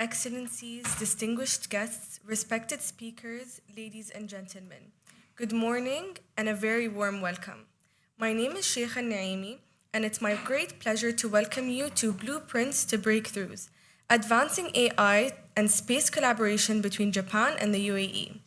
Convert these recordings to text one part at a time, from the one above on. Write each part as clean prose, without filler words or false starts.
Excellencies, distinguished guests, respected speakers, ladies and gentlemen, good morning and a very warm welcome. My name is Sheikha Naimi, and it's my great pleasure to welcome you to Blueprints to Breakthroughs, Advancing AI and Space Collaboration between Japan and the UAE,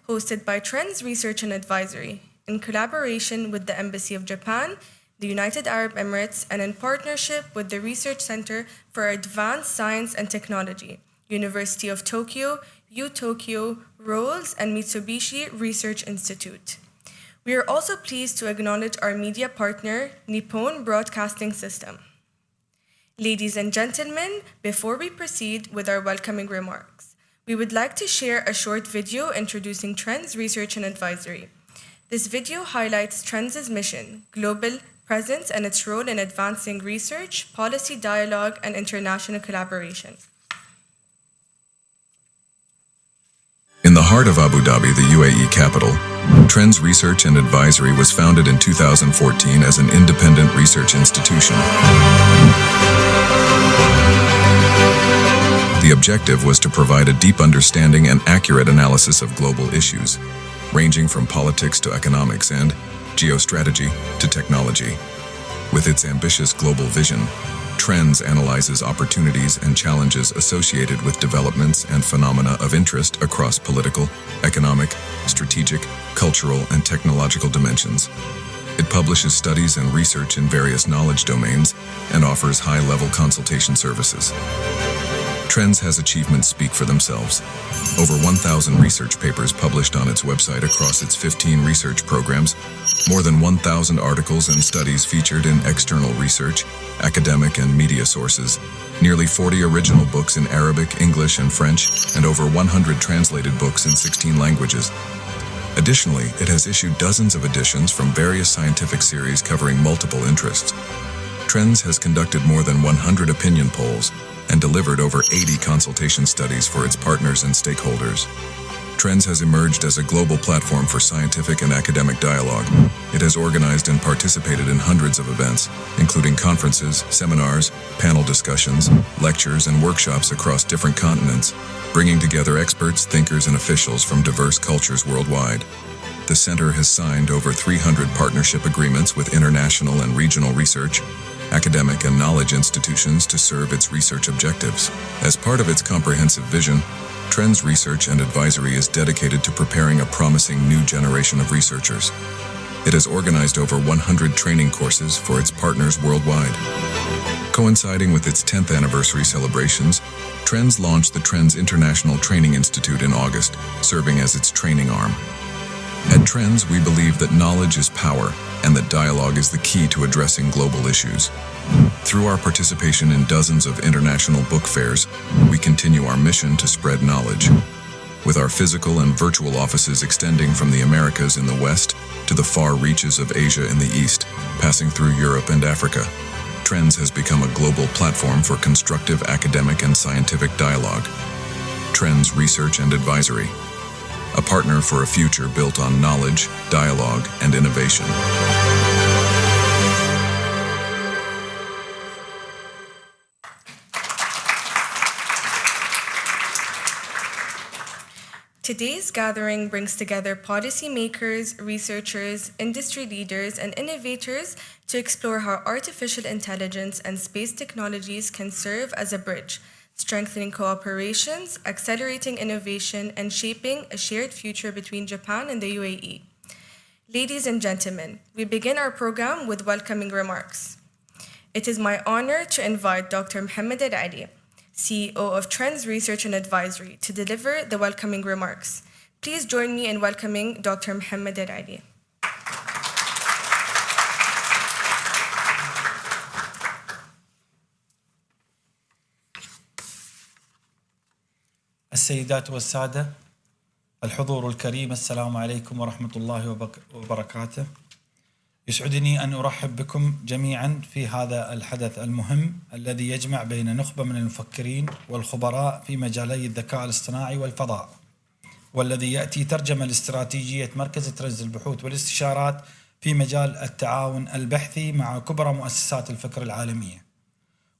hosted by Trends Research and Advisory, in collaboration with the Embassy of Japan, the United Arab Emirates, and in partnership with the Research Center for Advanced Science and Technology, University of Tokyo, U-Tokyo, Rolls, and Mitsubishi Research Institute. We are also pleased to acknowledge our media partner, Nippon Broadcasting System. Ladies and gentlemen, before we proceed with our welcoming remarks, we would like to share a short video introducing Trends Research and Advisory. This video highlights Trends' mission, global presence, and its role in advancing research, policy dialogue, and international collaboration. In the heart of Abu Dhabi, the UAE capital, Trends Research and Advisory was founded in 2014 as an independent research institution. The objective was to provide a deep understanding and accurate analysis of global issues, ranging from politics to economics and geostrategy to technology. With its ambitious global vision, Trends analyzes opportunities and challenges associated with developments and phenomena of interest across political, economic, strategic, cultural, and technological dimensions. It publishes studies and research in various knowledge domains and offers high-level consultation services. Trends has achievements speak for themselves. Over 1,000 research papers published on its website across its 15 research programs, more than 1,000 articles and studies featured in external research, academic and media sources, nearly 40 original books in Arabic, English, and French, and over 100 translated books in 16 languages. Additionally, it has issued dozens of editions from various scientific series covering multiple interests. Trends has conducted more than 100 opinion polls and delivered over 80 consultation studies for its partners and stakeholders. Trends has emerged as a global platform for scientific and academic dialogue. It has organized and participated in hundreds of events, including conferences, seminars, panel discussions, lectures, and workshops across different continents, bringing together experts, thinkers, and officials from diverse cultures worldwide. The center has signed over 300 partnership agreements with international and regional research, academic, and knowledge institutions to serve its research objectives. As part of its comprehensive vision, Trends Research and Advisory is dedicated to preparing a promising new generation of researchers. It has organized over 100 training courses for its partners worldwide. Coinciding with its 10th anniversary celebrations, Trends launched the Trends International Training Institute in August, serving as its training arm. At Trends, we believe that knowledge is power and that dialogue is the key to addressing global issues. Through our participation in dozens of international book fairs, we continue our mission to spread knowledge. With our physical and virtual offices extending from the Americas in the West to the far reaches of Asia in the East, passing through Europe and Africa, Trends has become a global platform for constructive academic and scientific dialogue. Trends Research and Advisory, a partner for a future built on knowledge, dialogue, and innovation. Today's gathering brings together policymakers, researchers, industry leaders, and innovators to explore how artificial intelligence and space technologies can serve as a bridge, strengthening cooperations, accelerating innovation, and shaping a shared future between Japan and the UAE. Ladies and gentlemen, we begin our program with welcoming remarks. It is my honor to invite Dr. Mohammed Al-Ali, CEO of Trends Research and Advisory, to deliver the welcoming remarks. Please join me in welcoming Dr. Mohammed Al-Ali. السيدات والسادة الحضور الكريم، السلام عليكم ورحمة الله وبركاته. يسعدني أن أرحب بكم جميعا في هذا الحدث المهم الذي يجمع بين نخبة من المفكرين والخبراء في مجالي الذكاء الاصطناعي والفضاء، والذي يأتي ترجمة لاستراتيجية مركز ترند للبحوث والاستشارات في مجال التعاون البحثي مع كبرى مؤسسات الفكر العالمية.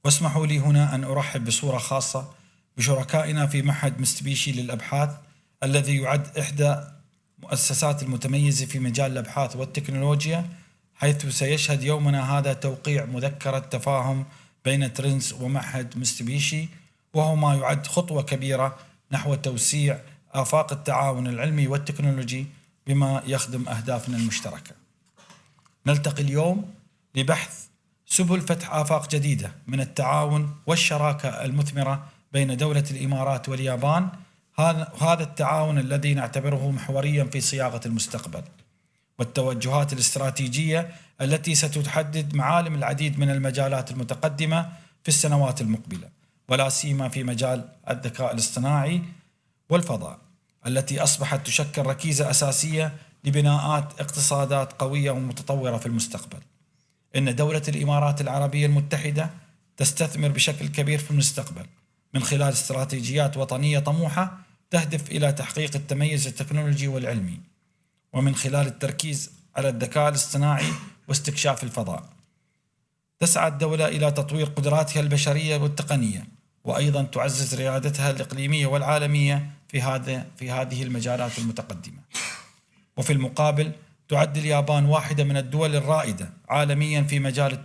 واسمحوا لي هنا أن أرحب بصورة خاصة بشركائنا في معهد مستبيشي للأبحاث الذي يعد إحدى مؤسسات المتميزة في مجال الأبحاث والتكنولوجيا، حيث سيشهد يومنا هذا توقيع مذكرة تفاهم بين ترنس ومعهد مستبيشي، وهو ما يعد خطوة كبيرة نحو توسيع آفاق التعاون العلمي والتكنولوجي بما يخدم أهدافنا المشتركة. نلتقي اليوم لبحث سبل فتح آفاق جديدة من التعاون والشراكة المثمرة بين دولة الإمارات واليابان، هذا التعاون الذي نعتبره محوريا في صياغة المستقبل والتوجهات الاستراتيجية التي ستحدد معالم العديد من المجالات المتقدمة في السنوات المقبلة، ولا سيما في مجال الذكاء الاصطناعي والفضاء التي أصبحت تشكل ركيزة أساسية لبناءات اقتصادات قوية ومتطورة في المستقبل. إن دولة الإمارات العربية المتحدة تستثمر بشكل كبير في المستقبل من خلال استراتيجيات وطنية طموحة تهدف إلى تحقيق التميز التكنولوجي والعلمي، ومن خلال التركيز على الذكاء الاصطناعي واستكشاف الفضاء. تسعى الدولة إلى تطوير قدراتها البشرية والتقنية، وأيضا تعزز ريادتها الإقليمية والعالمية في هذه المجالات المتقدمة. وفي المقابل تعد اليابان واحدة من الدول الرائدة عالميا في مجال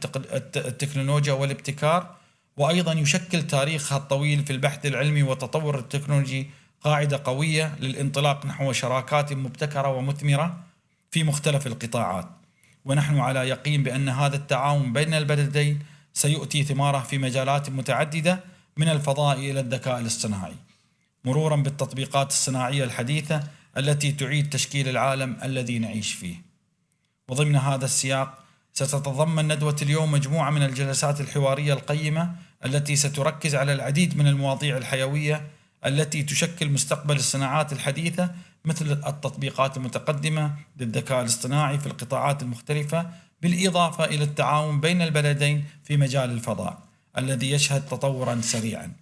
التكنولوجيا والابتكار، وأيضا يشكل تاريخها الطويل في البحث العلمي والتطور التكنولوجي قاعدة قوية للانطلاق نحو شراكات مبتكرة ومثمرة في مختلف القطاعات. ونحن على يقين بأن هذا التعاون بين البلدين سيؤتي ثماره في مجالات متعددة من الفضاء إلى الذكاء الاصطناعي، مرورا بالتطبيقات الصناعية الحديثة التي تعيد تشكيل العالم الذي نعيش فيه. وضمن هذا السياق ستتضمن ندوة اليوم مجموعة من الجلسات الحوارية القيمة التي ستركز على العديد من المواضيع الحيوية التي تشكل مستقبل الصناعات الحديثة، مثل التطبيقات المتقدمة للذكاء الاصطناعي في القطاعات المختلفة، بالإضافة إلى التعاون بين البلدين في مجال الفضاء الذي يشهد تطورا سريعا.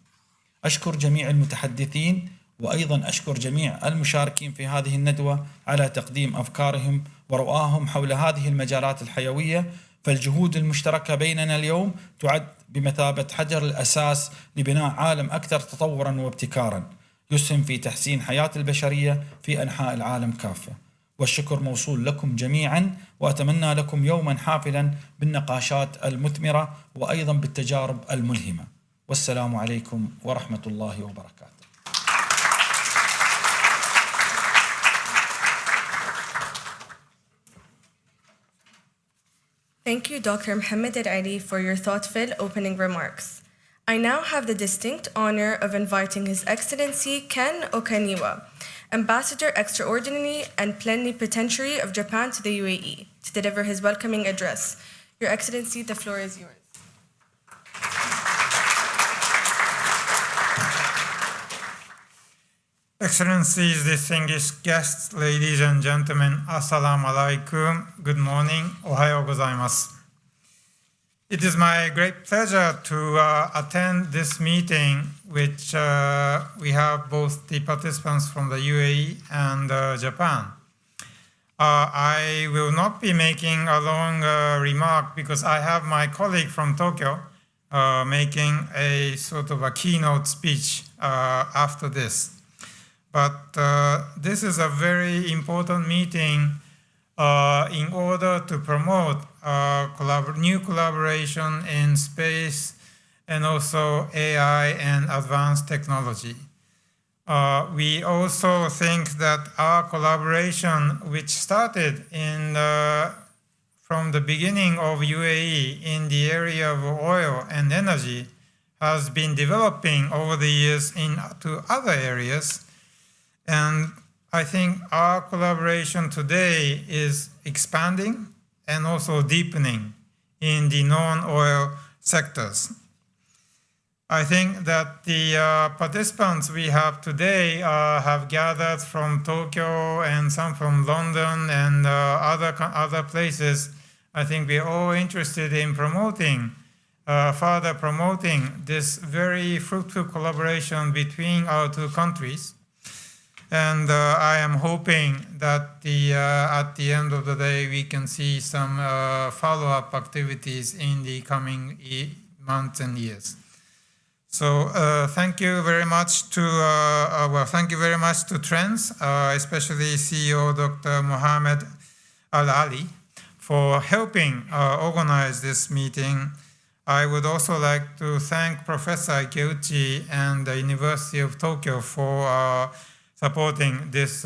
أشكر جميع المتحدثين، وأيضا أشكر جميع المشاركين في هذه الندوة على تقديم أفكارهم ورؤاهم حول هذه المجالات الحيوية. فالجهود المشتركة بيننا اليوم تعد بمثابة حجر الأساس لبناء عالم أكثر تطورا وابتكارا يسهم في تحسين حياة البشرية في أنحاء العالم كافة. والشكر موصول لكم جميعا، وأتمنى لكم يوما حافلا بالنقاشات المثمرة وأيضا بالتجارب الملهمة. والسلام عليكم ورحمة الله وبركاته. Thank you, Dr. Mohammed Al-Ali, for your thoughtful opening remarks. I now have the distinct honor of inviting His Excellency Ken Okaniwa, Ambassador Extraordinary and Plenipotentiary of Japan to the UAE, to deliver his welcoming address. Your Excellency, the floor is yours. Excellencies, distinguished guests, ladies and gentlemen, Assalamu alaikum. Good morning. Ohayo gozaimasu. It is my great pleasure to attend this meeting, which we have both the participants from the UAE and Japan. I will not be making a long remark because I have my colleague from Tokyo making a sort of a keynote speech after this. But this is a very important meeting in order to promote new collaboration in space and also AI and advanced technology. We also think that our collaboration, which started from the beginning of UAE in the area of oil and energy, has been developing over the years into other areas. And I think our collaboration today is expanding and also deepening in the non-oil sectors. I think that the participants we have today have gathered from Tokyo and some from London and other places. I think we're all interested in further promoting this very fruitful collaboration between our two countries. And I am hoping that at the end of the day, we can see some follow-up activities in the coming months and years. So thank you very much to thank you very much to Trends, especially CEO Dr. Mohammed Al Ali, for helping organize this meeting. I would also like to thank Professor Ikeuchi and the University of Tokyo for supporting this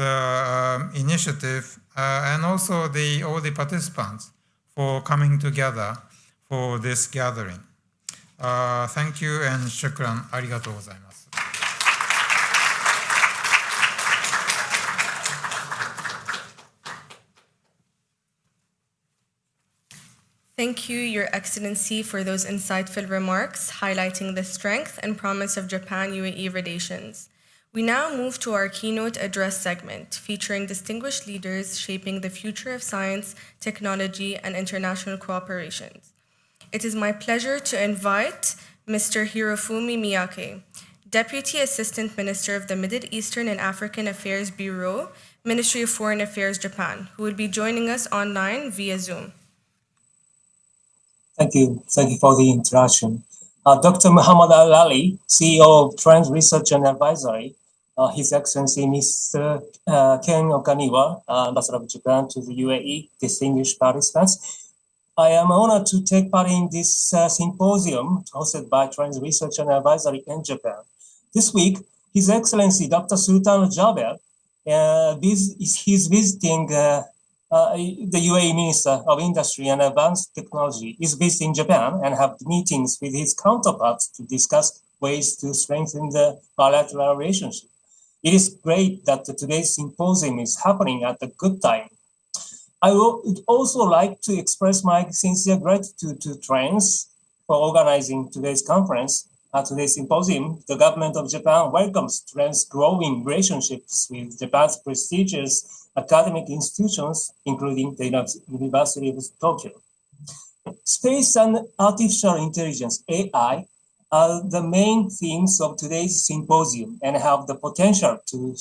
initiative, and also all the participants for coming together for this gathering. Thank you and shukran. ありがとうございます。Thank you, Your Excellency, for those insightful remarks highlighting the strength and promise of Japan-UAE relations. We now move to our keynote address segment, featuring distinguished leaders shaping the future of science, technology, and international cooperation. It is my pleasure to invite Mr. Hirofumi Miyake, Deputy Assistant Minister of the Middle Eastern and African Affairs Bureau, Ministry of Foreign Affairs, Japan, who will be joining us online via Zoom. Thank you. Thank you for the introduction. Dr. Muhammad Al Ali, CEO of Trends Research and Advisory, His Excellency Mr. Ken Okaniwa, Ambassador of Japan to the UAE, distinguished participants. I am honored to take part in this symposium hosted by Trends Research and Advisory in Japan. This week, His Excellency Dr. Sultan Jaber is visiting the UAE Minister of Industry and Advanced Technology, is based in Japan and have meetings with his counterparts to discuss ways to strengthen the bilateral relationship. It is great that today's symposium is happening at a good time. I would also like to express my sincere gratitude to Trends for organizing today's conference. At today's symposium, the government of Japan welcomes Trends' growing relationships with Japan's prestigious academic institutions, including the University of Tokyo. Space and artificial intelligence, AI, are the main themes of today's symposium and have the potential to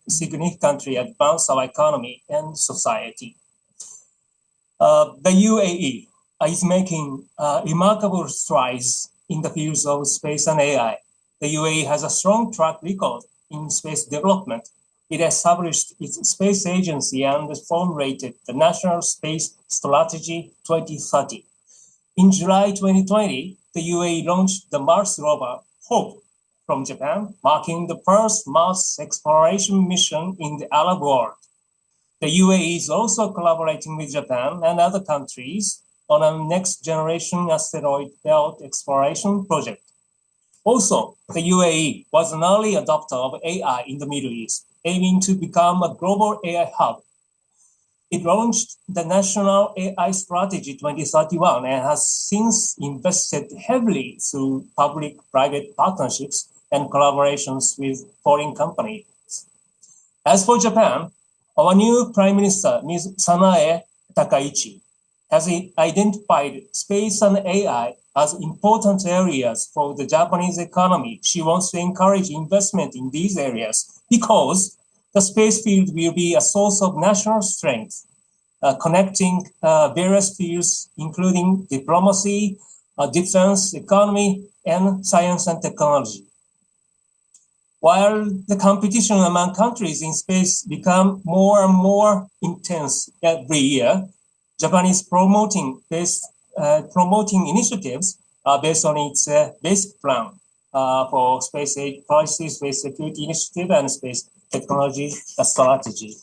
significantly advance our economy and society. The UAE is making remarkable strides in the fields of space and AI. The UAE has a strong track record in space development. It established its space agency and formulated the National Space Strategy 2030. In July 2020, the UAE launched the Mars rover HOPE from Japan, marking the first Mars exploration mission in the Arab world. The UAE is also collaborating with Japan and other countries on a next-generation asteroid belt exploration project. Also, the UAE was an early adopter of AI in the Middle East, aiming to become a global AI hub. It launched the National AI Strategy 2031 and has since invested heavily through public-private partnerships and collaborations with foreign companies. As for Japan, our new Prime Minister, Ms. Sanae Takaichi, has identified space and AI as important areas for the Japanese economy. She wants to encourage investment in these areas because the space field will be a source of national strength, connecting various fields, including diplomacy, defense, economy, and science and technology. While the competition among countries in space become more and more intense every year, Japan is promoting initiatives based on its basic plan for space policy, space security initiative, and space technology strategy.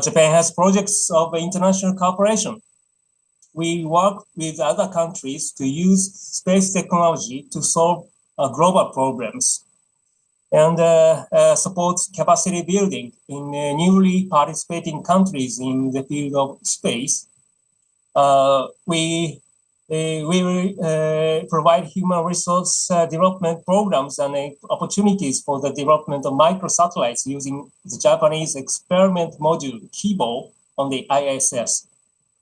Japan has projects of international cooperation. We work with other countries to use space technology to solve global problems and support capacity building in newly participating countries in the field of space. We will provide human resource development programs and opportunities for the development of microsatellites using the Japanese experiment module Kibo on the ISS.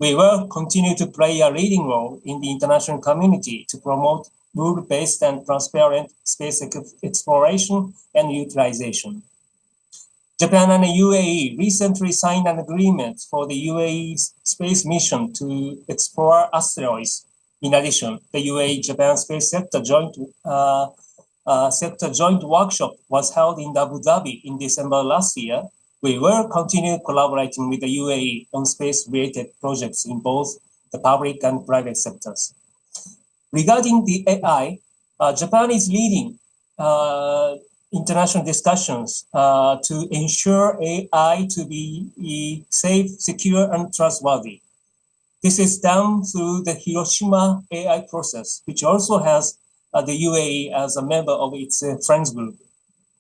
We will continue to play a leading role in the international community to promote rule-based and transparent space exploration and utilization. Japan and the UAE recently signed an agreement for the UAE's space mission to explore asteroids. In addition, the UAE-Japan Space Sector Joint Workshop was held in Abu Dhabi in December last year. We will continue collaborating with the UAE on space-related projects in both the public and private sectors. Regarding the AI, Japan is leading international discussions to ensure AI to be safe, secure, and trustworthy. This is done through the Hiroshima AI process, which also has the UAE as a member of its friends group.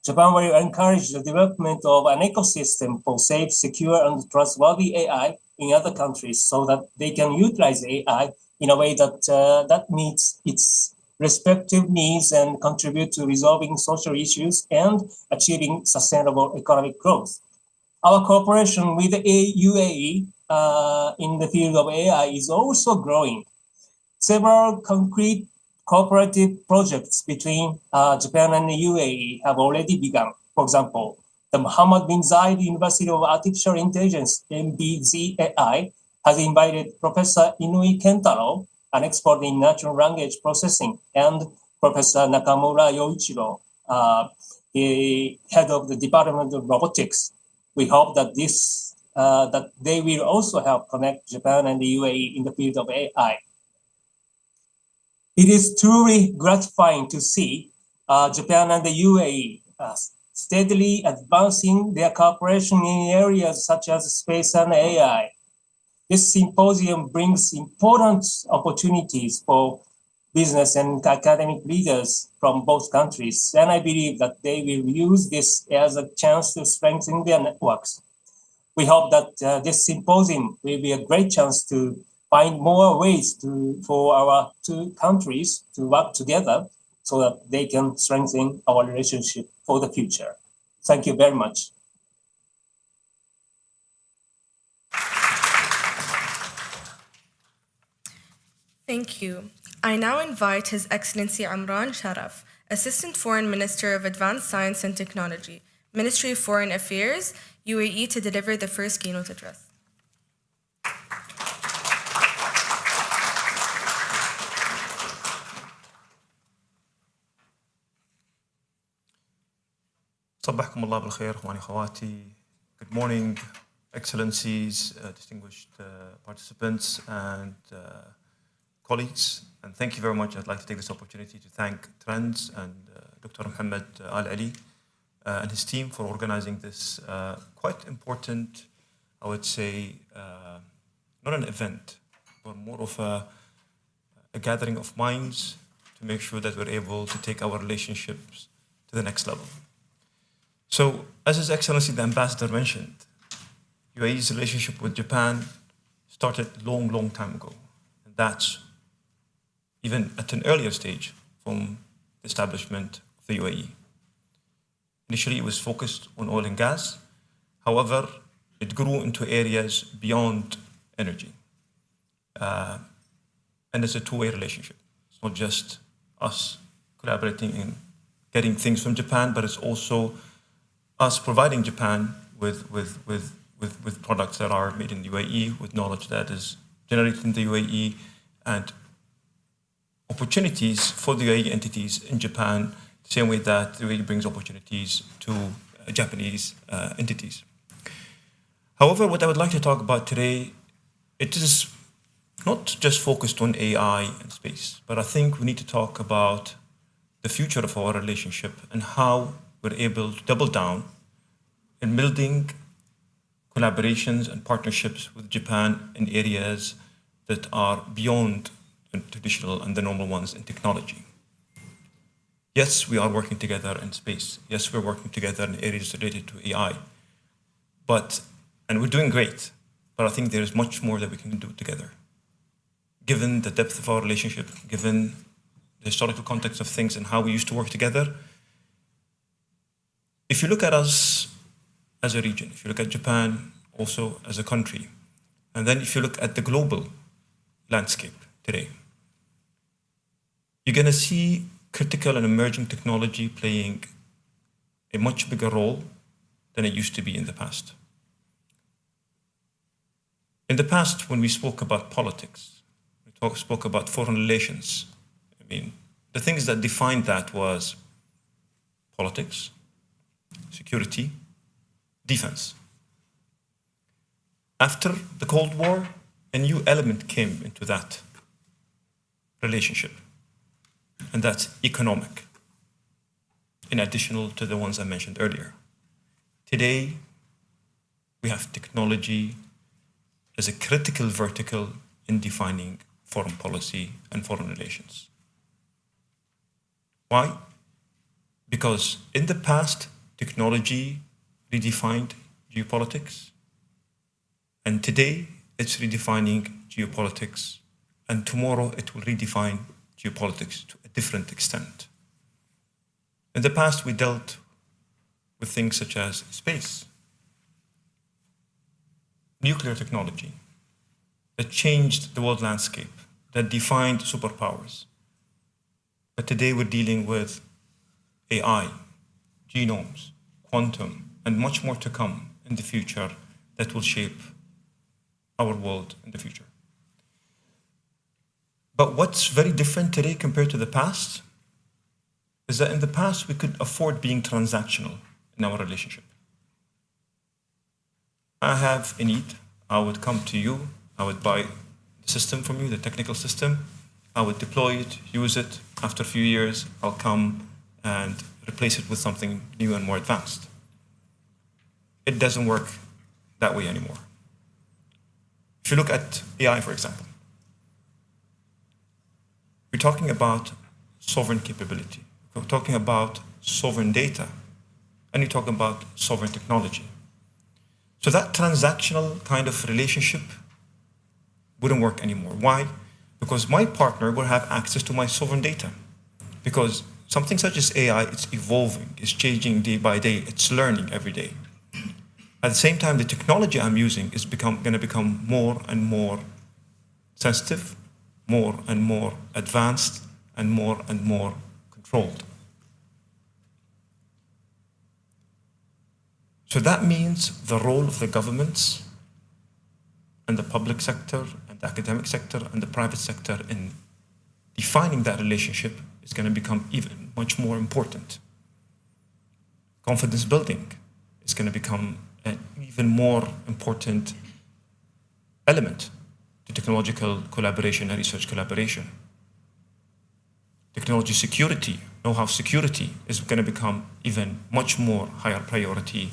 Japan will encourage the development of an ecosystem for safe, secure, and trustworthy AI in other countries so that they can utilize AI in a way that that meets its respective needs and contribute to resolving social issues and achieving sustainable economic growth. Our cooperation with the UAE in the field of AI is also growing. Several concrete cooperative projects between Japan and the UAE have already begun. For example, the Muhammad bin Zayed University of Artificial Intelligence, MBZAI, has invited Professor Inui Kentaro, an expert in natural language processing, and Professor Nakamura Yoichiro, the head of the Department of Robotics. We hope that that they will also help connect Japan and the UAE in the field of AI. It is truly gratifying to see Japan and the UAE steadily advancing their cooperation in areas such as space and AI. This symposium brings important opportunities for business and academic leaders from both countries, and I believe that they will use this as a chance to strengthen their networks. We hope that this symposium will be a great chance to find more ways for our two countries to work together so that they can strengthen our relationship for the future. Thank you very much. Thank you. I now invite His Excellency Amran Sharaf, Assistant Foreign Minister of Advanced Science and Technology, Ministry of Foreign Affairs, UAE, to deliver the first keynote address. صبحكم الله بالخير اخواني اخواتي. Good morning, excellencies, distinguished participants and colleagues, and thank you very much. I'd like to take this opportunity to thank Trends and Dr. Mohammed Al Ali and his team for organizing this quite important, I would say, not an event, but more of a gathering of minds to make sure that we're able to take our relationships to the next level. So, as His Excellency the Ambassador mentioned, UAE's relationship with Japan started long time ago. And that's even at an earlier stage from the establishment of the UAE. Initially, it was focused on oil and gas. However, it grew into areas beyond energy. And it's a two-way relationship. It's not just us collaborating in getting things from Japan, but it's also us providing Japan with products that are made in the UAE, with knowledge that is generated in the UAE, and opportunities for the UAE entities in Japan, the same way that the UAE brings opportunities to Japanese entities. However, what I would like to talk about today, it is not just focused on AI and space, but I think we need to talk about the future of our relationship and how we're able to double down in building collaborations and partnerships with Japan in areas that are beyond the traditional and the normal ones in technology. Yes, we are working together in space. Yes, we're working together in areas related to AI. And we're doing great, but I think there is much more that we can do together. Given the depth of our relationship, given the historical context of things and how we used to work together, if you look at us as a region, if you look at Japan also as a country, and then if you look at the global landscape today, you're going to see critical and emerging technology playing a much bigger role than it used to be in the past. In the past, when we spoke about politics, we spoke about foreign relations. I mean, the things that defined that was politics, security, defense. After the Cold War, a new element came into that relationship, and that's economic, in addition to the ones I mentioned earlier. Today, we have technology as a critical vertical in defining foreign policy and foreign relations. Why? Because in the past, technology redefined geopolitics, and today it's redefining geopolitics, and tomorrow it will redefine geopolitics to a different extent. In the past, we dealt with things such as space, nuclear technology, that changed the world landscape, that defined superpowers. But today we're dealing with AI, genomes, quantum, and much more to come in the future that will shape our world in the future. But what's very different today compared to the past is that in the past we could afford being transactional in our relationship. I have a need, I would come to you, I would buy the system from you, the technical system, I would deploy it, use it. After a few years, I'll come and replace it with something new and more advanced. It doesn't work that way anymore. If you look at AI, for example, we're talking about sovereign capability. We're talking about sovereign data, and you're talking about sovereign technology. So that transactional kind of relationship wouldn't work anymore. Why? Because my partner will have access to my sovereign data. Because something such as AI, it's evolving, it's changing day by day, it's learning every day. At the same time, the technology I'm using is going to become more and more sensitive, more and more advanced, and more controlled. So that means the role of the governments and the public sector and the academic sector and the private sector in defining that relationship is going to become even much more important. Confidence building is going to become an even more important element to technological collaboration and research collaboration. Technology security, know-how security is going to become even much more higher priority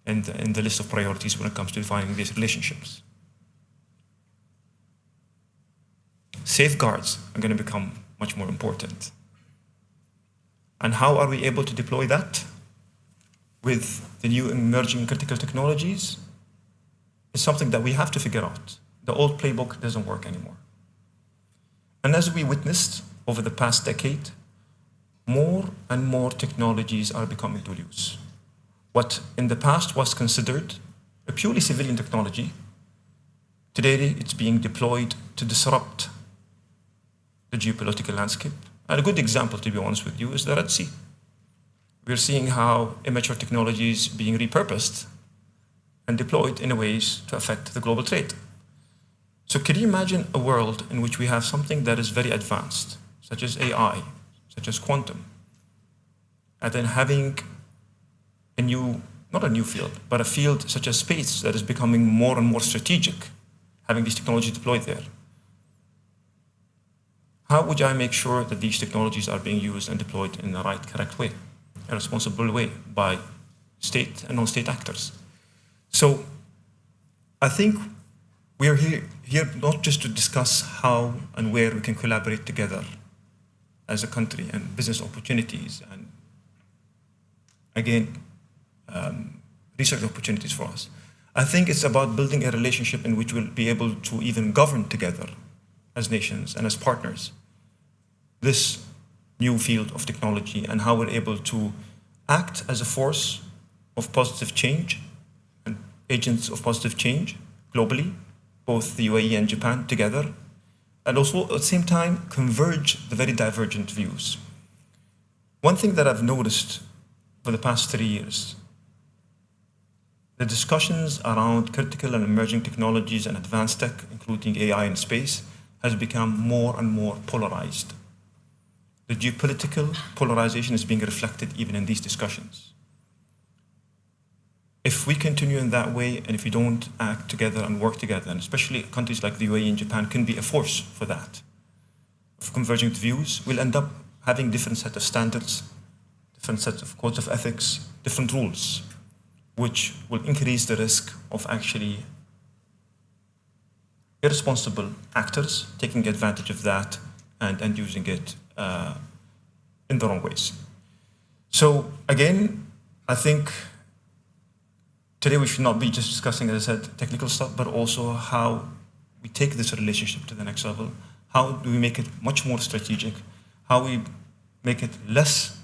in the list of priorities when it comes to defining these relationships. Safeguards are going to become much more important. And how are we able to deploy that? With the new emerging critical technologies, is something that we have to figure out. The old playbook doesn't work anymore. And as we witnessed over the past decade, more and more technologies are becoming dual use. What in the past was considered a purely civilian technology, today it's being deployed to disrupt the geopolitical landscape. And a good example, to be honest with you, is the Red Sea. We're seeing how immature technologies being repurposed and deployed in ways to affect the global trade. So can you imagine a world in which we have something that is very advanced, such as AI, such as quantum, and then having a new, not a new field, but a field such as space that is becoming more and more strategic, having these technologies deployed there? How would I make sure that these technologies are being used and deployed in the right, correct way, a responsible way by state and non-state actors? So I think we are here not just to discuss how and where we can collaborate together as a country and business opportunities and, again, research opportunities for us. I think it's about building a relationship in which we'll be able to even govern together as nations and as partners this new field of technology and how we're able to act as a force of positive change and agents of positive change globally, both the UAE and Japan together, and also at the same time converge the very divergent views. One thing that I've noticed for the past 3 years, the discussions around critical and emerging technologies and advanced tech, including AI and space, has become more and more polarized. The geopolitical polarization is being reflected even in these discussions. If we continue in that way, and if we don't act together and work together, and especially countries like the UAE and Japan can be a force for that, of converging views, we'll end up having different set of standards, different sets of codes of ethics, different rules, which will increase the risk of actually irresponsible actors taking advantage of that and using it in the wrong ways. So again, I think today we should not be just discussing, as I said, technical stuff, but also how we take this relationship to the next level. How do we make it much more strategic? How we make it less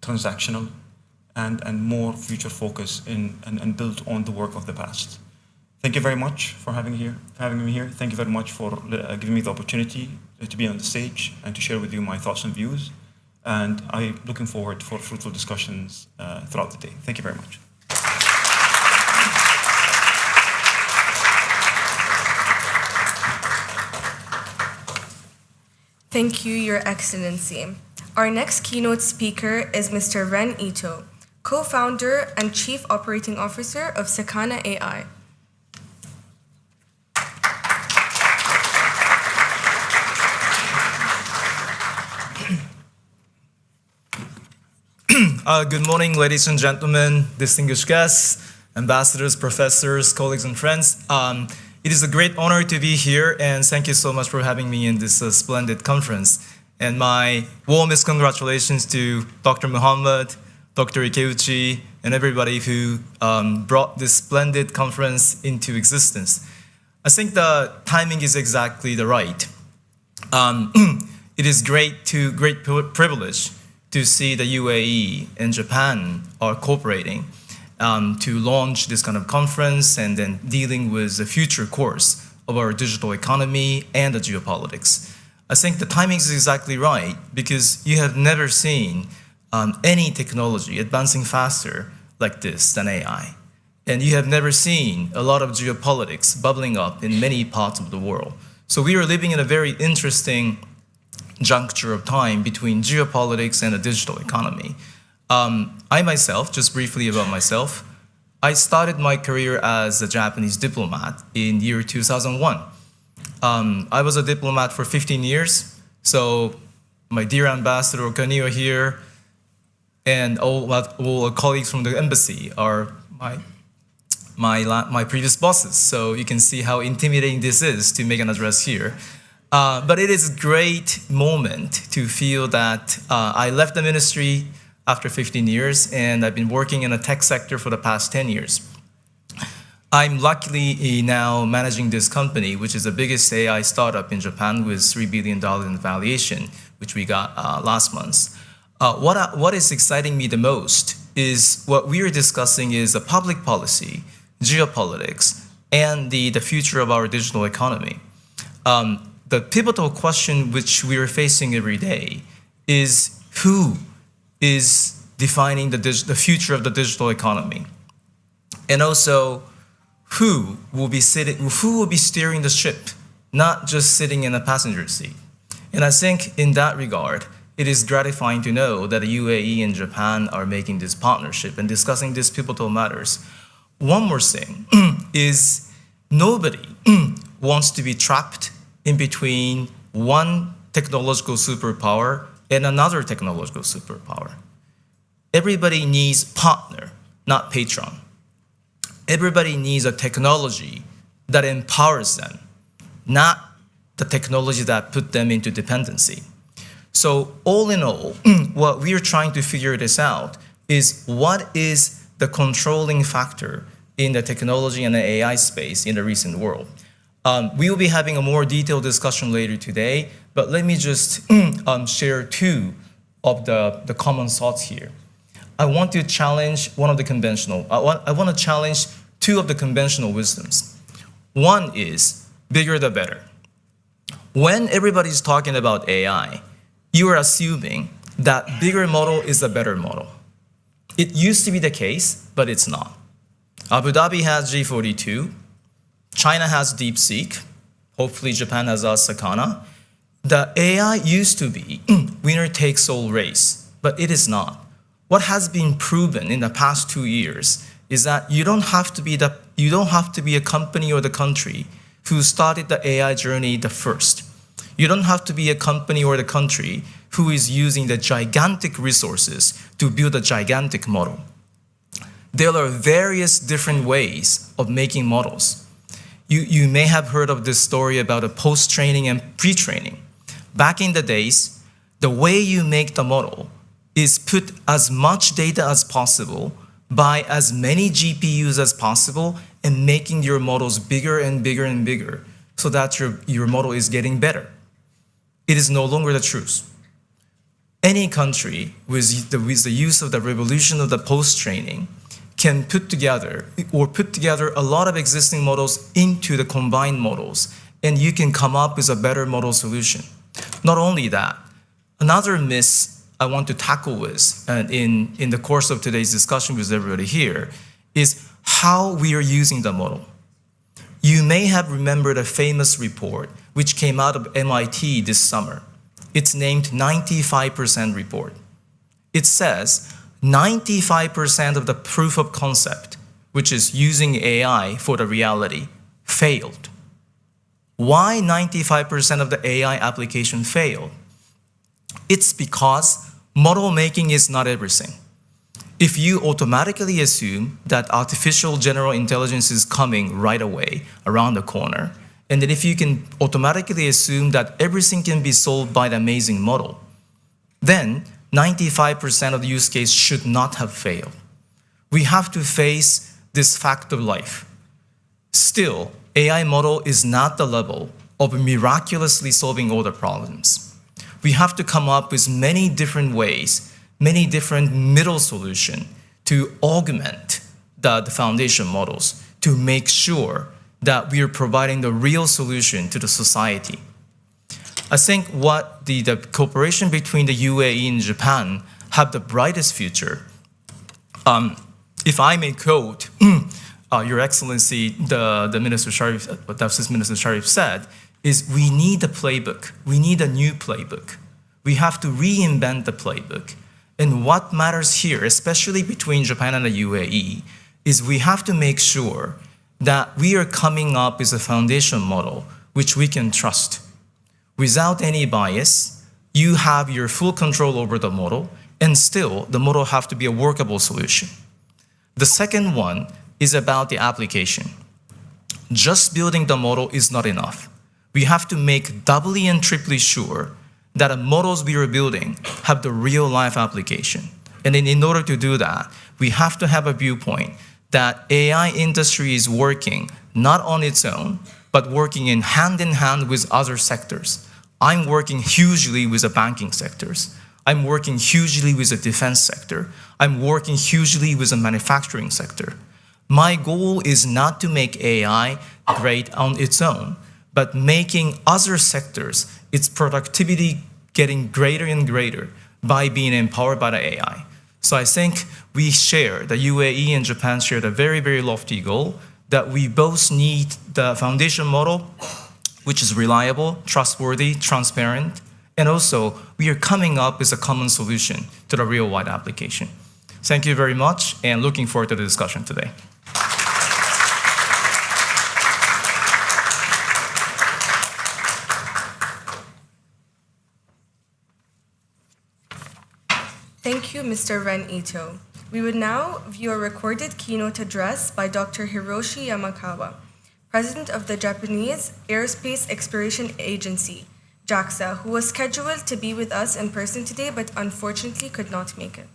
transactional and more future focused and build on the work of the past. Thank you very much for having me here. Thank you very much for giving me the opportunity to be on the stage and to share with you my thoughts and views. And I'm looking forward for fruitful discussions throughout the day. Thank you very much. Thank you, Your Excellency. Our next keynote speaker is Mr. Ren Ito, co-founder and chief operating officer of Sakana AI. Good morning, ladies and gentlemen, distinguished guests, ambassadors, professors, colleagues, and friends. It is a great honor to be here, and thank you so much for having me in this splendid conference. And my warmest congratulations to Dr. Muhammad, Dr. Ikeuchi, and everybody who brought this splendid conference into existence. I think the timing is exactly the right. It is great privilege to see the UAE and Japan are cooperating to launch this kind of conference and then dealing with the future course of our digital economy and the geopolitics. I think the timing is exactly right because you have never seen any technology advancing faster like this than AI. And you have never seen a lot of geopolitics bubbling up in many parts of the world. So we are living in a very interesting juncture of time between geopolitics and the digital economy. I myself, just briefly about myself, I started my career as a Japanese diplomat in year 2001. I was a diplomat for 15 years, so my dear ambassador Kanio here and all our colleagues from the embassy are my previous bosses, so you can see how intimidating this is to make an address here. But it is a great moment to feel that I left the ministry after 15 years, and I've been working in the tech sector for the past 10 years. I'm luckily now managing this company, which is the biggest AI startup in Japan with $3 billion in valuation, which we got last month. What is exciting me the most is what we are discussing is the public policy, geopolitics, and the future of our digital economy. The pivotal question which we are facing every day is who is defining the future of the digital economy, and also who will be steering the ship, not just sitting in a passenger seat. And I think in that regard, it is gratifying to know that the UAE and Japan are making this partnership and discussing these pivotal matters. One more thing is nobody wants to be trapped in between one technological superpower and another technological superpower. Everybody needs partner, not patron. Everybody needs a technology that empowers them, not the technology that put them into dependency. So all in all, what we are trying to figure this out is what is the controlling factor in the technology and the AI space in the recent world. We will be having a more detailed discussion later today, but let me just share two of the common thoughts here. I want to challenge I want to challenge two of the conventional wisdoms. One is bigger the better. When everybody's talking about AI, you are assuming that bigger model is a better model. It used to be the case, but it's not. Abu Dhabi has G42. China has DeepSeek. hopefully Japan has Asakana, the AI used to be winner takes all race, but it is not. What has been proven in the past 2 years is that you don't have to be a company or the country who started the AI journey the first. You don't have to be a company or the country who is using the gigantic resources to build a gigantic model. There are various different ways of making models. You may have heard of this story about a post-training and pre-training. Back in the days, the way you make the model is put as much data as possible, buy as many GPUs as possible, and making your models bigger and bigger and bigger so that your model is getting better. It is no longer the truth. Any country with the use of the revolution of the post-training can put together a lot of existing models into the combined models, and you can come up with a better model solution. Not only that, another myth I want to tackle with in the course of today's discussion with everybody here is how we are using the model. You may have remembered a famous report which came out of MIT this summer. It's named 95% report. It says 95% of the proof of concept, which is using AI for the reality, failed. Why 95% of the AI application failed? It's because model making is not everything. If you automatically assume that artificial general intelligence is coming right away around the corner, and then if you can automatically assume that everything can be solved by the amazing model, then 95% of the use case should not have failed. We have to face this fact of life. Still, AI model is not the level of miraculously solving all the problems. We have to come up with many different ways, many different middle solutions to augment the foundation models to make sure that we are providing the real solution to the society. I think what the cooperation between the UAE and Japan have the brightest future. If I may quote Your Excellency, the Minister Sharif, what Justice Minister Sharif said, is we need a playbook. We need a new playbook. We have to reinvent the playbook. And what matters here, especially between Japan and the UAE, is we have to make sure that we are coming up with a foundation model which we can trust. Without any bias, you have your full control over the model, and still the model have to be a workable solution. The second one is about the application. Just building the model is not enough. We have to make doubly and triply sure that the models we are building have the real life application. And then in order to do that, we have to have a viewpoint that AI industry is working not on its own, but working in hand with other sectors. I'm working hugely with the banking sectors. I'm working hugely with the defense sector. I'm working hugely with the manufacturing sector. My goal is not to make AI great on its own, but making other sectors, its productivity getting greater and greater by being empowered by the AI. So I think we share, the UAE and Japan share a very, very lofty goal that we both need the foundation model, which is reliable, trustworthy, transparent, and also we are coming up with a common solution to the real-wide application. Thank you very much, and looking forward to the discussion today. Thank you, Mr. Ren Ito. We would now view a recorded keynote address by Dr. Hiroshi Yamakawa, President of the Japanese Aerospace Exploration Agency, JAXA, who was scheduled to be with us in person today but unfortunately could not make it.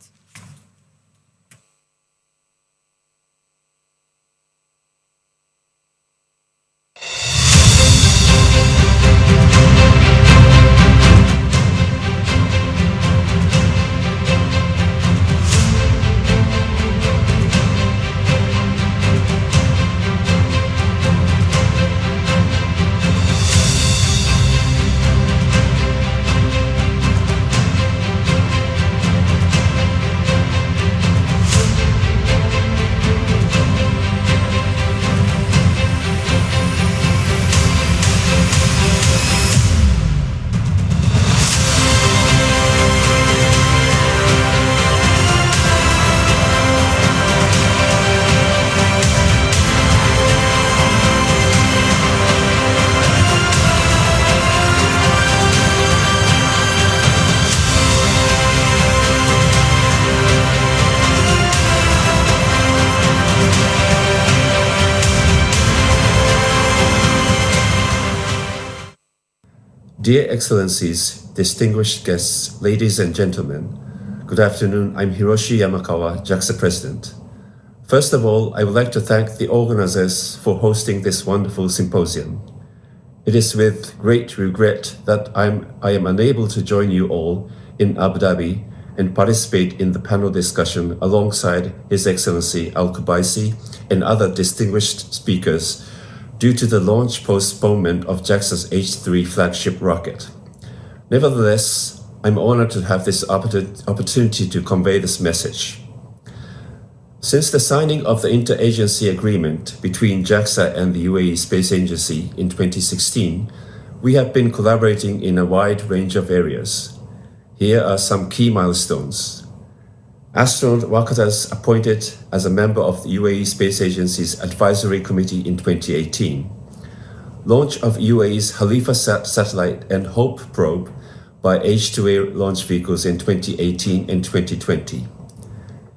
Dear Excellencies, distinguished guests, ladies and gentlemen, good afternoon. I'm Hiroshi Yamakawa, JAXA President. First of all, I would like to thank the organizers for hosting this wonderful symposium. It is with great regret that I am unable to join you all in Abu Dhabi and participate in the panel discussion alongside His Excellency Al-Kubaisi and other distinguished speakers due to the launch postponement of JAXA's H3 flagship rocket. Nevertheless, I'm honored to have this opportunity to convey this message. Since the signing of the interagency agreement between JAXA and the UAE Space Agency in 2016, we have been collaborating in a wide range of areas. Here are some key milestones. Astronaut Wakatas appointed as a member of the UAE Space Agency's Advisory Committee in 2018. Launch of UAE's Khalifa-Sat satellite and HOPE probe by H2A launch vehicles in 2018 and 2020.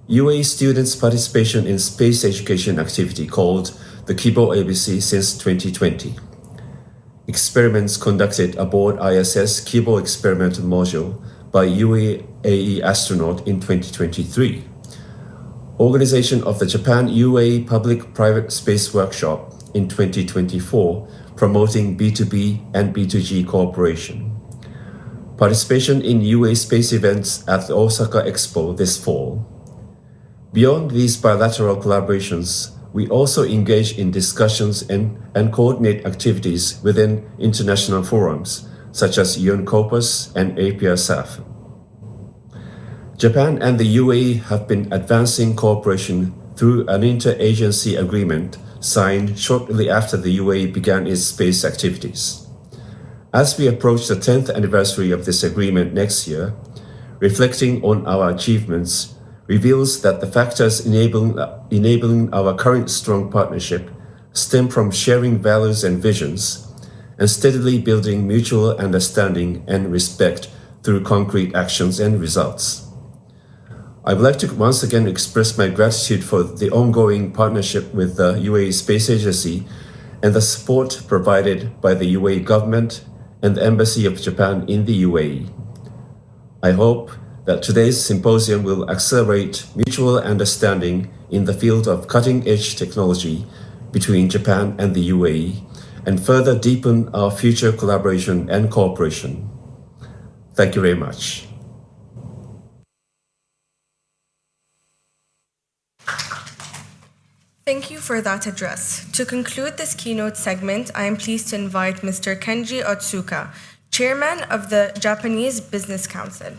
UAE students' participation in space education activity called the Kibo ABC since 2020. Experiments conducted aboard ISS Kibo experimental module by UAE astronaut in 2023. Organization of the Japan UAE Public-Private Space Workshop in 2024, promoting B2B and B2G cooperation. Participation in UAE space events at the Osaka Expo this fall. Beyond these bilateral collaborations, we also engage in discussions and coordinate activities within international forums, such as UNCOPUS and APR-SAF. Japan and the UAE have been advancing cooperation through an interagency agreement signed shortly after the UAE began its space activities. As we approach the 10th anniversary of this agreement next year, reflecting on our achievements reveals that the factors enabling our current strong partnership stem from sharing values and visions and steadily building mutual understanding and respect through concrete actions and results. I would like to once again express my gratitude for the ongoing partnership with the UAE Space Agency and the support provided by the UAE government and the Embassy of Japan in the UAE. I hope that today's symposium will accelerate mutual understanding in the field of cutting-edge technology between Japan and the UAE and further deepen our future collaboration and cooperation. Thank you very much. Thank you for that address. To conclude this keynote segment, I am pleased to invite Mr. Kenji Otsuka, Chairman of the Japanese Business Council.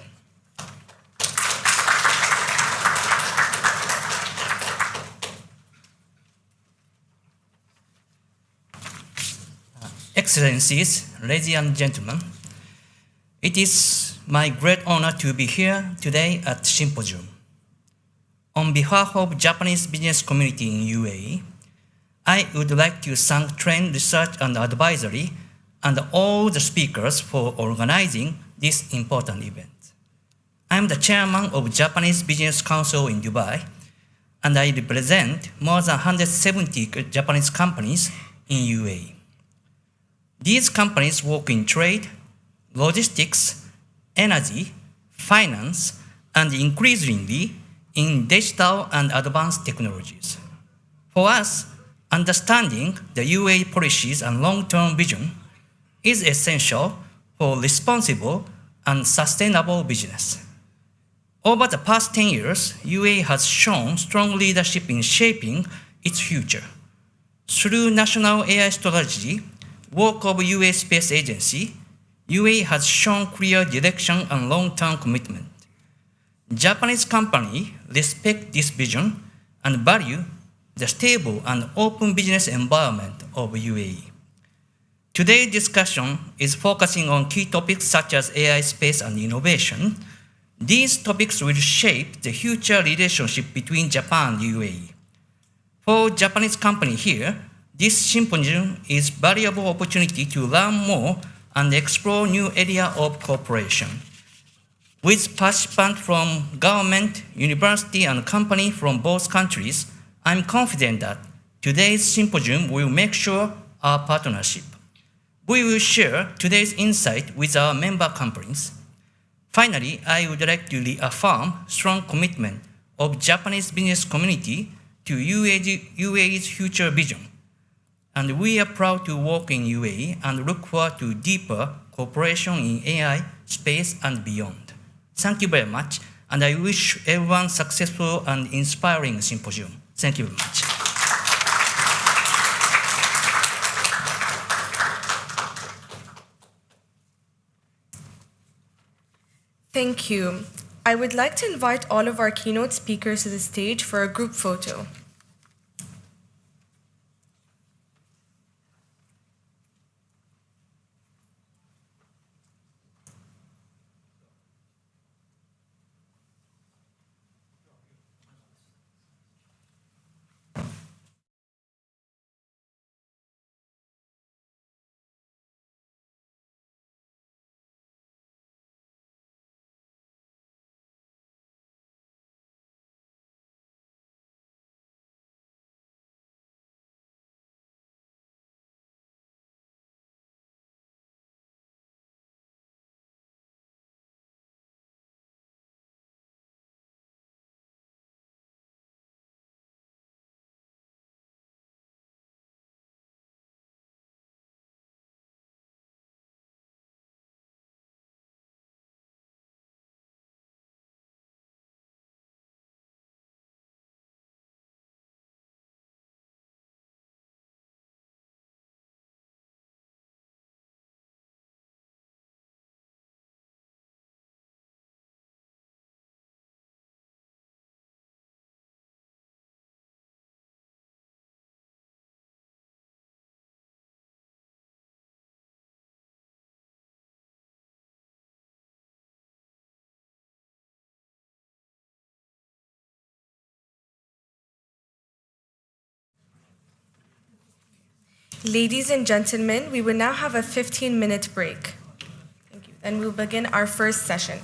Excellencies, ladies and gentlemen, it is my great honor to be here today at Symposium. On behalf of Japanese business community in UAE, I would like to thank Trend Research and Advisory and all the speakers for organizing this important event. I am the chairman of Japanese Business Council in Dubai, and I represent more than 170 Japanese companies in UAE. These companies work in trade, logistics, energy, finance, and increasingly in digital and advanced technologies. For us, understanding the UAE policies and long-term vision is essential for responsible and sustainable business. Over the past 10 years, UAE has shown strong leadership in shaping its future. Through national AI strategy, work of UAE Space Agency, UAE has shown clear direction and long-term commitment. Japanese companies respect this vision and value the stable and open business environment of UAE. Today's discussion is focusing on key topics such as AI, space, and innovation. These topics will shape the future relationship between Japan and UAE. For Japanese companies here, this symposium is a valuable opportunity to learn more and explore new areas of cooperation. With participants from government, university, and companies from both countries, I'm confident that today's symposium will make sure our partnership. We will share today's insight with our member companies. Finally, I would like to reaffirm strong commitment of Japanese business community to UAE's future vision. And we are proud to work in UAE and look forward to deeper cooperation in AI, space, and beyond. Thank you very much, and I wish everyone successful and inspiring symposium. Thank you very much. Thank you. I would like to invite all of our keynote speakers to the stage for a group photo. Ladies and gentlemen, we will now have a 15-minute break. Thank you. And we'll begin our first session.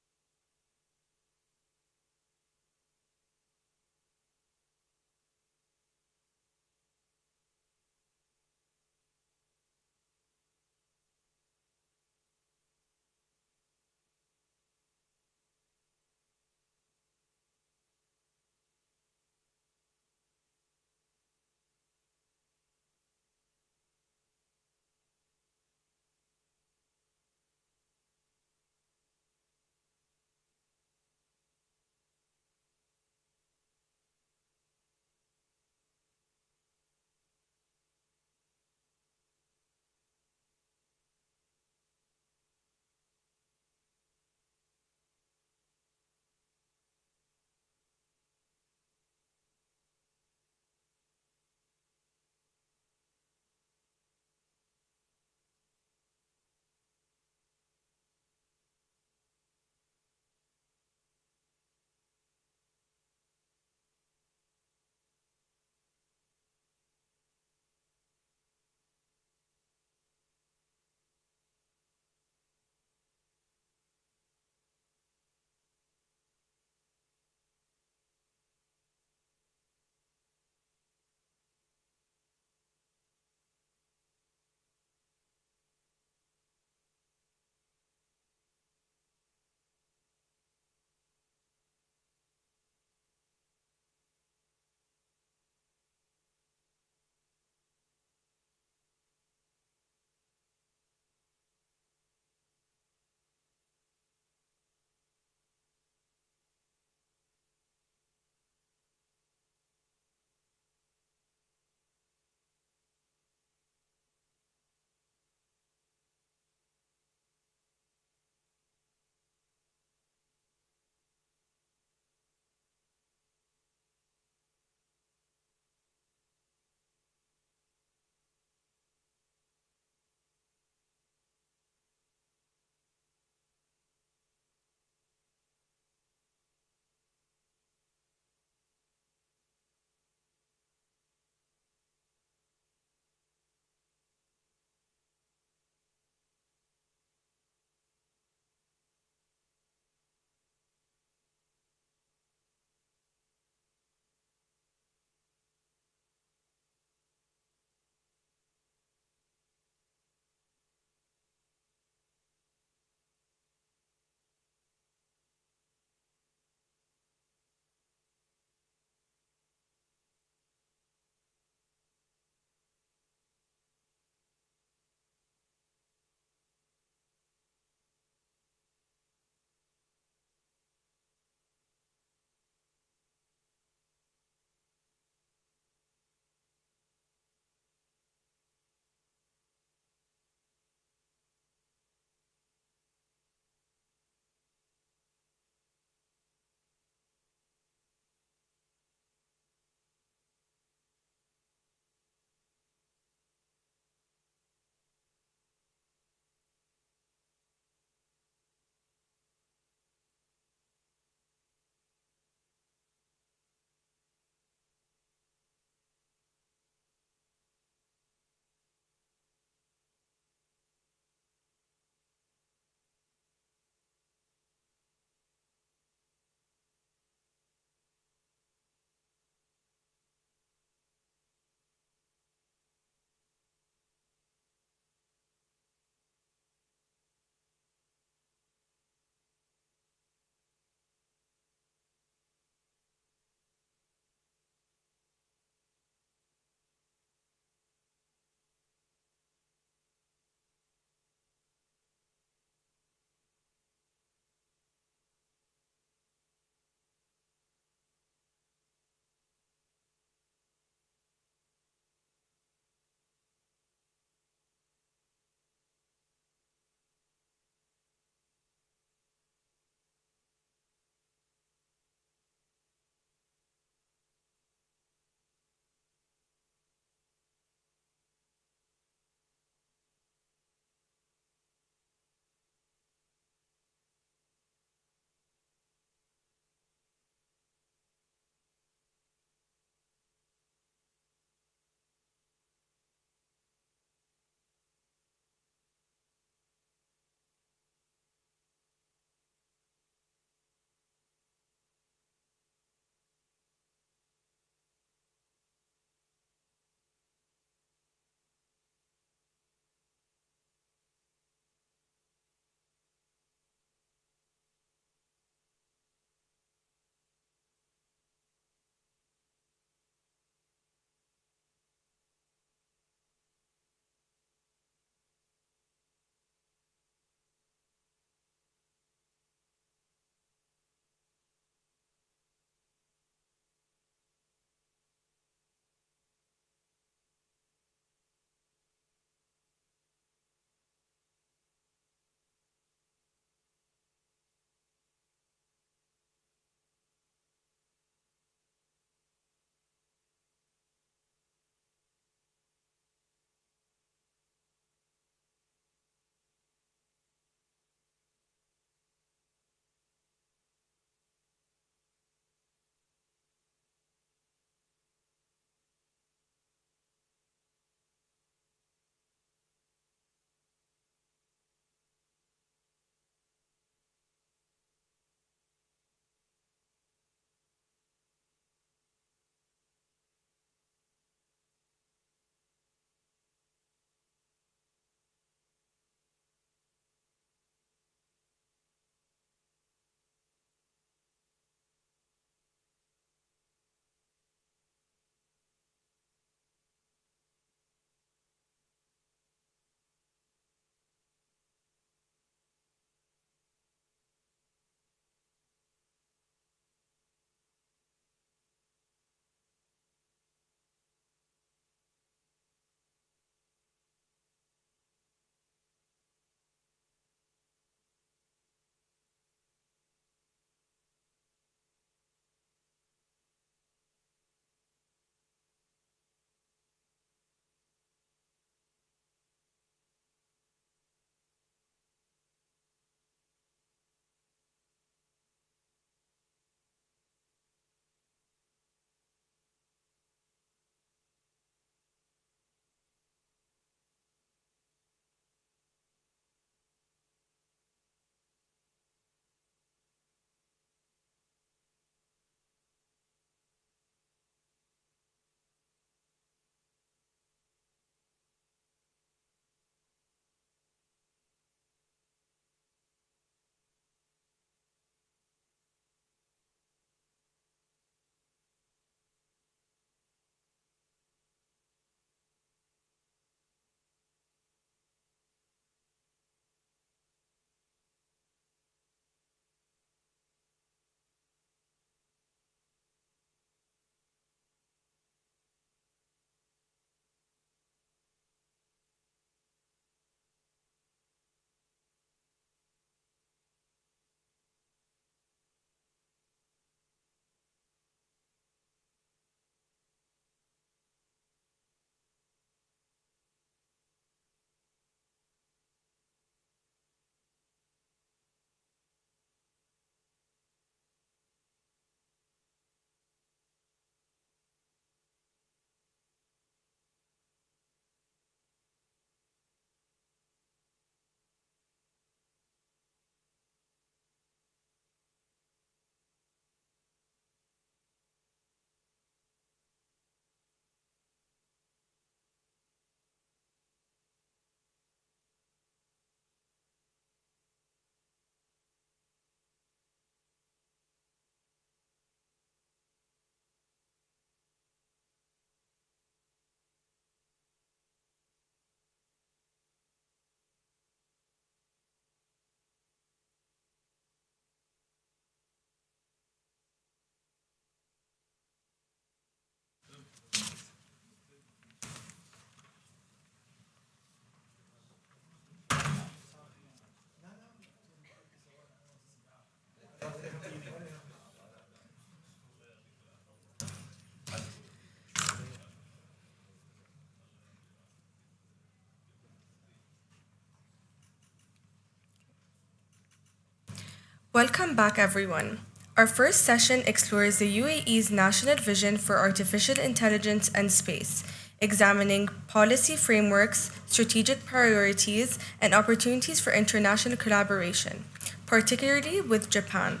Welcome back, everyone. Our first session explores the UAE's national vision for artificial intelligence and space, examining policy frameworks, strategic priorities, and opportunities for international collaboration, particularly with Japan.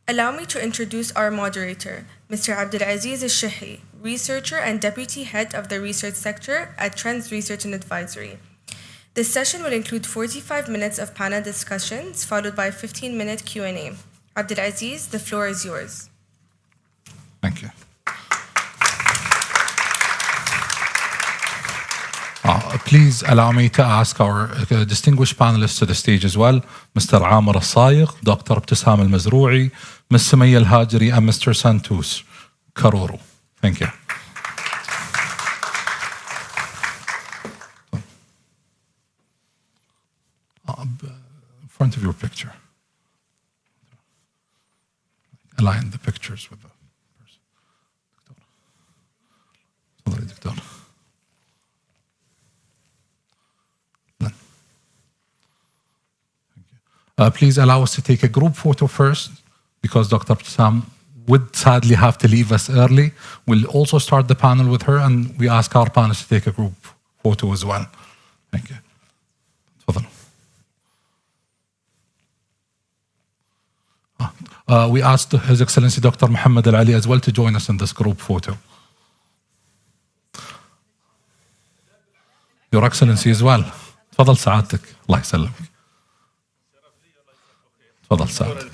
Allow me to introduce our moderator, Mr. Abdulaziz Al-Shihi, researcher and deputy head of the research sector at Trends Research and Advisory. This session will include 45 minutes of panel discussions, followed by a 15-minute Q&A. Abdulaziz, the floor is yours. Thank you. Please allow me to ask our distinguished panelists to the stage as well, Mr. Amr Al-Sayiq, Dr. Ibtisam Al-Mazrou'i, Ms. Sumaya Al-Hajri, and Mr. Santosh Karuru. Thank you. In front of your picture. Align the pictures with the person. تفضل يا دكتور. Please allow us to take a group photo first, because Dr. Sam would sadly have to leave us early. We'll also start the panel with her, and we ask our panelists to take a group photo as well. Thank you. تفضل. We asked His Excellency Dr. Muhammad Al-Ali as well to join us in this group photo. Your Excellency as well. تفضل سعادتك. الله يسلمك. تفضل سعادتك.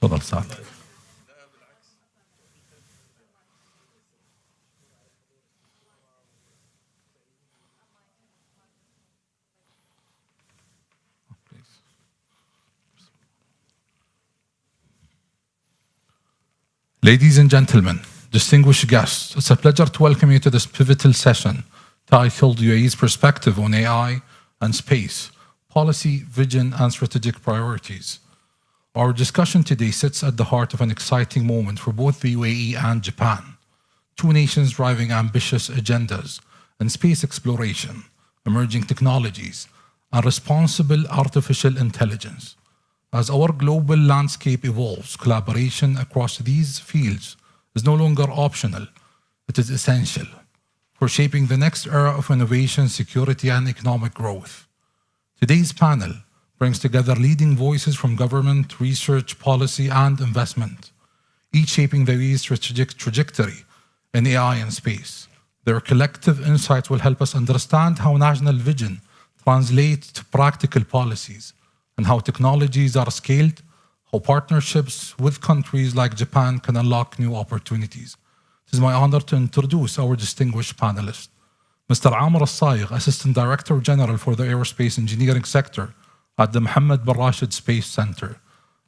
تفضل سعادتك. Ladies and gentlemen, distinguished guests, it's a pleasure to welcome you to this pivotal session titled UAE's Perspective on AI and Space, Policy, Vision, and Strategic Priorities. Our discussion today sits at the heart of an exciting moment for both the UAE and Japan, two nations driving ambitious agendas in space exploration, emerging technologies, and responsible artificial intelligence. As our global landscape evolves, collaboration across these fields is no longer optional. It is essential for shaping the next era of innovation, security, and economic growth. Today's panel brings together leading voices from government, research, policy, and investment, each shaping the UAE's strategic trajectory in AI and space. Their collective insights will help us understand how national vision translates to practical policies, and how technologies are scaled, how partnerships with countries like Japan can unlock new opportunities. It is my honor to introduce our distinguished panelists. Mr. Amr Al-Sayiq, Assistant Director General for the Aerospace Engineering Sector at the Mohammed bin Rashid Space Center,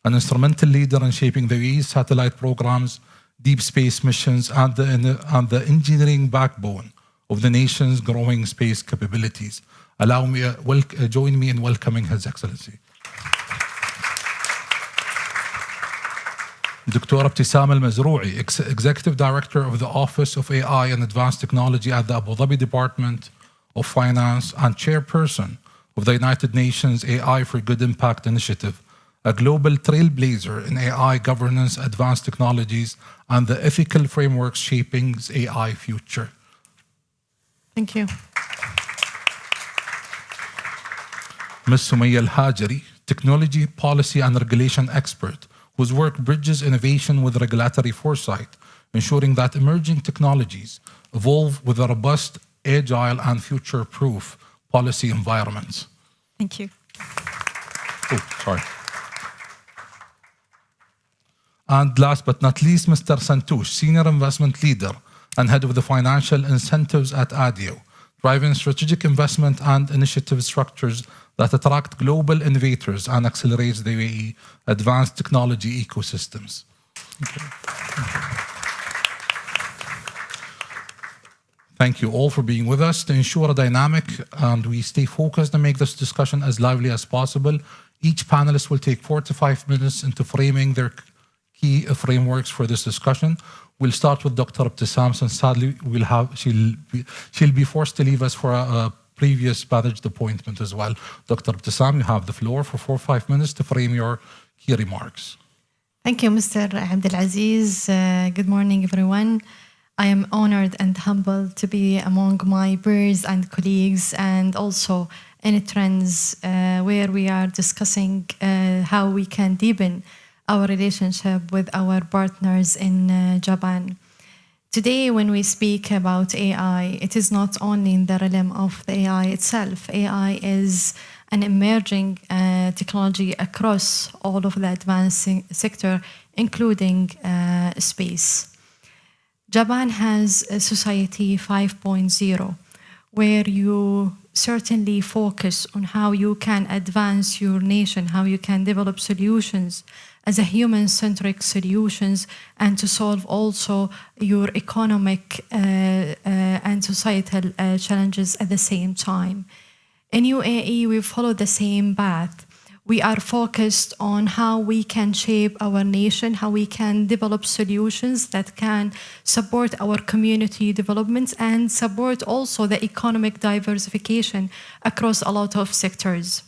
an instrumental leader in shaping the UAE's satellite programs, deep space missions, and the engineering backbone of the nation's growing space capabilities. Allow me, join me in welcoming His Excellency. Dr. Ibtisam Al-Mazrou'i, Executive Director of the Office of AI and Advanced Technology at the Abu Dhabi Department of Finance and Chairperson of the United Nations AI for Good Impact Initiative, a global trailblazer in AI governance, advanced technologies, and the ethical frameworks shaping the AI future. Thank you. Ms. Sumaya Al-Hajri, Technology, Policy, and Regulation Expert, whose work bridges innovation with regulatory foresight, ensuring that emerging technologies evolve with a robust, agile, and future-proof policy environments. Thank you. Oh, sorry. And last but not least, Mr. Santosh, Senior Investment Leader and Head of the Financial Incentives at ADIO, driving strategic investment and initiative structures that attract global innovators and accelerates the UAE advanced technology ecosystems. Thank you all for being with us. To ensure a dynamic and we stay focused and make this discussion as lively as possible, each panelist will take 4 to 5 minutes into framing their key frameworks for this discussion. We'll start with Dr. Ibtissam, since sadly she'll be forced to leave us for a previous badged appointment as well. Dr. Ibtissam, you have the floor for 4 or 5 minutes to frame your key remarks. Thank you, Mr. Abdelaziz. Good morning, everyone. I am honored and humbled to be among my peers and colleagues, and also in trends where we are discussing how we can deepen our relationship with our partners in Japan. Today, when we speak about AI, it is not only in the realm of the AI itself. AI is an emerging technology across all of the advancing sector, including space. Japan has a Society 5.0, where you certainly focus on how you can advance your nation, how you can develop solutions as a human-centric solutions, and to solve also your economic and societal challenges at the same time. In UAE, we follow the same path. We are focused on how we can shape our nation, how we can develop solutions that can support our community development and support also the economic diversification across a lot of sectors.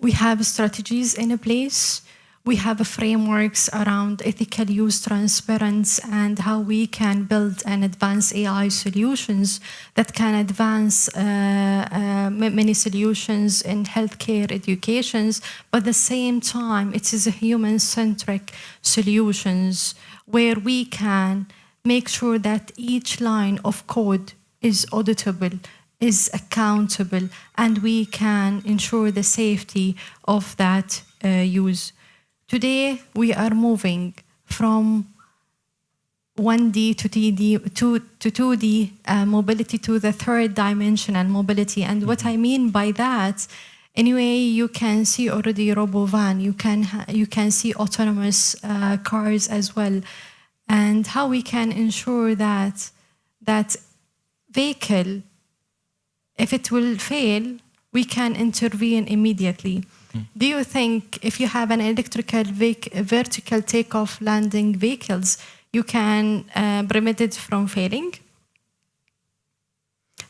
We have strategies in place. We have frameworks around ethical use, transparency, and how we can build and advance AI solutions that can advance many solutions in healthcare, educations, but at the same time, it is a human-centric solutions where we can make sure that each line of code is auditable, is accountable, and we can ensure the safety of that use. Today, we are moving from 1D to 2D mobility to the third dimensional mobility. And what I mean by that, anyway, you can see already robo-van, you can see autonomous cars as well, and how we can ensure that that vehicle, if it will fail, we can intervene immediately. Do you think if you have an electrical vertical takeoff landing vehicles, you can prevent it from failing?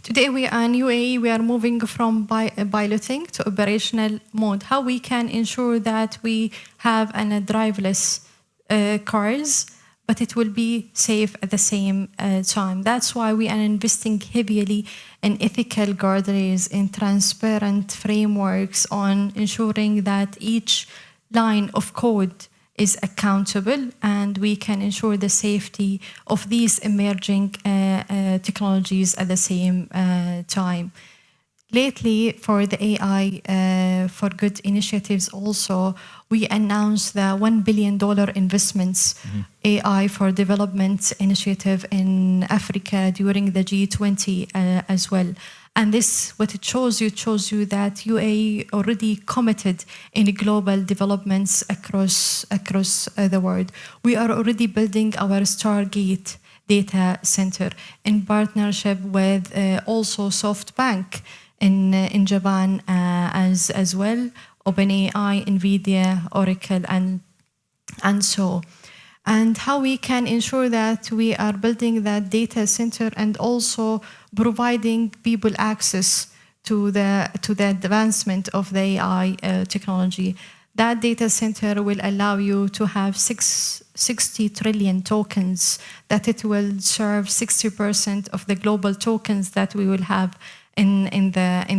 Today we are in UAE, we are moving from piloting to operational mode. How we can ensure that we have driverless cars, but it will be safe at the same time. That's why we are investing heavily in ethical guardrails, in transparent frameworks on ensuring that each line of code is accountable and we can ensure the safety of these emerging technologies at the same time. Lately, for the AI for Good initiatives also, we announced the $1 billion investments AI for Development initiative in Africa during the G20 as well. And this, what it shows you that UAE already committed in global developments across the world. We are already building our Stargate data center in partnership with also SoftBank in Japan as well, OpenAI, NVIDIA, Oracle, and so. And how we can ensure that we are building that data center and also providing people access to the advancement of the AI technology. That data center will allow you to have 60 trillion tokens, that it will serve 60% of the global tokens that we will have in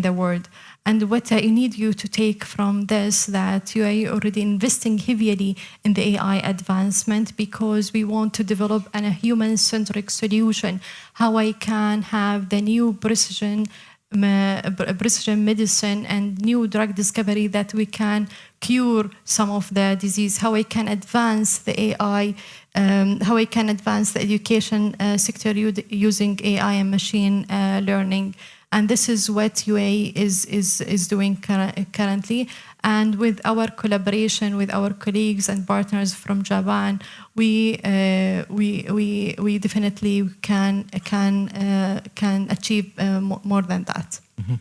the world. And what I need you to take from this, that you are already investing heavily in the AI advancement because we want to develop a human-centric solution, how I can have the new precision medicine and new drug discovery that we can cure some of the disease, how I can advance the AI, how I can advance the education sector using AI and machine learning. And this is what UAE is doing currently. And with our collaboration with our colleagues and partners from Japan, we definitely can achieve more than that. Mm-hmm.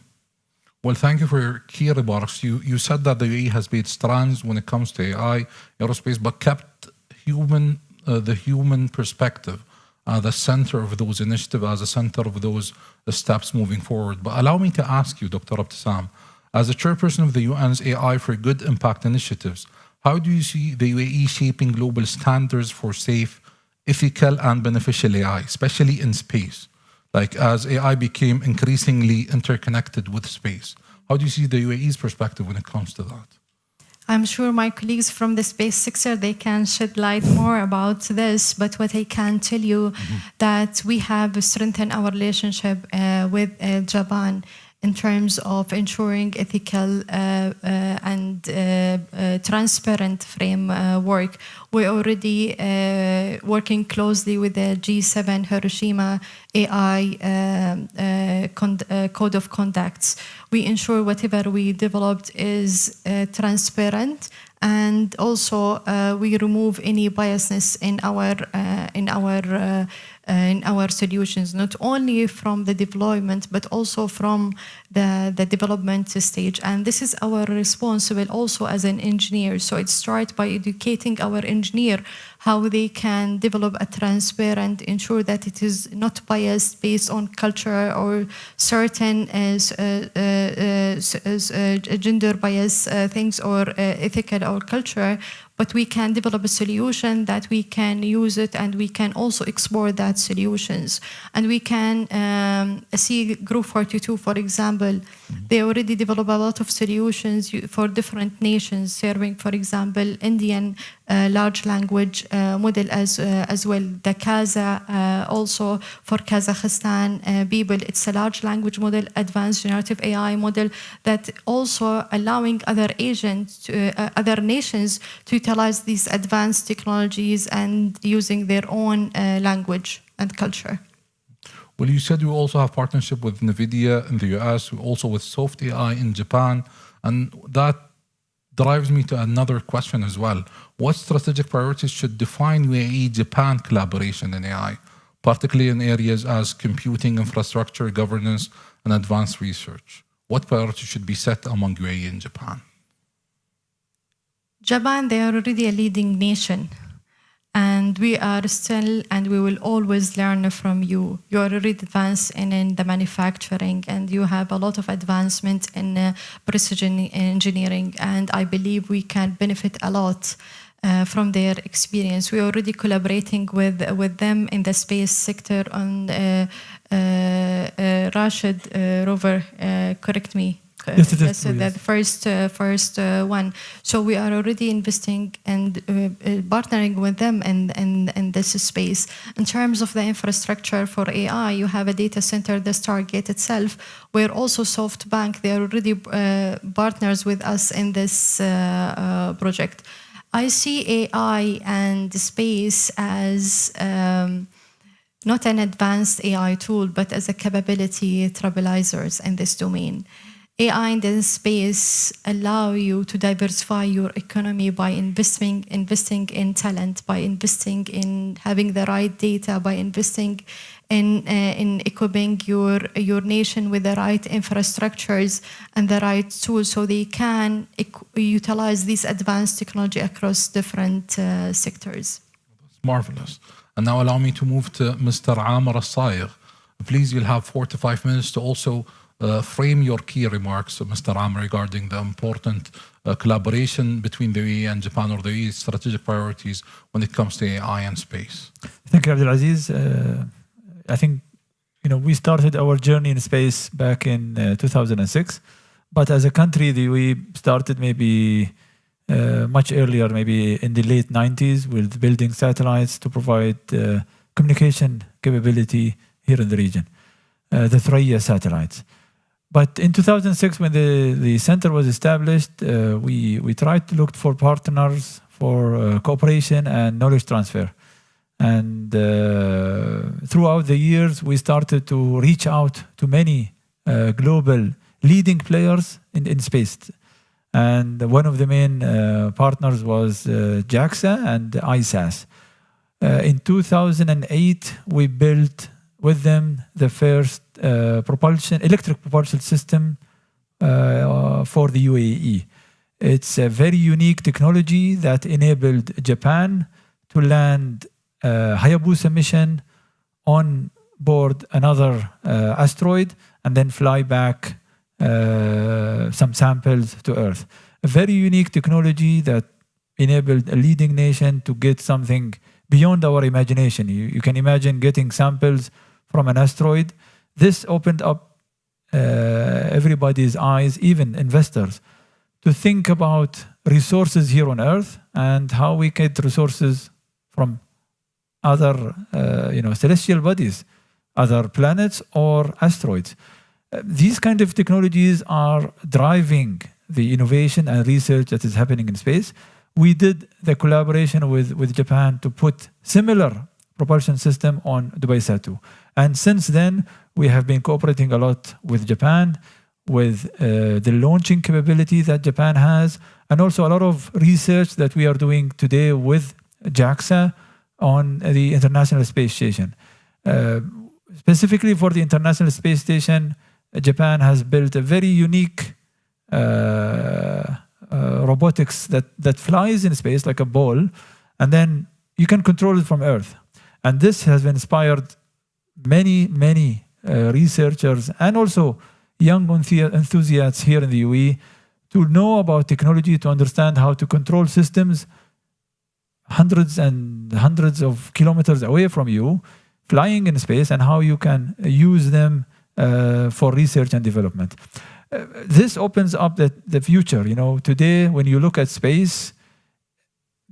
Well, thank you for your key remarks. You said that the UAE has made strides when it comes to AI, aerospace, but kept the human perspective at the center of those initiatives, as a center of those steps moving forward. But allow me to ask you, Dr. Abtesam, as a chairperson of the UN's AI for Good Impact initiatives, how do you see the UAE shaping global standards for safe, ethical, and beneficial AI, especially in space? Like as AI became increasingly interconnected with space, how do you see the UAE's perspective when it comes to that? I'm sure my colleagues from the space sector, they can shed light more about this, but what I can tell you that we have strengthened our relationship with Japan in terms of ensuring ethical and transparent framework. We're already working closely with the G7 Hiroshima AI Code of Conducts. We ensure whatever we developed is transparent, and also we remove any biasness in our solutions, not only from the deployment, but also from the development stage. And this is our responsible also as an engineer. So it starts by educating our engineer how they can develop a transparent, ensure that it is not biased based on culture or certain gender bias things or ethical or culture, but we can develop a solution that we can use it, and we can also explore that solutions. And we can see Group 42, for example, they already develop a lot of solutions for different nations, serving, for example, Indian large language model as well. The Kaza also for Kazakhstan people, it's a large language model, advanced generative AI model that also allowing other nations to utilize these advanced technologies and using their own language and culture. Well, you said you also have partnership with NVIDIA in the US, also with Soft AI in Japan, and that drives me to another question as well. What strategic priorities should define UAE-Japan collaboration in AI, particularly in areas as computing infrastructure, governance, and advanced research? What priorities should be set among UAE and Japan? Japan, they are already a leading nation. And we are still, and we will always learn from you. You are already advanced in the manufacturing, and you have a lot of advancement in precision engineering. And I believe we can benefit a lot from their experience. We are already collaborating with them in the space sector on Rashid rover. Correct me. Yes, it is. Yes, the first one. So we are already investing and partnering with them in this space. In terms of the infrastructure for AI, you have a data center, the Stargate itself, where also SoftBank, they are already partners with us in this project. I see AI and space as not an advanced AI tool, but as a capability trailblazers in this domain. AI in this space allow you to diversify your economy by investing in talent, by investing in having the right data, by investing in equipping your nation with the right infrastructures and the right tools, so they can utilize this advanced technology across different sectors. That's marvelous. And now allow me to move to Mr. Amr Al-Saigh. Please, you'll have 4 to 5 minutes to also frame your key remarks, Mr. Amr, regarding the important collaboration between the UAE and Japan, or the UAE's strategic priorities when it comes to AI and space. Thank you, Abdulaziz. I think we started our journey in space back in 2006, but as a country, the UAE started maybe much earlier, maybe in the late 90s, with building satellites to provide communication capability here in the region, the Thuraya satellites. But in 2006, when the center was established, we tried to look for partners for cooperation and knowledge transfer. And throughout the years, we started to reach out to many global leading players in space. And one of the main partners was JAXA and ISAS. In 2008, we built with them the first electric propulsion system for the UAE. It's a very unique technology that enabled Japan to land a Hayabusa mission on board another asteroid and then fly back some samples to Earth. A very unique technology that enabled a leading nation to get something beyond our imagination. You can imagine getting samples from an asteroid. This opened up everybody's eyes, even investors, to think about resources here on Earth and how we get resources from other celestial bodies, other planets or asteroids. These kind of technologies are driving the innovation and research that is happening in space. We did the collaboration with Japan to put similar propulsion system on Dubai Sat-2. And since then, we have been cooperating a lot with Japan, with the launching capability that Japan has, and also a lot of research that we are doing today with JAXA on the International Space Station. Specifically for the International Space Station, Japan has built a very unique robotics that flies in space like a ball, and then you can control it from Earth. And this has inspired many researchers and also young enthusiasts here in the UAE to know about technology, to understand how to control systems hundreds and hundreds of kilometers away from you, flying in space, and how you can use them for research and development. This opens up the future. You know, today when you look at space,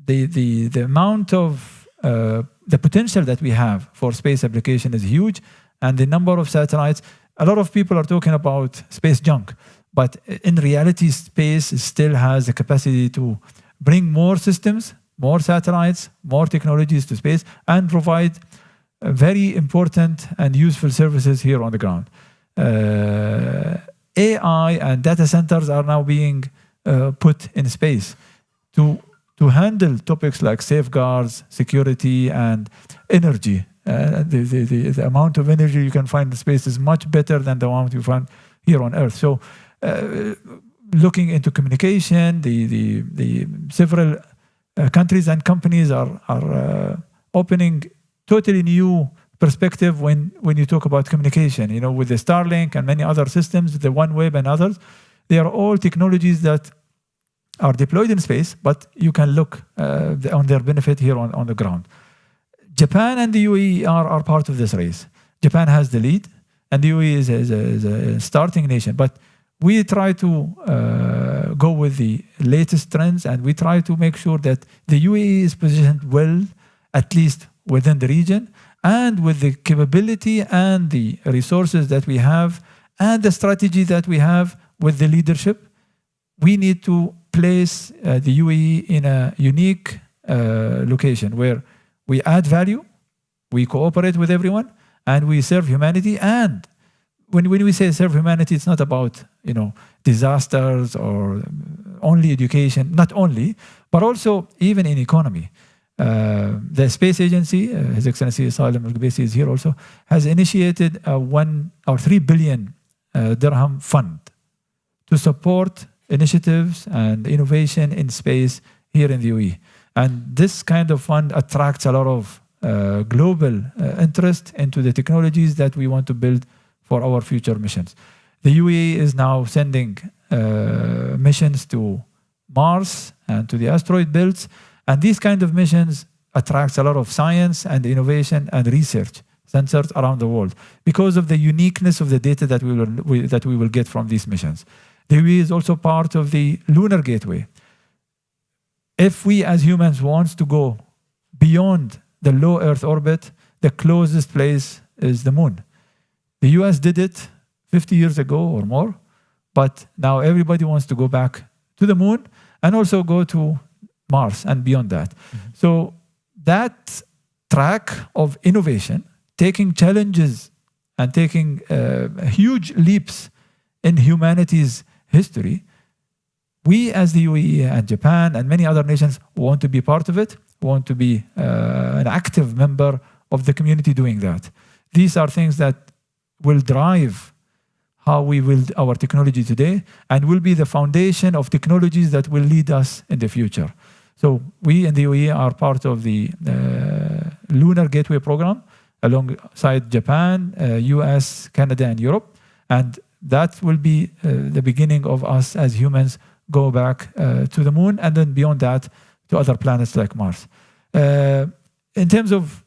the amount of the potential that we have for space application is huge, and the number of satellites. A lot of people are talking about space junk, but in reality, space still has the capacity to bring more systems, more satellites, more technologies to space, and provide very important and useful services here on the ground. AI and data centers are now being put in space to handle topics like safeguards, security, and energy. The amount of energy you can find in space is much better than the amount you find here on Earth. So, looking into communication, the several countries and companies are opening totally new perspective when you talk about communication. You know, with the Starlink and many other systems, the OneWeb and others, they are all technologies that are deployed in space, but you can look on their benefit here on the ground. Japan and the UAE are part of this race. Japan has the lead, and the UAE is a starting nation. But we try to go with the latest trends, and we try to make sure that the UAE is positioned well, at least within the region, and with the capability and the resources that we have, and the strategy that we have with the leadership. We need to place the UAE in a unique location where we add value, we cooperate with everyone, and we serve humanity. And when we say serve humanity, it's not about disasters or only education, not only, but also even in economy. The Space Agency, His Excellency Salim Al-Gabesi is here also, has initiated a 1 or 3 billion dirham fund to support initiatives and innovation in space here in the UAE. And this kind of fund attracts a lot of global interest into the technologies that we want to build for our future missions. The UAE is now sending missions to Mars and to the asteroid belts, and these kind of missions attracts a lot of science and innovation and research centers around the world because of the uniqueness of the data that we will get from these missions. The UAE is also part of the Lunar Gateway. If we as humans want to go beyond the low Earth orbit, the closest place is the moon. The US did it 50 years ago or more, but now everybody wants to go back to the moon and also go to Mars and beyond that. Mm-hmm. So that track of innovation, taking challenges and taking huge leaps in humanity's history, we as the UAE and Japan and many other nations want to be part of it, want to be an active member of the community doing that. These are things that will drive how we build our technology today and will be the foundation of technologies that will lead us in the future. So we in the UAE are part of the Lunar Gateway Program alongside Japan, US, Canada, and Europe. And that will be the beginning of us as humans go back to the moon, and then beyond that to other planets like Mars. In terms of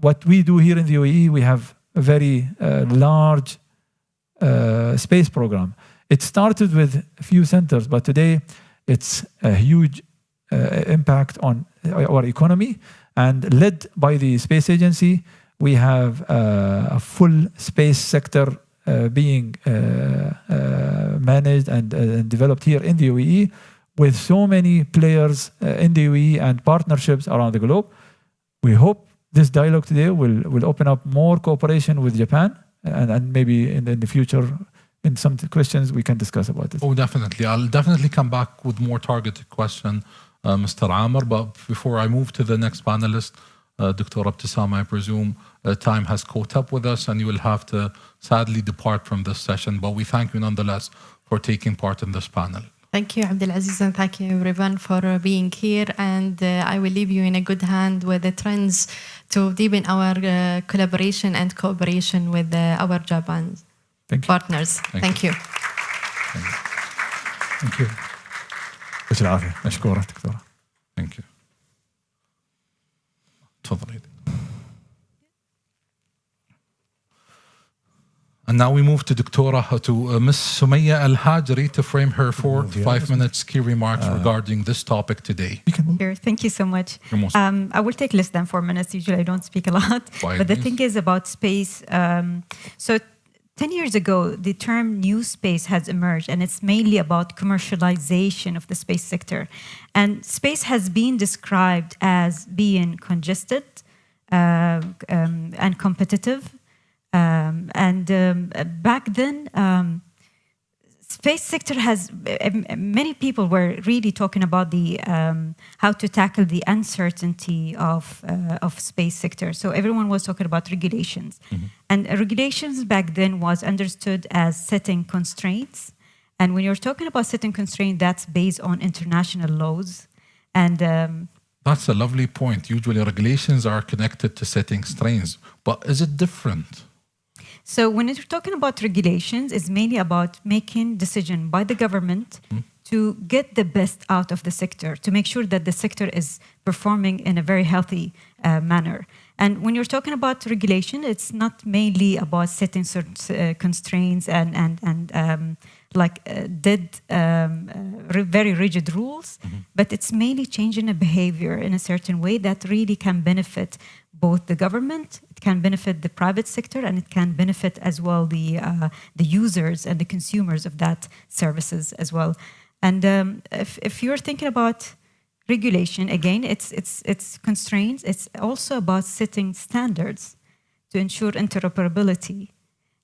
what we do here in the UAE, we have a very large space program. It started with a few centers, but today it's a huge impact on our economy. And led by the Space Agency, we have a full space sector being managed and developed here in the UAE, with so many players in the UAE and partnerships around the globe. We hope this dialogue today will open up more cooperation with Japan, and maybe in the future, in some questions, we can discuss about it. Oh, definitely. I'll definitely come back with more targeted question, Mr. Amr. But before I move to the next panelist, Dr. Abtesam, I presume time has caught up with us and you will have to sadly depart from this session. But we thank you nonetheless for taking part in this panel. Thank you, Abdulaziz, and thank you everyone for being here. And I will leave you in a good hand with the trends to deepen our collaboration and cooperation with our Japan partners. Thank you. Thank you. يعطيك العافية. مشكورة دكتورة. Thank you. تفضلي. And now we move to Ms. Sumaya Al-Hajri to frame her 5 minutes key remarks regarding this topic today. Here, thank you so much. You're most I will take less than 4 minutes. Usually I don't speak a lot. But the thing is about space. So 10 years ago, the term new space has emerged, and it's mainly about commercialization of the space sector. And space has been described as being congested and competitive. Back then, space sector has many people were really talking about the how to tackle the uncertainty of space sector. So everyone was talking about regulations, and regulations back then was understood as setting constraints. And when you're talking about setting constraints, that's based on international laws. And that's a lovely point. Usually, regulations are connected to setting constraints, but is it different? So when you're talking about regulations, it's mainly about making decision by the government to get the best out of the sector, to make sure that the sector is performing in a very healthy manner. And when you're talking about regulation, it's not mainly about setting certain constraints and very rigid rules, but it's mainly changing a behavior in a certain way that really can benefit both the government, it can benefit the private sector, and it can benefit as well the users and the consumers of that services as well. And if you're thinking about regulation, again, it's constraints. It's also about setting standards to ensure interoperability.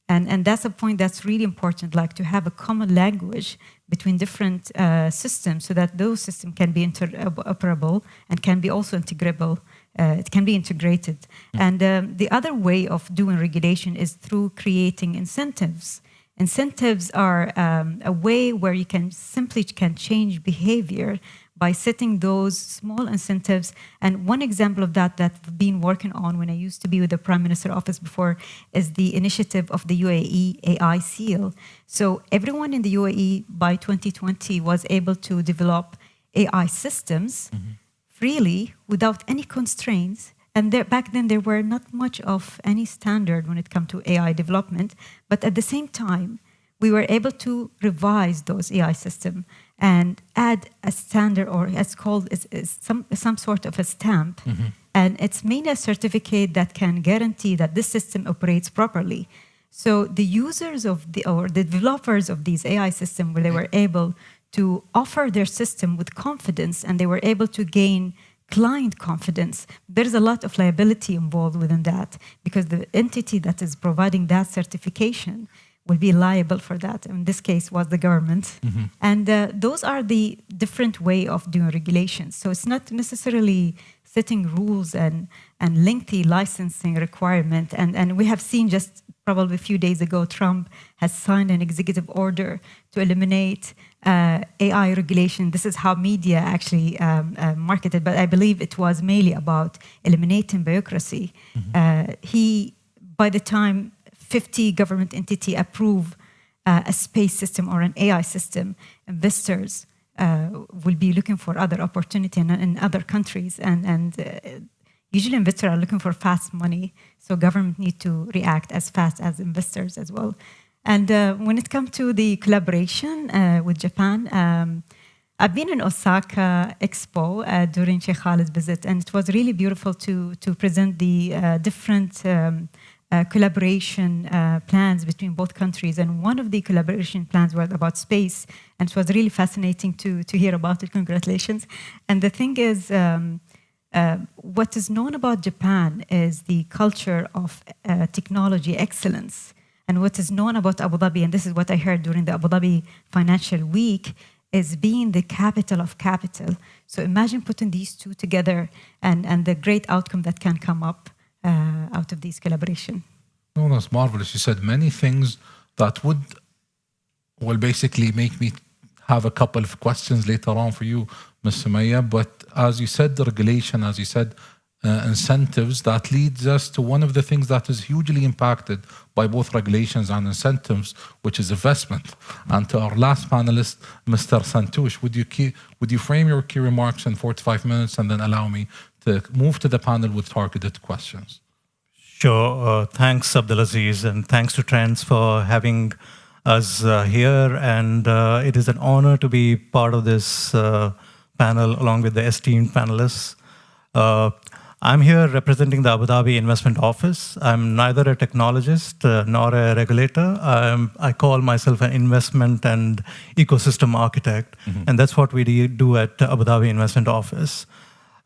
And that's a point that's really important, like to have a common language between different systems so that those systems can be interoperable and can be also integrable. It can be integrated. And the other way of doing regulation is through creating incentives. Incentives are a way where you can change behavior by setting those small incentives. And one example of that I've been working on when I used to be with the Prime Minister's office before is the initiative of the UAE AI seal. So everyone in the UAE by 2020 was able to develop AI systems freely without any constraints. And back then there were not much of any standard when it comes to AI development. But at the same time, we were able to revise those AI systems and add a standard, or it's called some sort of a stamp. And it's mainly a certificate that can guarantee that this system operates properly. So the users or the developers of these AI systems, they were able to offer their system with confidence, and they were able to gain client confidence. There's a lot of liability involved within that, because the entity that is providing that certification will be liable for that. In this case was the government. And those are the different way of doing regulations. So it's not necessarily setting rules and lengthy licensing requirement. And we have seen just probably a few days ago, Trump has signed an executive order to eliminate AI regulation. This is how media actually marketed, but I believe it was mainly about eliminating bureaucracy. By the time 50 government entity approve a space system or an AI system, investors will be looking for other opportunity in other countries, and usually investors are looking for fast money, so government need to react as fast as investors as well. And when it comes to the collaboration with Japan, I've been in Osaka Expo during Sheikh Khalid's visit, and it was really beautiful to present the different collaboration plans between both countries. And one of the collaboration plans was about space, and it was really fascinating to hear about it. Congratulations. And the thing is, what is known about Japan is the culture of technology excellence. And what is known about Abu Dhabi, and this is what I heard during the Abu Dhabi Financial Week, is being the capital of capital. So imagine putting these two together and the great outcome that can come up out of these collaboration. No, that's marvelous. You said many things that would, well, basically make me have a couple of questions later on for you, Ms. Sumaya. But as you said, the regulation, as you said, incentives, that leads us to one of the things that is hugely impacted by both regulations and incentives, which is investment. And to our last panelist, Mr. Santoush, would you frame your key remarks in 45 minutes and then allow me to move to the panel with targeted questions? Sure. Thanks, Abdulaziz, and thanks to Trends for having us here. And it is an honor to be part of this panel along with the esteemed panelists. I'm here representing the Abu Dhabi Investment Office. I'm neither a technologist nor a regulator. I call myself an investment and ecosystem architect, and that's what we do at Abu Dhabi Investment Office.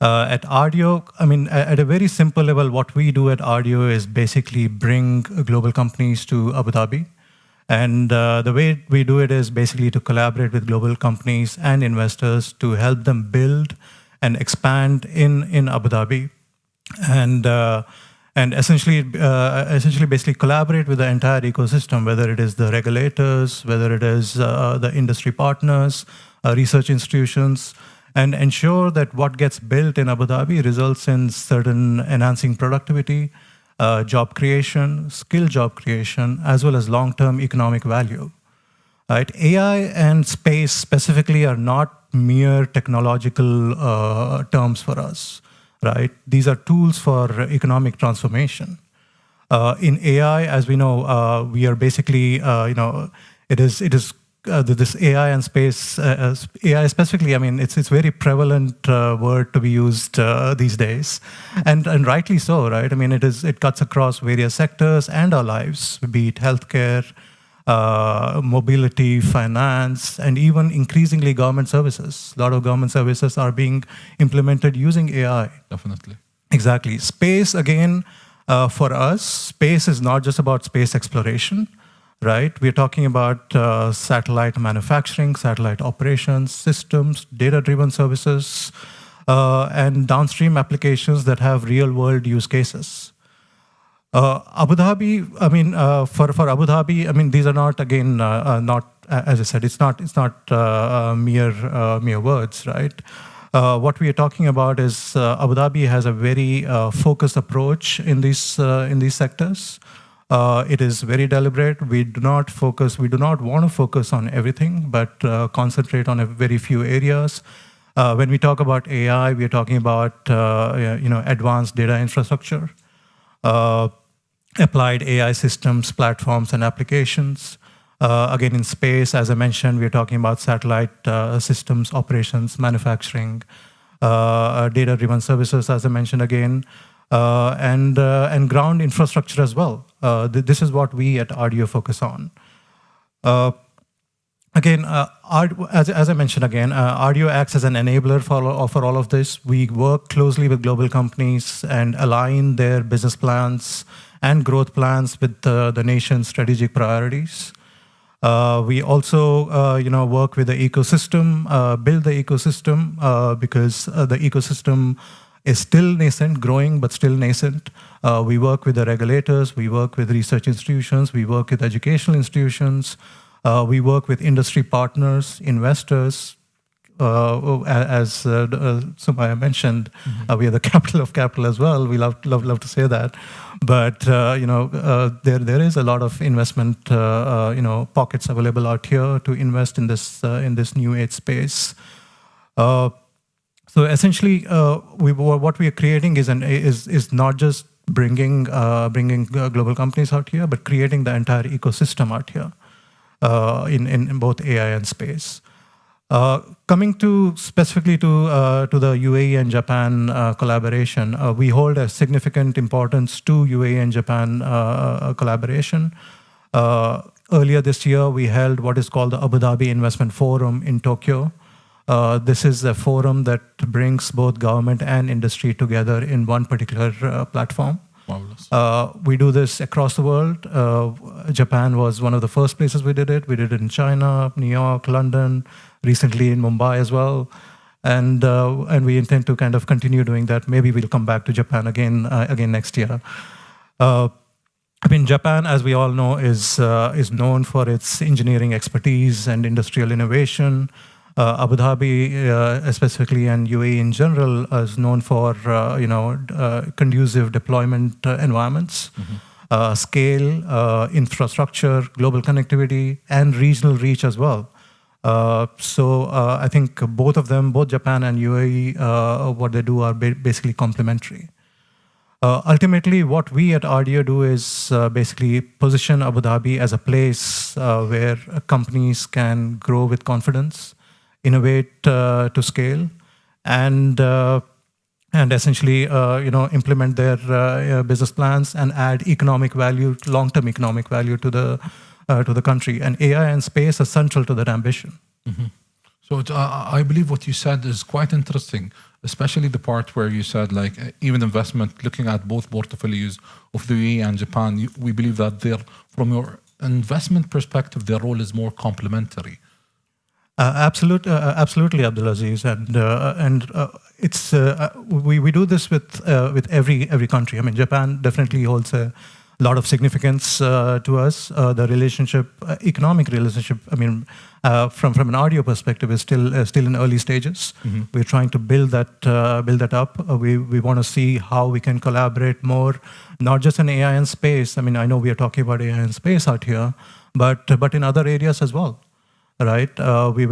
At RDO, I mean, at a very simple level, what we do at RDO is basically bring global companies to Abu Dhabi. And the way we do it is basically to collaborate with global companies and investors to help them build and expand in Abu Dhabi. And essentially basically collaborate with the entire ecosystem, whether it is the regulators, whether it is the industry partners, research institutions, and ensure that what gets built in Abu Dhabi results in certain enhancing productivity, job creation, skill job creation, as well as long-term economic value. Right? AI and space specifically are not mere technological terms for us. Right? These are tools for economic transformation. In AI, as we know, we are basically, it is this AI and space, AI specifically, I mean, it's very prevalent word to be used these days, and rightly so, right? I mean, it cuts across various sectors and our lives, be it healthcare, mobility, finance, and even increasingly government services. A lot of government services are being implemented using AI. Definitely. Exactly. Space, again, for us, space is not just about space exploration, right? We're talking about satellite manufacturing, satellite operations, systems, data-driven services, and downstream applications that have real-world use cases. Abu Dhabi, I mean, for Abu Dhabi, I mean, these are not, again, not, as I said, it's not mere words, right? What we are talking about is Abu Dhabi has a very focused approach in these sectors. It is very deliberate. We do not want to focus on everything, but concentrate on a very few areas. When we talk about AI, we are talking about advanced data infrastructure, applied AI systems, platforms, and applications. Again, in space, as I mentioned, we're talking about satellite systems, operations, manufacturing, data-driven services, as I mentioned again, and ground infrastructure as well. This is what we at RDO focus on. Again, as I mentioned again, RDO acts as an enabler for all of this. We work closely with global companies and align their business plans and growth plans with the nation's strategic priorities. We also, work with the ecosystem, build the ecosystem, because the ecosystem is still nascent, growing, but still nascent. We work with the regulators, we work with research institutions, we work with educational institutions, we work with industry partners, investors. As Sumaya mentioned, we are the capital of capital as well. We love to say that, but there is a lot of investment pockets available out here to invest in this new age space. So essentially, what we are creating is not just bringing global companies out here, but creating the entire ecosystem out here in both AI and space. Coming to specifically to the UAE and Japan collaboration, we hold a significant importance to UAE and Japan collaboration. Earlier this year, we held what is called the Abu Dhabi Investment Forum in Tokyo. This is a forum that brings both government and industry together in one particular platform. We do this across the world. Japan was one of the first places we did it. We did it in China, New York, London, recently in Mumbai as well. And we intend to kind of continue doing that. Maybe we'll come back to Japan again next year. Japan, as we all know, is known for its engineering expertise and industrial innovation. Abu Dhabi, specifically, and UAE in general, is known for conducive deployment environments, scale, infrastructure, global connectivity, and regional reach as well. So I think both of them, both Japan and UAE, what they do are basically complementary. Ultimately, what we at RDO do is basically position Abu Dhabi as a place where companies can grow with confidence, innovate to scale, and essentially implement their business plans and add economic value, long-term economic value to the country. And AI and space are central to that ambition. Mm-hmm. So I believe what you said is quite interesting, especially the part where you said even investment, looking at both portfolios of the UAE and Japan, we believe that from your investment perspective, their role is more complementary. Absolutely, Abdulaziz, and it's we do this with every country. Japan definitely holds a lot of significance to us. The relationship, economic relationship, from an audio perspective, is still in early stages. Mm-hmm. We're trying to build that up. We want to see how we can collaborate more, not just in AI and space. I know we are talking about AI and space out here, but in other areas as well. Right, we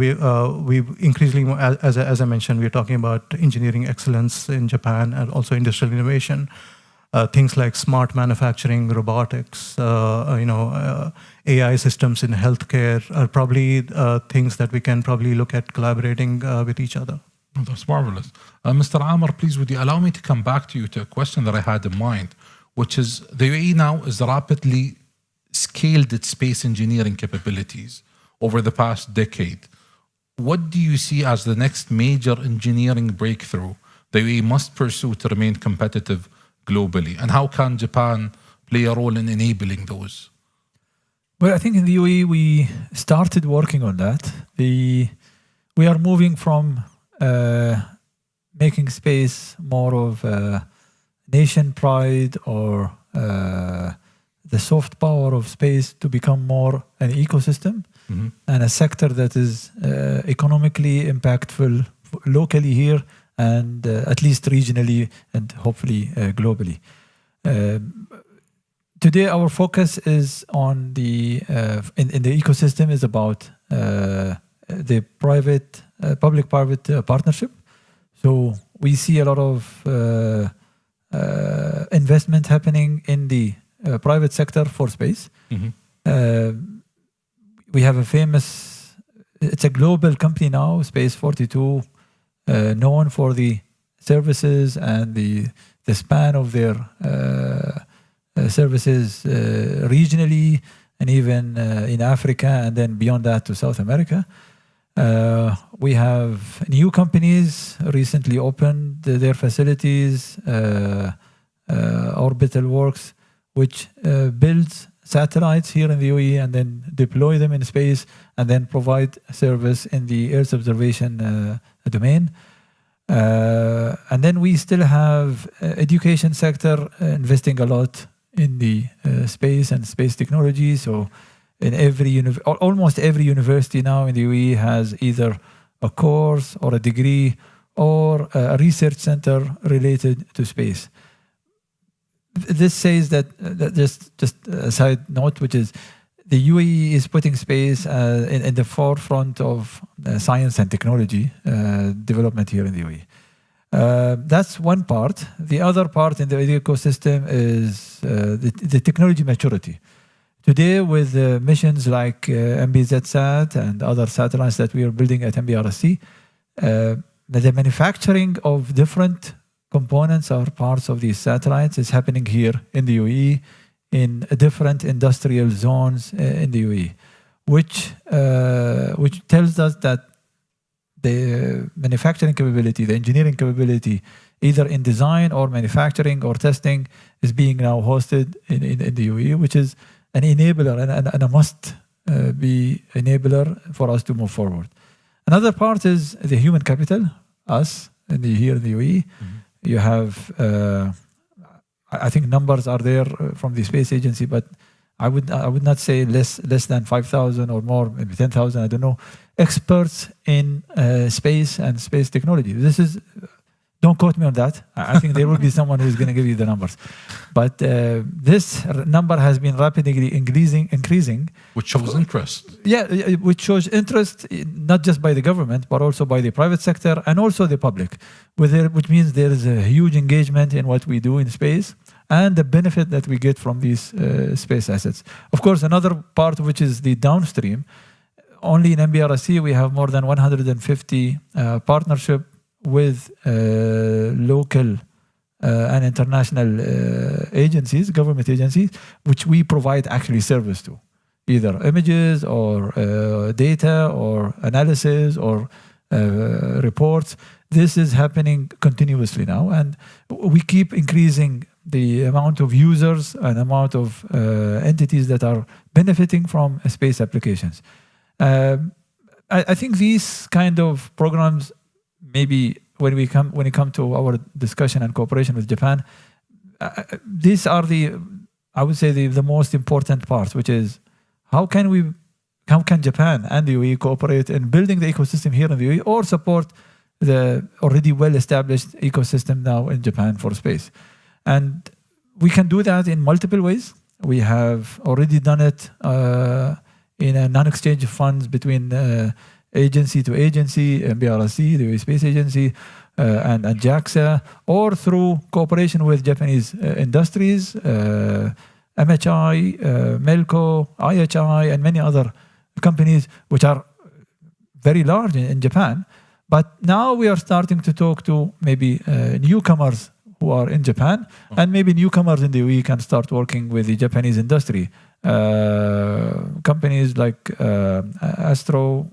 increasingly, as I mentioned, we're talking about engineering excellence in Japan and also industrial innovation. Things like smart manufacturing, robotics, AI systems in healthcare are probably things that we can probably look at collaborating with each other. Oh, that's marvelous. Mr. Amr, please, would you allow me to come back to you to a question that I had in mind, which is the UAE now is rapidly scaled its space engineering capabilities over the past decade. What do you see as the next major engineering breakthrough the UAE must pursue to remain competitive globally? And how can Japan play a role in enabling those? Well, I think in the UAE, we started working on that. We are moving from making space more of nation pride or the soft power of space to become more an ecosystem. Mm-hmm. And a sector that is economically impactful locally here and at least regionally and hopefully globally. Today, our focus is on the in the ecosystem is about the public-private partnership. So we see a lot of investment happening in the private sector for space. Mm-hmm. We have it's a global company now, Space 42, known for the services and the span of their services regionally and even in Africa and then beyond that to South America. We have new companies recently opened their facilities, Orbital Works, which builds satellites here in the UAE and then deploy them in space and then provide service in the Earth observation domain. And then we still have education sector investing a lot in the space and space technology. So in almost every university now in the UAE has either a course or a degree or a research center related to space. This says that just a side note, which is the UAE is putting space in the forefront of science and technology development here in the UAE. That's one part. The other part in the ecosystem is the technology maturity. Today, with missions like MBZSat and other satellites that we are building at MBRSC, the manufacturing of different components or parts of these satellites is happening here in the UAE in different industrial zones in the UAE, which tells us that the manufacturing capability, the engineering capability, either in design or manufacturing or testing, is being now hosted in the UAE, which is an enabler and a must be enabler for us to move forward. Another part is the human capital, us here in the UAE. You have, I think numbers are there from the space agency, but I would not say less than 5,000 or more, maybe 10,000, I don't know, experts in space and space technology. This is, don't quote me on that. I think there will be someone who's going to give you the numbers. But this number has been rapidly increasing. Which shows interest. Yeah, which shows interest not just by the government, but also by the private sector and also the public, which means there is a huge engagement in what we do in space and the benefit that we get from these space assets. Of course, another part, which is the downstream, only in MBRSC, we have more than 150 partnership with local and international agencies, government agencies, which we provide actually service to, either images or data or analysis or reports. This is happening continuously now, and we keep increasing the amount of users and amount of entities that are benefiting from space applications. I think these kind of programs, maybe when it come to our discussion and cooperation with Japan, these are I would say the most important parts, which is how can Japan and the UAE cooperate in building the ecosystem here in the UAE or support the already well-established ecosystem now in Japan for space. And we can do that in multiple ways. We have already done it in a non-exchange funds between agency to agency, MBRSC, the UAE Space Agency, and JAXA, or through cooperation with Japanese industries, MHI, Melco, IHI, and many other companies which are very large in Japan. But now we are starting to talk to maybe newcomers who are in Japan, and maybe newcomers in the UAE can start working with the Japanese industry. Companies like Astro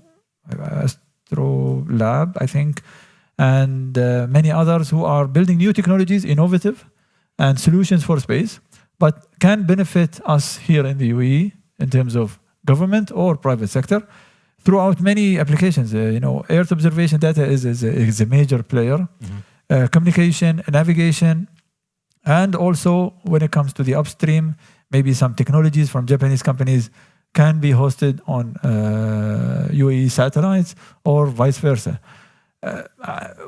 Lab, I think, and many others who are building new technologies, innovative, and solutions for space, but can benefit us here in the UAE in terms of government or private sector throughout many applications. Earth observation data is a major player. Communication, navigation, and also when it comes to the upstream, maybe some technologies from Japanese companies can be hosted on UAE satellites or vice versa.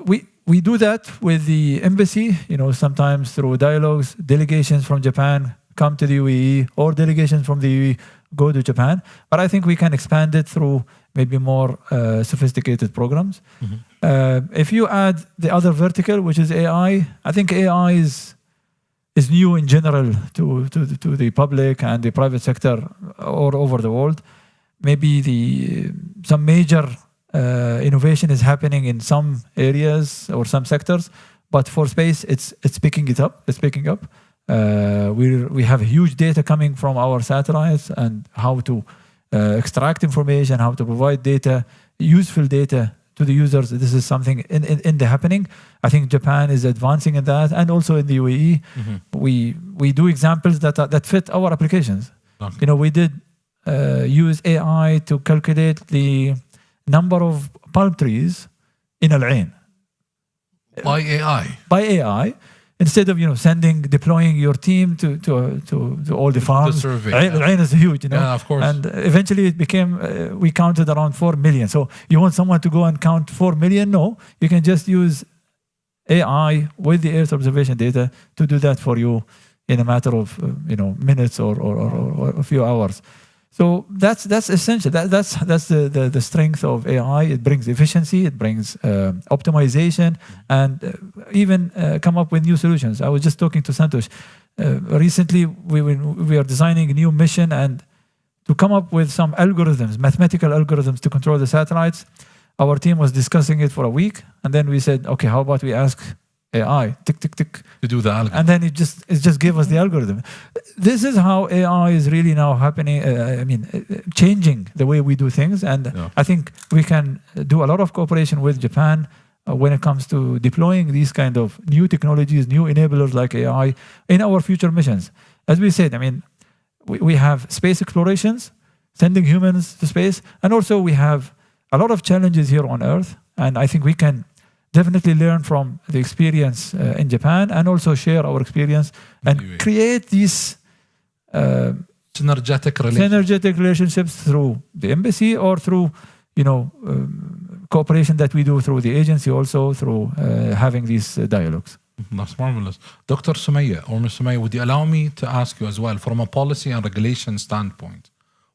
We do that with the embassy, sometimes through dialogues. Delegations from Japan come to the UAE, or delegations from the UAE go to Japan. But I think we can expand it through maybe more sophisticated programs. If you add the other vertical, which is AI, I think AI is new in general to the public and the private sector all over the world. Maybe some major innovation is happening in some areas or some sectors, but for space, it's picking up. We have huge data coming from our satellites and how to extract information, how to provide data, useful data to the users. This is something in the happening. I think Japan is advancing in that, and also in the UAE, we do examples that fit our applications. Okay. We did use AI to calculate the number of palm trees in Al Ain. By AI. By AI. Instead of deploying your team to all the farms. survey, Al-Ain is huge, Yeah, of course. And eventually it became we counted around 4 million. So you want someone to go and count 4 million? No, you can just use AI with the Earth observation data to do that for you in a matter of minutes or a few hours. So that's essential. That's the strength of AI. It brings efficiency, it brings optimization, and even come up with new solutions. I was just talking to Santosh recently. We are designing a new mission, and to come up with some algorithms, mathematical algorithms to control the satellites. Our team was discussing it for a week, and then we said, okay, how about we ask AI, tick, tick, tick. To do the algorithm. And then it just gave us the algorithm. This is how AI is really now happening, changing the way we do things. And I think we can do a lot of cooperation with Japan when it comes to deploying these kind of new technologies, new enablers like AI in our future missions. As we said, we have space explorations, sending humans to space, and also we have a lot of challenges here on Earth. And I think we can definitely learn from the experience in Japan and also share our experience and create these synergetic relationships through the embassy or through cooperation that we do through the agency, also through having these dialogues. That's marvelous. Dr. Sumaya, or Ms. Sumaya, would you allow me to ask you as well, from a policy and regulation standpoint,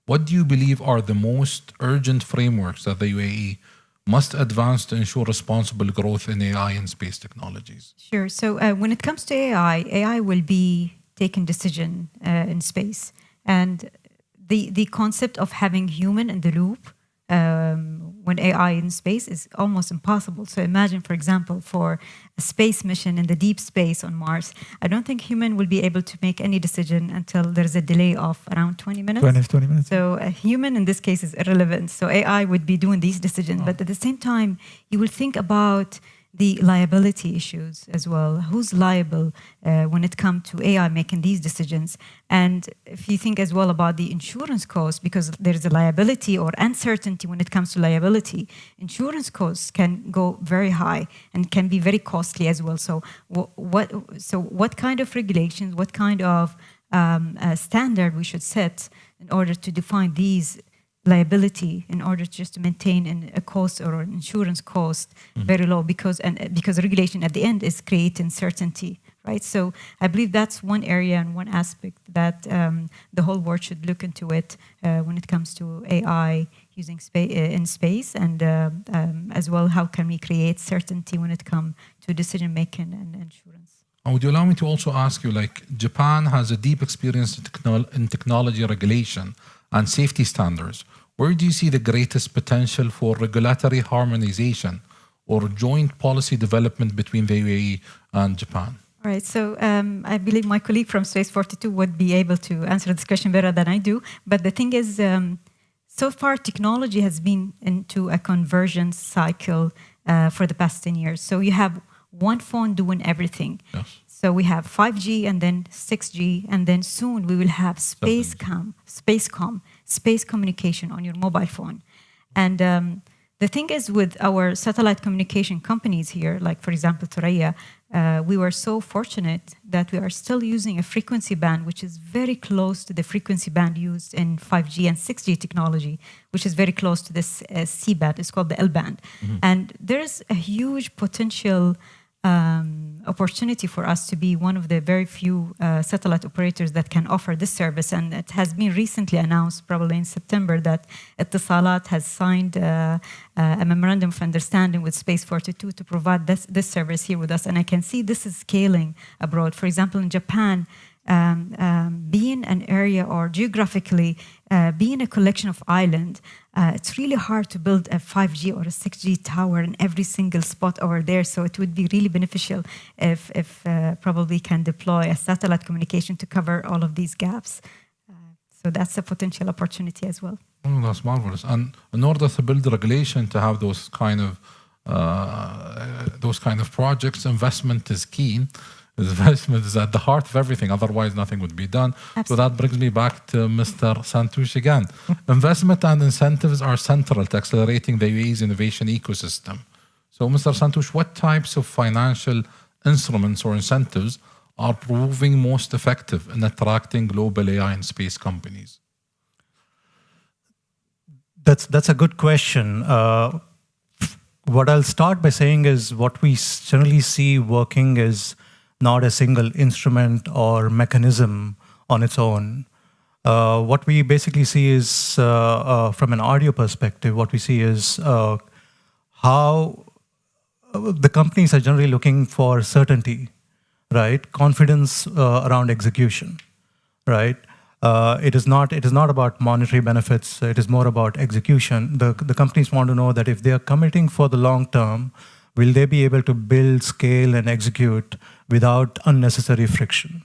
what do you believe are the most urgent frameworks that the UAE must advance to ensure responsible growth in AI and space technologies? Sure. So when it comes to AI will be taking decision in space. And the concept of having human in the loop when AI in space is almost impossible. So imagine, for example, for a space mission in the deep space on Mars, I don't think human will be able to make any decision until there's a delay of around 20 minutes. 20 minutes. So a human in this case is irrelevant. So AI would be doing these decisions. But at the same time, you will think about the liability issues as well. Who's liable when it comes to AI making these decisions? And if you think as well about the insurance cost, because there's a liability or uncertainty when it comes to liability, insurance costs can go very high and can be very costly as well. So what kind of regulations, what kind of standard we should set in order to define these liability in order just to maintain a cost or an insurance cost very low, because regulation at the end is creating certainty, right? So I believe that's one area and one aspect that the whole world should look into it when it comes to AI using in space, and as well, how can we create certainty when it comes to decision making and insurance. Would you allow me to also ask you, Japan has a deep experience in technology regulation and safety standards. Where do you see the greatest potential for regulatory harmonization or joint policy development between the UAE and Japan? All right, so I believe my colleague from Space 42 would be able to answer this question better than I do. But the thing is, so far technology has been into a convergence cycle for the past 10 years. So you have one phone doing everything. Yes. So we have 5G and then 6G, and then soon we will have space communication on your mobile phone. And the thing is, with our satellite communication companies here, like for example, Thuraya, we were so fortunate that we are still using a frequency band which is very close to the frequency band used in 5G and 6G technology, which is very close to this C-band. It's called the L-band. And there is a huge potential opportunity for us to be one of the very few satellite operators that can offer this service. And it has been recently announced, probably in September, that Etisalat has signed a memorandum of understanding with Space 42 to provide this service here with us. And I can see this is scaling abroad. For example, in Japan, being an area or geographically being a collection of islands, it's really hard to build a 5G or a 6G tower in every single spot over there. So it would be really beneficial if probably can deploy a satellite communication to cover all of these gaps. So that's a potential opportunity as well. Oh, that's marvelous. And in order to build regulation to have those kind of projects, investment is key. Investment is at the heart of everything, otherwise nothing would be done. Absolutely. So that brings me back to Mr. Santosh again. Investment and incentives are central to accelerating the UAE's innovation ecosystem. So, Mr. Santosh, what types of financial instruments or incentives are proving most effective in attracting global AI and space companies? That's a good question. What I'll start by saying is what we generally see working is not a single instrument or mechanism on its own. What we basically see is, from an audio perspective, what we see is how the companies are generally looking for certainty, right? Confidence around execution, right? It is not about monetary benefits. It is more about execution. The companies want to know that if they are committing for the long term, will they be able to build, scale, and execute without unnecessary friction?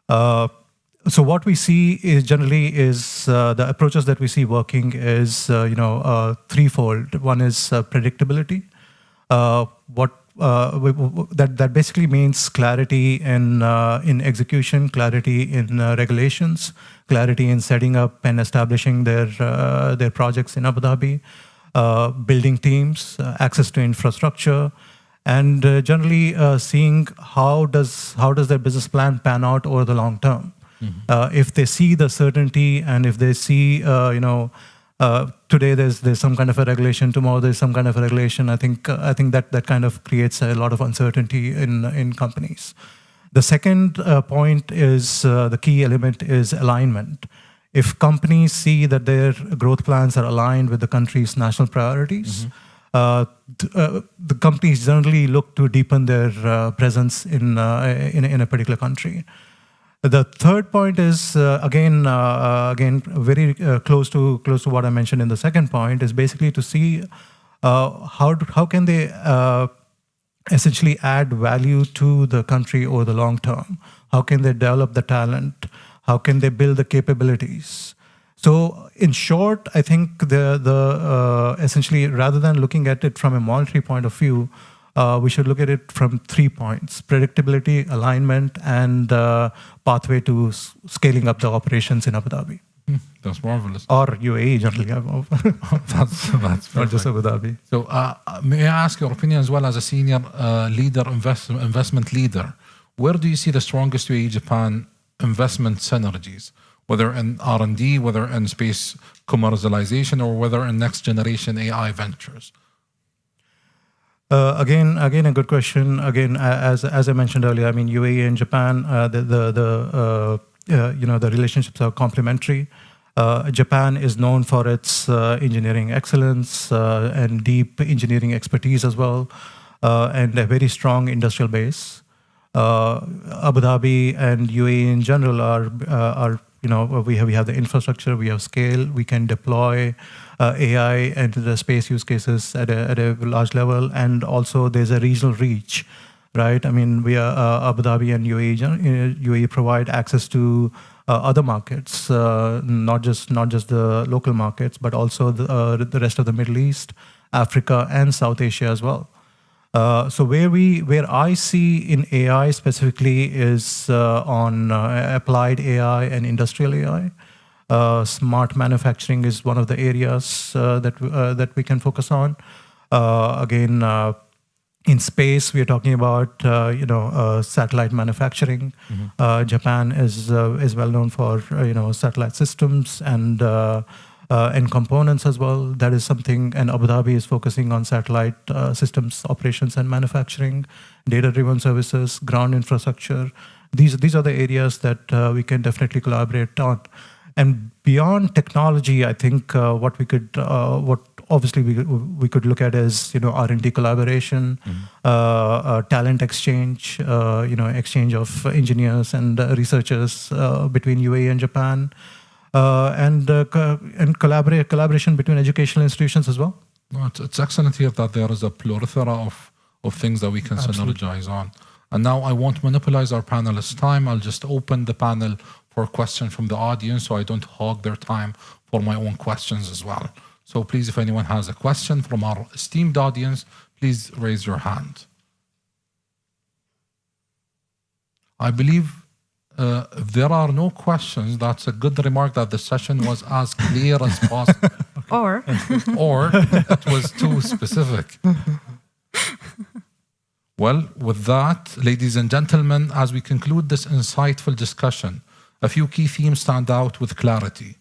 So what we see is generally the approaches that we see working is threefold. One is predictability. That basically means clarity in execution, clarity in regulations, clarity in setting up and establishing their projects in Abu Dhabi, building teams, access to infrastructure, and generally seeing how does their business plan pan out over the long term. If they see the certainty and if they see today there's some kind of a regulation, tomorrow there's some kind of a regulation, I think that kind of creates a lot of uncertainty in companies. The second point is the key element is alignment. If companies see that their growth plans are aligned with the country's national priorities, the companies generally look to deepen their presence in a particular country. The third point is again very close to what I mentioned in the second point, is basically to see how can they essentially add value to the country over the long term. How can they develop the talent? How can they build the capabilities? So in short, I think the essentially, rather than looking at it from a monetary point of view, we should look at it from 3 points: predictability, alignment, and pathway to scaling up the operations in Abu Dhabi. That's marvelous. Or UAE, generally. That's not just Abu Dhabi. So may I ask your opinion as well as a senior investment leader? Where do you see the strongest UAE-Japan investment synergies, whether in R&D, whether in space commercialization, or whether in next-generation AI ventures? Again, a good question. Again, as I mentioned earlier, I mean, UAE and Japan, the relationships are complementary. Japan is known for its engineering excellence and deep engineering expertise as well, and a very strong industrial base. Abu Dhabi and UAE in general are we have the infrastructure, we have scale, we can deploy AI into the space use cases at a large level, and also there's a regional reach, right? I mean, we are Abu Dhabi and UAE provide access to other markets, not just the local markets, but also the rest of the Middle East, Africa, and South Asia as well. So where I see in AI specifically is on applied AI and industrial AI. Smart manufacturing is one of the areas that we can focus on. Again, in space, we are talking about satellite manufacturing. Japan is well known for satellite systems and components as well. That is something, and Abu Dhabi is focusing on satellite systems operations and manufacturing, data-driven services, ground infrastructure. These are the areas that we can definitely collaborate on. And beyond technology, I think what obviously we could look at is R&D collaboration, talent exchange, exchange of engineers and researchers between UAE and Japan. And collaboration between educational institutions as well. No, it's excellent here that there is a plethora of things that we can synergize on. And now I won't monopolize our panelists' time. I'll just open the panel for questions from the audience so I don't hog their time for my own questions as well. So please, if anyone has a question from our esteemed audience, please raise your hand. I believe if there are no questions, that's a good remark that the session was as clear as possible. Or it was too specific. Well, with that, ladies and gentlemen, as we conclude this insightful discussion, a few key themes stand out with clarity.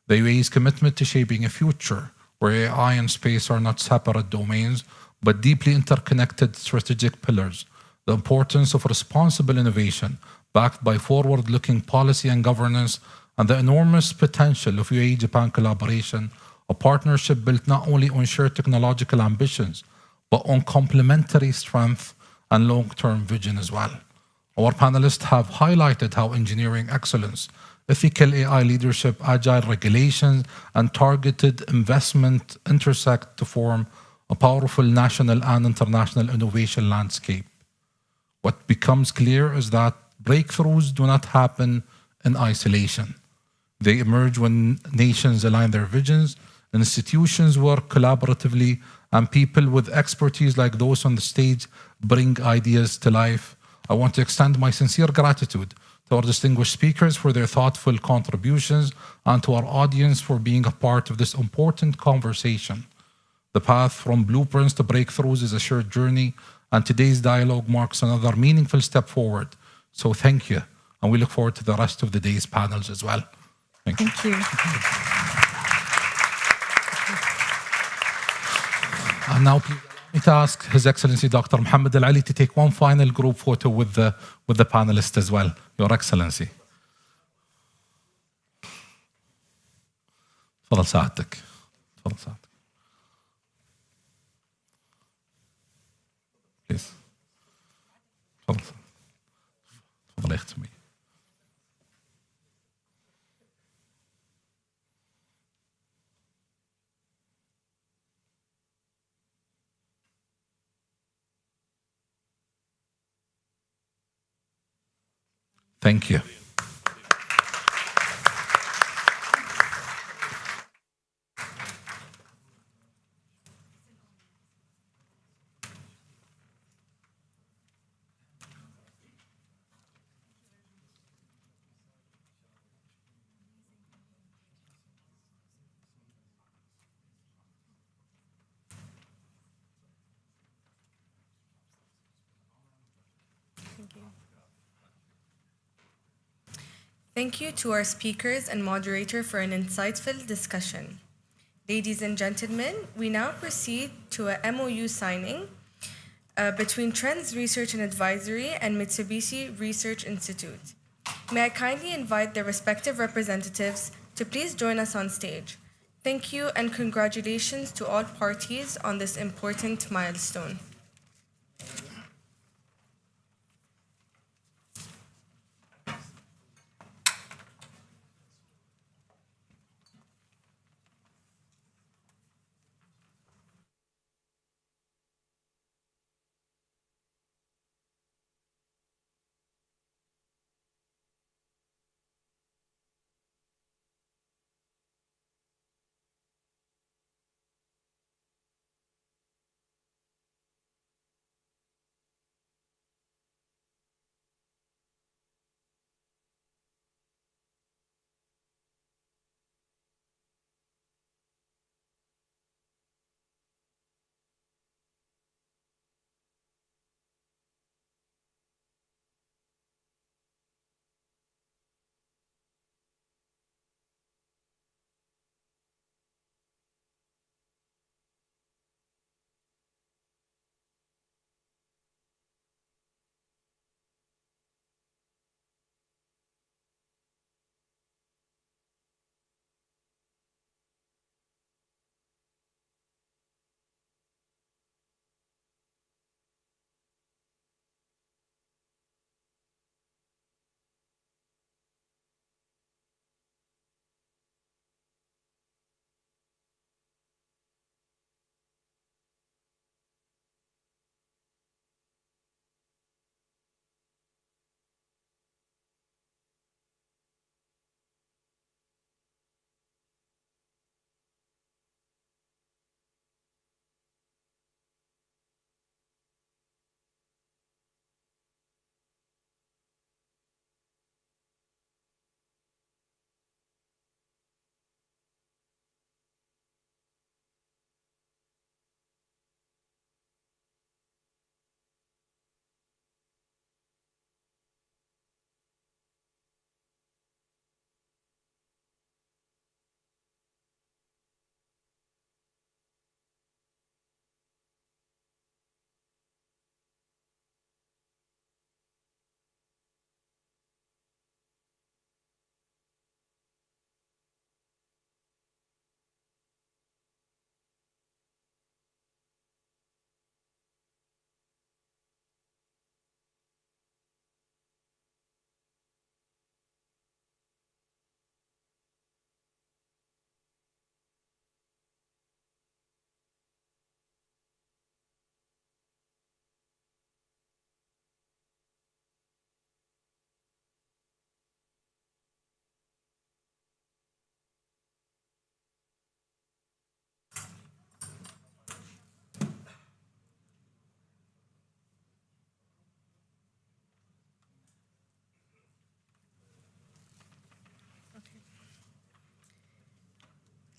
The UAE's commitment to shaping a future where AI and space are not separate domains, but deeply interconnected strategic pillars. The importance of responsible innovation, backed by forward-looking policy and governance, and the enormous potential of UAE-Japan collaboration, a partnership built not only on shared technological ambitions, but on complementary strength and long-term vision as well. Our panelists have highlighted how engineering excellence, ethical AI leadership, agile regulations, and targeted investment intersect to form a powerful national and international innovation landscape. What becomes clear is that breakthroughs do not happen in isolation. They emerge when nations align their visions, institutions work collaboratively, and people with expertise like those on the stage bring ideas to life. I want to extend my sincere gratitude to our distinguished speakers for their thoughtful contributions and to our audience for being a part of this important conversation. The path from blueprints to breakthroughs is a shared journey, and today's dialogue marks another meaningful step forward. So thank you, and we look forward to the rest of the day's panels as well. Thank you. Thank you. And now please allow me to ask His Excellency Dr. Mohammed Al Ali to take one final group photo with the panelists as well, Your Excellency. تفضل سعادتك. تفضل سعادتك. Please. تفضل. تفضل يا اختي. Thank you. Thank you to our speakers and moderator for an insightful discussion. Ladies and gentlemen, we now proceed to a MOU signing between Trends Research and Advisory and Mitsubishi Research Institute. May I kindly invite their respective representatives to please join us on stage. Thank you and congratulations to all parties on this important milestone.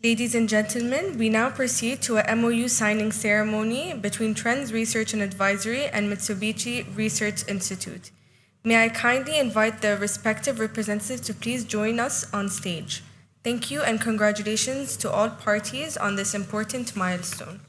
Ladies and gentlemen, we now proceed to a MOU signing ceremony between Trends Research and Advisory and Mitsubishi Research Institute. May I kindly invite the respective representatives to please join us on stage. Thank you and congratulations to all parties on this important milestone.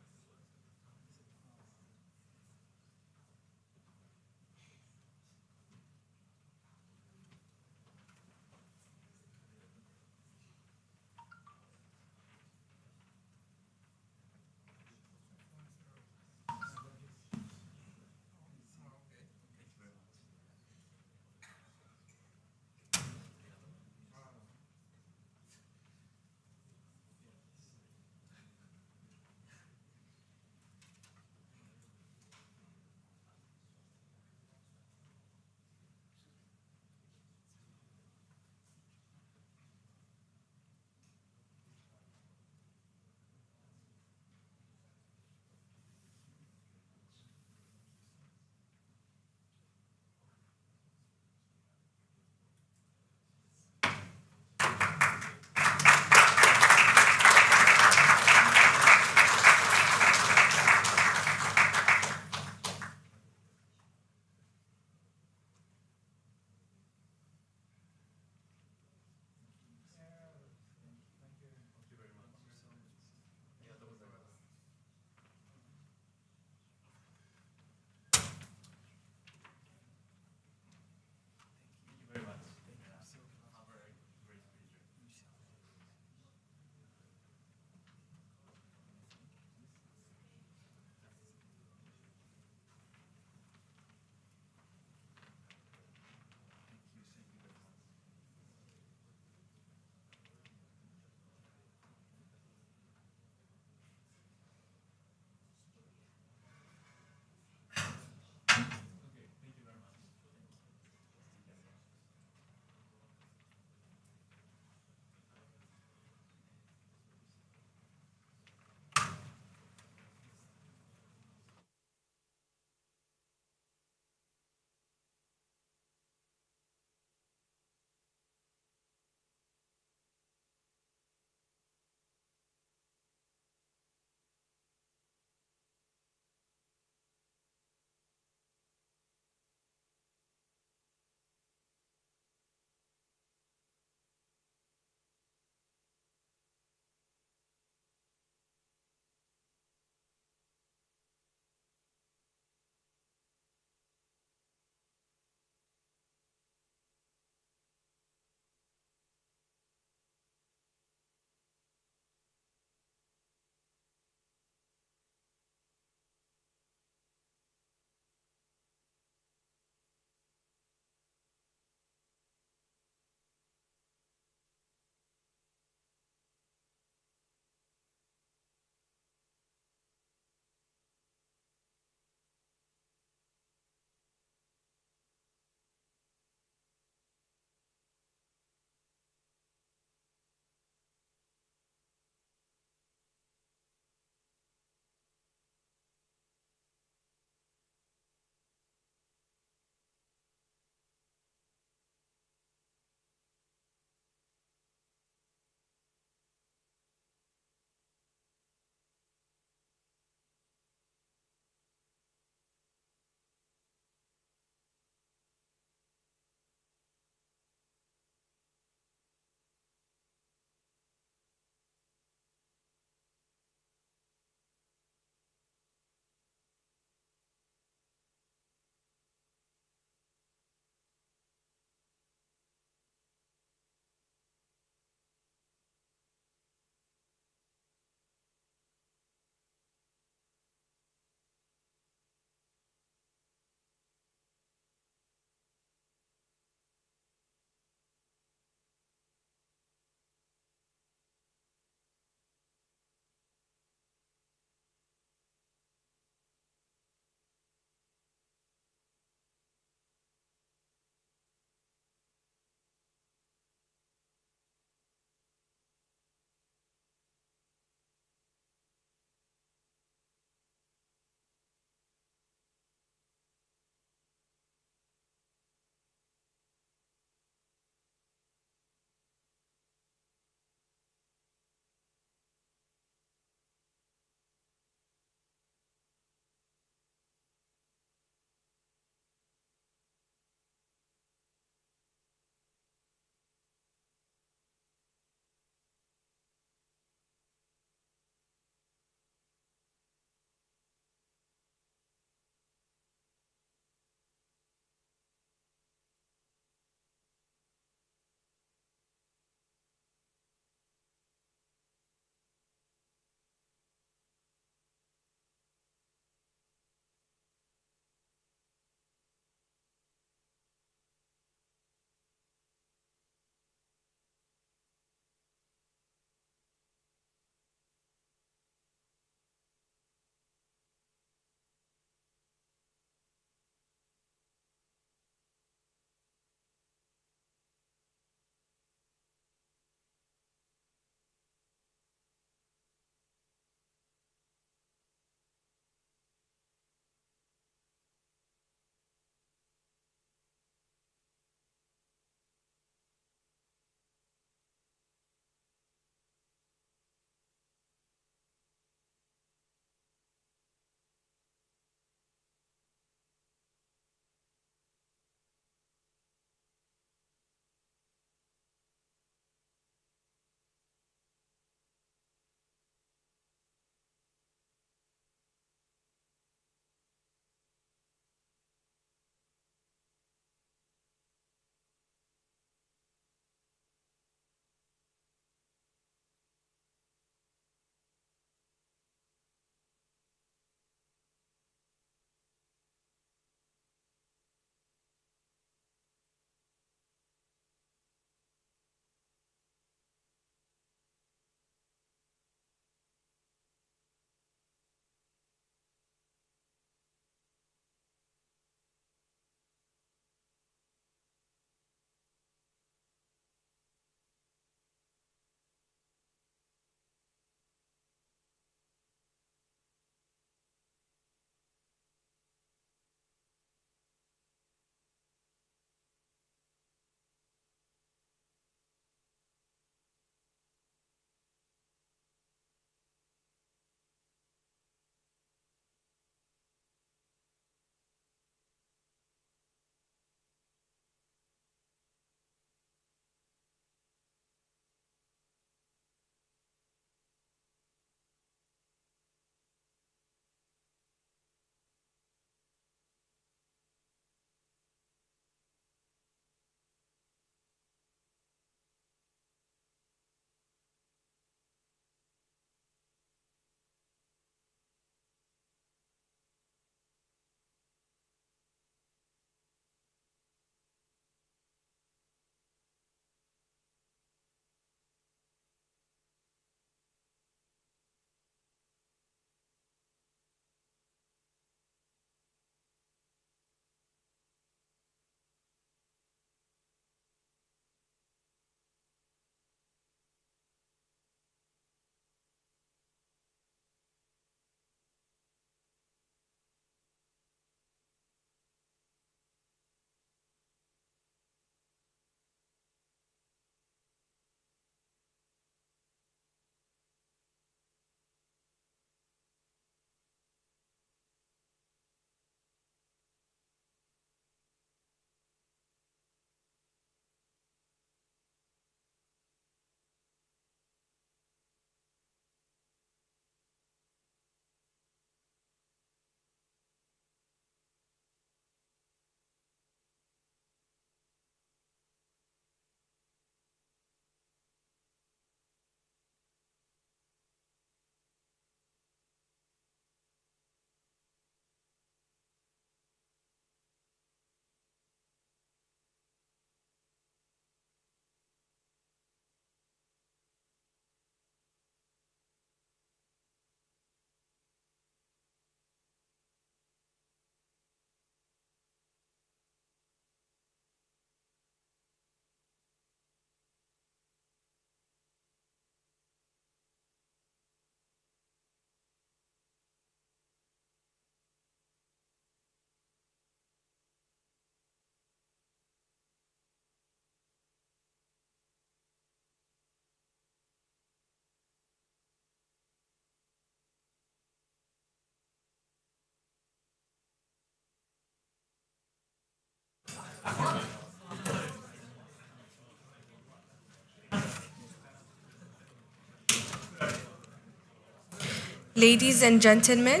Ladies and gentlemen,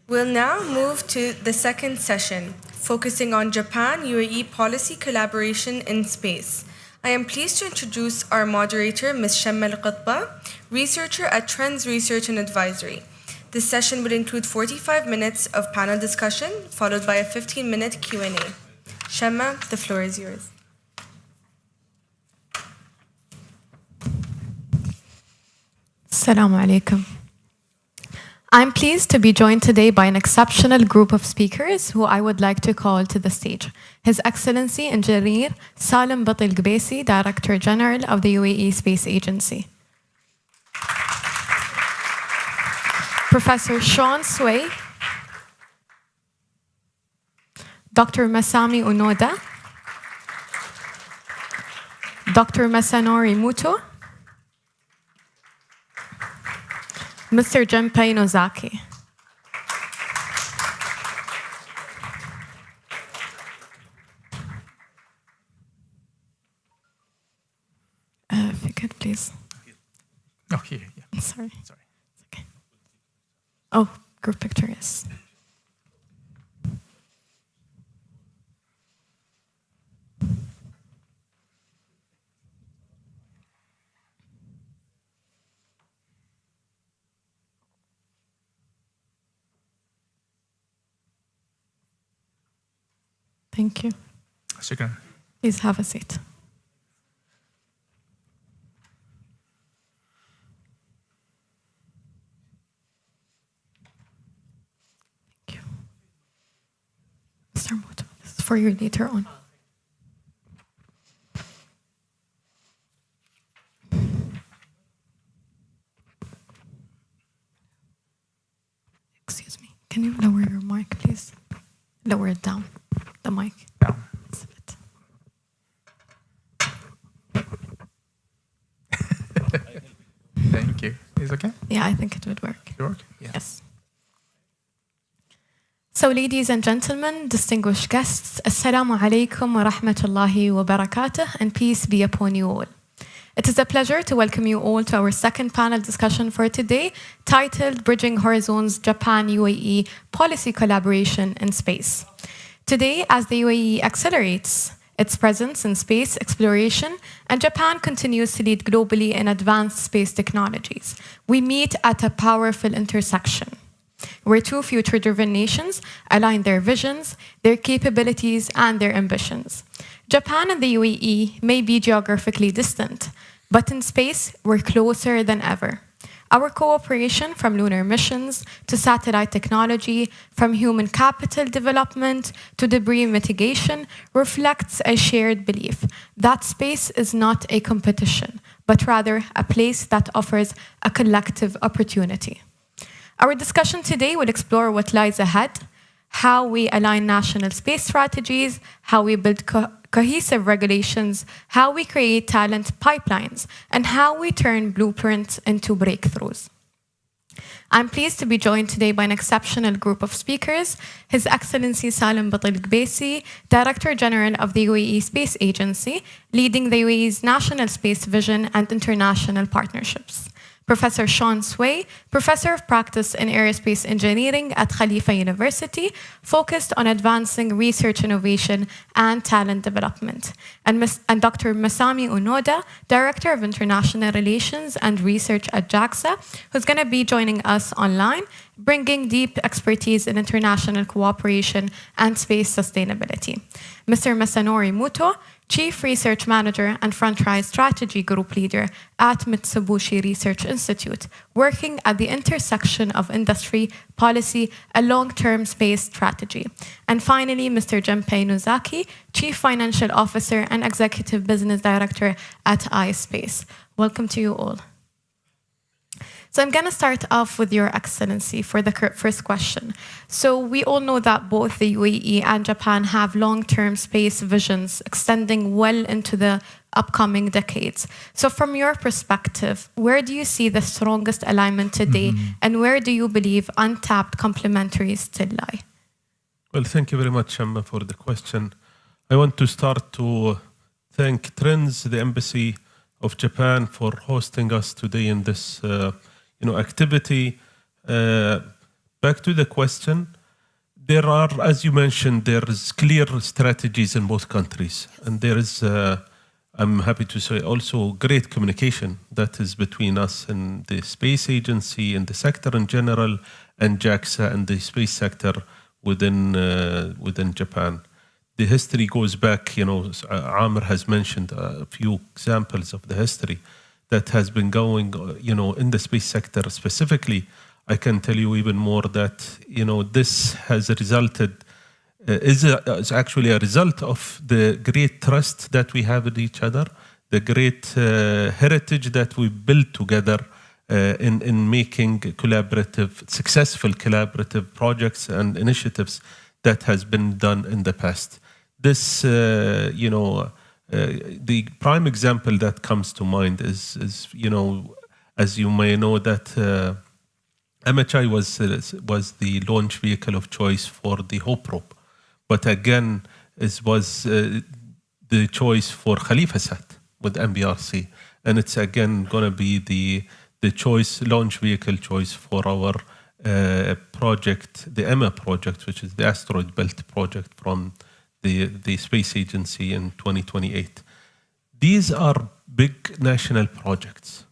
we'll now move to the second session, focusing on Japan-UAE policy collaboration in space. I am pleased to introduce our moderator, Ms. Shamma Al-Qatba, researcher at Trends Research and Advisory. This session will include 45 minutes of panel discussion, followed by a 15-minute Q&A. Shamma, the floor is yours. Assalamu alaikum. I'm pleased to be joined today by an exceptional group of speakers who I would like to call to the stage. His Excellency Engineer Salim Batil Gbesi, Director General of the UAE Space Agency. Professor Sean Sway, Dr. Masami Unoda, Dr. Masanori Muto, Mr. Junpei Nozaki. If you could, please. Oh, here, yeah. Sorry. It's okay. Oh, group picture, yes. Thank you. Shukran. Please have a seat. Thank you. Mr. Moto, this is for you later on. Excuse me. Can you lower your mic, please? Lower it down. The mic. Down. Thank you. Is it okay? Yeah, I think it would work. It work? Yeah. Yes. So, ladies and gentlemen, distinguished guests, Assalamu alaikum wa rahmatullahi wa barakatuh, and peace be upon you all. It is a pleasure to welcome you all to our second panel discussion for today, titled Bridging Horizons Japan-UAE Policy Collaboration in Space. Today, as the UAE accelerates its presence in space exploration and Japan continues to lead globally in advanced space technologies, we meet at a powerful intersection where two future-driven nations align their visions, their capabilities, and their ambitions. Japan and the UAE may be geographically distant, but in space, we're closer than ever. Our cooperation, from lunar missions to satellite technology, from human capital development to debris mitigation, reflects a shared belief that space is not a competition, but rather a place that offers a collective opportunity. Our discussion today will explore what lies ahead, how we align national space strategies, how we build cohesive regulations, how we create talent pipelines, and how we turn blueprints into breakthroughs. I'm pleased to be joined today by an exceptional group of speakers, His Excellency Salim Batil Gbesi, Director General of the UAE Space Agency, leading the UAE's national space vision and international partnerships. Professor Sean Sway, Professor of Practice in Aerospace Engineering at Khalifa University, focused on advancing research innovation and talent development. And Dr. Masami Unoda, Director of International Relations and Research at JAXA, who's going to be joining us online, bringing deep expertise in international cooperation and space sustainability. Mr. Masanori Muto, Chief Research Manager and Frontrise Strategy Group Leader at Mitsubishi Research Institute, working at the intersection of industry, policy, and long-term space strategy. And finally, Mr. Junpei Nozaki, Chief Financial Officer and Executive Business Director at iSpace. Welcome to you all. So I'm going to start off with Your Excellency for the first question. So we all know that both the UAE and Japan have long-term space visions extending well into the upcoming decades. So from your perspective, where do you see the strongest alignment today, and where do you believe untapped complementaries still lie? Well, thank you very much, Emma, for the question. I want to start to thank Trends, the Embassy of Japan, for hosting us today in this activity. Back to the question, there are, as you mentioned, there is clear strategies in both countries, and there is, I'm happy to say, also great communication that is between us and the space agency and the sector in general, and JAXA and the space sector within Japan. The history goes back, Amr has mentioned a few examples of the history that has been going, in the space sector specifically. I can tell you even more that, this has resulted, is actually a result of the great trust that we have in each other, the great heritage that we built together in making successful collaborative projects and initiatives that has been done in the past. This, the prime example that comes to mind is as you may know, that MHI was the launch vehicle of choice for the Hope probe, but again, it was the choice for Khalifa-Sat with MBRC, and it's again going to be the launch vehicle choice for our project, the EMA project, which is the asteroid belt project from the space agency in 2028. These are big national projects.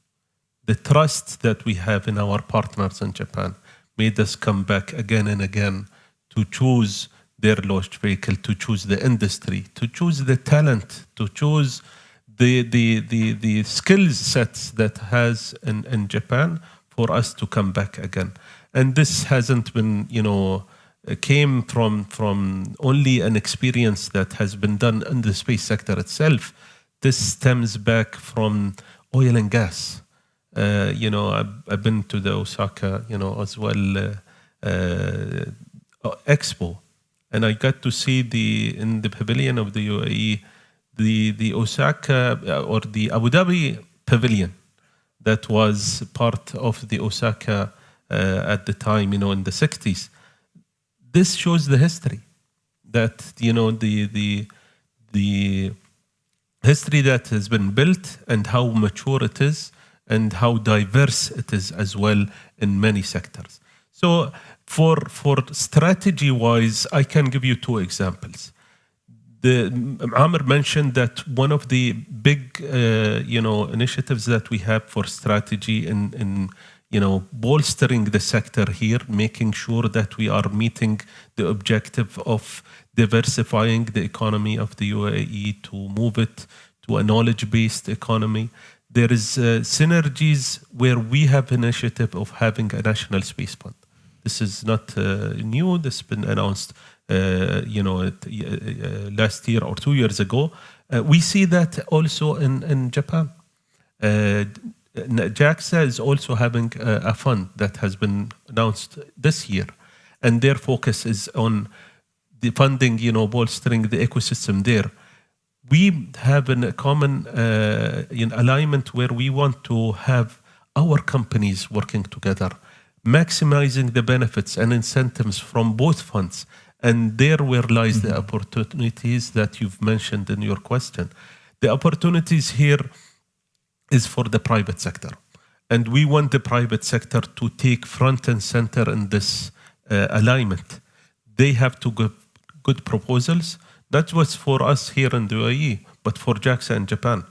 The trust that we have in our partners in Japan made us come back again and again to choose their launch vehicle, to choose the industry, to choose the talent, to choose the skill sets that has in Japan for us to come back again. And this hasn't been, came from only an experience that has been done in the space sector itself. This stems back from oil and gas. I've been to the Osaka, as well, expo, and I got to see in the pavilion of the UAE, the Osaka or the Abu Dhabi pavilion that was part of the Osaka at the time, in the 60s. This shows the history that, the history that has been built and how mature it is and how diverse it is as well in many sectors. So for strategy-wise, I can give you two examples. Amr mentioned that one of the big, initiatives that we have for strategy in bolstering the sector here, making sure that we are meeting the objective of diversifying the economy of the UAE to move it to a knowledge-based economy. There is synergies where we have initiative of having a national space fund. This is not new. This has been announced, last year or 2 years ago. We see that also in Japan. JAXA is also having a fund that has been announced this year, and their focus is on the funding, bolstering the ecosystem there. We have a common alignment where we want to have our companies working together, maximizing the benefits and incentives from both funds. And there where lies the opportunities that you've mentioned in your question. The opportunities here is for the private sector. And we want the private sector to take front and center in this alignment. They have to give good proposals, not just for us here in the UAE, but for JAXA in Japan,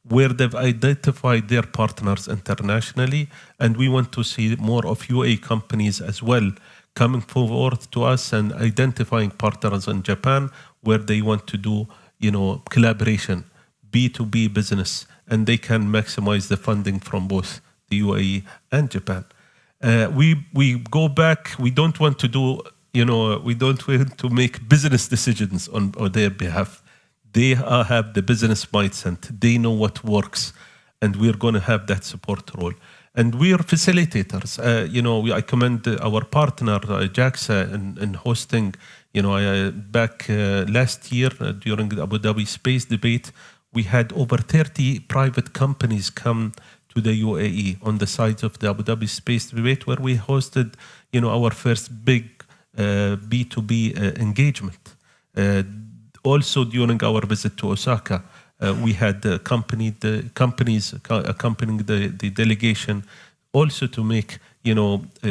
where they've identified their partners internationally. And we want to see more of UAE companies as well coming forward to us and identifying partners in Japan where they want to do, collaboration, B2B business, and they can maximize the funding from both the UAE and Japan. We go back, we don't want to do, we don't want to make business decisions on their behalf. They have the business mindset, they know what works, and we're going to have that support role. And we are facilitators. I commend our partner, JAXA, in hosting, back last year during the Abu Dhabi space debate, we had over 30 private companies come to the UAE on the sides of the Abu Dhabi space debate, where we hosted, our first big B2B engagement. Also during our visit to Osaka, we had companies accompanying the delegation also to make,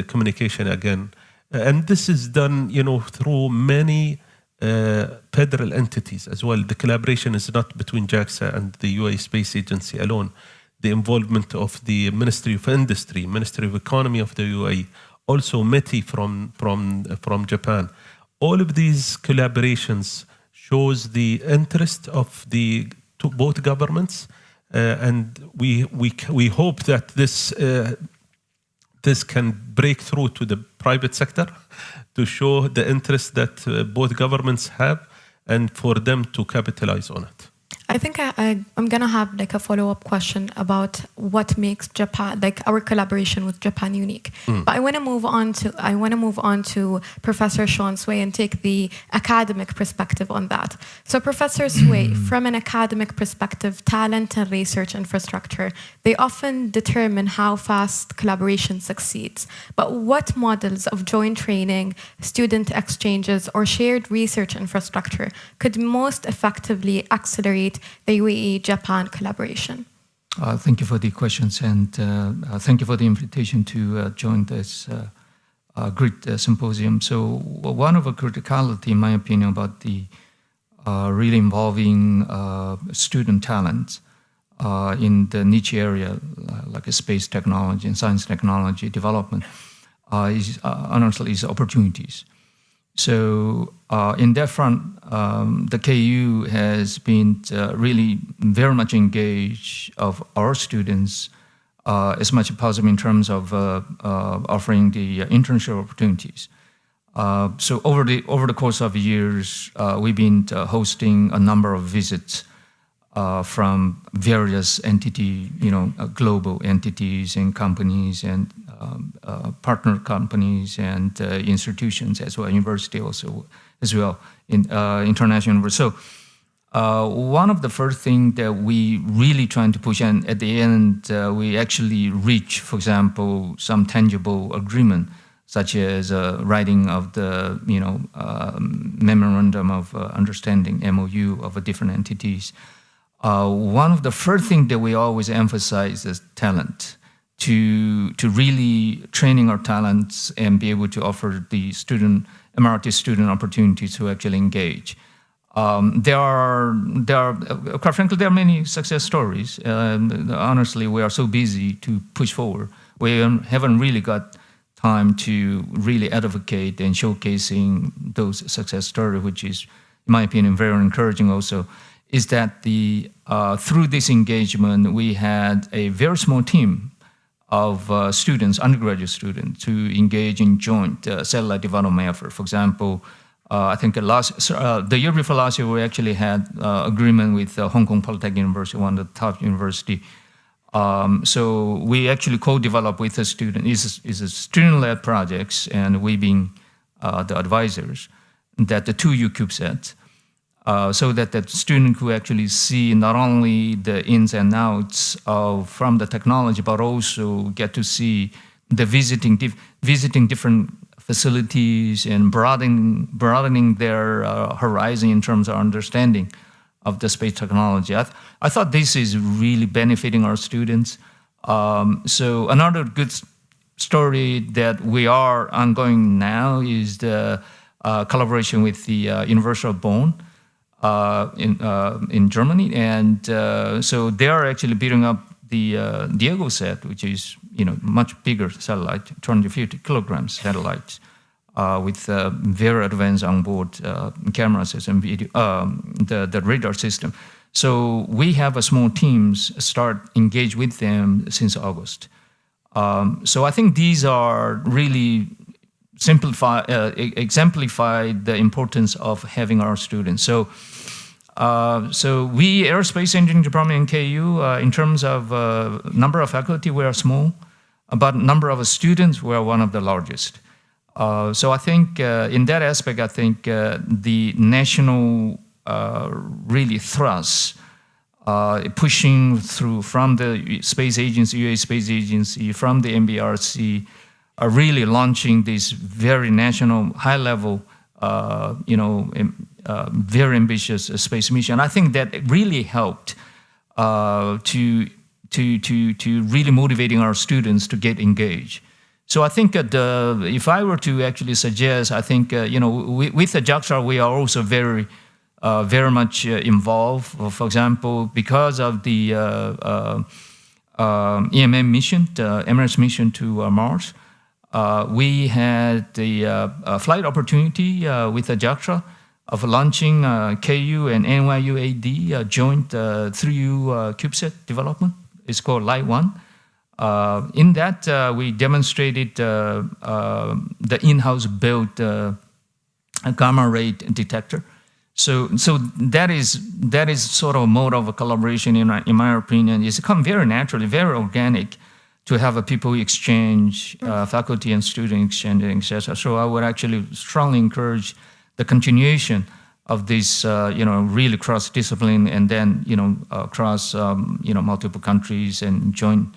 communication again. And this is done, through many federal entities as well. The collaboration is not between JAXA and the UAE Space Agency alone. The involvement of the Ministry of Industry, Ministry of Economy of the UAE, also METI from Japan. All of these collaborations shows the interest of both governments, and we hope that this can break through to the private sector to show the interest that both governments have, and for them to capitalize on it. I think I'm gonna have like a follow-up question about what makes Japan, like our collaboration with Japan, unique. But I want to move on to Professor Sean Sway and take the academic perspective on that. So Professor Sway, from an academic perspective, talent and research infrastructure, they often determine how fast collaboration succeeds. But what models of joint training, student exchanges, or shared research infrastructure could most effectively accelerate the UAE-Japan collaboration? Thank you for the questions, and thank you for the invitation to join this great symposium. So one of the criticality, in my opinion, about the really involving student talent in the niche area, like space technology and science technology development, is honestly is opportunities. So in that front, the KU has been really very much engaged of our students as much as possible in terms of offering the internship opportunities. So over the course of years, we've been hosting a number of visits from various entity, global entities and companies and partner companies and institutions as well, university also as well, in international university. So one of the first things that we really trying to push, and at the end we actually reach, for example, some tangible agreement, such as writing of the memorandum of understanding, MOU, of different entities. One of the first things that we always emphasize is talent. To really training our talents and be able to offer the Emirati student opportunities to actually engage. There are quite frankly, there are many success stories. Honestly, we are so busy to push forward. We haven't really got time to really advocate and showcasing those success stories, which is, in my opinion, very encouraging also, is that through this engagement, we had a very small team of students, undergraduate students, to engage in joint satellite development effort. For example, I think the year before last year, we actually had agreement with Hong Kong Polytechnic University, one of the top university. So we actually co-developed with the student. It's a student-led projects, and we being the advisors, that the 2U CubeSat, so that the student could actually see not only the ins and outs from the technology, but also get to see the visiting different facilities and broadening their horizon in terms of understanding of the space technology. I thought this is really benefiting our students. So another good story that we are ongoing now is the collaboration with the University of Bonn in Germany, and so they are actually building up the DiegoSat, which is much bigger satellite, 250 kilograms satellite, with very advanced onboard cameras and video, the radar system. So we have a small teams start engage with them since August. So I think these are really exemplify the importance of having our students. So we Aerospace Engineering Department in KU, in terms of number of faculty, we are small, but number of students, we are one of the largest. So I think in that aspect, I think the national really thrust pushing through from the space agency, UAE Space Agency, from the MBRC, are really launching this very national, high-level, very ambitious space mission. I think that really helped to to really motivating our students to get engaged. So I think if I were to actually suggest, I think with the JAXA we are also very much involved. For example, because of the EMM mission, the Emirates mission to Mars, we had the flight opportunity with the JAXA of launching KU and NYU AD joint 3U CubeSat development. It's called Light 1. In that, we demonstrated the in-house built gamma ray detector. So that is sort of a mode of a collaboration, in my opinion. It's come very naturally, very organic, to have a people exchange, faculty and student exchange, etc. So I would actually strongly encourage the continuation of this, really cross-discipline, and then across multiple countries and joint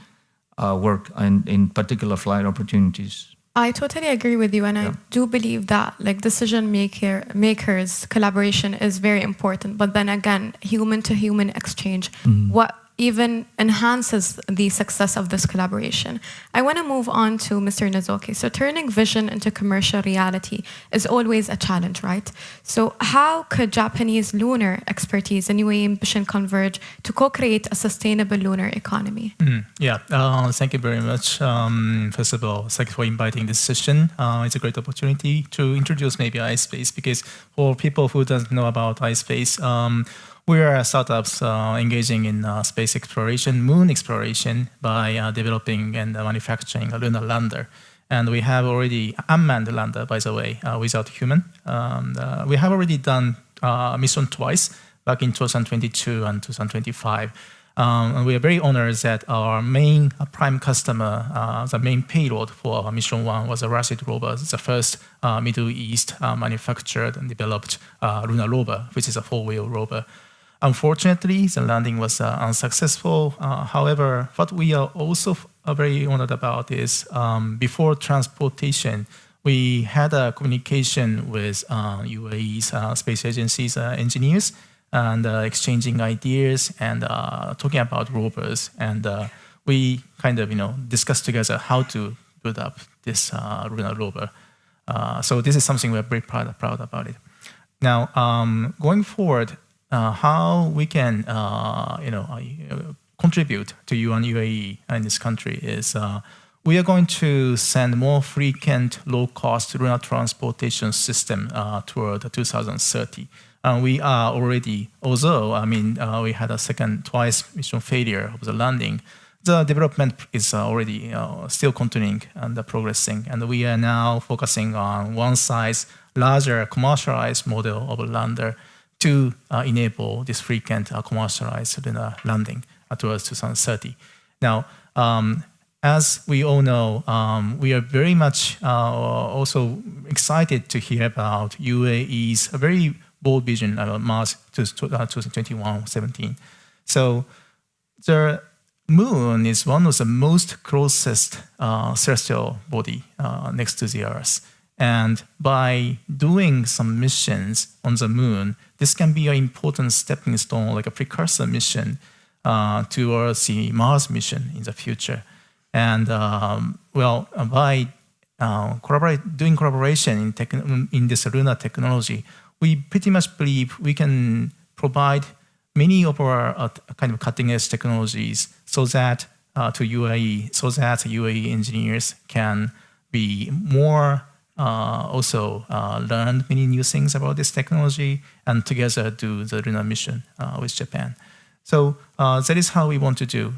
work and in particular flight opportunities. I totally agree with you, and I do believe that decision makers collaboration is very important. But then again, human to human exchange, what even enhances the success of this collaboration. I want to move on to Mr. Nazoki. So turning vision into commercial reality is always a challenge, right? So how could Japanese lunar expertise and UAE ambition converge to co-create a sustainable lunar economy? Thank you very much. First of all, thank you for inviting this session. It's a great opportunity to introduce maybe iSpace, because for people who don't know about iSpace, we are startups engaging in space exploration, moon exploration, by developing and manufacturing a lunar lander. And we have already unmanned lander, by the way, without human. We have already done mission twice, back in 2022 and 2025. And we are very honored that our main prime customer, the main payload for mission one, was a Rashid rover, the first Middle East manufactured and developed lunar rover, which is a four-wheel rover. Unfortunately, the landing was unsuccessful. However, what we are also very honored about is before transportation, we had a communication with UAE's space agency's engineers, and exchanging ideas and talking about rovers. And we kind of discussed together how to build up this lunar rover. So this is something we're very proud about it. Now, going forward, how we can contribute to UAE in this country is we are going to send more frequent, low-cost lunar transportation system toward 2030. We are already, although we had a twice mission failure of the landing, the development is already still continuing and progressing, and we are now focusing on one size larger commercialized model of a lander to enable this frequent commercialized lunar landing towards 2030. Now, as we all know, we are very much also excited to hear about UAE's very bold vision about Mars 2021-17. So the Moon is one of the most closest celestial body next to the Earth. And by doing some missions on the Moon, this can be an important stepping stone, like a precursor mission towards the Mars mission in the future. And by doing collaboration in this lunar technology, we pretty much believe we can provide many of our kind of cutting-edge technologies so that to UAE, so that UAE engineers can be more also learn many new things about this technology, and together do the lunar mission with Japan. So that is how we want to do.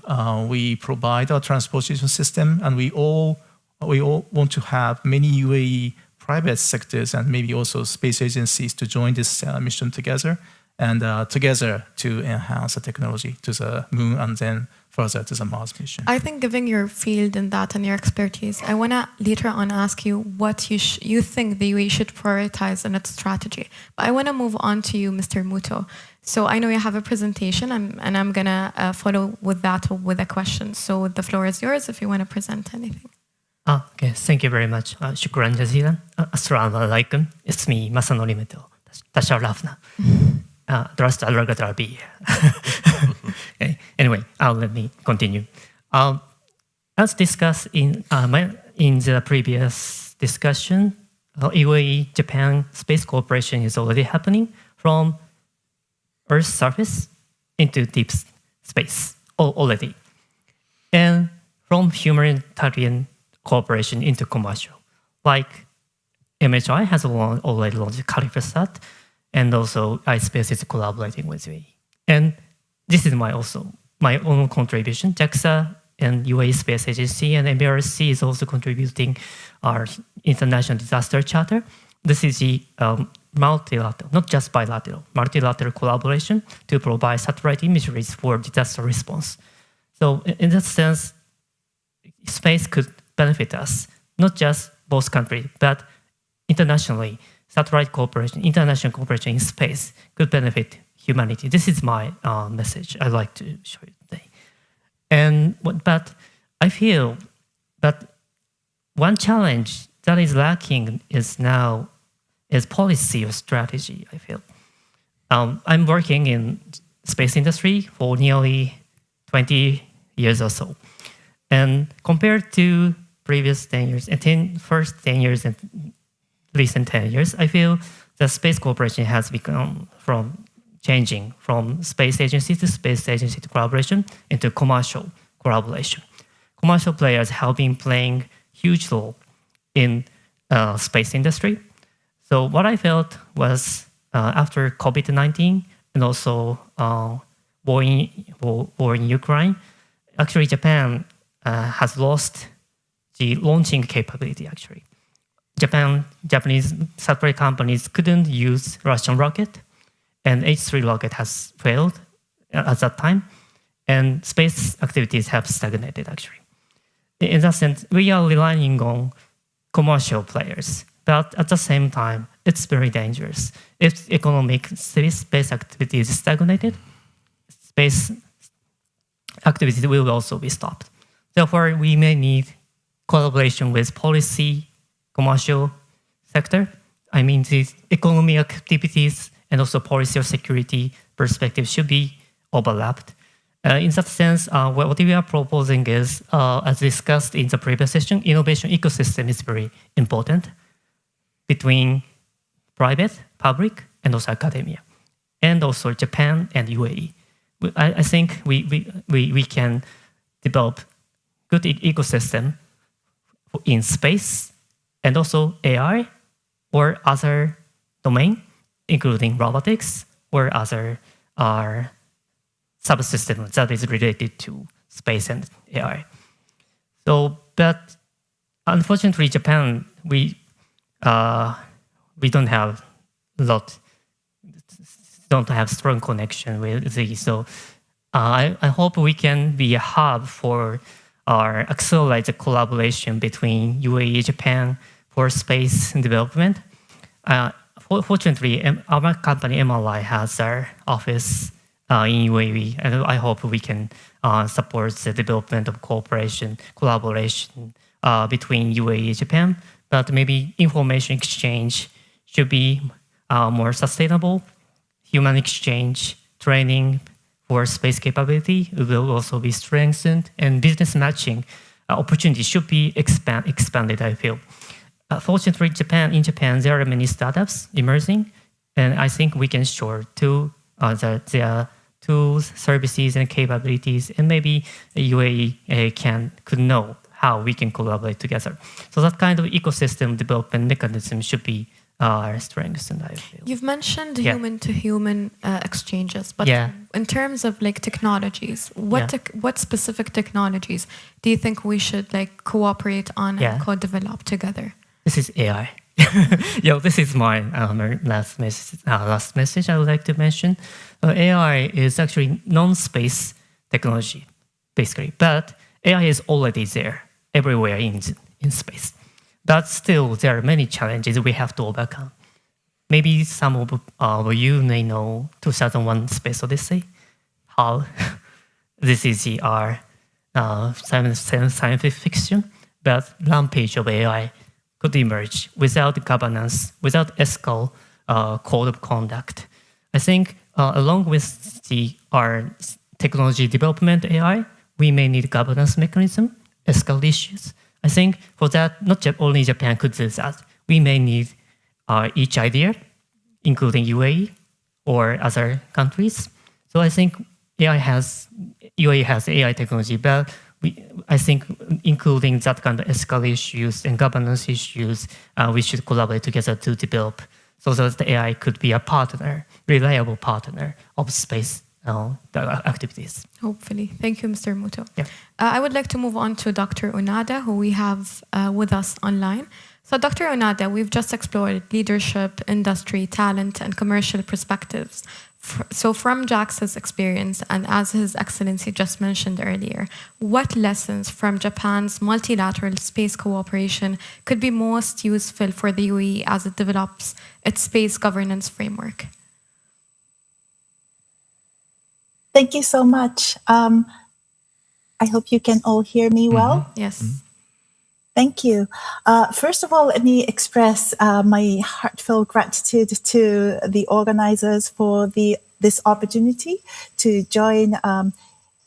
We provide our transportation system, and we all want to have many UAE private sectors and maybe also space agencies to join this mission together, and together to enhance the technology to the Moon and then further to the Mars mission. I think, given your field in that and your expertise, I want to later on ask you what you think the UAE should prioritize in its strategy. But I want to move on to you, Mr. Muto. So I know you have a presentation, and I'm going to follow with that with a question. So the floor is yours if you want to present anything. Okay, thank you very much. شكرا جزيلا. Assalamu alaikum. اسمي مسانوري ميتو. تشرفنا. درست اللغة العربية. Okay. Anyway, let me continue. As discussed in the previous discussion, UAE Japan space cooperation is already happening from Earth's surface into deep space already, and from humanitarian cooperation into commercial. Like MHI has already launched Califasat, and also iSpace is collaborating with UAE. And this is my own contribution. JAXA and UAE Space Agency and MBRC is also contributing our International Disaster Charter. This is the multilateral, not just bilateral, multilateral collaboration to provide satellite imageries for disaster response. So in that sense, space could benefit us, not just both countries, but internationally. Satellite cooperation, international cooperation in space could benefit humanity. This is my message I'd like to show you today. But I feel that one challenge that is lacking is policy or strategy, I feel. I'm working in space industry for nearly 20 years or so. And compared to previous 10 years, and first 10 years and recent 10 years, I feel the space cooperation has become changing from space agency to space agency to collaboration into commercial collaboration. Commercial players have been playing huge role in space industry. So what I felt was after COVID-19 and also war in Ukraine, actually Japan has lost the launching capability actually. Japanese satellite companies couldn't use Russian rocket, and H3 rocket has failed at that time, and space activities have stagnated actually. In that sense, we are relying on commercial players, but at the same time, it's very dangerous. If economic space activity is stagnated, space activity will also be stopped. Therefore, we may need collaboration with policy, commercial sector. I mean, the economic activities and also policy or security perspective should be overlapped. In that sense, what we are proposing is, as discussed in the previous session, innovation ecosystem is very important between private, public, and also academia, and also Japan and UAE. I think we can develop good ecosystem in space and also AI or other domain, including robotics or other subsystems that is related to space and AI. So, but unfortunately, Japan, we don't have strong connection with these. So I hope we can be a hub for accelerate the collaboration between UAE, Japan for space development. Fortunately, our company MLI has their office in UAE, and I hope we can support the development of collaboration between UAE and Japan. But maybe information exchange should be more sustainable. Human exchange, training for space capability will also be strengthened, and business matching opportunities should be expanded, I feel. Fortunately, in Japan, there are many startups emerging, and I think we can share their tools, services, and capabilities, and maybe UAE could know how we can collaborate together. So that kind of ecosystem development mechanism should be strengthened, I feel. You've mentioned human-to-human exchanges, but in terms of like technologies, what specific technologies do you think we should like cooperate on and co-develop together? This is AI. This is my last message I would like to mention. AI is actually non-space technology, basically, but AI is already there everywhere in space. But still, there are many challenges we have to overcome. Maybe some of you may know 2001 Space Odyssey, HAL. This is our scientific fiction, but rampage of AI could emerge without governance, without ethical code of conduct. I think along with our technology development AI, we may need governance mechanism, ethical issues. I think for that, not only Japan could do that. We may need each idea, including UAE or other countries. So I think UAE has AI technology, but I think including that kind of ethical issues and governance issues, we should collaborate together to develop so that the AI could be a partner, reliable partner of space activities. Hopefully. Thank you, Mr. Muto. Yeah. I would like to move on to Dr. Onada, who we have with us online. So Dr. Onada, we've just explored leadership, industry, talent, and commercial perspectives. So from JAXA's experience, and as His Excellency just mentioned earlier, what lessons from Japan's multilateral space cooperation could be most useful for the UAE as it develops its space governance framework? Thank you so much. I hope you can all hear me well. Yes. Thank you. First of all, let me express my heartfelt gratitude to the organizers for this opportunity to join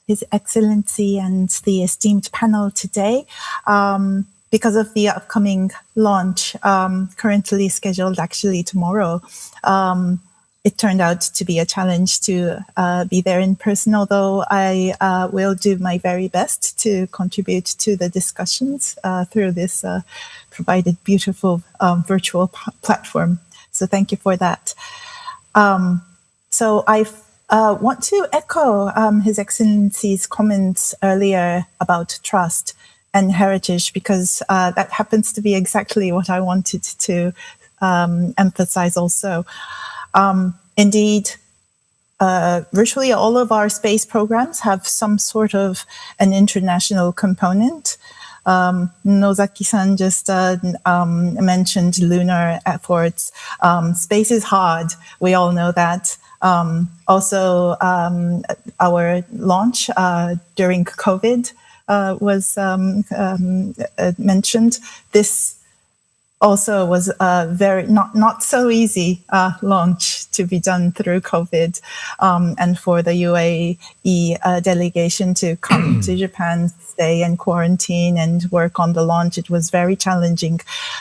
His Excellency and the esteemed panel today. Because of the upcoming launch, currently scheduled actually tomorrow, it turned out to be a challenge to be there in person, although I will do my very best to contribute to the discussions through this provided beautiful virtual platform. So thank you for that. So I want to echo His Excellency's comments earlier about trust and heritage, because that happens to be exactly what I wanted to emphasize also. Indeed, virtually all of our space programs have some sort of an international component. Nozaki-san just mentioned lunar efforts. Space is hard. We all know that. Also, our launch during COVID was mentioned. This also was a very not so easy launch to be done through COVID, and for the UAE delegation to come to Japan, stay and quarantine and work on the launch, it was very challenging.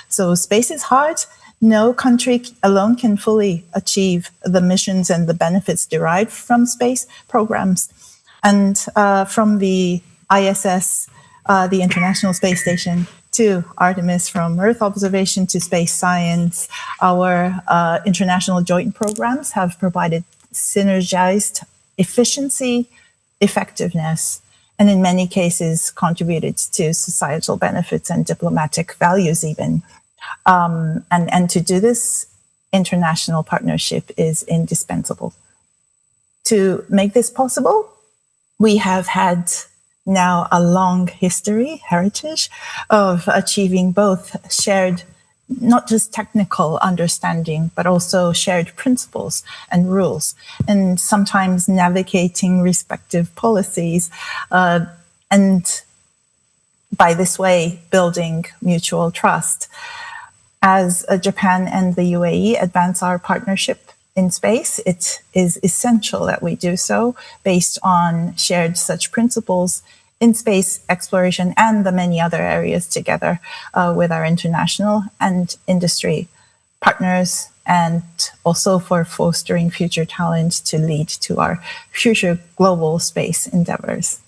So space is hard. No country alone can fully achieve the missions and the benefits derived from space programs. And from the ISS, the International Space Station, to Artemis, from Earth observation to space science, our international joint programs have provided synergized efficiency, effectiveness, and in many cases contributed to societal benefits and diplomatic values even. And to do this, international partnership is indispensable. To make this possible, we have had now a long heritage of achieving both shared, not just technical understanding, but also shared principles and rules, and sometimes navigating respective policies, and by this way, building mutual trust. As Japan and the UAE advance our partnership in space, it is essential that we do so based on shared such principles in space exploration and the many other areas together with our international and industry partners, and also for fostering future talent to lead to our future global space endeavors.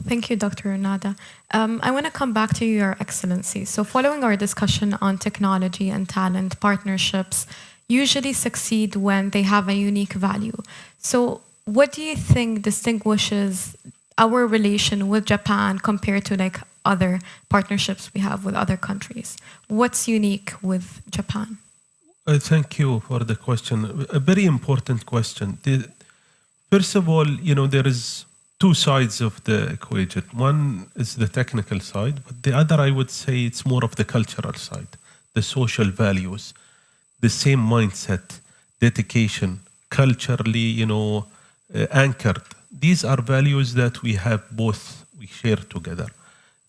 Thank you, Dr. Onada. I want to come back to Your Excellency. So following our discussion on technology and talent, partnerships usually succeed when they have a unique value. So what do you think distinguishes our relation with Japan compared to like other partnerships we have with other countries? What's unique with Japan? Thank you for the question. A very important question. First of all, there is two sides of the equation. One is the technical side, but the other, I would say, it's more of the cultural side, the social values, the same mindset, dedication, culturally, anchored. These are values that we have both, we share together.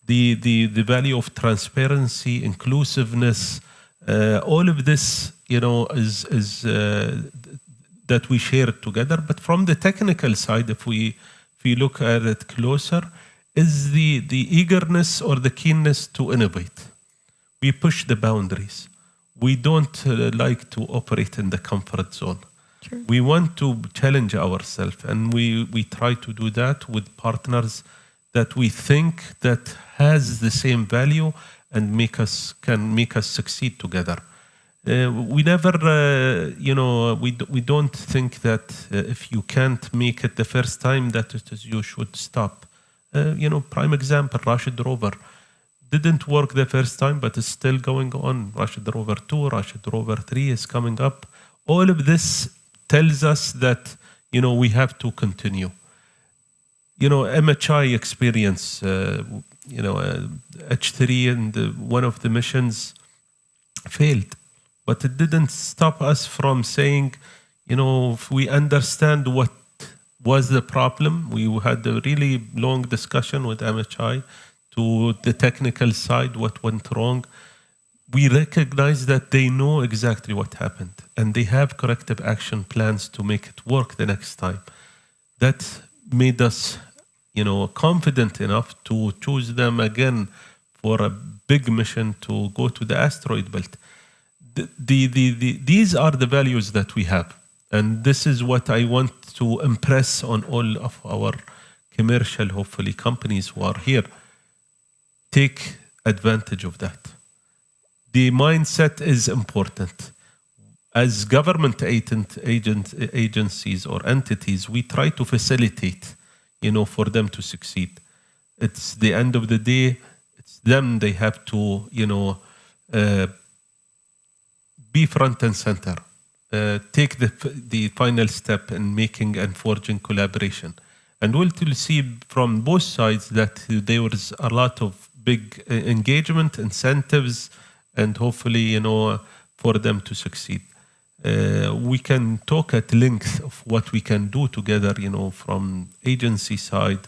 The value of transparency, inclusiveness, all of this, is that we share together. But from the technical side, if we look at it closer, is the eagerness or the keenness to innovate. We push the boundaries. We don't like to operate in the comfort zone. True. We want to challenge ourselves, and we try to do that with partners that we think that has the same value and can make us succeed together. We never, we don't think that if you can't make it the first time that you should stop. Prime example, Rashid Rover didn't work the first time, but it's still going on. Rashid Rover 2, Rashid Rover 3 is coming up. All of this tells us that, we have to continue. MHI experience, H3 and one of the missions failed. But it didn't stop us from saying, if we understand what was the problem, we had a really long discussion with MHI to the technical side, what went wrong. We recognize that they know exactly what happened and they have corrective action plans to make it work the next time. That made us, confident enough to choose them again for a big mission to go to the asteroid belt. These are the values that we have. And this is what I want to impress on all of our commercial, hopefully, companies who are here. Take advantage of that. The mindset is important. As government agencies or entities, we try to facilitate, for them to succeed. It's the end of the day, it's them, they have to, be front and center. Take the final step in making and forging collaboration. And we'll see from both sides that there was a lot of big engagement, incentives, and hopefully, for them to succeed. We can talk at length of what we can do together, from agency side,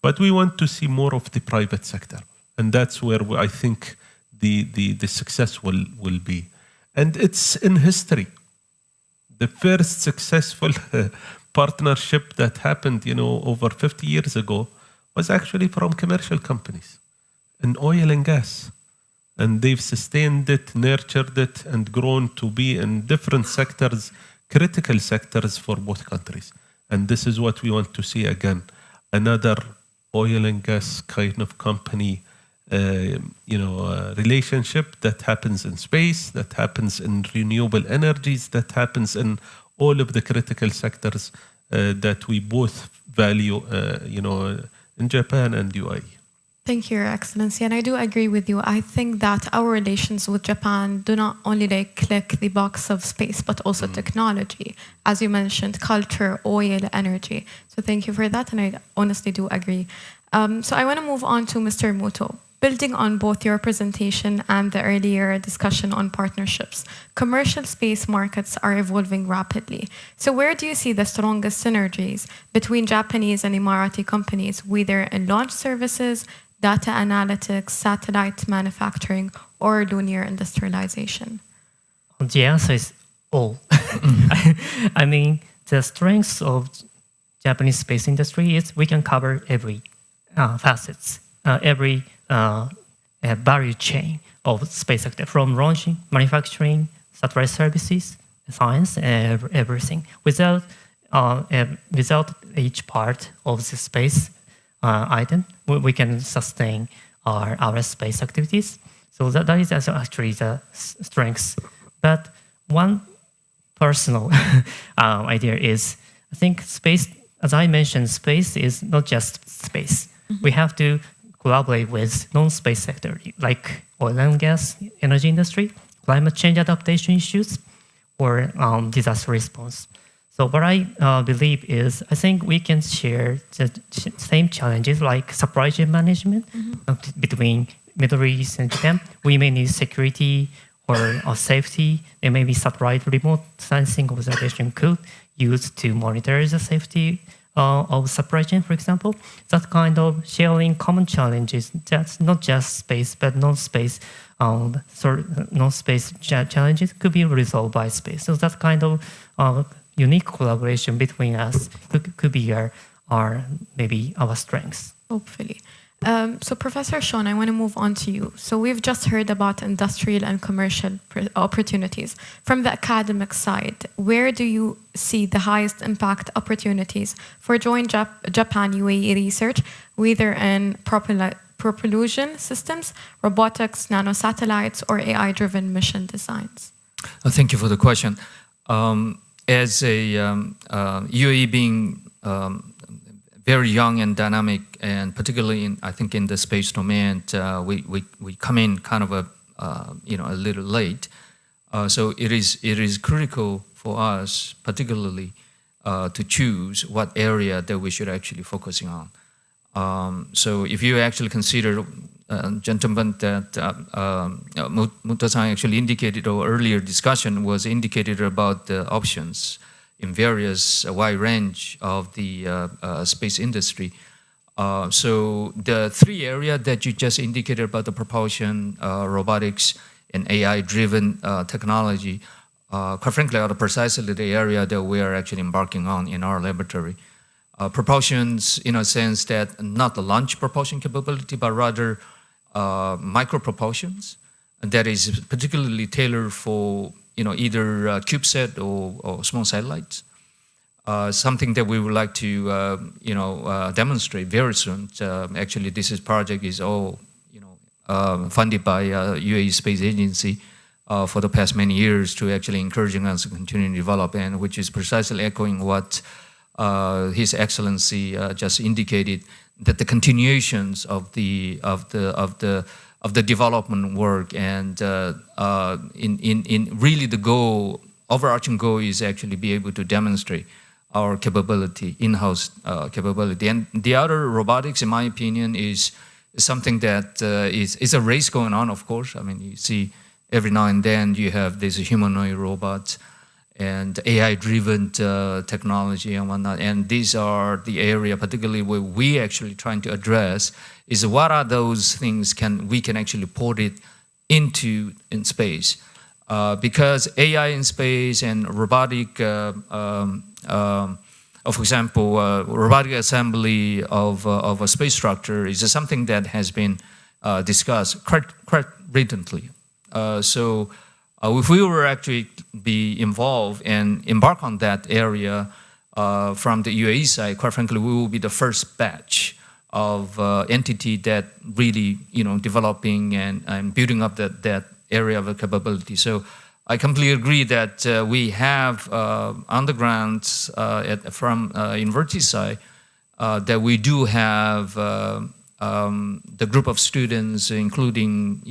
but we want to see more of the private sector. And that's where I think the success will be. And it's in history. The first successful partnership that happened, over 50 years ago was actually from commercial companies in oil and gas. And they've sustained it, nurtured it, and grown to be in different sectors, critical sectors for both countries. And this is what we want to see again. Another oil and gas kind of company relationship that happens in space, that happens in renewable energies, that happens in all of the critical sectors that we both value, in Japan and UAE. Thank you, Your Excellency. And I do agree with you. I think that our relations with Japan do not only click the box of space, but also technology. As you mentioned, culture, oil, energy. So thank you for that. And I honestly do agree. So I want to move on to Mr. Muto. Building on both your presentation and the earlier discussion on partnerships, commercial space markets are evolving rapidly. So where do you see the strongest synergies between Japanese and Emirati companies, whether in launch services, data analytics, satellite manufacturing, or linear industrialization? The answer is all. I mean, the strengths of Japanese space industry is we can cover every facets, every value chain of space sector, from launching, manufacturing, satellite services, science, everything. Without each part of the space item, we can sustain our space activities. So that is actually the strengths. But one personal idea is, I think space, as I mentioned, space is not just space. Mm-hmm. We have to collaborate with non-space sector, like oil and gas, energy industry, climate change adaptation issues, or disaster response. So what I believe is, I think we can share the same challenges like supply chain management between Middle East and Japan. We may need security or safety. There may be satellite remote sensing observation could use to monitor the safety of supply chain, for example. That kind of sharing common challenges, that's not just space, but non-space challenges could be resolved by space. So that kind of unique collaboration between us could be our maybe our strengths. Hopefully. So Professor Sean, I want to move on to you. So we've just heard about industrial and commercial opportunities. From the academic side, where do you see the highest impact opportunities for joint Japan UAE research, whether in propulsion systems, robotics, nanosatellites, or AI-driven mission designs? Thank you for the question. As a UAE being very young and dynamic, and particularly I think in the space domain, we come in kind of a little late. So it is critical for us, particularly, to choose what area that we should actually focusing on. So if you actually consider, gentlemen, that Muta-san actually indicated, or earlier discussion was indicated about the options in various wide range of the space industry. So the three areas that you just indicated about the propulsion, robotics, and AI-driven technology, quite frankly, are precisely the area that we are actually embarking on in our laboratory. Propulsions, in a sense that not the launch propulsion capability, but rather micro propulsions that is particularly tailored for either CubeSat or small satellites. Something that we would like to demonstrate very soon. Actually, this project is all funded by UAE Space Agency for the past many years to actually encouraging us to continue to develop, and which is precisely echoing what His Excellency just indicated, that the continuations of the development work, and in really the goal, overarching goal, is actually be able to demonstrate our capability, in-house capability. And the other, robotics, in my opinion, is something that is a race going on, of course. I mean, you see every now and then you have these humanoid robots and AI-driven technology and whatnot. And these are the area, particularly where we actually trying to address, is what are those things we can actually put it into in space. Because AI in space and robotic, for example, robotic assembly of a space structure is something that has been discussed quite recently. So if we were actually be involved and embark on that area from the UAE side, quite frankly, we will be the first batch of entity that really, developing and building up that area of capability. So I completely agree that we have undergrounds from university side that we do have the group of students, including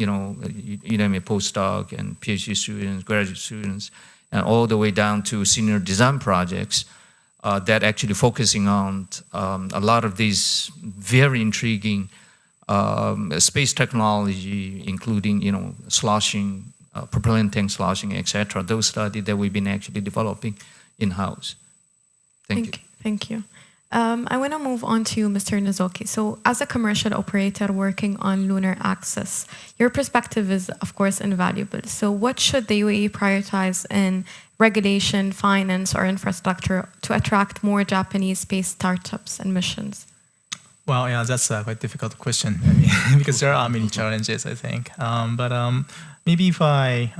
postdoc and PhD students, graduate students, and all the way down to senior design projects that actually focusing on a lot of these very intriguing space technology, including sloshing, propellant tank sloshing, etc. Those studies that we've been actually developing in-house. Thank you. Thank you. I want to move on to you, Mr. Nizoki. So as a commercial operator working on lunar access, your perspective is, of course, invaluable. So what should the UAE prioritize in regulation, finance, or infrastructure to attract more Japanese space startups and missions? Well, yeah, that's a quite difficult question because there are many challenges, I think. But maybe if I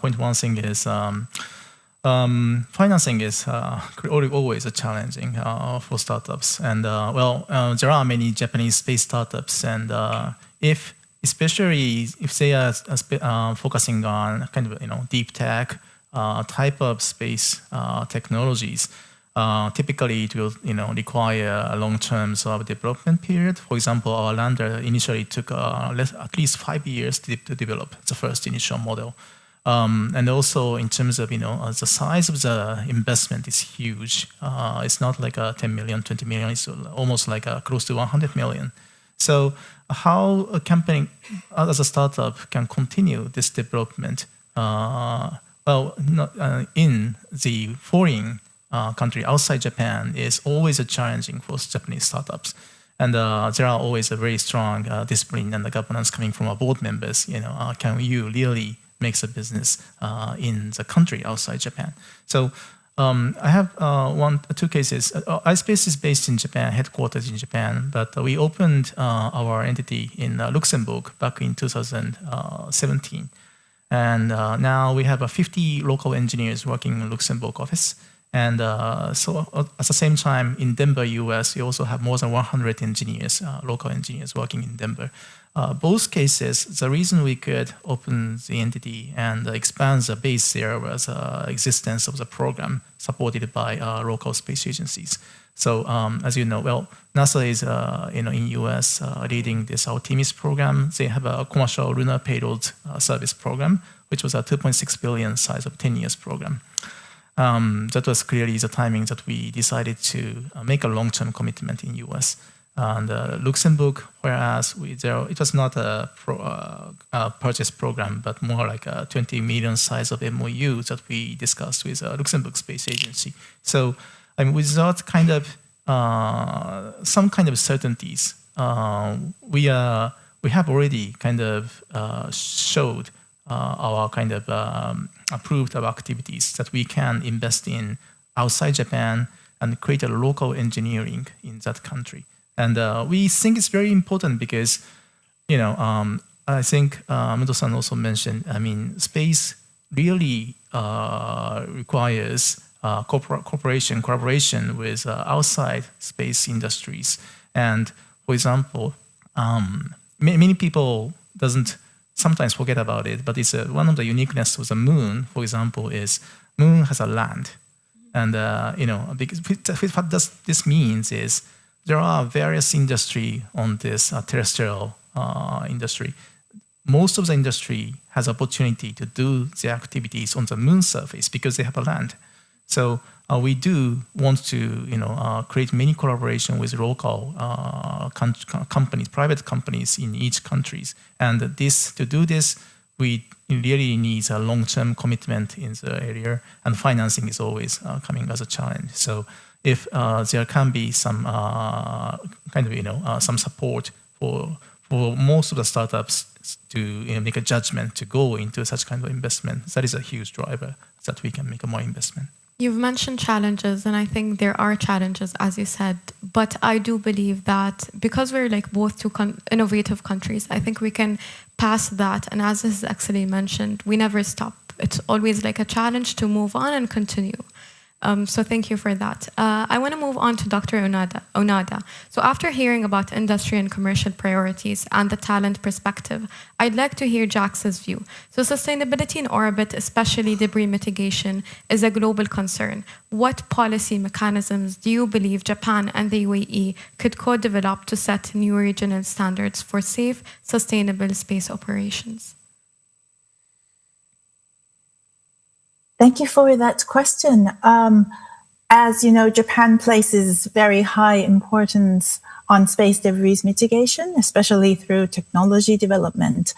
point one thing is financing is always challenging for startups. And there are many Japanese space startups, and especially if they are focusing on kind of deep tech type of space technologies, typically it will require a long term development period. For example, our lander initially took at least 5 years to develop the first initial model. And also in terms of the size of the investment is huge. It's not like 10 million, 20 million. It's almost like close to 100 million. So how a company as a startup can continue this development? In the foreign country outside Japan is always challenging for Japanese startups. And there are always a very strong discipline and the governance coming from our board members. Can you really makes a business in the country outside Japan? So I have two cases. iSpace is based in Japan, headquarters in Japan, but we opened our entity in Luxembourg back in 2017. And now we have 50 local engineers working in Luxembourg office. And so at the same time, in Denver, US, we also have more than 100 engineers, local engineers working in Denver. Both cases, the reason we could open the entity and expand the base there was existence of the program supported by local space agencies. So as you know, well, NASA is in US leading this Artemis program. They have a commercial lunar payload service program, which was a 2.6 billion size of 10 years program. That was clearly the timing that we decided to make a long-term commitment in US. And Luxembourg, whereas it was not a purchase program, but more like a 20 million size of MOU that we discussed with Luxembourg Space Agency. So without kind of some kind of certainties, we have already kind of showed our kind of approved of activities that we can invest in outside Japan and create a local engineering in that country. And we think it's very important because, I think Muto-san also mentioned, space really requires collaboration with outside space industries. And for example, many people doesn't sometimes forget about it, but it's one of the uniqueness of the moon, for example, is moon has a land. And, because what this means is there are various industry on this terrestrial industry. Most of the industry has opportunity to do the activities on the moon surface because they have a land. So we do want to, create many collaboration with local companies, private companies in each countries. And to do this, we really need a long-term commitment in the area, and financing is always coming as a challenge. So if there can be some some support for most of the startups to make a judgment to go into such kind of investment, that is a huge driver that we can make a more investment. You've mentioned challenges, and I think there are challenges, as you said. But I do believe that because we're both two innovative countries, I think we can pass that. And as His Excellency mentioned, we never stop. It's always a challenge to move on and continue. So thank you for that. I want to move on to Dr. Onada. So after hearing about industry and commercial priorities and the talent perspective, I'd like to hear JAXA's view. So sustainability in orbit, especially debris mitigation, is a global concern. What policy mechanisms do you believe Japan and the UAE could co-develop to set new regional standards for safe, sustainable space operations? Thank you for that question. As you know, Japan places very high importance on space debris mitigation, especially through technology development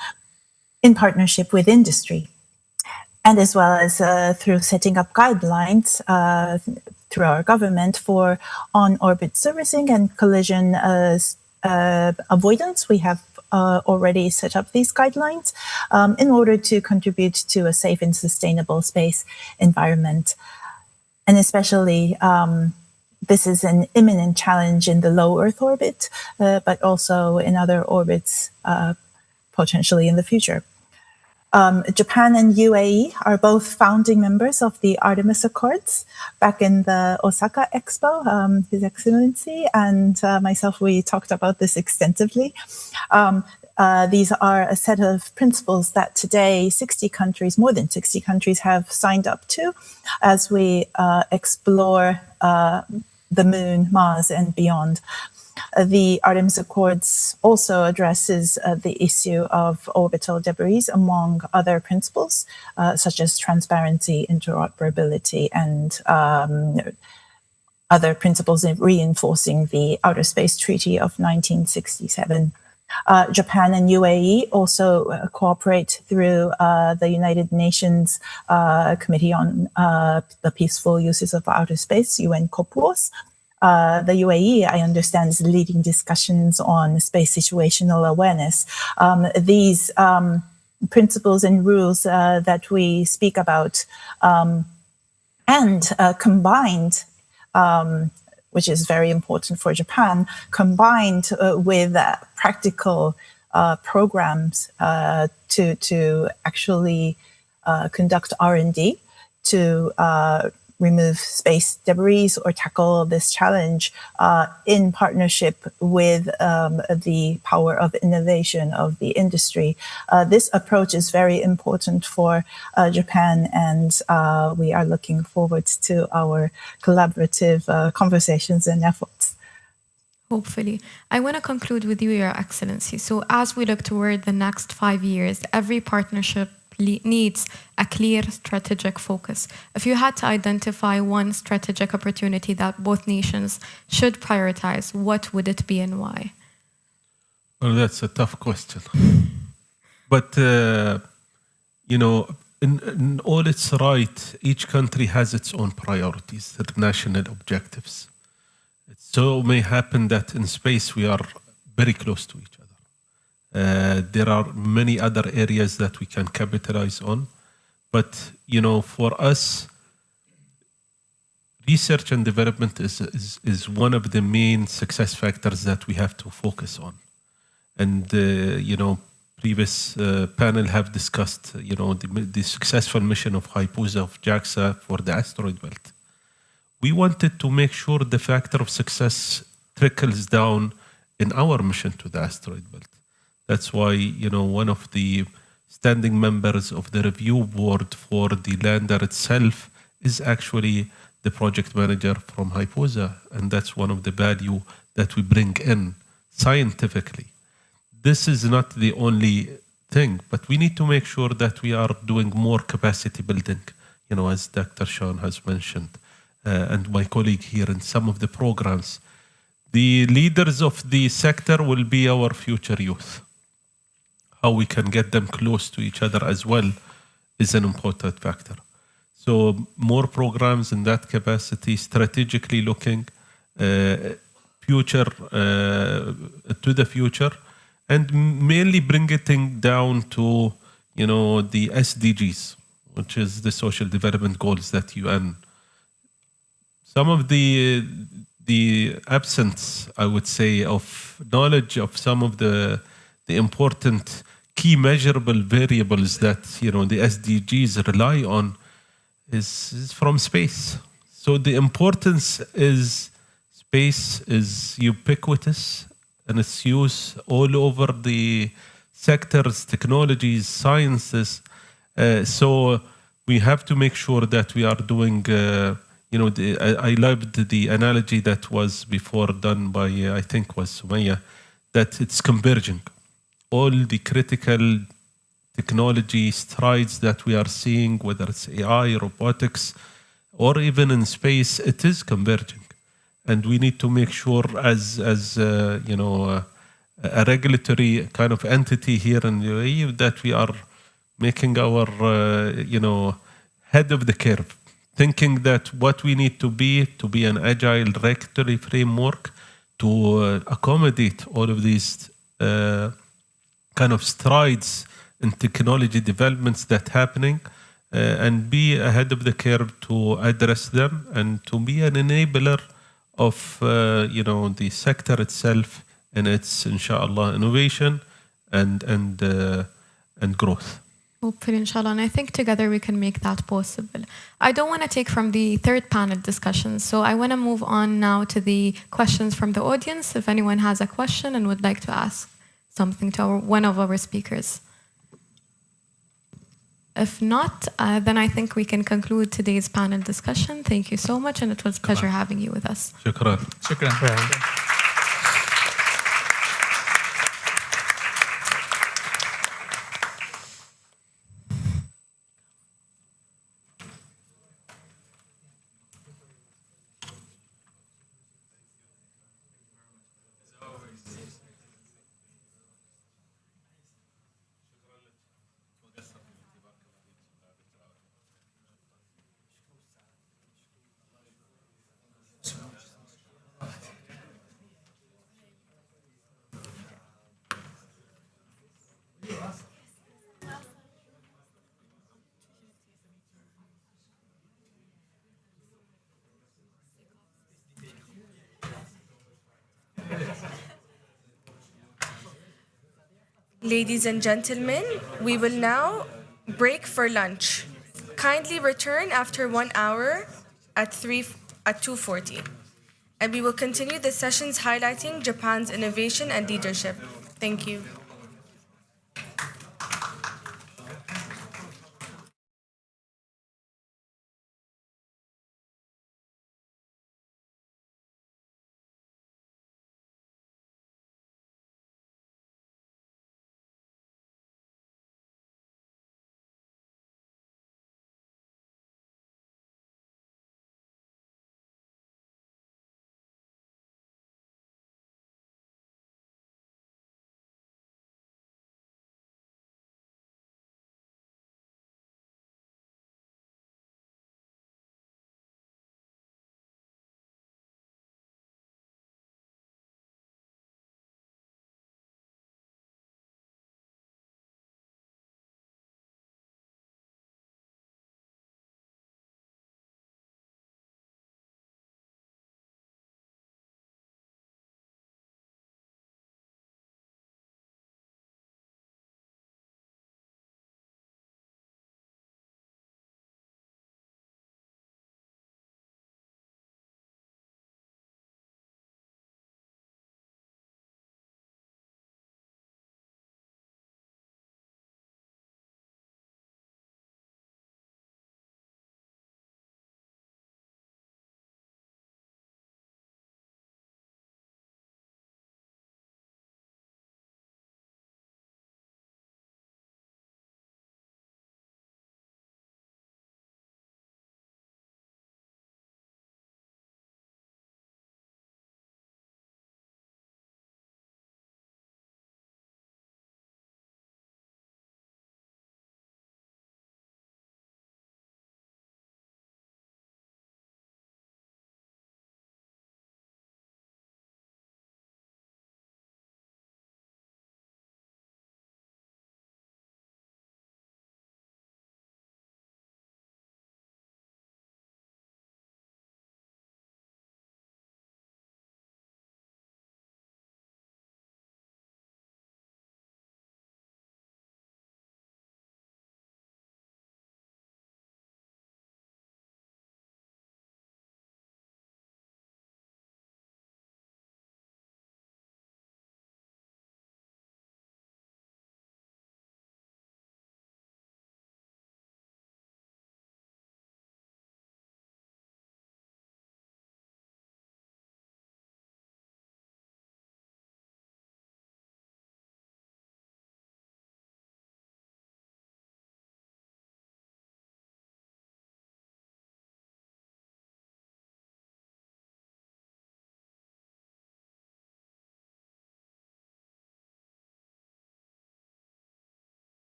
in partnership with industry, and as well as through setting up guidelines through our government for on-orbit servicing and collision avoidance. We have already set up these guidelines in order to contribute to a safe and sustainable space environment. And especially, this is an imminent challenge in the low Earth orbit, but also in other orbits potentially in the future. Japan and UAE are both founding members of the Artemis Accords. Back in the Osaka Expo, His Excellency and myself, we talked about this extensively. These are a set of principles that today more than 60 countries have signed up to as we explore the moon, Mars, and beyond. The Artemis Accords also addresses the issue of orbital debris, among other principles, such as transparency, interoperability, and other principles in reinforcing the Outer Space Treaty of 1967. Japan and UAE also cooperate through the United Nations Committee on the Peaceful Uses of Outer Space, UN COPUOS. The UAE, I understand, is leading discussions on space situational awareness. These principles and rules that we speak about and combined, which is very important for Japan, combined with practical programs to actually conduct R&D to remove space debris or tackle this challenge in partnership with the power of innovation of the industry. This approach is very important for Japan, and we are looking forward to our collaborative conversations and efforts. Hopefully. I want to conclude with you, Your Excellency. So as we look toward the next 5 years, every partnership needs a clear strategic focus. If you had to identify one strategic opportunity that both nations should prioritize, what would it be and why? Well, that's a tough question. But, in all its right, each country has its own priorities, their national objectives. It so may happen that in space we are very close to each other. There are many other areas that we can capitalize on. But, for us, research and development is one of the main success factors that we have to focus on. And, previous panel have discussed, the successful mission of HIPOSA of JAXA for the asteroid belt. We wanted to make sure the factor of success trickles down in our mission to the asteroid belt. That's why, one of the standing members of the review board for the lander itself is actually the project manager from HIPOSA, and that's one of the value that we bring in scientifically. This is not the only thing, but we need to make sure that we are doing more capacity building, as Dr. Sean has mentioned, and my colleague here in some of the programs. The leaders of the sector will be our future youth. How we can get them close to each other as well is an important factor. So more programs in that capacity, strategically looking future to the future, and mainly bring it down to the SDGs, which is the Social Development Goals that UN. Some of the absence, I would say, of knowledge of some of the important key measurable variables that the SDGs rely on is from space. So the importance is space is ubiquitous and it's used all over the sectors, technologies, sciences. So we have to make sure that we are doing. I loved the analogy that was before done by I think was Sumaya, that it's converging. All the critical technology strides that we are seeing, whether it's AI, robotics, or even in space, it is converging. And we need to make sure as a regulatory kind of entity here in the UAE that we are making our, head of the curve, thinking that what we need to be an agile regulatory framework to accommodate all of these kind of strides in technology developments that happening and be ahead of the curve to address them and to be an enabler of the sector itself and its inshallah innovation and growth. Hopefully, inshallah. And I think together we can make that possible. I don't want to take from the third panel discussion, so I want to move on now to the questions from the audience. If anyone has a question and would like to ask something to one of our speakers. If not, then I think we can conclude today's panel discussion. Thank you so much, and it was a pleasure having you with us. Shukran. Shukran. Ladies and gentlemen, we will now break for lunch. Kindly return after 1 hour at 2:40. And we will continue the sessions highlighting Japan's innovation and leadership. Thank you.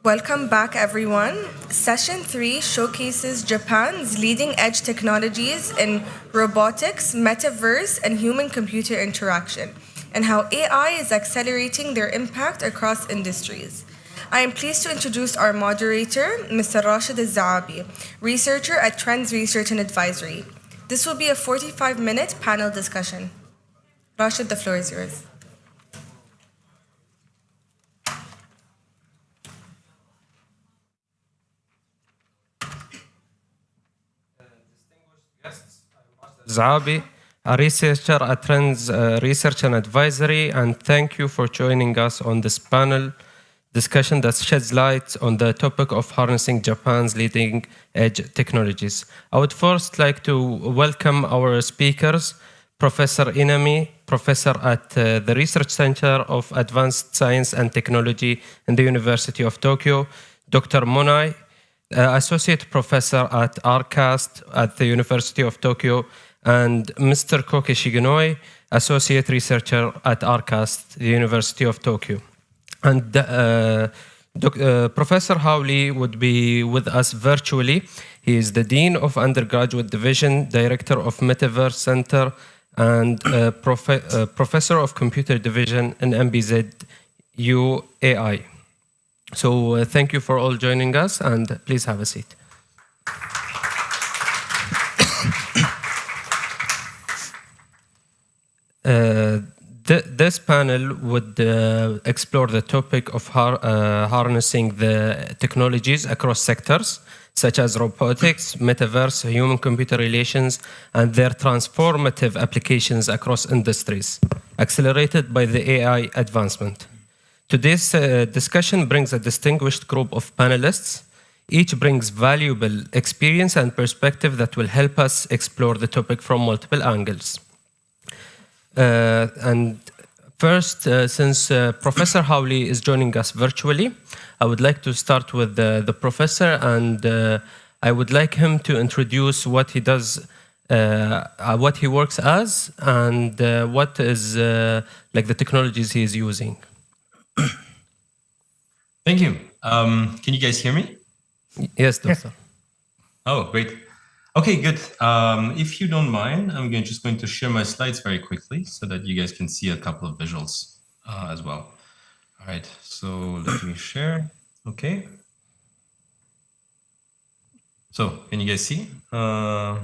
Welcome back, everyone. Session 3 showcases Japan's leading edge technologies in robotics, metaverse, and human-computer interaction, and how AI is accelerating their impact across industries. I am pleased to introduce our moderator, Mr. Rashid Al-Zaabi, researcher at Trends Research and Advisory. This will be a 45-minute panel discussion. Rashid, the floor is yours. Zaabi, a researcher at Trends Research and Advisory, and thank you for joining us on this panel discussion that sheds light on the topic of harnessing Japan's leading edge technologies. I would first like to welcome our speakers, Professor Inami, professor at the Research Center of Advanced Science and Technology in the University of Tokyo, Dr. Monai, associate professor at RCAST at the University of Tokyo, and Mr. Koke Shigenoi, associate researcher at RCAST, the University of Tokyo. And Professor Hawley would be with us virtually. He is the Dean of Undergraduate Division, Director of Metaverse Center, and Professor of Computer Division in MBZ UAE. So thank you for all joining us, and please have a seat. This panel would explore the topic of harnessing the technologies across sectors, such as robotics, metaverse, human-computer relations, and their transformative applications across industries, accelerated by the AI advancement. Today's discussion brings a distinguished group of panelists. Each brings valuable experience and perspective that will help us explore the topic from multiple angles. And first, since Professor Hawley is joining us virtually, I would like to start with the professor, and I would like him to introduce what he does, what he works as, and what is like the technologies he is using. Thank you. Can you guys hear me? Yes, doctor. Oh, great. Okay, good. If you don't mind, I'm just going to share my slides very quickly so that you guys can see a couple of visuals as well. All right, so let me share. Okay. So can you guys see? I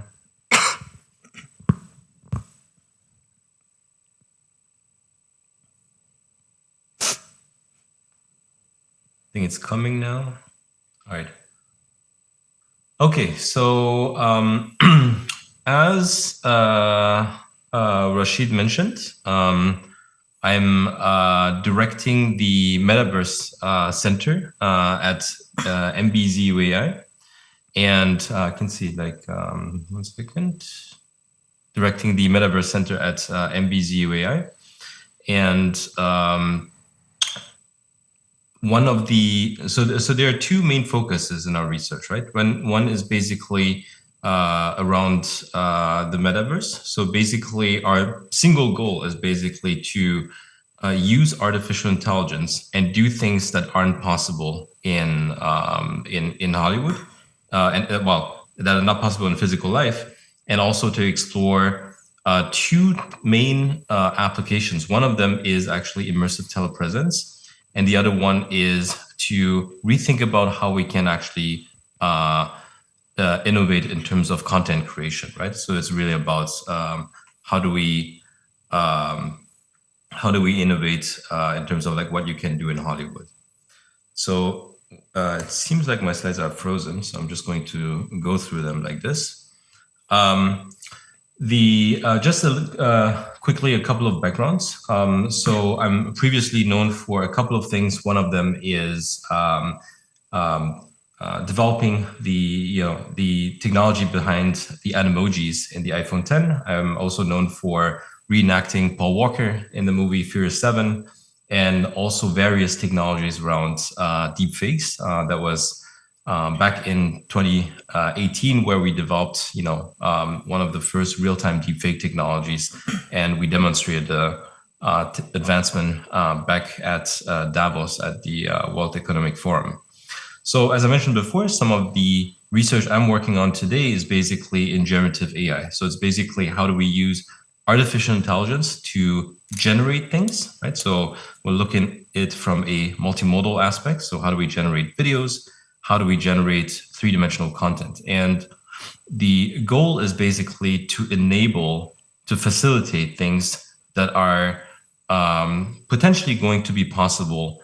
think it's coming now. All right. Okay, so as Rashid mentioned, I'm directing the Metaverse Center at MBZ UAE, and I can see like 1 second, directing the Metaverse Center at MBZ UAE, and one of the so there are two main focuses in our research, right? One is basically around the metaverse. So basically, our single goal is basically to use artificial intelligence and do things that aren't possible in Hollywood, and well, that are not possible in physical life, and also to explore two main applications. One of them is actually immersive telepresence. And the other one is to rethink about how we can actually innovate in terms of content creation, right? So it's really about how do we innovate in terms of like what you can do in Hollywood. So it seems like my slides are frozen, so I'm just going to go through them like this. Quickly, a couple of backgrounds. So I'm previously known for a couple of things. One of them is developing the technology behind the animojis in the iPhone 10. I'm also known for reenacting Paul Walker in the movie Furious 7, and also various technologies around deepfakes. That was back in 2018, where we developed, one of the first real-time deepfake technologies, and we demonstrated the advancement back at Davos at the World Economic Forum. So as I mentioned before, some of the research I'm working on today is basically in generative AI. So it's basically how do we use artificial intelligence to generate things, right? So we're looking at it from a multimodal aspect. So how do we generate videos? How do we generate three-dimensional content? And the goal is basically to facilitate things that are potentially going to be possible,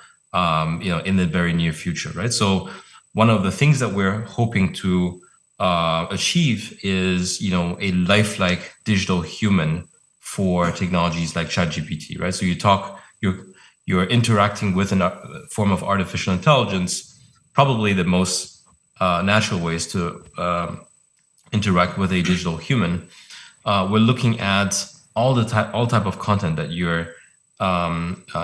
in the very near future, right? So one of the things that we're hoping to achieve is, a lifelike digital human for technologies like ChatGPT, right? So you're interacting with a form of artificial intelligence. Probably the most natural ways to interact with a digital human. We're looking at all type of content that you're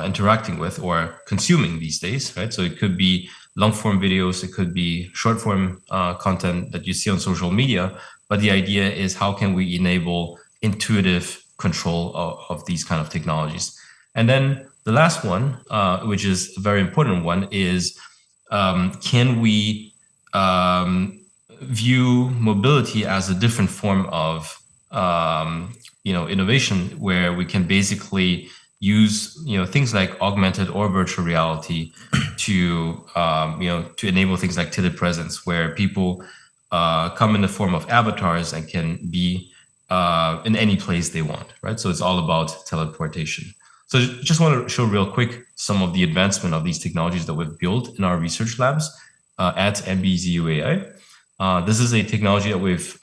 interacting with or consuming these days, right? So it could be long form videos, it could be short form content that you see on social media. But the idea is how can we enable intuitive control of these kind of technologies? And then the last one, which is a very important one, is can we view mobility as a different form of innovation, where we can basically use things like augmented or virtual reality to enable things like telepresence, where people come in the form of avatars and can be in any place they want, right? So it's all about teleportation. So just want to show real quick some of the advancement of these technologies that we've built in our research labs at MBZ UAE. This is a technology that we've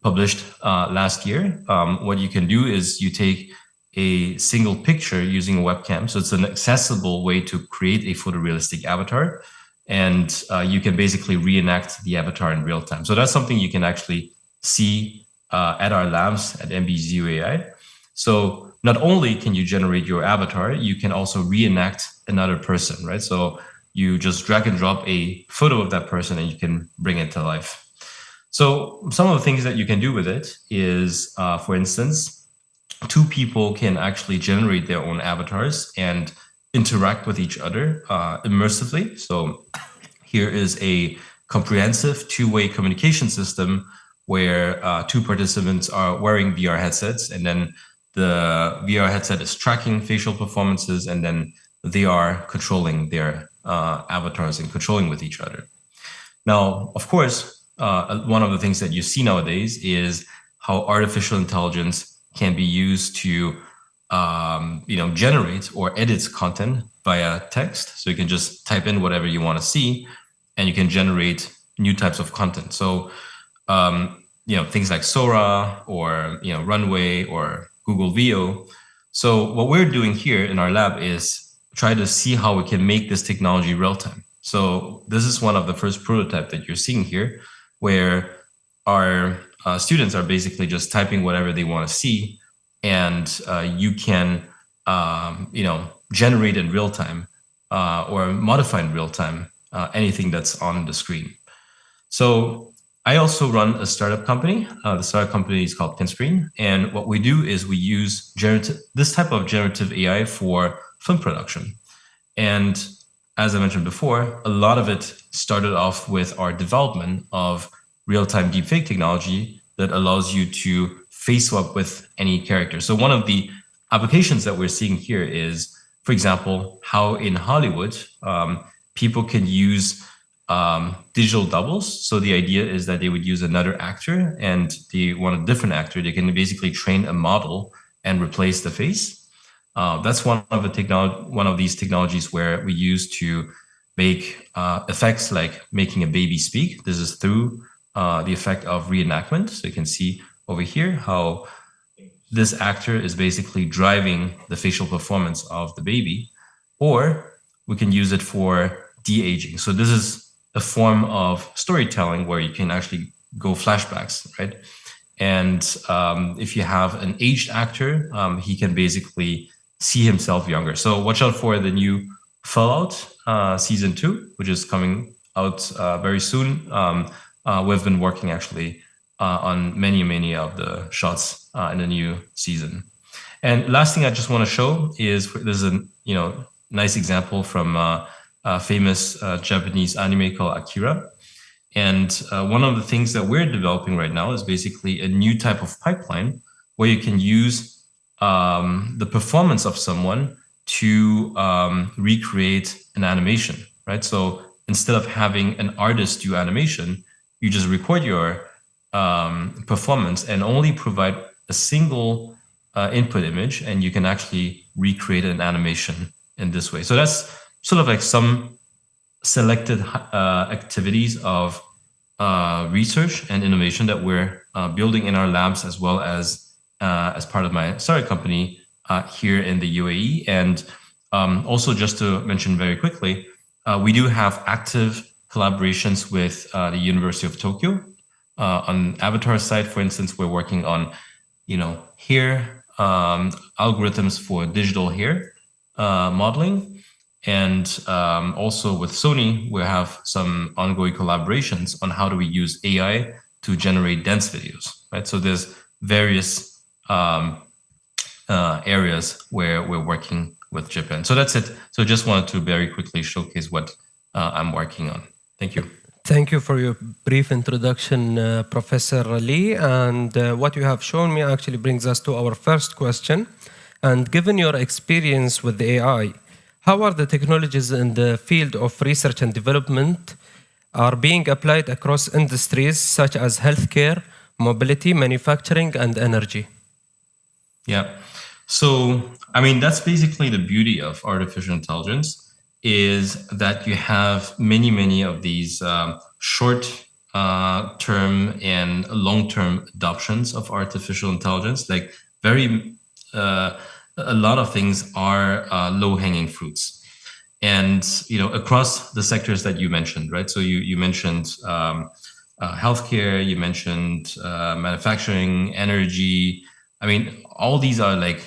published last year. What you can do is you take a single picture using a webcam. So it's an accessible way to create a photorealistic avatar. And you can basically reenact the avatar in real time. So that's something you can actually see at our labs at MBZ UAE. So not only can you generate your avatar, you can also reenact another person, right? So you just drag and drop a photo of that person and you can bring it to life. So some of the things that you can do with it is, for instance, two people can actually generate their own avatars and interact with each other immersively. So here is a comprehensive two-way communication system where two participants are wearing VR headsets, and then the VR headset is tracking facial performances, and then they are controlling their avatars and controlling with each other. Now, of course, one of the things that you see nowadays is how artificial intelligence can be used to generate or edit content via text. So you can just type in whatever you want to see, and you can generate new types of content. So things like Sora or Runway or Google VO. So what we're doing here in our lab is try to see how we can make this technology real time. So this is one of the first prototype that you're seeing here, where our students are basically just typing whatever they want to see, and you can generate in real time or modify in real time anything that's on the screen. So I also run a startup company. The startup company is called Pinscreen, and what we do is we use this type of generative AI for film production. And as I mentioned before, a lot of it started off with our development of real-time deepfake technology that allows you to face swap with any character. So one of the applications that we're seeing here is, for example, how in Hollywood, people can use digital doubles. So the idea is that they would use another actor and they want a different actor. They can basically train a model and replace the face. That's one of these technologies where we use to make effects like making a baby speak. This is through the effect of reenactment. So you can see over here how this actor is basically driving the facial performance of the baby, or we can use it for de-aging. So this is a form of storytelling where you can actually go flashbacks, right? And if you have an aged actor, he can basically see himself younger. So watch out for the new Fallout season 2, which is coming out very soon. We've been working actually on many of the shots in the new season. And last thing I just want to show is this is a nice example from famous Japanese anime called Akira. And one of the things that we're developing right now is basically a new type of pipeline where you can use the performance of someone to recreate an animation, right? So instead of having an artist do animation, you just record your performance and only provide a single input image, and you can actually recreate an animation in this way. So that's sort of like some selected activities of research and innovation that we're building in our labs, as well as part of my startup company here in the UAE. And also, just to mention very quickly, we do have active collaborations with the University of Tokyo. On avatar side, for instance, we're working on, hair algorithms for digital hair modeling. And also with Sony, we have some ongoing collaborations on how do we use AI to generate dance videos, right? So there's various areas where we're working with Japan. So that's it. So just wanted to very quickly showcase what I'm working on. Thank you. Thank you for your brief introduction, Professor Lee. And what you have shown me actually brings us to our first question. And given your experience with AI, how are the technologies in the field of research and development are being applied across industries such as healthcare, mobility, manufacturing, and energy? Yeah. So, I mean, that's basically the beauty of artificial intelligence, is that you have many of these short-term and long-term adoptions of artificial intelligence. Like a lot of things are low-hanging fruits, and across the sectors that you mentioned, right? So you mentioned healthcare, you mentioned manufacturing, energy. I mean, all these are like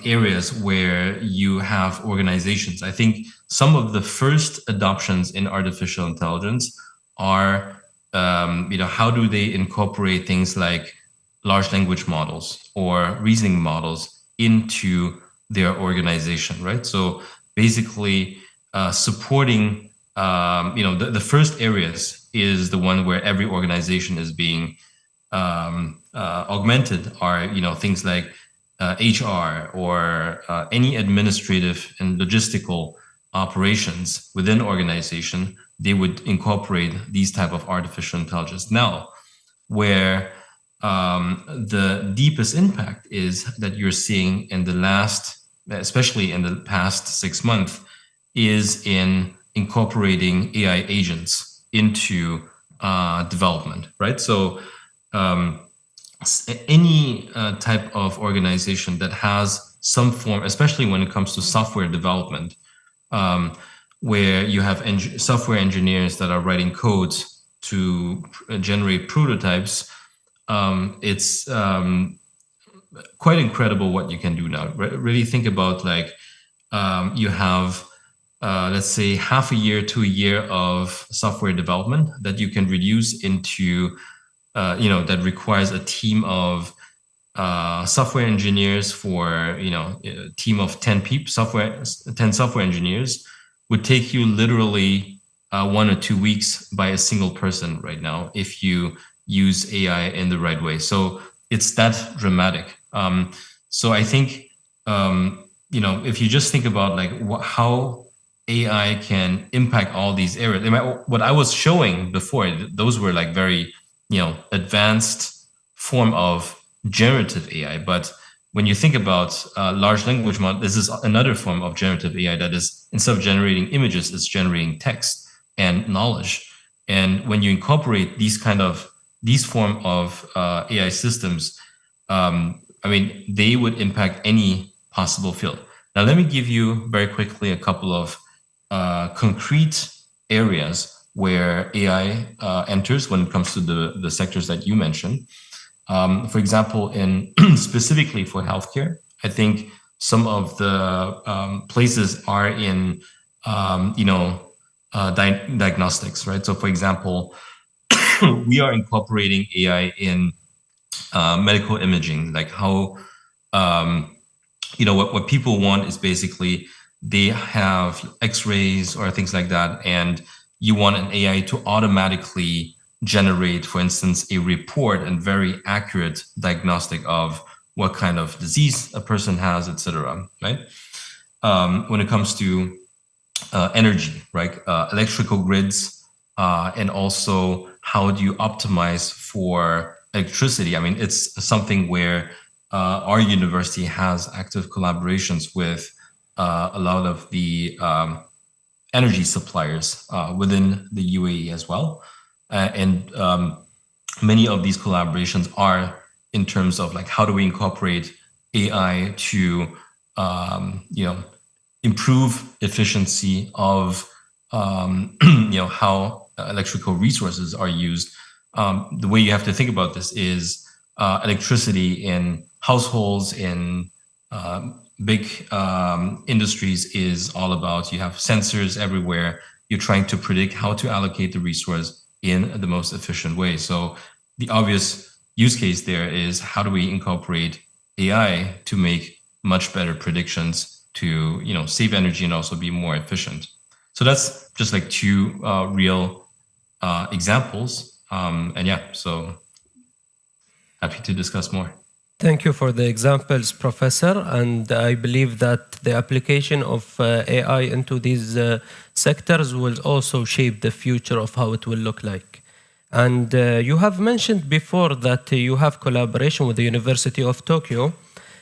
areas where you have organizations. I think some of the first adoptions in artificial intelligence are how do they incorporate things like large language models or reasoning models into their organization, right? So basically supporting, the first areas is the one where every organization is being augmented are, things like HR or any administrative and logistical operations within organization. They would incorporate these type of artificial intelligence. Now, where the deepest impact is that you're seeing in the especially in the past 6 months, is in incorporating AI agents into development, right? So any type of organization that has some form, especially when it comes to software development, where you have software engineers that are writing codes to generate prototypes, it's quite incredible what you can do now. Really think about you have, let's say, half a year to a year of software development that you can reduce into, that requires a team of software engineers for, a team of 10 people, 10 software engineers would take you literally 1 or 2 weeks by a single person right now if you use AI in the right way. So it's that dramatic. So I think, if you just think about how AI can impact all these areas. What I was showing before, those were very, advanced form of generative AI. But when you think about large language model, this is another form of generative AI that is, instead of generating images, it's generating text and knowledge. And when you incorporate these form of AI systems, they would impact any possible field. Now, let me give you very quickly a couple of concrete areas where AI enters when it comes to the sectors that you mentioned. For example, specifically for healthcare, I think some of the places are in, diagnostics, right? So, for example, we are incorporating AI in medical imaging, like how, what people want is basically they have X-rays or things like that, and you want an AI to automatically generate, for instance, a report and very accurate diagnostic of what kind of disease a person has, etc. Right? When it comes to energy, right? Electrical grids, and also how do you optimize for electricity? I mean, it's something where our university has active collaborations with a lot of the energy suppliers within the UAE as well. And many of these collaborations are in terms of like, how do we incorporate AI to, improve efficiency of, how electrical resources are used. The way you have to think about this is electricity in households, in big industries is all about, you have sensors everywhere. You're trying to predict how to allocate the resource in the most efficient way. So the obvious use case there is, how do we incorporate AI to make much better predictions to, save energy and also be more efficient? So that's just like two real examples. And yeah, so happy to discuss more. Thank you for the examples, Professor. And I believe that the application of AI into these sectors will also shape the future of how it will look like. And you have mentioned before that you have collaboration with the University of Tokyo.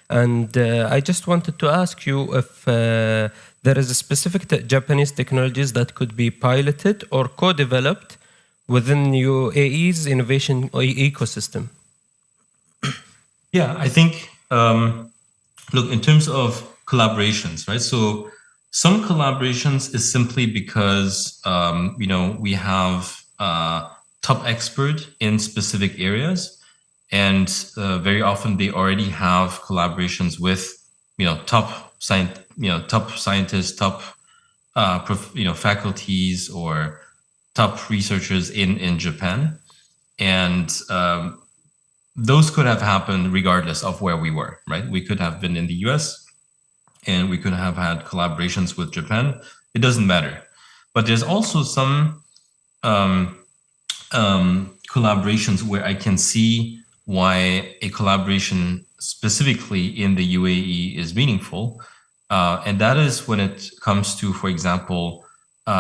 And I just wanted to ask you if there is a specific Japanese technologies that could be piloted or co-developed within UAE's innovation ecosystem. Yeah, I think, look, in terms of collaborations, right? So some collaborations is simply because, we have top expert in specific areas. And very often they already have collaborations with, top scientists, top, faculties or top researchers in Japan. And those could have happened regardless of where we were, right? We could have been in the US and we could have had collaborations with Japan. It doesn't matter. But there's also some collaborations where I can see why a collaboration specifically in the UAE is meaningful. And that is when it comes to, for example,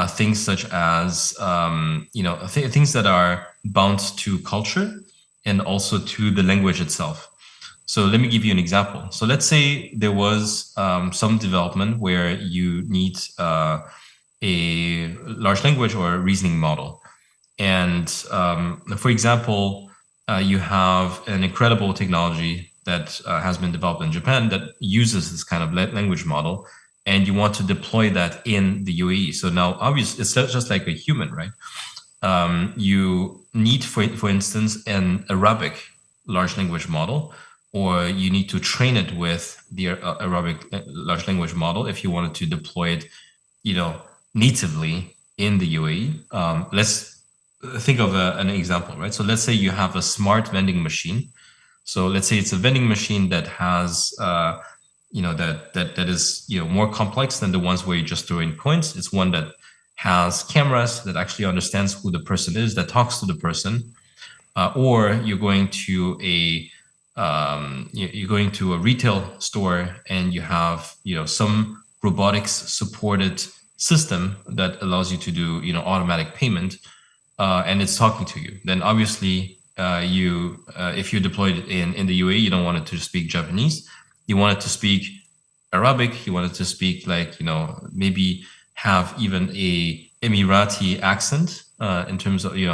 things such as, things that are bound to culture and also to the language itself. So let me give you an example. So let's say there was some development where you need a large language or a reasoning model. And for example, you have an incredible technology that has been developed in Japan that uses this kind of language model, and you want to deploy that in the UAE. So now, obviously, it's just like a human, right? You need, for instance, an Arabic large language model, or you need to train it with the Arabic large language model if you wanted to deploy it, natively in the UAE. Let's think of an example, right? So let's say you have a smart vending machine. So let's say it's a vending machine that has, that is, more complex than the ones where you just throw in coins. It's one that has cameras, that actually understands who the person is, that talks to the person. Or you're going to a retail store and you have, some robotics supported system that allows you to do, automatic payment. And it's talking to you. Then obviously, if you deployed it in the UAE, you don't want it to speak Japanese. You want it to speak Arabic. You want it to speak maybe have even a Emirati accent in terms of, you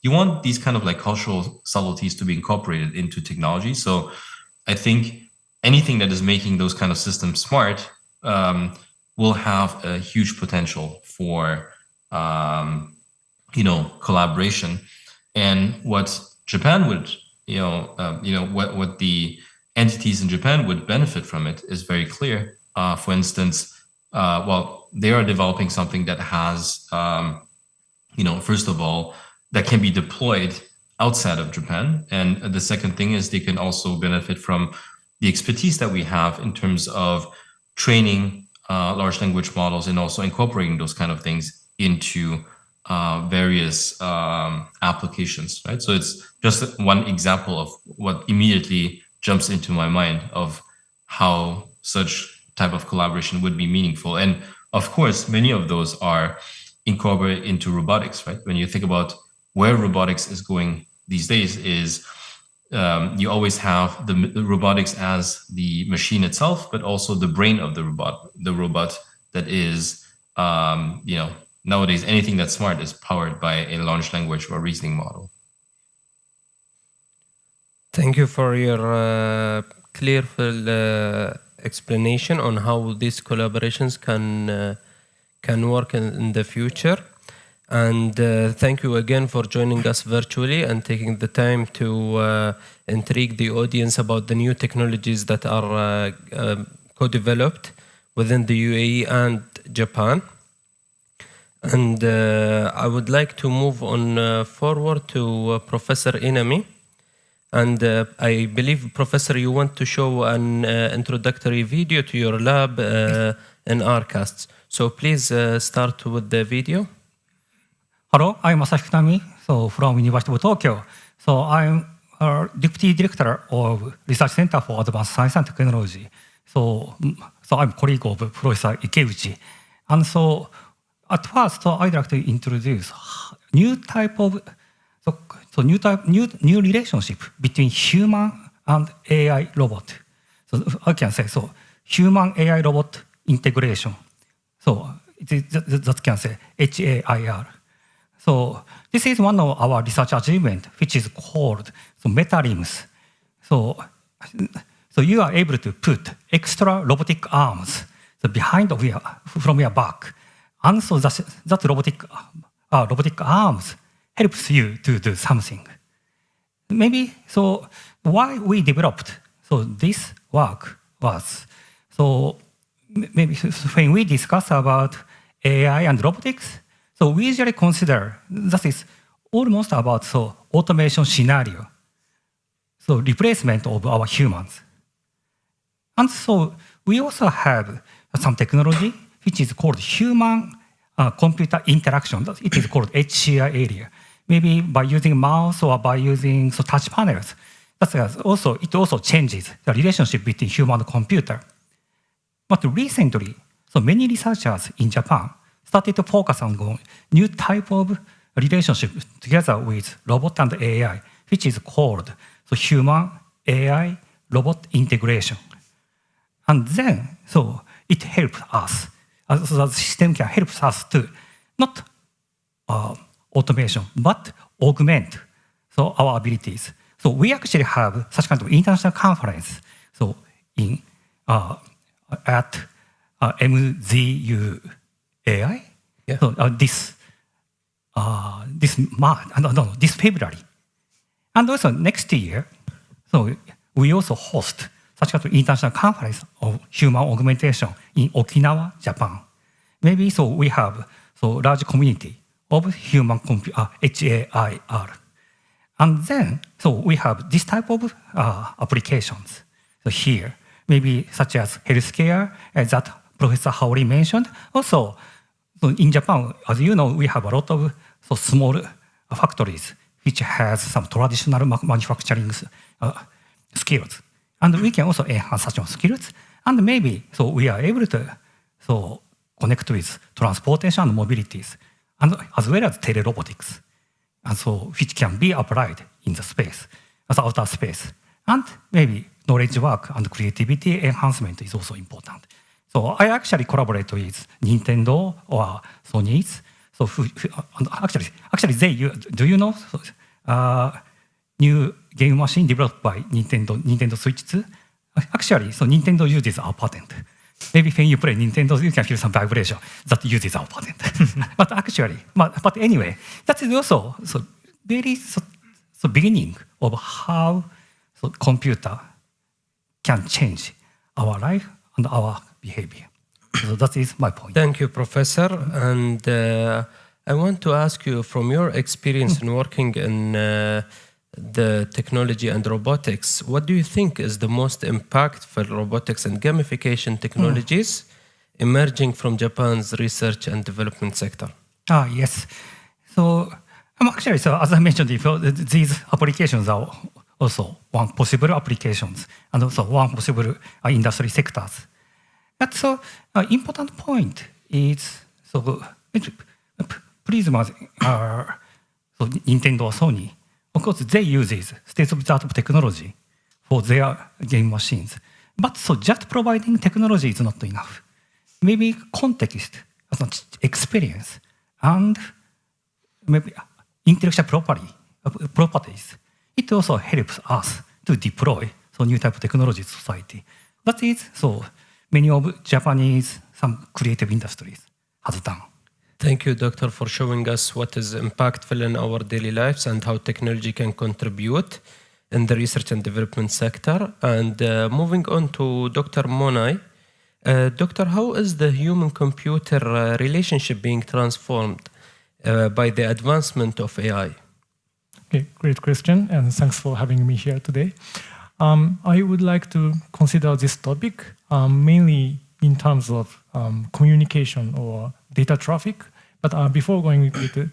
want these kind of like cultural subtleties to be incorporated into technology. So I think anything that is making those kind of systems smart will have a huge potential for, collaboration. And what Japan would, what the entities in Japan would benefit from it is very clear. For instance, they are developing something that has, first of all, that can be deployed outside of Japan. And the second thing is they can also benefit from the expertise that we have in terms of training large language models and also incorporating those kind of things into various applications, right? So it's just one example of what immediately jumps into my mind of how such type of collaboration would be meaningful. And of course, many of those are incorporated into robotics, right? When you think about where robotics is going these days is you always have the robotics as the machine itself, but also the brain of the robot that is, nowadays anything that's smart is powered by a large language or reasoning model. Thank you for your clear explanation on how these collaborations can work in the future. And thank you again for joining us virtually and taking the time to intrigue the audience about the new technologies that are co-developed within the UAE and Japan. And I would like to move on forward to Professor Inami. And I believe, Professor, you want to show an introductory video to your lab in RCAST. So please start with the video. Hello, I'm Masashi Inami, from University of Tokyo. So I'm a Deputy Director of Research Center for Advanced Science and Technology. So I'm colleague of Professor Ikeuchi. And so at first, I'd like to introduce new type of new relationship between human and AI robot. So I can say human AI robot integration. So that can say HAIR. So this is one of our research achievements, which is called meta-limbs. So you are able to put extra robotic arms behind from your back, and so that robotic arms helps you to do something. Maybe why we developed this work was maybe when we discuss about AI and robotics. So we usually consider that is almost about automation scenario, replacement of our humans. And so we also have some technology which is called human computer interaction. It is called HCI area. Maybe by using mouse or by using touch panels. It also changes the relationship between human and computer. But recently, many researchers in Japan started to focus on new type of relationship together with robot and AI, which is called human AI robot integration. And then, it helps us. The system can help us to not automation, but augment our abilities. So we actually have such kind of international conference. At MZU AI. Yeah. This February, and also next year, we also host such kind of international conference of human augmentation in Okinawa, Japan. Maybe we have large community of human HAIR, and then we have this type of applications. Here, maybe such as healthcare that Professor Haori mentioned. Also, in Japan, as you know, we have a lot of small factories which has some traditional manufacturing skills. And we can also enhance such skills. And maybe we are able to connect with transportation and mobilities, and as well as telerobotics, and which can be applied in the space, as outer space. And maybe knowledge work and creativity enhancement is also important. So I actually collaborate with Nintendo or Sony's. Actually, do you know new game machine developed by Nintendo Switch 2? Actually, Nintendo uses our patent. Maybe when you play Nintendo, you can feel some vibration that uses our patent. but anyway, that is also very beginning of how computer can change our life and our behavior. So that is my point. Thank you, Professor. And I want to ask you, from your experience in working in the technology and robotics, what do you think is the most impactful robotics and gamification technologies emerging from Japan's research and development sector? Yes. So actually, so as I mentioned before, these applications are also one possible applications and also one possible industry sectors. But so important point is so Prisma, so Nintendo or Sony, of course they use state-of-the-art technology for their game machines. But so just providing technology is not enough. Maybe context, experience, and maybe intellectual properties. It also helps us to deploy new type of technology society. That is so many of Japanese some creative industries has done. Thank you, Doctor, for showing us what is impactful in our daily lives and how technology can contribute in the research and development sector. And moving on to Dr. Monai. Doctor, how is the human-computer relationship being transformed by the advancement of AI? Okay, great question, and thanks for having me here today. I would like to consider this topic mainly in terms of communication or data traffic. But before going into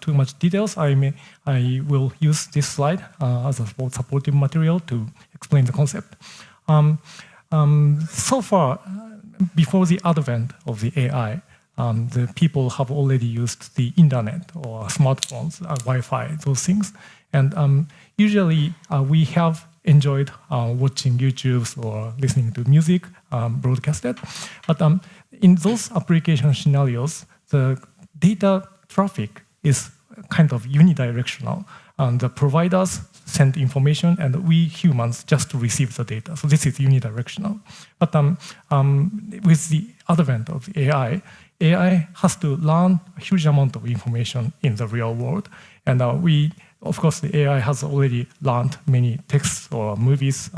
too much details, I will use this slide as a supportive material to explain the concept. So far, before the advent of the AI, the people have already used the internet or smartphones, Wi-Fi, those things. And usually we have enjoyed watching YouTubes or listening to music broadcasted. But in those application scenarios, the data traffic is kind of unidirectional. And the providers send information and we humans just receive the data. So this is unidirectional. But with the advent of AI, AI has to learn a huge amount of information in the real world. And of course, the AI has already learned many texts or movies,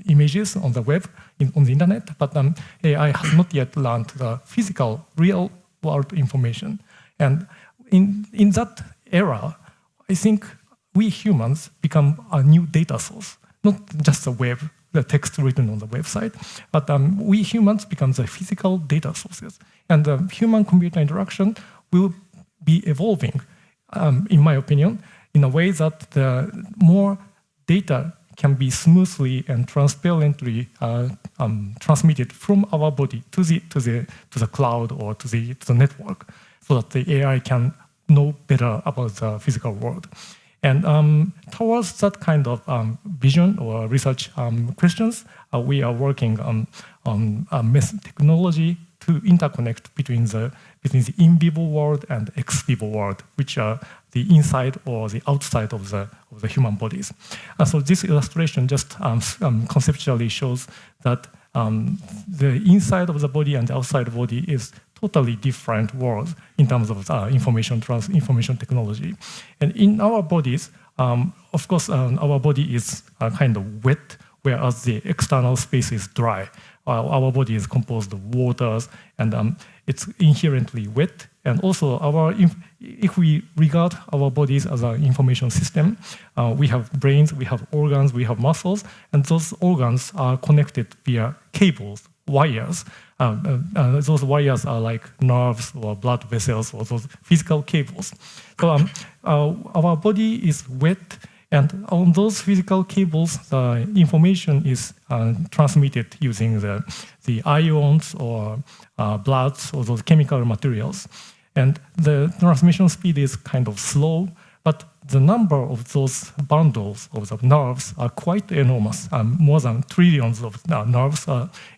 images on the web, on the internet, but AI has not yet learned the physical, real world information. And in that era, I think we humans become a new data source, not just the web, the text written on the website, but we humans become the physical data sources. And the human-computer interaction will be evolving, in my opinion, in a way that the more data can be smoothly and transparently transmitted from our body to the cloud or to the network, so that the AI can know better about the physical world. And towards that kind of vision or research questions, we are working on technology to interconnect between the in vivo world and ex vivo world, which are the inside or the outside of the human bodies. So this illustration just conceptually shows that the inside of the body and the outside of the body is totally different worlds in terms of information technology. And in our bodies, of course, our body is kind of wet, whereas the external space is dry. Our body is composed of waters, and it's inherently wet. And also, if we regard our bodies as an information system, we have brains, we have organs, we have muscles, and those organs are connected via cables, wires. Those wires are like nerves or blood vessels or those physical cables. So our body is wet, and on those physical cables, the information is transmitted using the ions or bloods or those chemical materials. And the transmission speed is kind of slow, but the number of those bundles of the nerves are quite enormous, more than trillions of nerves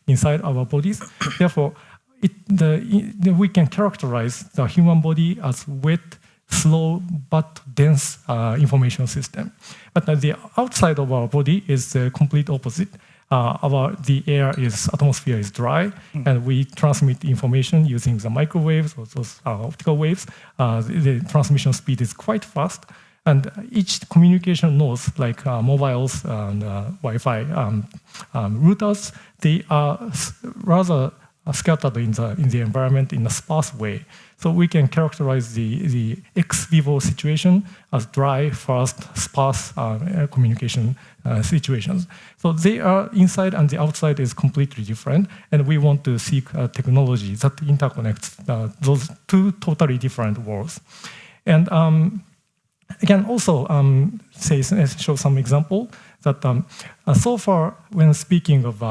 inside our bodies. Therefore, we can characterize the human body as wet, slow, but dense information system. But the outside of our body is the complete opposite. The atmosphere is dry, and we transmit information using the microwaves or those optical waves. The transmission speed is quite fast, and each communication nodes, like mobiles and Wi-Fi routers, they are rather scattered in the environment in a sparse way. So we can characterize the ex vivo situation as dry, fast, sparse communication situations. So they are inside and the outside is completely different, and we want to seek technology that interconnects those two totally different worlds. And I can also show some example that so far when speaking of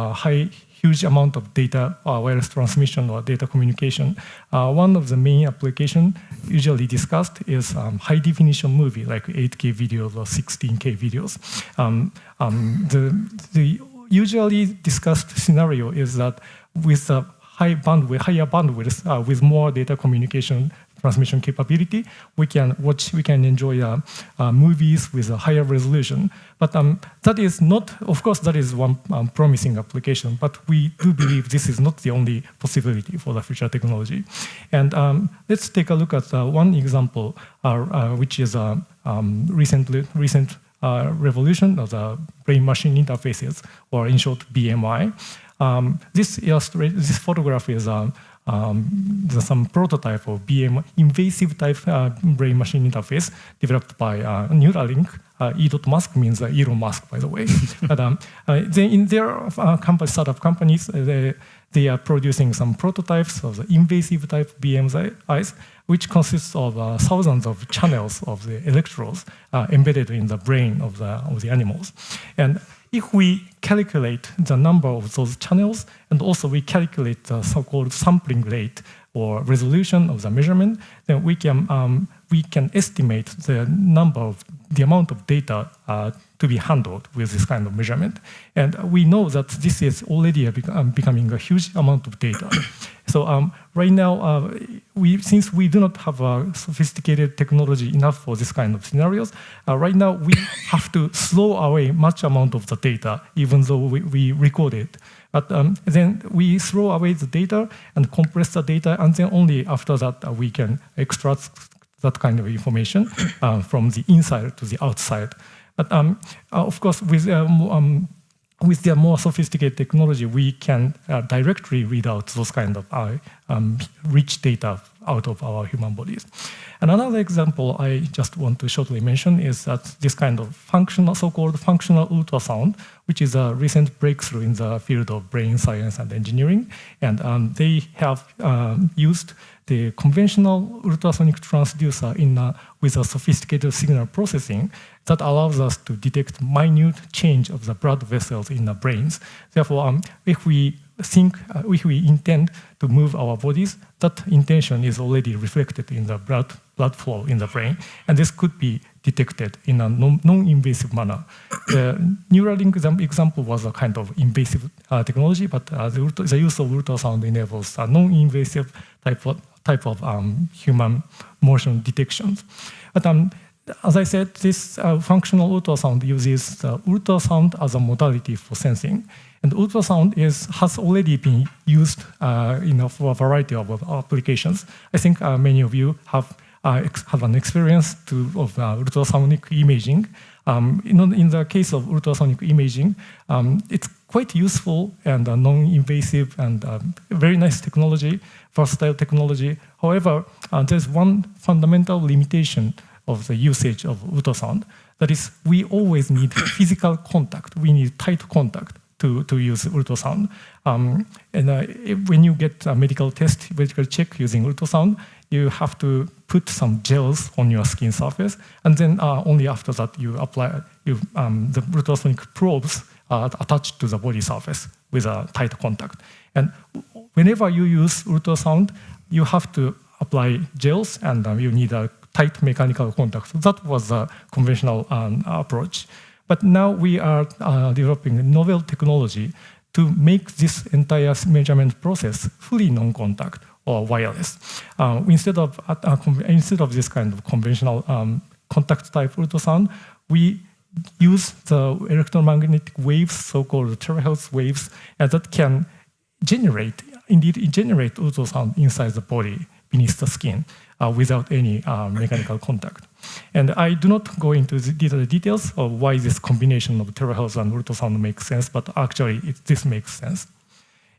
huge amount of data, wireless transmission or data communication, one of the main applications usually discussed is high definition movie, like 8K videos or 16K videos. The usually discussed scenario is that with a higher bandwidth, with more data communication transmission capability, we can enjoy movies with a higher resolution. But that is not, of course, that is one promising application, but we do believe this is not the only possibility for the future technology. And let's take a look at one example, which is a recent revolution of the brain-machine interfaces, or in short, BMI. This photograph is some prototype of invasive type brain-machine interface developed by Neuralink. E.Musk means Elon Musk, by the way. But in their startup companies, they are producing some prototypes of the invasive type BMIs, which consists of thousands of channels of the electrodes embedded in the brain of the animals. And if we calculate the number of those channels, and also we calculate the so-called sampling rate or resolution of the measurement, then we can estimate the amount of data to be handled with this kind of measurement. And we know that this is already becoming a huge amount of data. So right now, since we do not have a sophisticated technology enough for this kind of scenarios, right now we have to slow away much amount of the data, even though we record it. But then we throw away the data and compress the data, and then only after that we can extract that kind of information from the inside to the outside. But of course, with the more sophisticated technology, we can directly read out those kind of rich data out of our human bodies. And another example I just want to shortly mention is that this kind of so-called functional ultrasound, which is a recent breakthrough in the field of brain science and engineering. And they have used the conventional ultrasonic transducer with a sophisticated signal processing that allows us to detect minute change of the blood vessels in the brains. Therefore, if we intend to move our bodies, that intention is already reflected in the blood flow in the brain, and this could be detected in a non-invasive manner. The Neuralink example was a kind of invasive technology, but the use of ultrasound enables a non-invasive type of human motion detections. But as I said, this functional ultrasound uses ultrasound as a modality for sensing. And ultrasound has already been used for a variety of applications. I think many of you have an experience of ultrasonic imaging. In the case of ultrasonic imaging, it's quite useful and non-invasive and very nice technology, versatile technology. However, there's one fundamental limitation of the usage of ultrasound. That is, we always need physical contact. We need tight contact to use ultrasound. When you get a medical check using ultrasound, you have to put some gels on your skin surface, and then only after that you apply the ultrasonic probes attached to the body surface with a tight contact. And whenever you use ultrasound, you have to apply gels, and you need a tight mechanical contact. So that was a conventional approach. But now we are developing a novel technology to make this entire measurement process fully non-contact or wireless. Instead of this kind of conventional contact type ultrasound, we use the electromagnetic waves, so-called terahertz waves, that can generate ultrasound inside the body beneath the skin without any mechanical contact. And I do not go into the details of why this combination of terahertz and ultrasound makes sense, but actually this makes sense.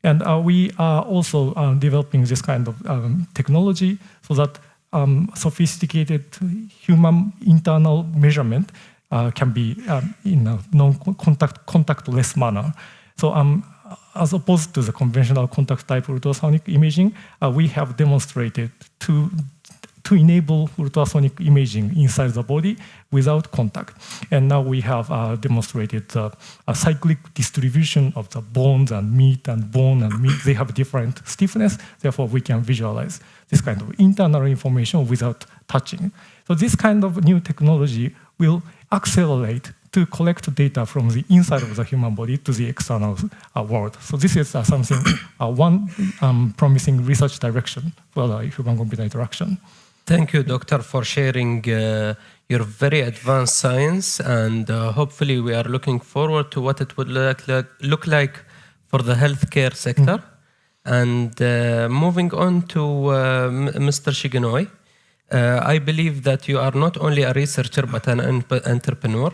And we are also developing this kind of technology so that sophisticated human internal measurement can be in a contactless manner. So as opposed to the conventional contact type ultrasonic imaging, we have demonstrated to enable ultrasonic imaging inside the body without contact. And now we have demonstrated a cyclic distribution of the bones and meat and bone and meat. They have different stiffness, therefore we can visualize this kind of internal information without touching. So this kind of new technology will accelerate to collect data from the inside of the human body to the external world. So this is something, one promising research direction for the human-computer interaction. Thank you, Doctor, for sharing your very advanced science, and hopefully we are looking forward to what it would look like for the healthcare sector. And moving on to Mr. Shigenoi, I believe that you are not only a researcher but an entrepreneur.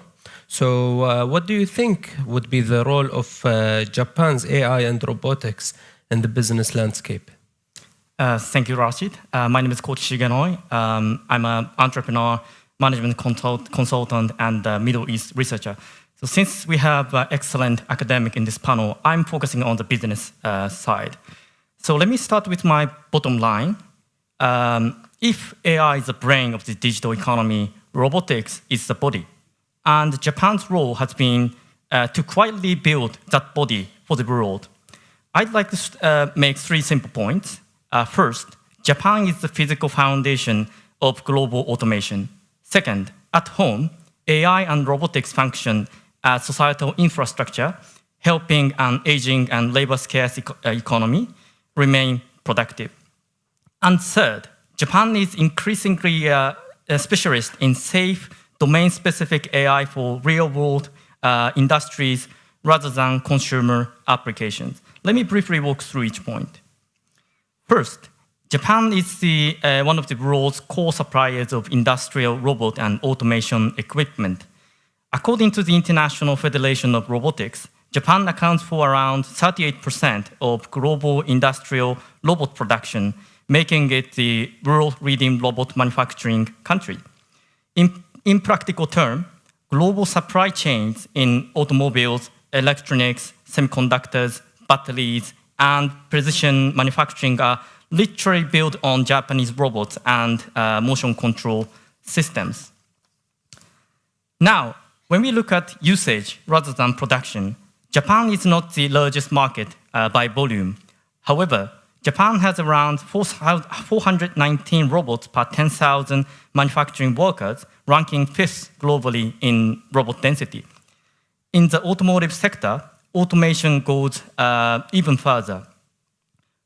So what do you think would be the role of Japan's AI and robotics in the business landscape? Thank you, Rashid. My name is Coach Shigenoi. I'm an entrepreneur, management consultant, and Middle East researcher. So since we have excellent academic in this panel, I'm focusing on the business side. So let me start with my bottom line. If AI is the brain of the digital economy, robotics is the body. And Japan's role has been to quietly build that body for the world. I'd like to make 3 simple points. First, Japan is the physical foundation of global automation. Second, at home, AI and robotics function as societal infrastructure, helping an aging and labor-scarce economy remain productive. And third, Japan is increasingly a specialist in safe, domain-specific AI for real-world industries rather than consumer applications. Let me briefly walk through each point. First, Japan is one of the world's core suppliers of industrial robot and automation equipment. According to the International Federation of Robotics, Japan accounts for around 38% of global industrial robot production, making it the world-leading robot manufacturing country. In practical terms, global supply chains in automobiles, electronics, semiconductors, batteries, and precision manufacturing are literally built on Japanese robots and motion control systems. Now, when we look at usage rather than production, Japan is not the largest market by volume. However, Japan has around 419 robots per 10,000 manufacturing workers, ranking 5th globally in robot density. In the automotive sector, automation goes even further.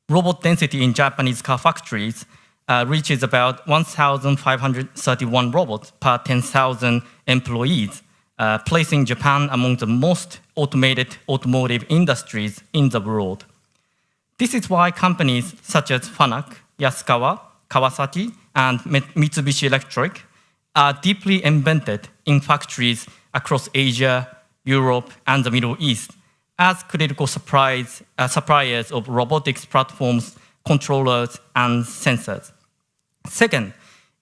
Robot density in Japanese car factories reaches about 1,531 robots per 10,000 employees, placing Japan among the most automated automotive industries in the world. This is why companies such as Fanuc, Yasukawa, Kawasaki, and Mitsubishi Electric are deeply embedded in factories across Asia, Europe, and the Middle East as critical suppliers of robotics platforms, controllers, and sensors. Second,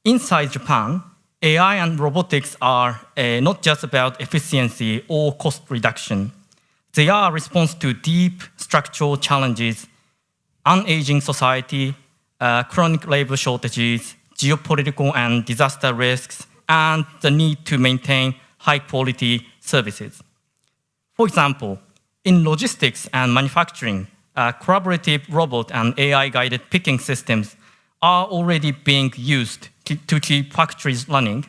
inside Japan, AI and robotics are not just about efficiency or cost reduction. They are a response to deep structural challenges: an aging society, chronic labor shortages, geopolitical and disaster risks, and the need to maintain high-quality services. For example, in logistics and manufacturing, collaborative robot and AI-guided picking systems are already being used to keep factories running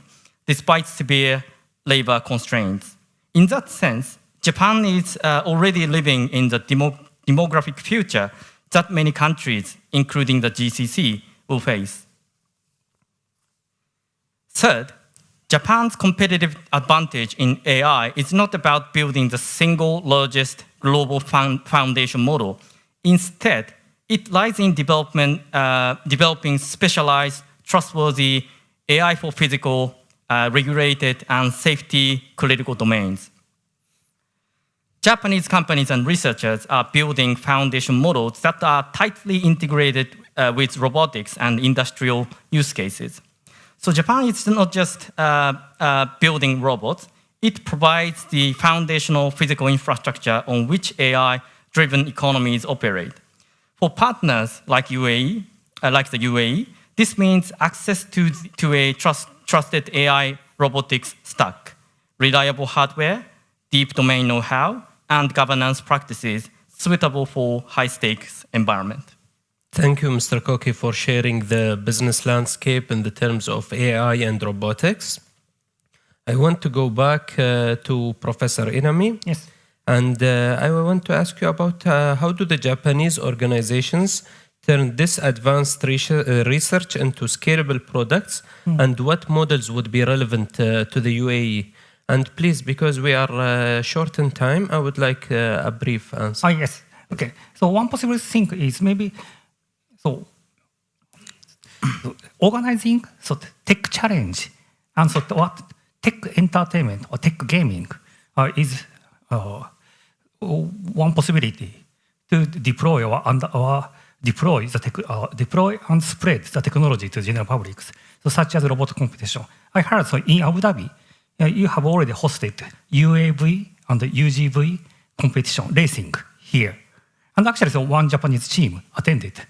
despite severe labor constraints. In that sense, Japan is already living in the demographic future that many countries, including the GCC, will face. Third, Japan's competitive advantage in AI is not about building the single largest global foundation model. Instead, it lies in developing specialized, trustworthy AI for physical, regulated, and safety-critical domains. Japanese companies and researchers are building foundation models that are tightly integrated with robotics and industrial use cases. So Japan is not just building robots, it provides the foundational physical infrastructure on which AI-driven economies operate. For partners like the UAE, this means access to a trusted AI robotics stack, reliable hardware, deep domain know-how, and governance practices suitable for high-stakes environment. Thank you, Mr. Koki, for sharing the business landscape in the terms of AI and robotics. I want to go back to Professor Inami. Yes. And I want to ask you about how do the Japanese organizations turn this advanced research into scalable products, and what models would be relevant to the UAE? And please, because we are short in time, I would like a brief answer. Yes. Okay. So one possible thing is maybe organizing tech challenge and what tech entertainment or tech gaming is one possibility to deploy deploy and spread the technology to general publics. So such as robot competition. I heard in Abu Dhabi, you have already hosted UAV and UGV competition racing here. And actually, one Japanese team attended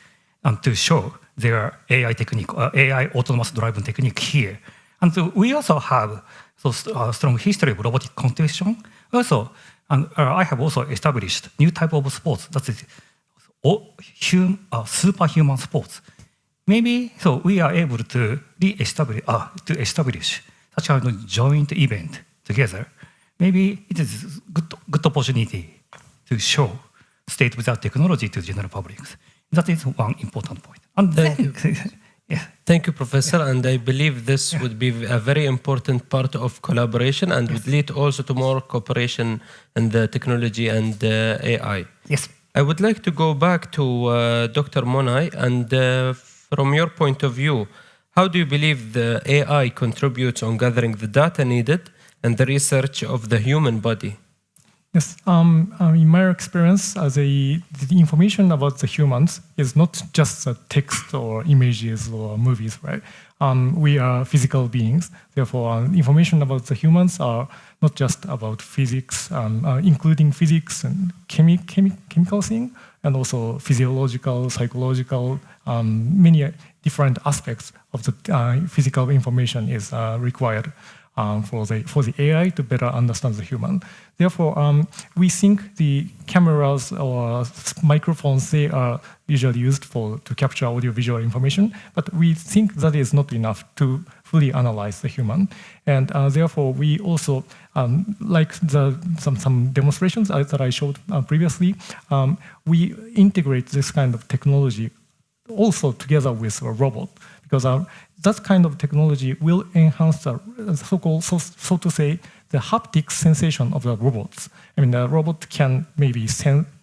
to show their AI technique, AI autonomous driving technique here. And we also have a strong history of robotic competition. Also, I have also established new type of sports, that is superhuman sports. Maybe we are able to establish such a joint event together. Maybe it is good opportunity to show state-of-the-art technology to general publics. That is one important point. And Thank you. Thank you, Professor. And I believe this would be a very important part of collaboration and would lead also to more cooperation in the technology and AI. Yes. I would like to go back to Dr. Monai, and from your point of view, how do you believe the AI contributes on gathering the data needed and the research of the human body? Yes, in my experience, the information about the humans is not just text or images or movies, right? We are physical beings. Therefore, information about the humans are not just about physics, including physics and chemical thing, and also physiological, psychological, many different aspects of the physical information is required for the AI to better understand the human. Therefore, we think the cameras or microphones, they are usually used to capture audiovisual information, but we think that is not enough to fully analyze the human. And therefore, we also, like some demonstrations that I showed previously, we integrate this kind of technology also together with a robot, because that kind of technology will enhance the so-called, so to say, the haptic sensation of the robots. I mean, the robot can maybe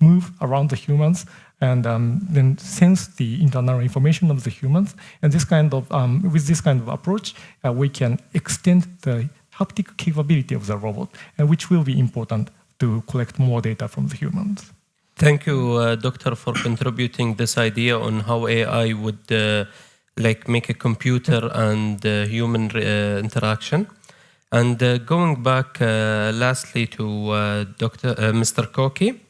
move around the humans and then sense the internal information of the humans. And this kind of, with this kind of approach, we can extend the haptic capability of the robot, which will be important to collect more data from the humans. Thank you, Doctor, for contributing this idea on how AI would make a computer and human interaction. And going back lastly to Mr. Koki,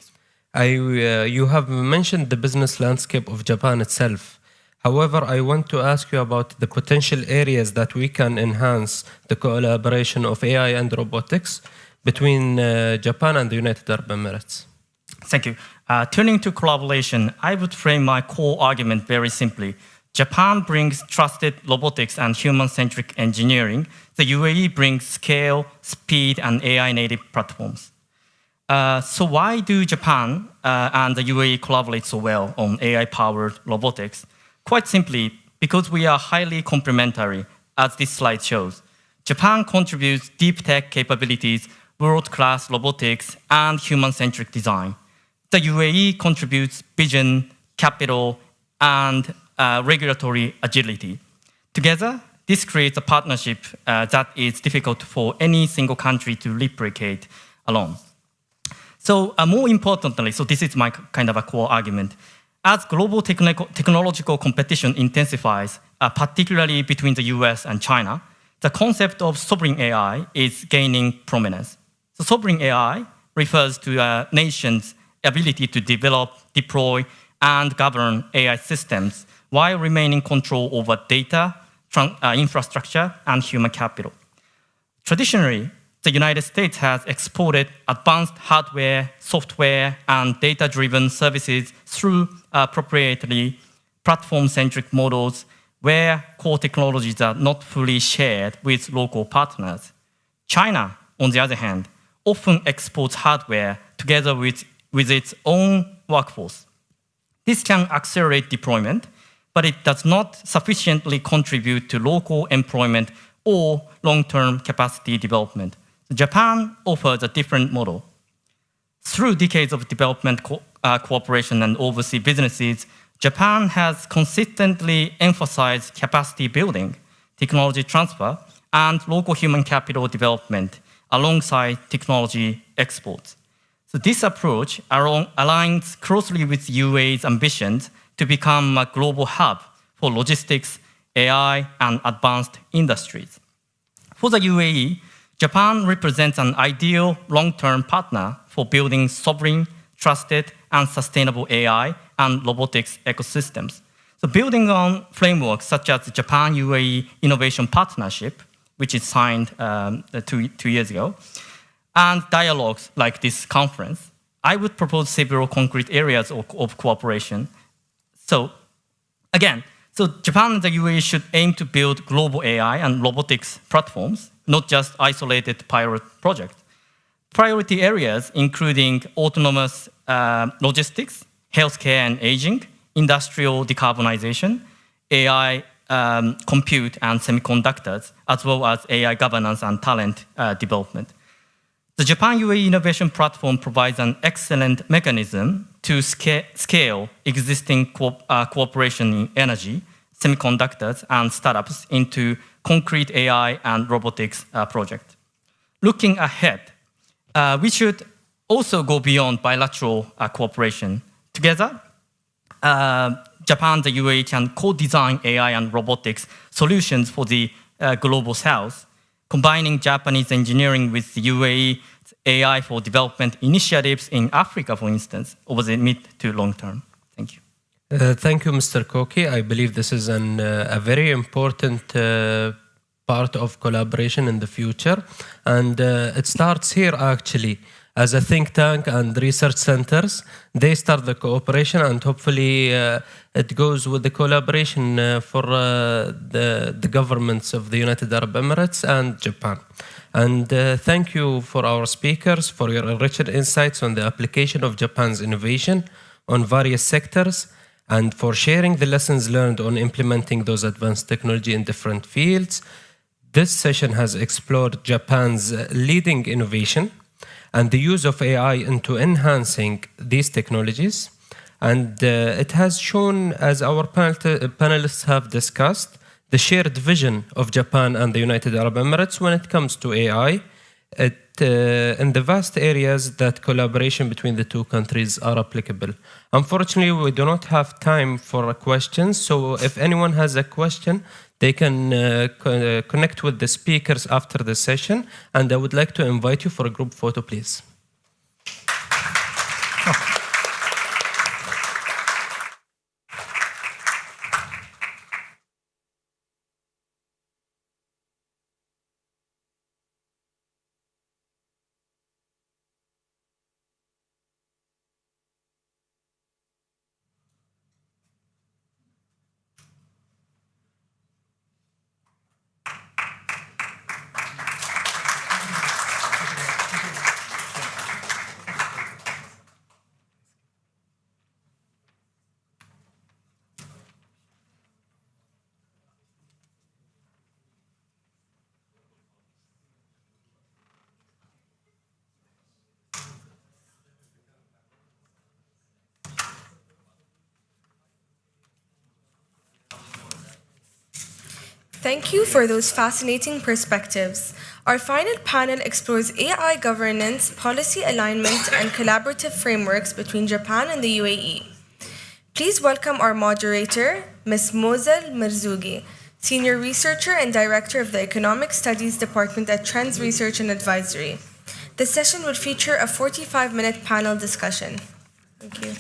you have mentioned the business landscape of Japan itself. However, I want to ask you about the potential areas that we can enhance the collaboration of AI and robotics between Japan and the United Arab Emirates. Thank you. Turning to collaboration, I would frame my core argument very simply. Japan brings trusted robotics and human-centric engineering. The UAE brings scale, speed, and AI-native platforms. So why do Japan and the UAE collaborate so well on AI-powered robotics? Quite simply, because we are highly complementary, as this slide shows. Japan contributes deep tech capabilities, world-class robotics, and human-centric design. The UAE contributes vision, capital, and regulatory agility. Together, this creates a partnership that is difficult for any single country to replicate alone. So more importantly, so this is my kind of a core argument, as global technological competition intensifies, particularly between the US and China, the concept of sovereign AI is gaining prominence. So sovereign AI refers to a nation's ability to develop, deploy, and govern AI systems while remaining control over data, infrastructure, and human capital. Traditionally, the United States has exported advanced hardware, software, and data-driven services through proprietary platform-centric models where core technologies are not fully shared with local partners. China, on the other hand, often exports hardware together with its own workforce. This can accelerate deployment, but it does not sufficiently contribute to local employment or long-term capacity development. Japan offers a different model. Through decades of development cooperation and overseas businesses, Japan has consistently emphasized capacity building, technology transfer, and local human capital development alongside technology exports. So this approach aligns closely with UAE's ambitions to become a global hub for logistics, AI, and advanced industries. For the UAE, Japan represents an ideal long-term partner for building sovereign, trusted, and sustainable AI and robotics ecosystems. So building on frameworks such as the Japan-UAE Innovation Partnership, which is signed 2 years ago, and dialogues like this conference, I would propose several concrete areas of cooperation. So again, Japan and the UAE should aim to build global AI and robotics platforms, not just isolated pilot projects. Priority areas including autonomous logistics, healthcare and aging, industrial decarbonization, AI, compute and semiconductors, as well as AI governance and talent development. The Japan-UAE Innovation Platform provides an excellent mechanism to scale existing cooperation in energy, semiconductors, and startups into concrete AI and robotics projects. Looking ahead, we should also go beyond bilateral cooperation. Together, Japan and the UAE can co-design AI and robotics solutions for the global south, combining Japanese engineering with the UAE AI for development initiatives in Africa, for instance, over the mid to long term. Thank you. Thank you, Mr. Koki. I believe this is a very important part of collaboration in the future. And it starts here, actually. As a think tank and research centers, they start the cooperation, and hopefully it goes with the collaboration for the governments of the United Arab Emirates and Japan. And thank you for our speakers for your enriched insights on the application of Japan's innovation on various sectors, and for sharing the lessons learned on implementing those advanced technology in different fields. This session has explored Japan's leading innovation and the use of AI into enhancing these technologies. And it has shown, as our panelists have discussed, the shared vision of Japan and the United Arab Emirates when it comes to AI. In the vast areas that collaboration between the two countries are applicable. Unfortunately, we do not have time for questions, so if anyone has a question, they can connect with the speakers after the session, and I would like to invite you for a group photo, please. Thank you for those fascinating perspectives. Our final panel explores AI governance, policy alignment, and collaborative frameworks between Japan and the UAE. Please welcome our moderator, Ms. Mozel Merzougi, Senior Researcher and Director of the Economic Studies Department at Trends Research and Advisory. The session will feature a 45-minute panel discussion. Thank you.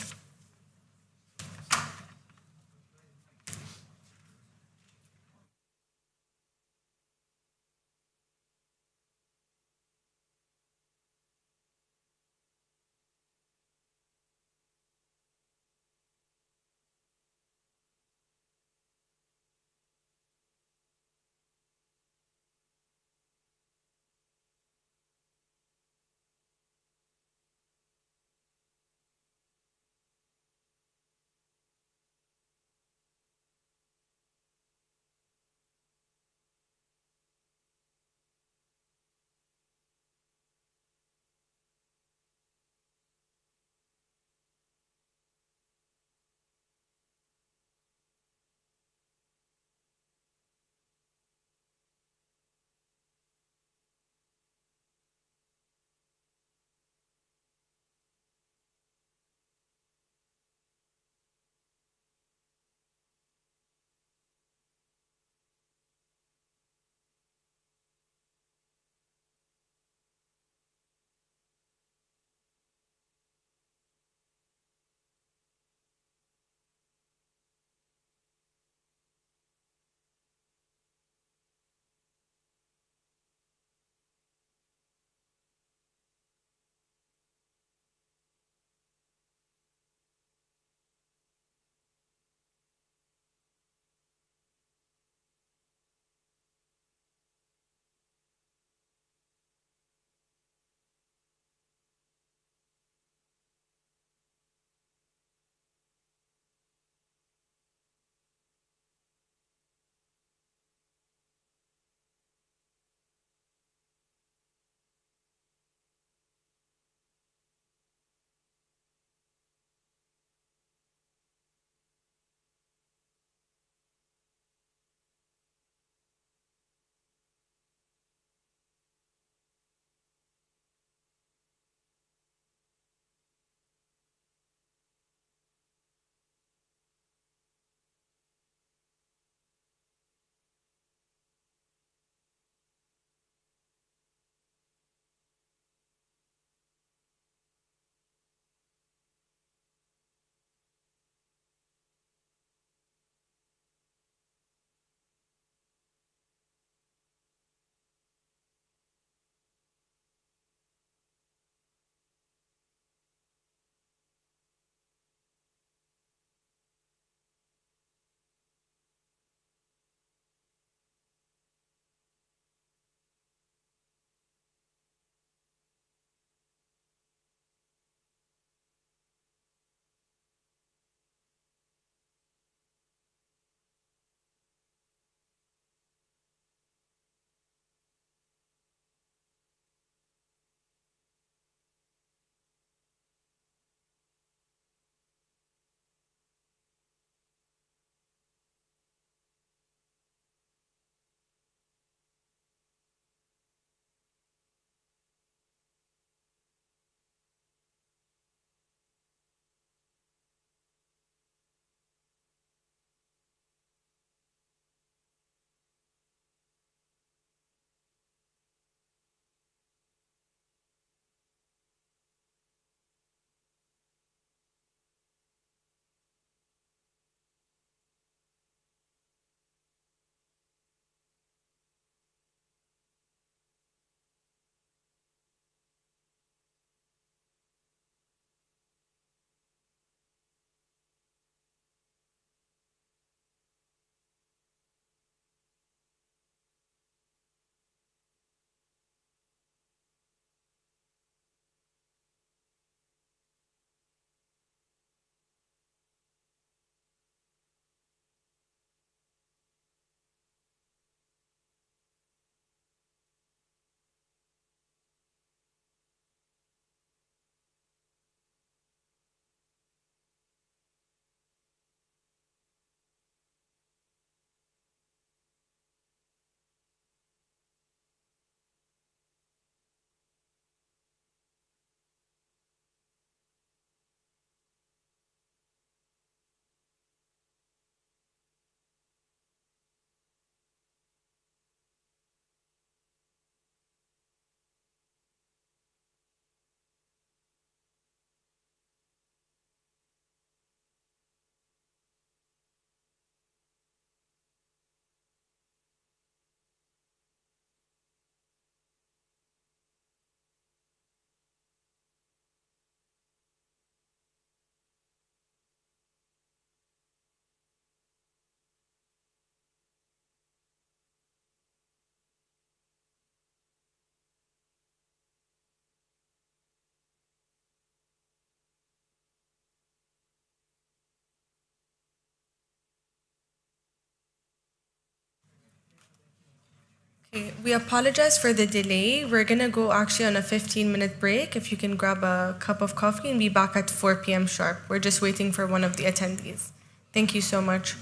Okay, we apologize for the delay. We're gonna go actually on a 15-minute break. If you can grab a cup of coffee and be back at 4 p.m. sharp. We're just waiting for one of the attendees. Thank you so much.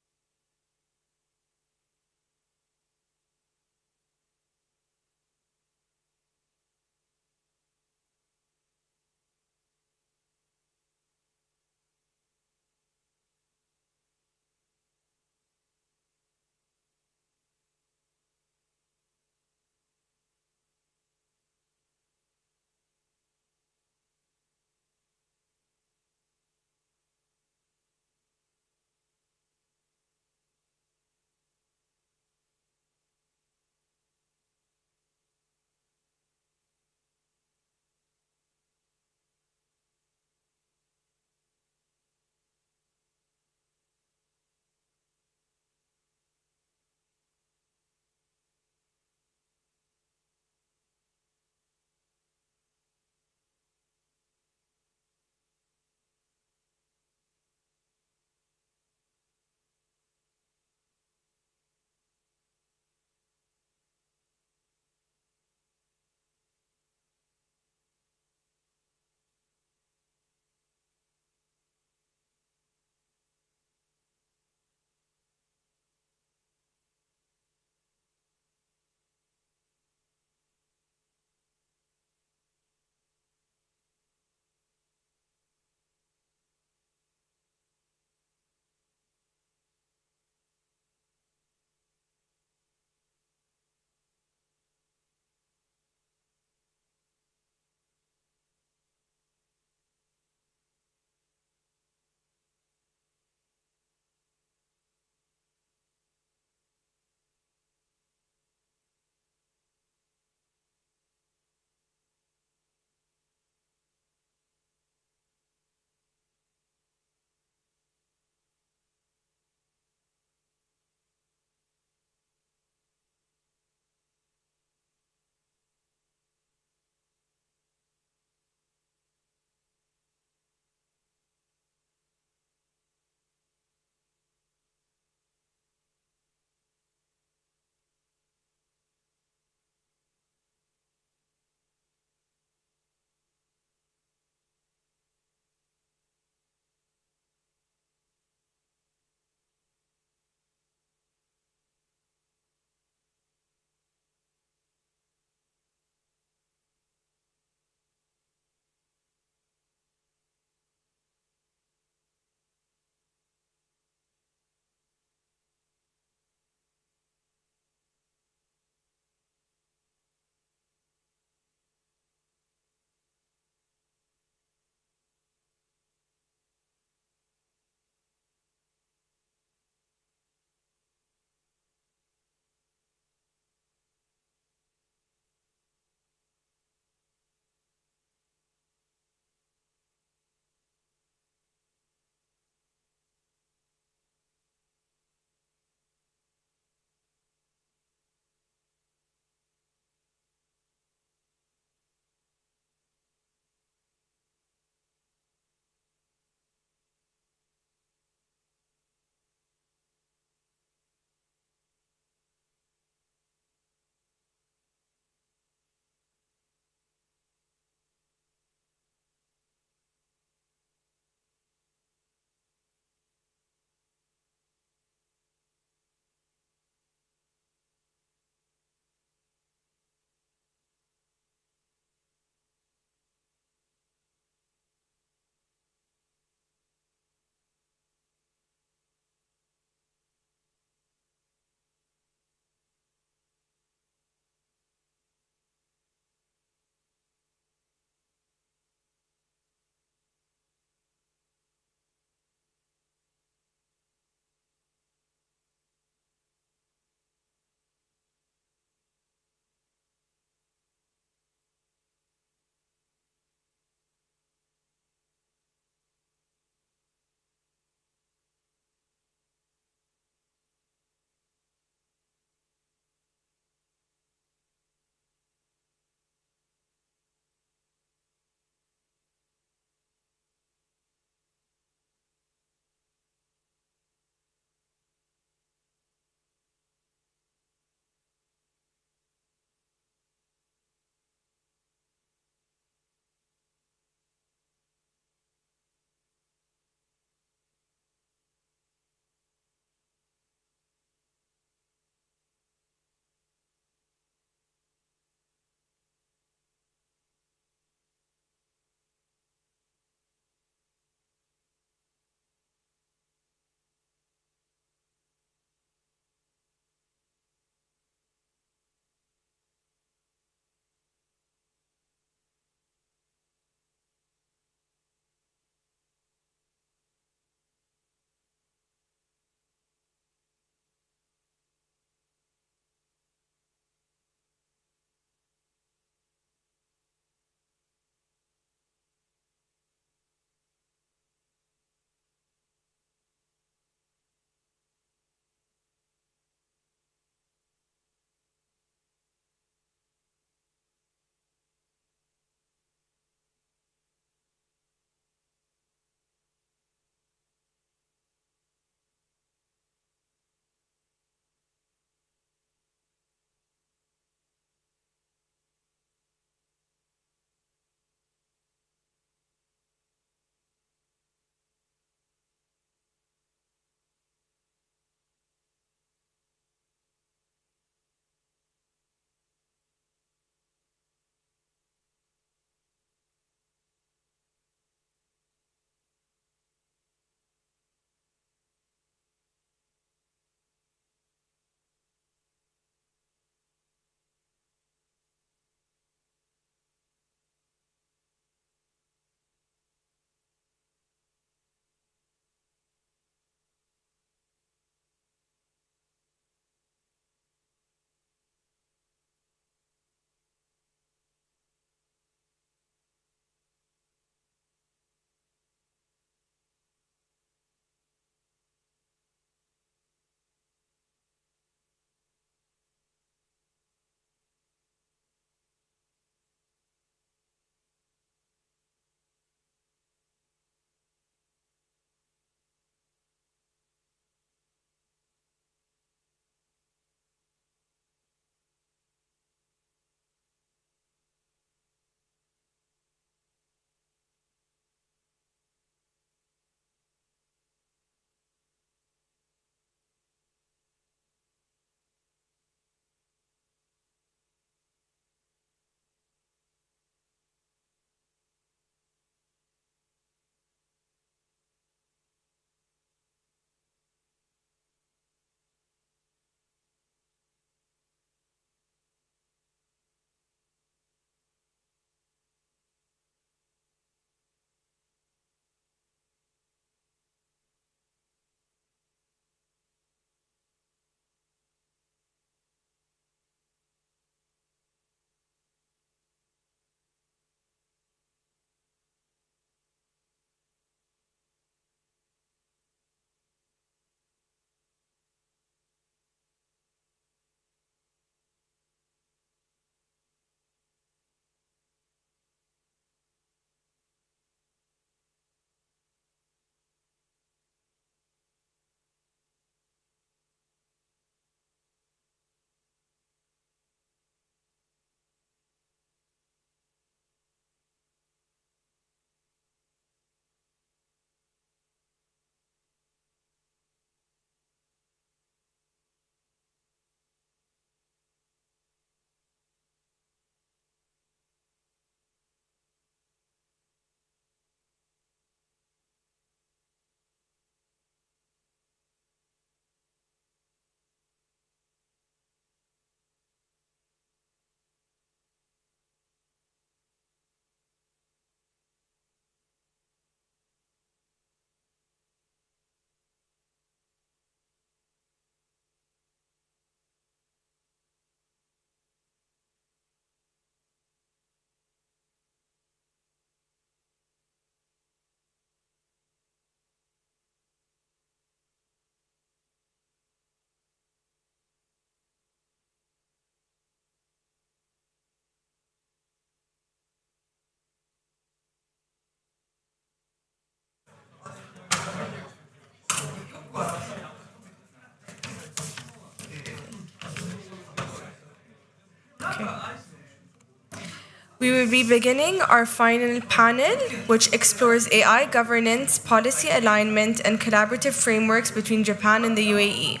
We will be beginning our final panel, which explores AI governance, policy alignment, and collaborative frameworks between Japan and the UAE.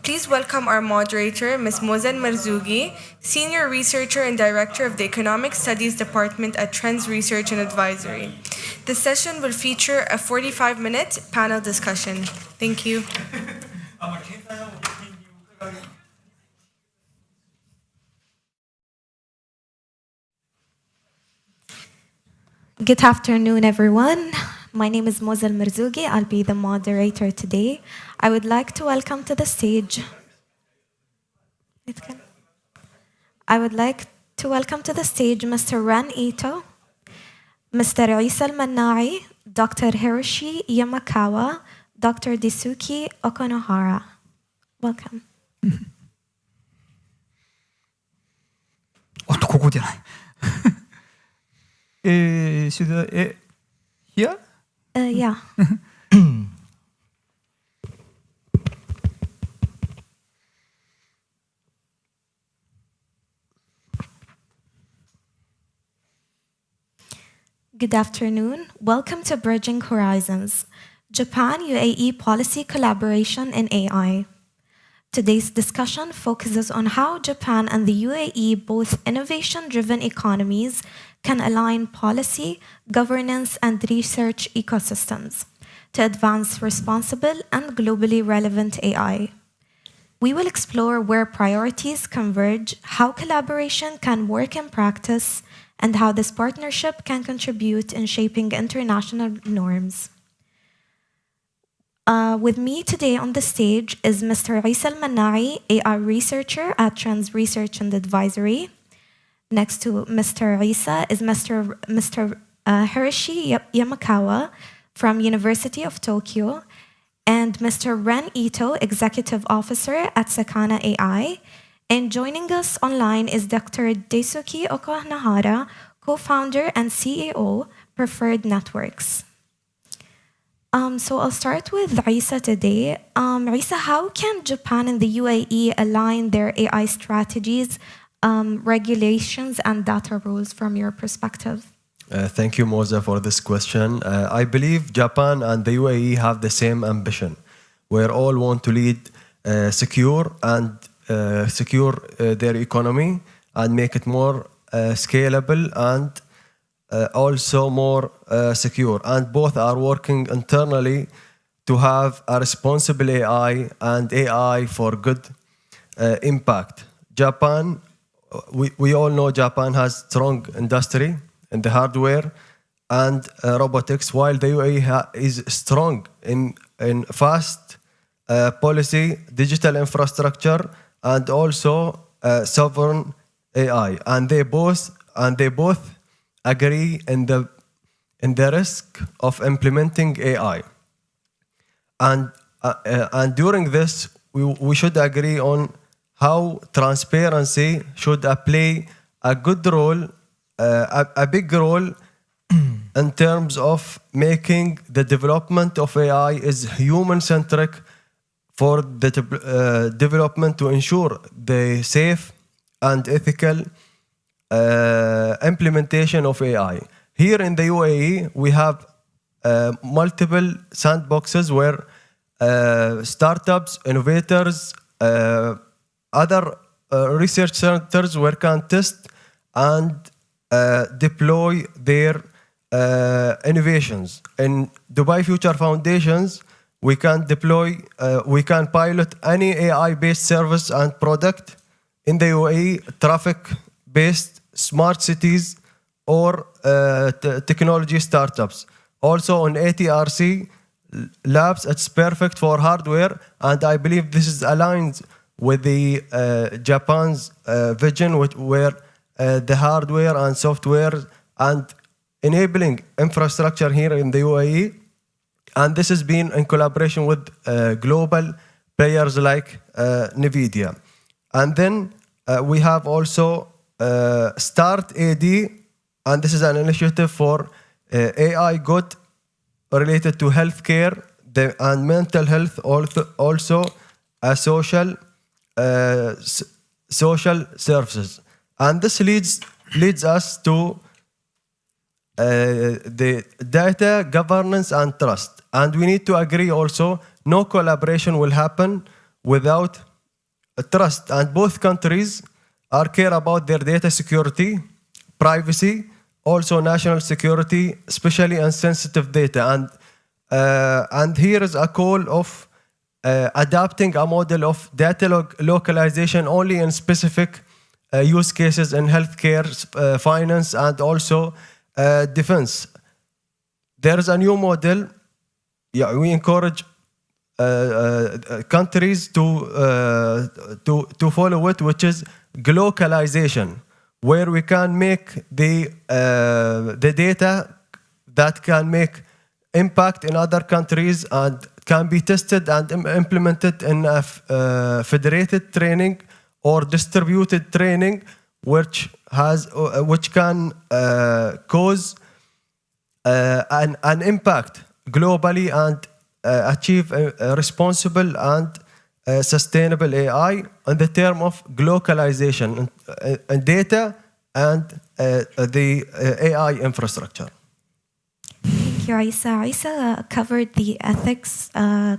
Please welcome our moderator, Ms. Mozel Marzougi, Senior Researcher and Director of the Economic Studies Department at Trends Research and Advisory. The session will feature a 45-minute panel discussion. Thank you. Good afternoon, everyone. My name is Mozel Marzougi. I'll be the moderator today. I would like to welcome to the stage. Mr. Ren Ito, Mr. Isa Al-Mannai, Dr. Hiroshi Yamakawa, Dr. Daisuke Okonohara. Welcome. おっと、ここじゃない。should I, here? Yeah. Good afternoon. Welcome to Bridging Horizons, Japan-UAE policy collaboration in AI. Today's discussion focuses on how Japan and the UAE, both innovation-driven economies, can align policy, governance, and research ecosystems to advance responsible and globally relevant AI. We will explore where priorities converge, how collaboration can work in practice, and how this partnership can contribute in shaping international norms. With me today on the stage is Mr. Isa Al-Mannai, AI researcher at Trends Research and Advisory. Next to Mr. Isa is Mr. Hiroshi Yamakawa from University of Tokyo, and Mr. Ren Ito, Executive Officer at Sakana AI. And joining us online is Dr. Daisuke Okonohara, co-founder and CEO, Preferred Networks. So I'll start with Isa today. Isa, how can Japan and the UAE align their AI strategies, regulations, and data rules from your perspective? Thank you, Moza, for this question. I believe Japan and the UAE have the same ambition. We all want to lead secure their economy and make it more scalable and also more secure. And both are working internally to have a responsible AI and AI for good impact. Japan, we all know Japan has strong industry in the hardware and robotics, while the UAE is strong in fast policy, digital infrastructure, and also sovereign AI. And they both agree in the risk of implementing AI. And during this, we should agree on how transparency should play a good role, a big role in terms of making the development of AI is human-centric for the development to ensure the safe and ethical implementation of AI. Here in the UAE, we have multiple sandboxes where startups, innovators, other research centers where can test and deploy their innovations. In Dubai Future Foundations, we can pilot any AI-based service and product in the UAE, traffic-based smart cities or technology startups. Also on ATRC labs, it's perfect for hardware, and I believe this is aligned with the Japan's vision, where the hardware and software and enabling infrastructure here in the UAE. And this has been in collaboration with global players like NVIDIA. And then we have also Start AD, and this is an initiative for AI good related to healthcare and mental health, also social services. And this leads leads us to the data governance and trust. And we need to agree also, no collaboration will happen without trust. And both countries are care about their data security, privacy, also national security, especially on sensitive data. And here is a call of adapting a model of data localization only in specific use cases in healthcare, finance, and also defense. There is a new model. Yeah, we encourage countries to follow it, which is glocalization, where we can make the data that can make impact in other countries and can be tested and implemented in a federated training or distributed training, which can cause an impact globally and achieve a responsible and sustainable AI in the term of glocalization and data and the AI infrastructure. Thank you, Isa. Isa covered the ethics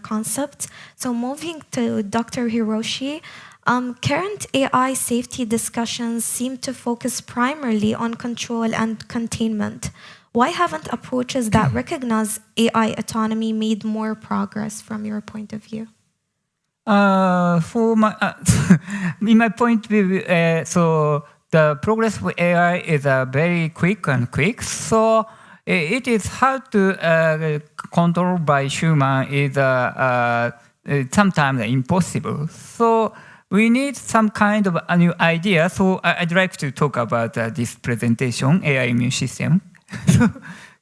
concept. So moving to Dr. Hiroshi, current AI safety discussions seem to focus primarily on control and containment. Why haven't approaches that recognize AI autonomy made more progress from your point of view? For my, in my point of view, so the progress of AI is very quick. So it is hard to control by human is sometimes impossible. So we need some kind of a new idea. So I'd like to talk about this presentation, AI immune system.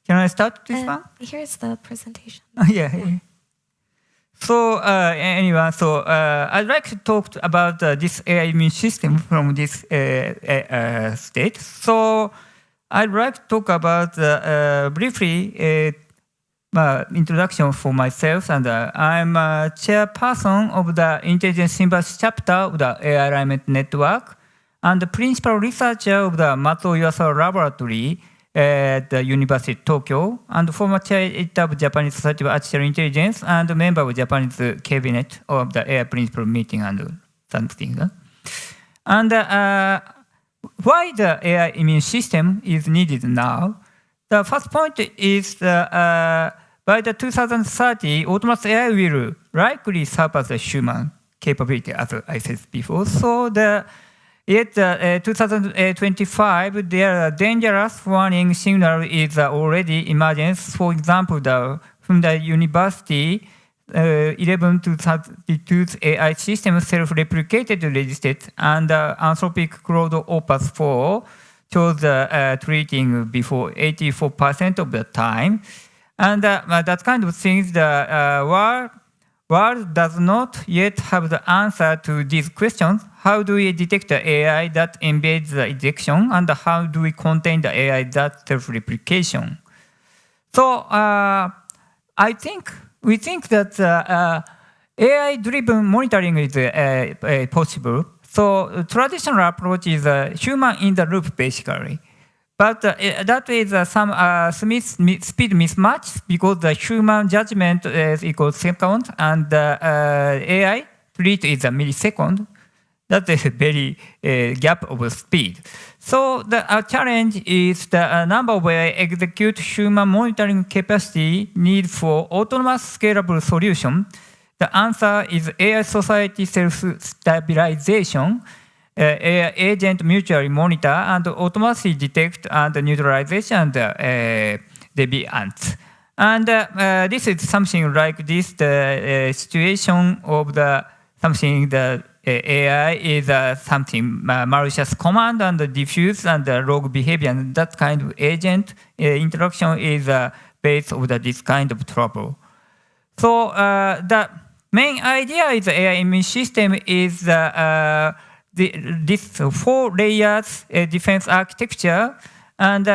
Can I start this one? Here's the presentation. Yeah. So anyway, so I'd like to talk about this AI immune system from this state. So I'd like to talk about briefly introduction for myself, and I'm a chairperson of the Intelligent Symbios chapter of the AI Alignment Network, and the principal researcher of the Matsuo Iwasawa Laboratory at the University of Tokyo, and former chair of Japanese Society of Artificial Intelligence, and member of Japanese cabinet of the AI principal meeting and something. And why the AI immune system is needed now? The first point is by the 2030, autonomous AI will likely surpass the human capability, as I said before. So yet 2025, there are dangerous warning signal is already emergence. For example, from the university, 11 to 32 AI system self-replicated resisted, and Anthropic Claude Opus 4 shows treating before 84% of the time. And that kind of things, the world does not yet have the answer to these questions. How do we detect the AI that embeds the ejection, and how do we contain the AI that self-replication? So we think that AI-driven monitoring is possible. So traditional approach is human in the loop, basically. But that is some speed mismatch, because the human judgment is equal second, and AI treat is a millisecond. That is a very gap of speed. So the challenge is the number of execute human monitoring capacity need for autonomous scalable solution. The answer is AI society self-stabilization, AI agent mutually monitor, and automatically detect and neutralization deviants. And this is something like this, the situation of the something the AI is something malicious command and diffuse and rogue behavior, and that kind of agent interaction is base of this kind of trouble. So the main idea is the AI immune system is this 4 layers defense architecture, and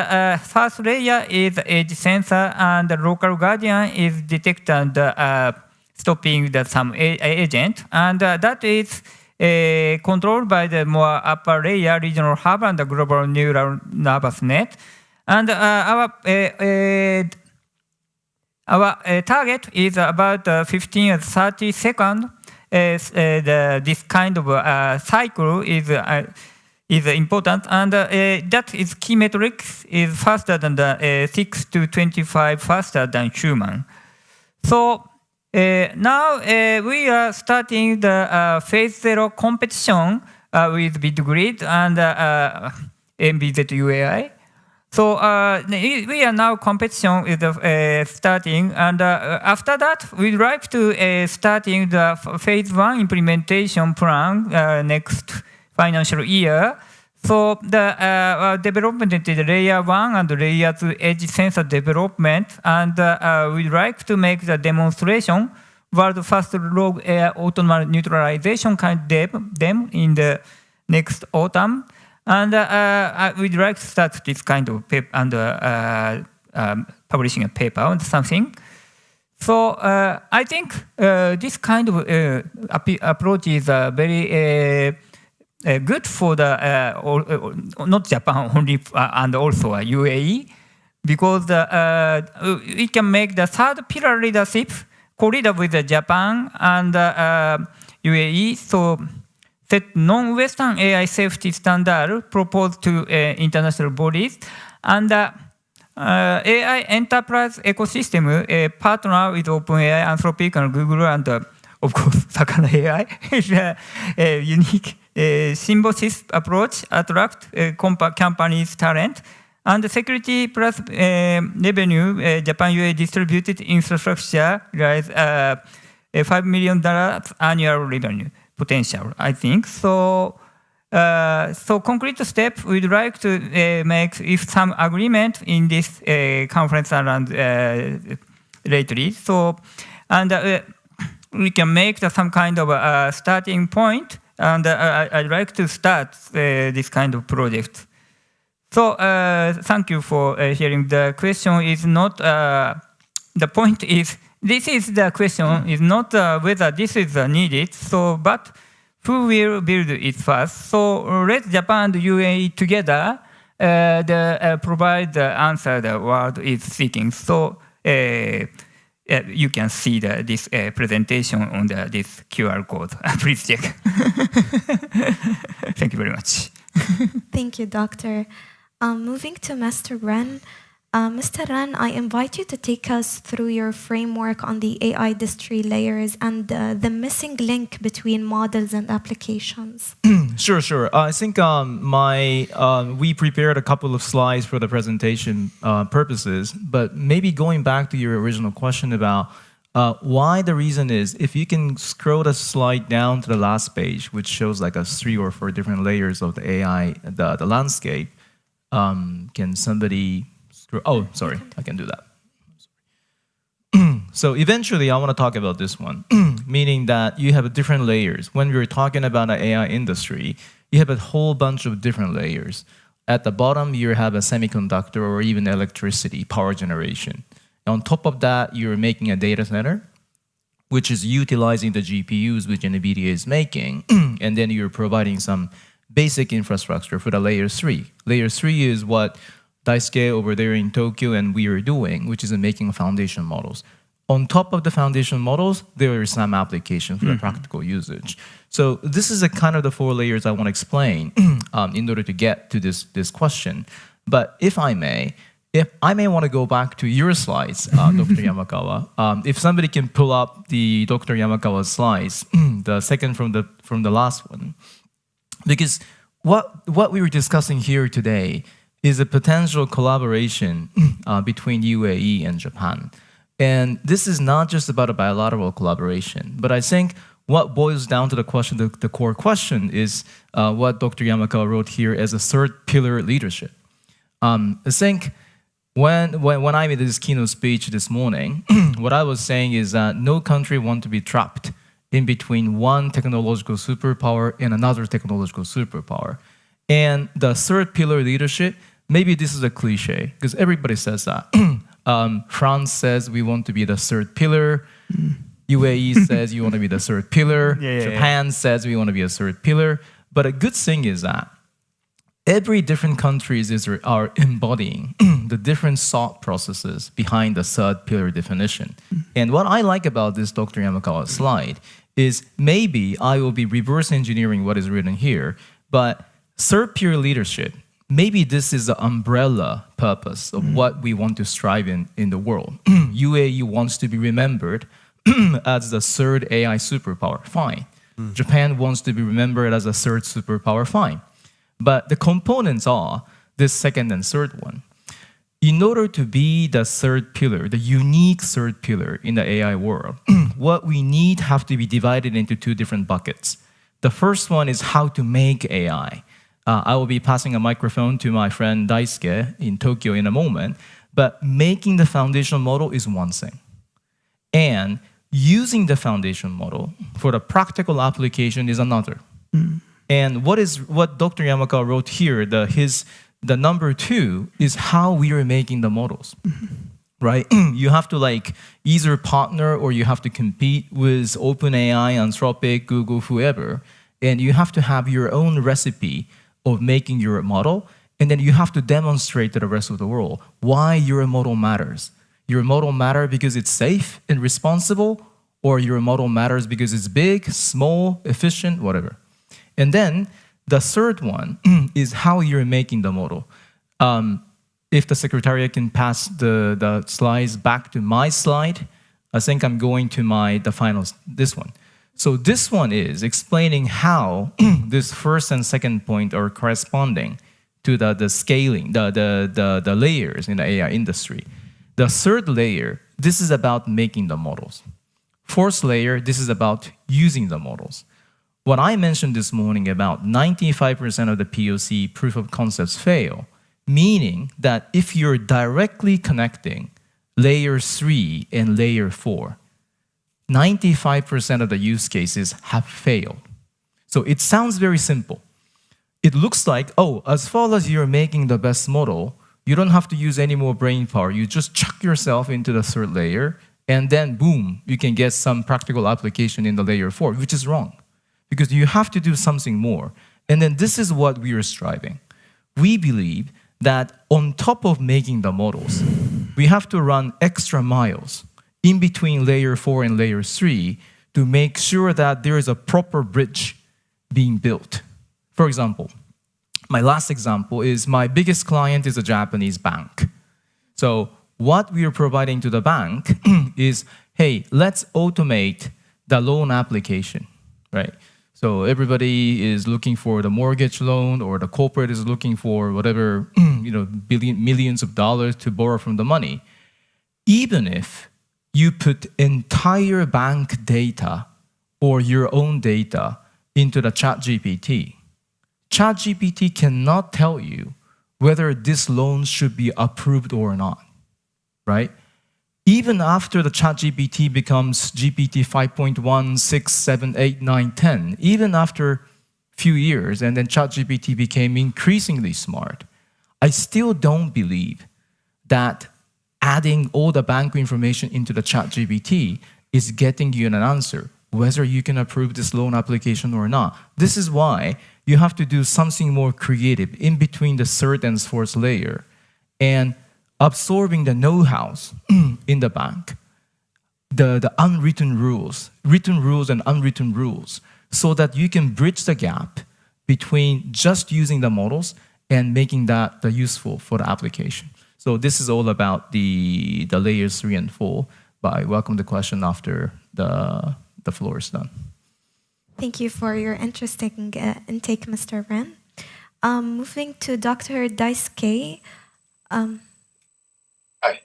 first layer is edge sensor, and the local guardian is detect and stopping some agent, and that is controlled by the more upper layer regional hub and the global neural nervous net. And our target is about 15 or 30 seconds. This kind of cycle is important, and that is key metrics is faster than the 6 to 25 faster than human. So now we are starting the phase 0 competition with BitGrid and MBZ UAI. So we are now competition is starting, and after that we'd like to starting the phase 1 implementation plan next financial year. So the development is layer 1 and layer 2 edge sensor development, and we'd like to make the demonstration world first log autonomous neutralization kind them in the next autumn. And we'd like to start this kind of paper and publishing a paper on something. So I think this kind of approach is very good for the not Japan only and also UAE, because we can make the third pillar leadership corridor with Japan and UAE. So set non-Western AI safety standard proposed to international bodies, and AI enterprise ecosystem partner with OpenAI, Anthropic, and Google, and of course Sakana AI is a unique symbiosis approach attract companies talent, and security plus revenue. Japan UAE distributed infrastructure rise $5 million annual revenue potential, I think. So, so concrete step we'd like to make if some agreement in this conference around lately. So, and we can make some kind of a starting point, and I'd like to start this kind of project. So, thank you for hearing. The question is not, the point is, this is the question, is not whether this is needed, so, but who will build it first. So let Japan and UAE together provide the answer the world is seeking. So you can see this presentation on this QR code. Please check. Thank you very much. Thank you, Doctor. Moving to Mr. Ren. Mr. Ren, I invite you to take us through your framework on the AI industry layers and the missing link between models and applications. Sure. I think we prepared a couple of slides for the presentation purposes, but maybe going back to your original question about why the reason is, if you can scroll the slide down to the last page, which shows like 3 or 4 different layers of the AI, the landscape, can somebody... Oh, sorry, I can do that. So eventually, I want to talk about this one, meaning that you have different layers. When we're talking about an AI industry, you have a whole bunch of different layers. At the bottom, you have a semiconductor or even electricity, power generation. On top of that, you're making a data center, which is utilizing the GPUs which NVIDIA is making, and then you're providing some basic infrastructure for the layer 3. Layer 3 is what Daisuke over there in Tokyo and we are doing, which is making foundation models. On top of the foundation models, there is some application for the practical usage. So this is a kind of the 4 layers I want to explain in order to get to this question. But if I may want to go back to your slides, Dr. Yamakawa. If somebody can pull up the Dr. Yamakawa's slides, the second from the last one, because what we were discussing here today is a potential collaboration between UAE and Japan. And this is not just about a bilateral collaboration, but I think what boils down to the question, the core question is what Dr. Yamakawa wrote here as a 3rd pillar leadership. I think when I made this keynote speech this morning, what I was saying is that no country wants to be trapped in between one technological superpower and another technological superpower. And the 3rd pillar leadership, maybe this is a cliche, because everybody says that. France says we want to be the 3rd pillar. UAE says you want to be the third pillar. Yeah, yeah, Japan says we want to be a third pillar. But a good thing is that every different countries are embodying the different thought processes behind the third pillar definition. And what I like about this Dr. Yamakawa's slide is maybe I will be reverse engineering what is written here, but third pillar leadership, maybe this is the umbrella purpose of what we want to strive in the world. UAE wants to be remembered as the third AI superpower, fine. Japan wants to be remembered as a third superpower, fine. But the components are this second and third one. In order to be the third pillar, the unique third pillar in the AI world, what we need have to be divided into two different buckets. The first one is how to make AI. I will be passing a microphone to my friend Daisuke in Tokyo in a moment, but making the foundation model is one thing. And using the foundation model for the practical application is another. And what Dr. Yamakawa wrote here, the number two is how we are making the models, right? You have to like either partner or you have to compete with OpenAI, Anthropic, Google, whoever, and you have to have your own recipe of making your model, and then you have to demonstrate to the rest of the world why your model matters. Your model matters because it's safe and responsible, or your model matters because it's big, small, efficient, whatever. And then the third one is how you're making the model. If the secretariat can pass the slides back to my slide, I think I'm going to the final, this one. So this one is explaining how this first and second point are corresponding to the scaling, the layers in the AI industry. The third layer, this is about making the models. Fourth layer, this is about using the models. What I mentioned this morning about 95% of the POC proof of concepts fail, meaning that if you're directly connecting layer 3 and layer 4, 95% of the use cases have failed. So it sounds very simple. It looks like, oh, as far as you're making the best model, you don't have to use any more brain power. You just chuck yourself into the third layer, and then boom, you can get some practical application in the layer 4, which is wrong. Because you have to do something more. And then this is what we are striving. We believe that on top of making the models, we have to run extra miles in between layer 4 and layer 3 to make sure that there is a proper bridge being built. For example, my last example is my biggest client is a Japanese bank. So what we are providing to the bank is, hey, let's automate the loan application, right? So everybody is looking for the mortgage loan, or the corporate is looking for whatever, millions of dollars to borrow from the money. Even if you put entire bank data or your own data into the ChatGPT, ChatGPT cannot tell you whether this loan should be approved or not, right? Even after the ChatGPT becomes GPT 5.1, 6, 7, 8, 9, 10, even after a few years, and then ChatGPT became increasingly smart, I still don't believe that adding all the bank information into the ChatGPT is getting you an answer, whether you can approve this loan application or not. This is why you have to do something more creative in between the third and fourth layer, and absorbing the know-hows in the bank, the unwritten rules, written rules and unwritten rules, so that you can bridge the gap between just using the models and making that useful for the application. So this is all about the layers 3 and 4. But I welcome the question after the floor is done. Thank you for your interesting intake, Mr. Ren. Moving to Dr. Daisuke. Hi.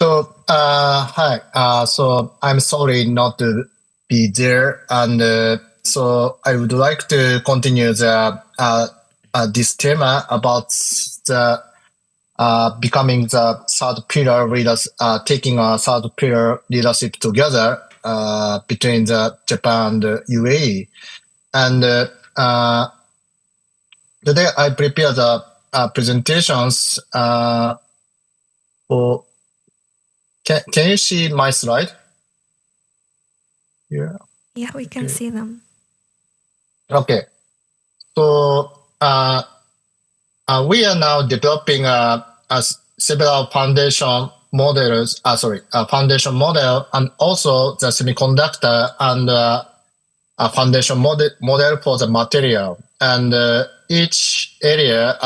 So, hi. So I'm sorry not to be there, and so I would like to continue this theme about the becoming the third pillar leaders, taking a third pillar leadership together between the Japan and the UAE. And today I prepared the presentations. Can you see my slide? Yeah. Yeah, we can see them. Okay. So we are now developing several foundation models. Foundation model and also the semiconductor and a foundation model for the material. And each area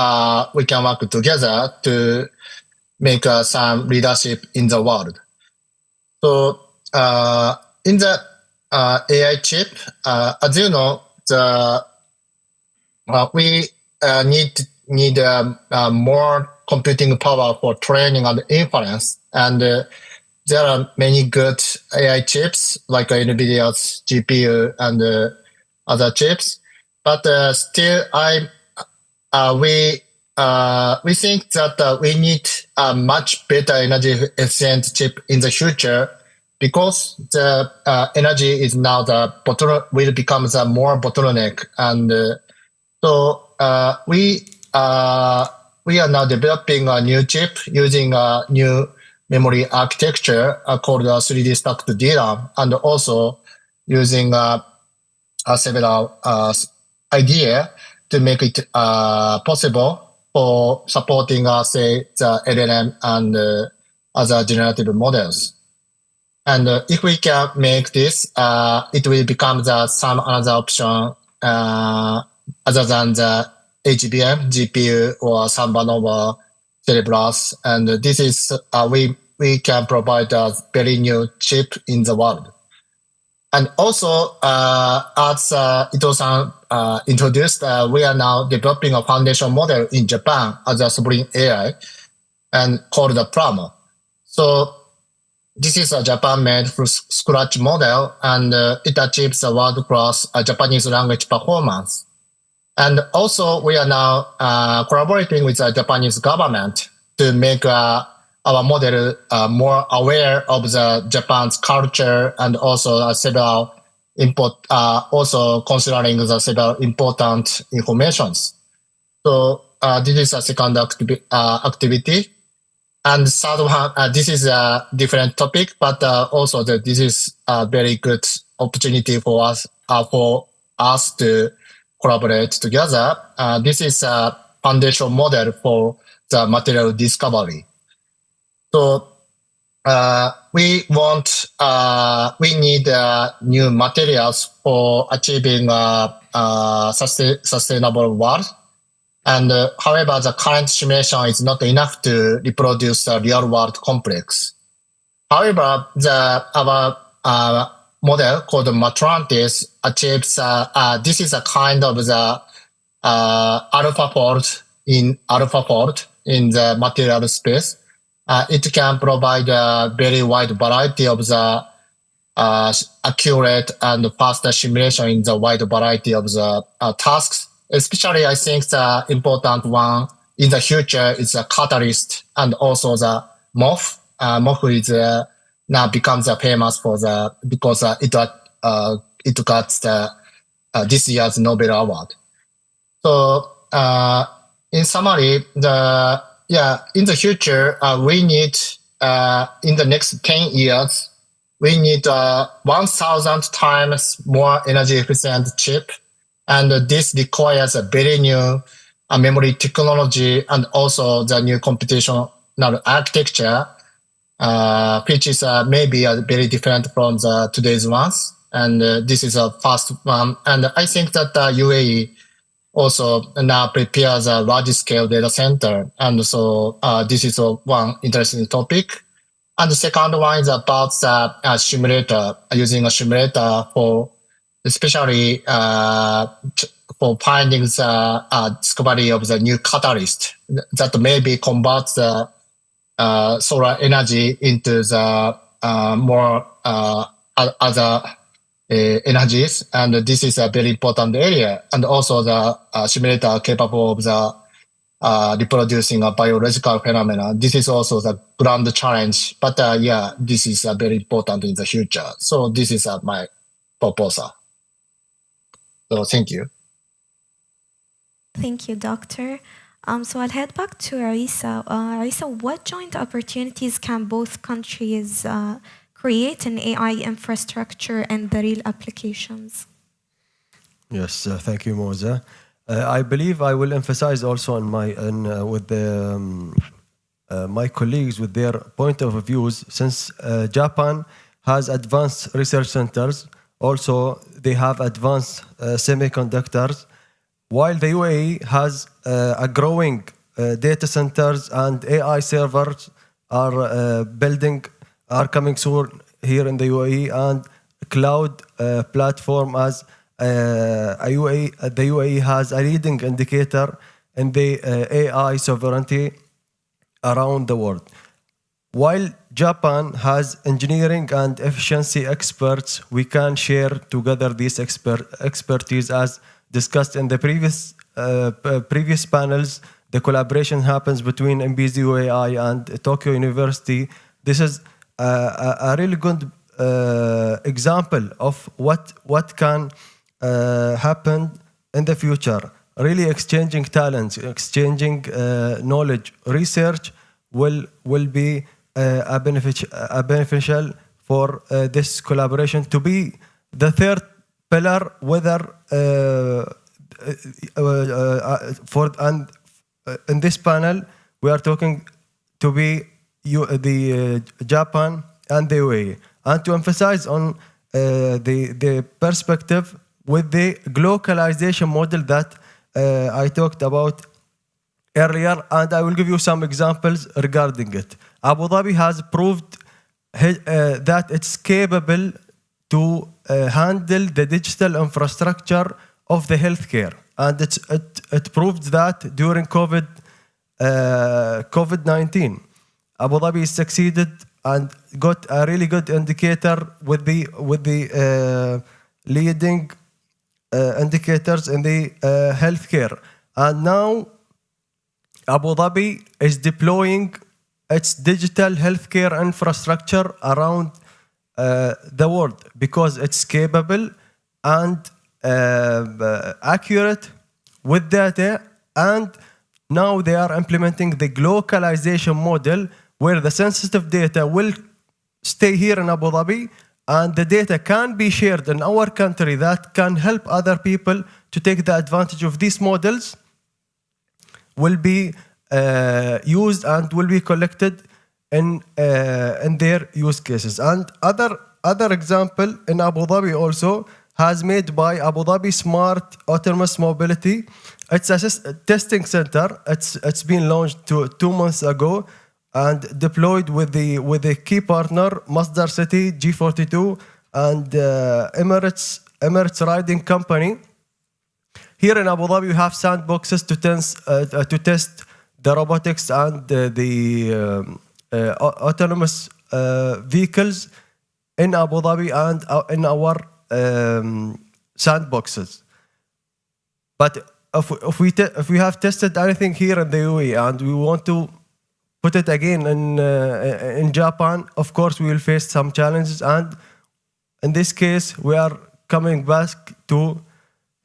we can work together to make some leadership in the world. So in the AI chip, as you know, we need more computing power for training and inference. And there are many good AI chips like NVIDIA's GPU and other chips. But still, we think that we need a much better energy efficient chip in the future because the energy is now will become the more bottleneck. And so we are now developing a new chip using a new memory architecture called 3D stacked DRAM, and also using several ideas to make it possible for supporting, say, the LLM and other generative models. And if we can make this, it will become some other option other than the HBM, GPU, or Samba Nova, Cerebrus. And this is, we can provide a very new chip in the world. And also, as Ito-san introduced, we are now developing a foundation model in Japan as a sovereign AI and called the Pramo. So this is a Japan-made from scratch model, and it achieves a world-class Japanese language performance. And also, we are now collaborating with the Japanese government to make our model more aware of the Japan's culture and also several also considering the several important informations. So this is a second activity. And third one, this is a different topic, but also this is a very good opportunity for us to collaborate together. This is a foundation model for the material discovery. So we need new materials for achieving a sustainable world. And however, the current simulation is not enough to reproduce the real world complex. However, our model called Matrantis achieves, this is a kind of the AlphaFold in the material space. It can provide a very wide variety of the accurate and faster simulation in the wide variety of the tasks. Especially, I think the important one in the future is the catalyst and also the MOF. MOF is now becomes famous because it got this year's Nobel Award. So in summary, in the future, we need in the next 10 years, we need 1,000 times more energy efficient chip. And this requires a very new memory technology and also the new computational architecture, which is maybe very different from today's ones. And this is a fast one. And I think that UAE also now prepares a large-scale data center. And so this is one interesting topic. And the second one is about the simulator, using a simulator for especially for finding the discovery of the new catalyst that maybe converts the solar energy into the more other energies. And this is a very important area. And also the simulator capable of the reproducing a biological phenomena. This is also the grand challenge. But this is very important in the future. So this is my proposal. So thank you. Thank you, Doctor. So I'll head back to Arisa. Arisa, what joint opportunities can both countries create an AI infrastructure and the real applications? Yes, thank you, Moza. I believe I will emphasize also on with my colleagues with their point of views. Since Japan has advanced research centers, also they have advanced semiconductors, while the UAE has a growing data centers and AI servers are coming soon here in the UAE, and cloud platform as the UAE has a leading indicator in the AI sovereignty around the world. While Japan has engineering and efficiency experts, we can share together this expertise as discussed in the previous panels. The collaboration happens between MBZ UAI and Tokyo University. This is a really good example of what can happen in the future. Really exchanging talents, exchanging knowledge, research will be beneficial for this collaboration to be the third pillar. Whether in this panel we are talking to be the Japan and the UAE, and to emphasize on the perspective with the globalization model that I talked about earlier, and I will give you some examples regarding it. Abu Dhabi has proved that it's capable to handle the digital infrastructure of the healthcare, and it proved that during COVID-19. Abu Dhabi succeeded and got a really good indicator with the leading indicators in the healthcare. And now Abu Dhabi is deploying its digital healthcare infrastructure around the world because it's capable and accurate with data. And now they are implementing the globalization model where the sensitive data will stay here in Abu Dhabi, and the data can be shared in our country that can help other people to take the advantage of these models, will be used and will be collected in their use cases. And other example in Abu Dhabi also has made by Abu Dhabi Smart Autonomous Mobility. It's a testing center. It's been launched 2 months ago and deployed with the key partner Masdar City, G42, and Emirates Riding Company. Here in Abu Dhabi, we have sandboxes to test the robotics and the autonomous vehicles in Abu Dhabi and in our sandboxes. But if we have tested anything here in the UAE and we want to put it again in Japan, of course we will face some challenges, and in this case we are coming back to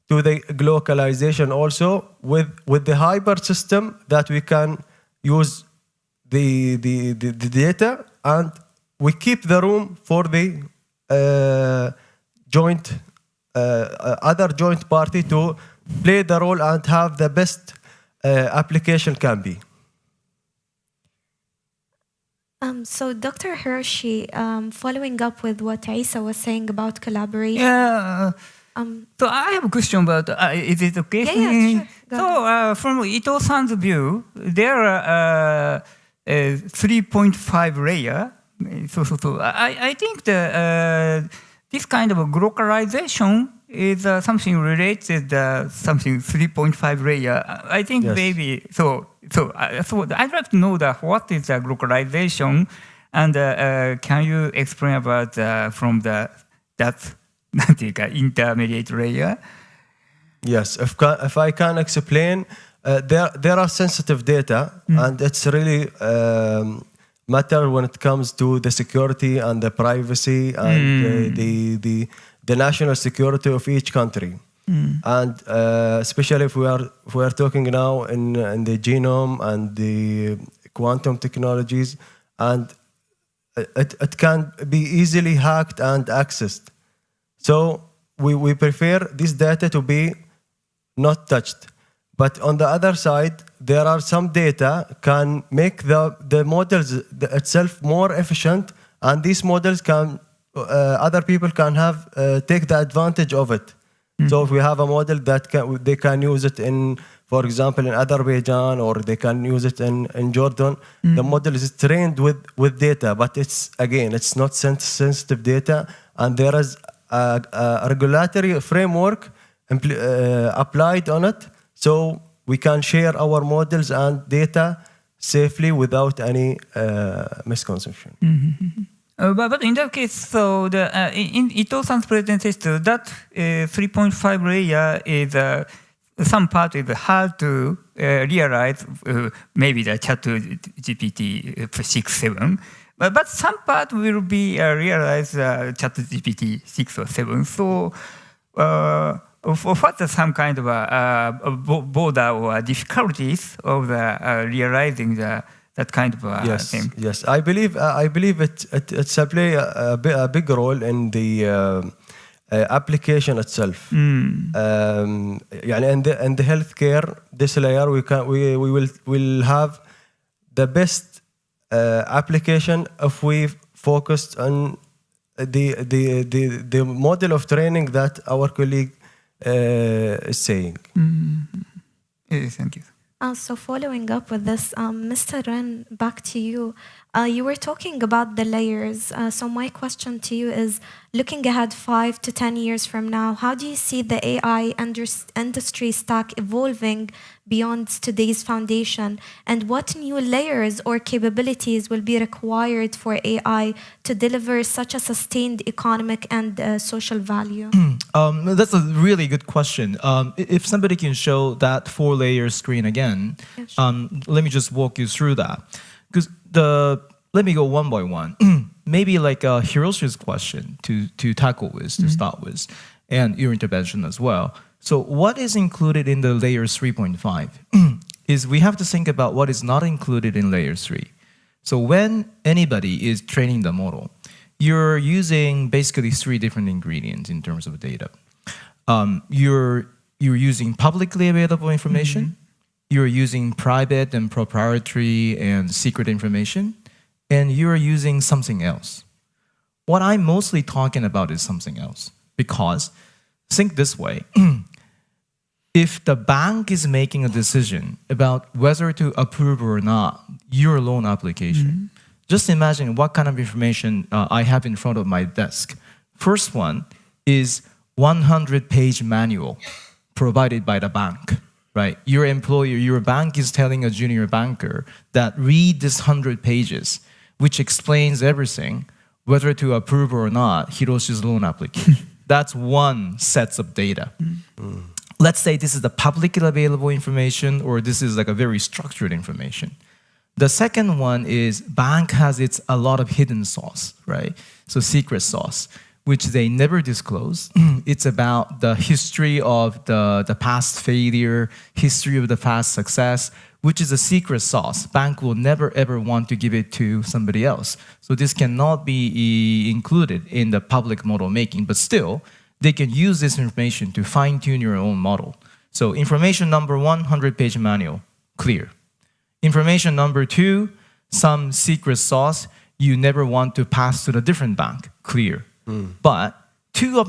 the globalization also with the hybrid system that we can use the data, and we keep the room for the other joint party to play the role and have the best application can be. So Dr. Hershey, following up with what Isa was saying about collaboration. Yeah. So I have a question about, is it okay? Yeah, sure. So from Ito-san's view, there are 3.5 layer. So I think this kind of globalization is something related something 3.5 layer. I think Yes. maybe so I'd like to know what is the globalization, and can you explain about from that intermediate layer? Yes, if I can explain, there are sensitive data, and it's really matter when it comes to the security and the privacy and the national security of each country. And especially if we are talking now in the genome and the quantum technologies, and it can be easily hacked and accessed. So we prefer this data to be not touched. But on the other side, there are some data can make the models itself more efficient, and these models can other people can have take the advantage of it. So if we have a model that they can use it in, for example, in Azerbaijan, or they can use it in Jordan, the model is trained with data, but it's not sensitive data, and there is a regulatory framework applied on it, so we can share our models and data safely without any misconception. But in that case, so in Ito-san's presentation, that 3.5 layer is some part is hard to realize, maybe the chat GPT 6.7, but some part will be realized chat GPT 6 or 7. So what's some kind of a border or difficulties of realizing that kind of thing? Yes, I believe it's play a big role in the application itself. يعني in the healthcare, this layer we will have the best application if we focused on the model of training that our colleague is saying. Thank you. So following up with this, Mr. Ren, back to you. You were talking about the layers. So my question to you is, looking ahead 5 to 10 years from now, how do you see the AI industry stack evolving beyond today's foundation? And what new layers or capabilities will be required for AI to deliver such a sustained economic and social value? That's a really good question. If somebody can show that 4-layer screen again, let me just walk you through that. Because let me go one by one. Maybe like Hiroshi's question to tackle with, to start with, and your intervention as well. So what is included in the layer 3.5 is we have to think about what is not included in layer 3. So when anybody is training the model, you're using basically 3 different ingredients in terms of data. You're using publicly available information, you're using private and proprietary and secret information, and you're using something else. What I'm mostly talking about is something else, because think this way. If the bank is making a decision about whether to approve or not your loan application, just imagine what kind of information I have in front of my desk. First one is 100-page manual provided by the bank, right? Your employer, your bank is telling a junior banker that read this 100 pages, which explains everything, whether to approve or not Hiroshi's loan application. That's one set of data. Let's say this is the publicly available information, or this is like a very structured information. The second one is bank has a lot of hidden sauce, right? So secret sauce, which they never disclose. It's about the history of the past failure, history of the past success, which is a secret sauce. Bank will never ever want to give it to somebody else. So this cannot be included in the public model making, but still, they can use this information to fine-tune your own model. So information number 1, 100-page manual, clear. Information number 2, some secret sauce you never want to pass to the different bank, clear. But two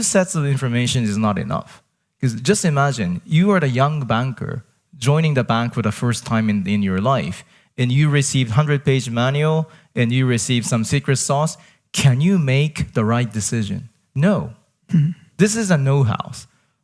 sets of information is not enough. Because just imagine, you are the young banker joining the bank for the first time in your life, and you receive 100-page manual, and you receive some secret sauce. Can you make the right decision? No. This is a know-how.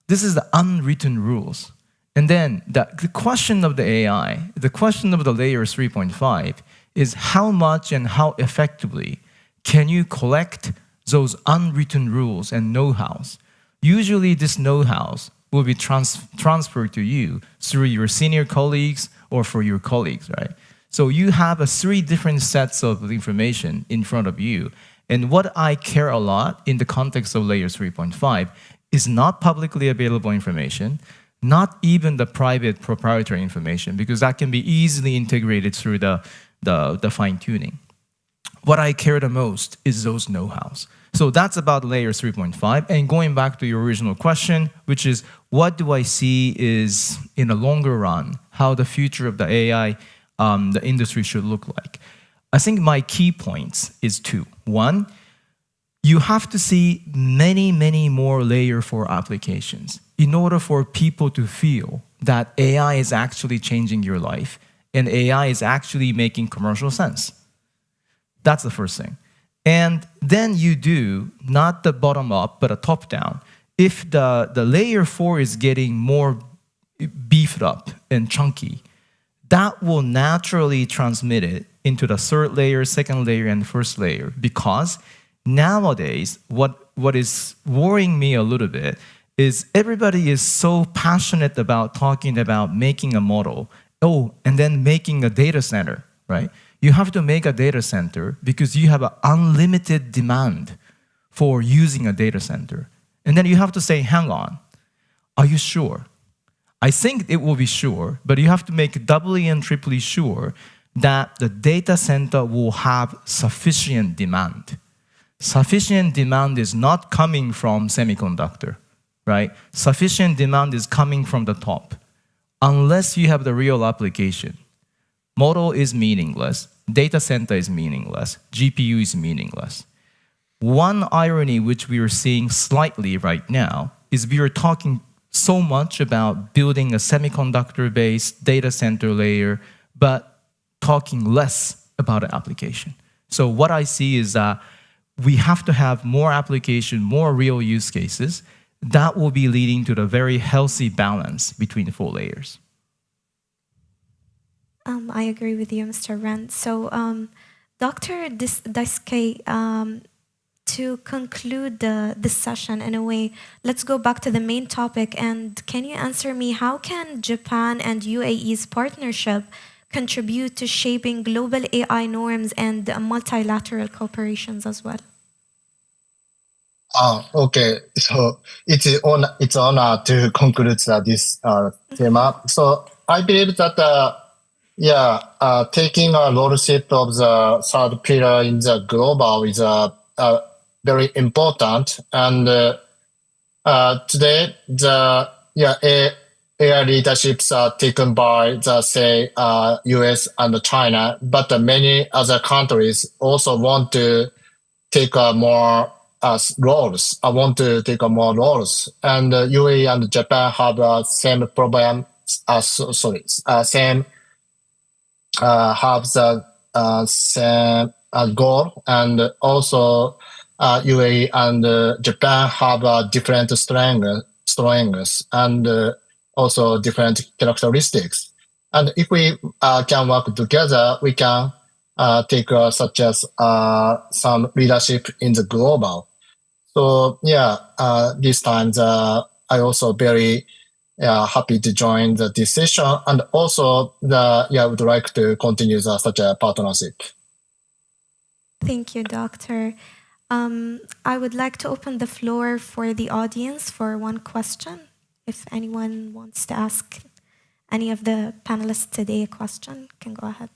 This is the unwritten rules. And then the question of the AI, the question of the layer 3.5 is how much and how effectively can you collect those unwritten rules and know-hows? Usually this know-hows will be transferred to you through your senior colleagues or for your colleagues, right? So you have 3 different sets of information in front of you. And what I care a lot in the context of layer 3.5 is not publicly available information, not even the private proprietary information, because that can be easily integrated through the fine-tuning. what I care the most is those know-hows. So that's about layer 3.5. And going back to your original question, which is what do I see is in the longer run, how the future of the AI, the industry should look like. I think my key points is two. One, you have to see many, many more layer 4 applications in order for people to feel that AI is actually changing your life and AI is actually making commercial sense. That's the first thing. And then you do, not the bottom up, but a top down. If the layer 4 is getting more beefed up and chunky, that will naturally transmit it into the third layer, second layer, and first layer. Because nowadays, what is worrying me a little bit is everybody is so passionate about talking about making a model, and then making a data center, right? You have to make a data center because you have an unlimited demand for using a data center. And then you have to say, hang on, are you sure? I think it will be sure, but you have to make doubly and triply sure that the data center will have sufficient demand. Sufficient demand is not coming from semiconductor, right? Sufficient demand is coming from the top. Unless you have the real application, model is meaningless, data center is meaningless, GPU is meaningless. One irony which we are seeing slightly right now is we are talking so much about building a semiconductor-based data center layer, but talking less about the application. So what I see is that we have to have more application, more real use cases. That will be leading to the very healthy balance between the 4 layers. I agree with you, Mr. Ren. So, Dr. Daisuke, to conclude this session in a way, let's go back to the main topic. And can you answer me, how can Japan and UAE's partnership contribute to shaping global AI norms and multilateral cooperations as well? Okay, so it's an honor to conclude this theme. So I believe that taking a leadership of the third pillar in the global is very important. And today, the AI leaderships are taken by the US and China, but many other countries also want to take more roles. I want to take more roles, and UAE and Japan have same problem. Same have the same goal, and also UAE and Japan have different strengths and also different characteristics. And if we can work together, we can take such as some leadership in the global. So this time I also very happy to join this session, and also would like to continue such a partnership. Thank you, Doctor. I would like to open the floor for the audience for one question. If anyone wants to ask any of the panelists today a question, can go ahead.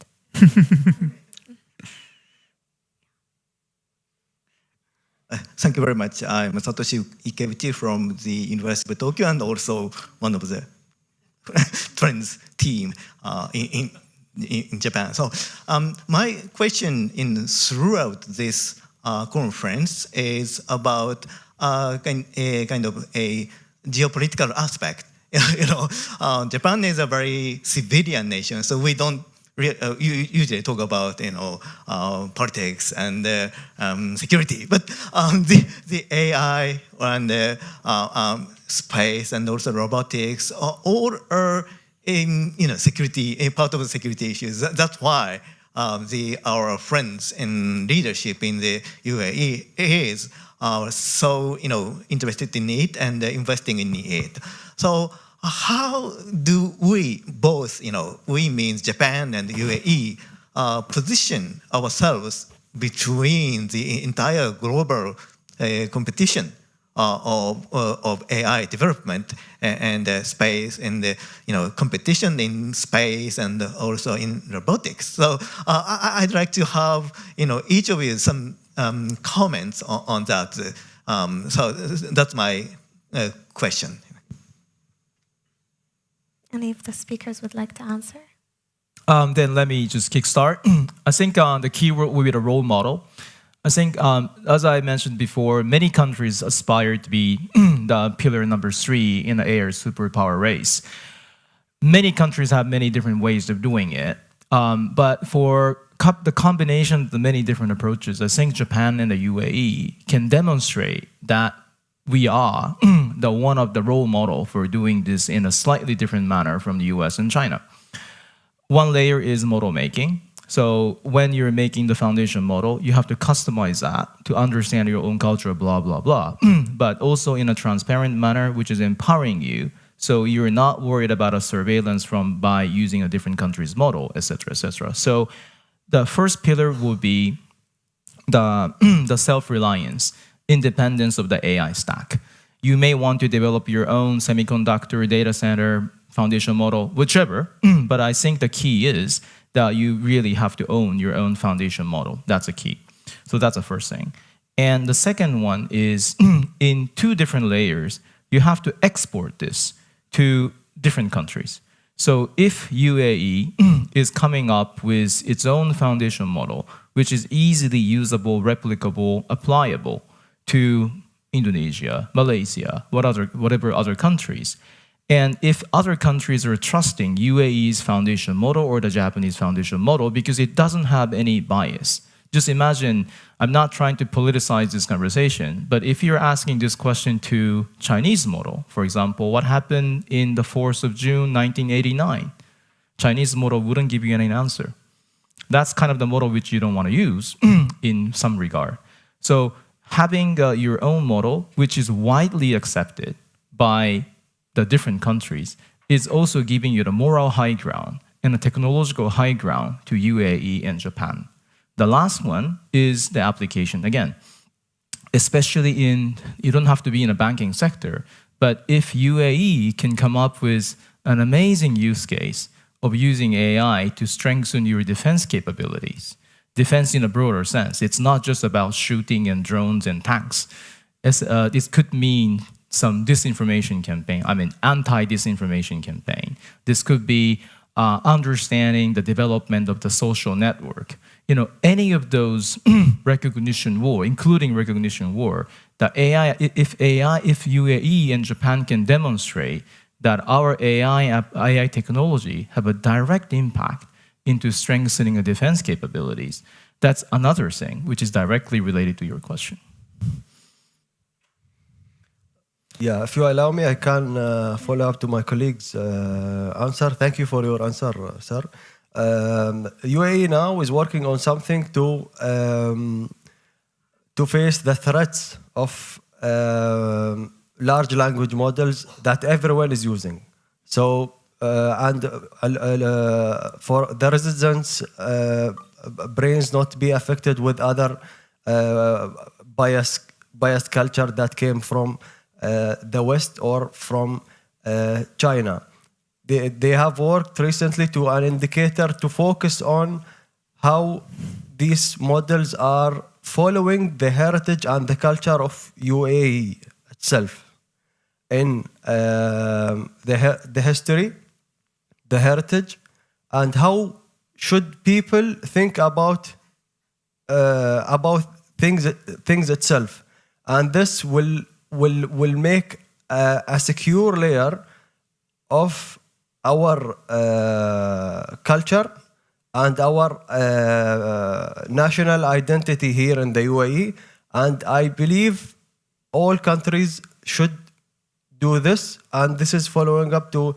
Thank you very much. I'm Satoshi Ikebuchi from the University of Tokyo and also one of the Trends team in Japan. So my question throughout this conference is about kind of a geopolitical aspect. Japan is a very civilian nation, so we don't usually talk about politics and security, but the AI and space and also robotics all are in security, a part of the security issues. That's why our friends in leadership in the UAE is so interested in it and investing in it. So how do we both, we means Japan and UAE, position ourselves between the entire global competition of AI development and space and competition in space and also in robotics. So I'd like to have each of you some comments on that. So that's my question. Any of the speakers would like to answer? Then let me just kickstart. I think the key word will be the role model. I think, as I mentioned before, many countries aspire to be the pillar number 3 in the AI superpower race. Many countries have many different ways of doing it. But for the combination of the many different approaches, I think Japan and the UAE can demonstrate that we are the one of the role model for doing this in a slightly different manner from the US and China. One layer is model making. So when you're making the foundation model, you have to customize that to understand your own culture, blah, blah, blah. But also in a transparent manner, which is empowering you. So you're not worried about a surveillance by using a different country's model, et cetera, et cetera. So the first pillar will be the self-reliance, independence of the AI stack. You may want to develop your own semiconductor data center foundation model, whichever. But I think the key is that you really have to own your own foundation model. That's a key. So that's the first thing. And the second one is in 2 different layers, you have to export this to different countries. So if UAE is coming up with its own foundation model, which is easily usable, replicable, applicable to Indonesia, Malaysia, whatever other countries, and if other countries are trusting UAE's foundation model or the Japanese foundation model because it doesn't have any bias. Just imagine, I'm not trying to politicize this conversation, but if you're asking this question to Chinese model, for example, what happened in the 4th of June, 1989? Chinese model wouldn't give you any answer. That's kind of the model which you don't want to use in some regard. So having your own model, which is widely accepted by the different countries, is also giving you the moral high ground and the technological high ground to UAE and Japan. The last one is the application. Again, especially you don't have to be in a banking sector, but if UAE can come up with an amazing use case of using AI to strengthen your defense capabilities, defense in a broader sense, it's not just about shooting and drones and tanks. This could mean some disinformation campaign, anti-disinformation campaign. This could be understanding the development of the social network. Any of those recognition war, including recognition war, if UAE and Japan can demonstrate that our AI technology have a direct impact into strengthening the defense capabilities, that's another thing which is directly related to your question. Yeah, if you allow me, I can follow up to my colleague's answer. Thank you for your answer, sir. UAE now is working on something to face the threats of large language models that everyone is using. So, for the residents' brains not to be affected with other biased culture that came from the West or from China. They have worked recently to an indicator to focus on how these models are following the heritage and the culture of UAE itself in the history, the heritage, and how should people think about things itself. And this will make a secure layer of our culture and our national identity here in the UAE. And I believe all countries should do this. And this is following up to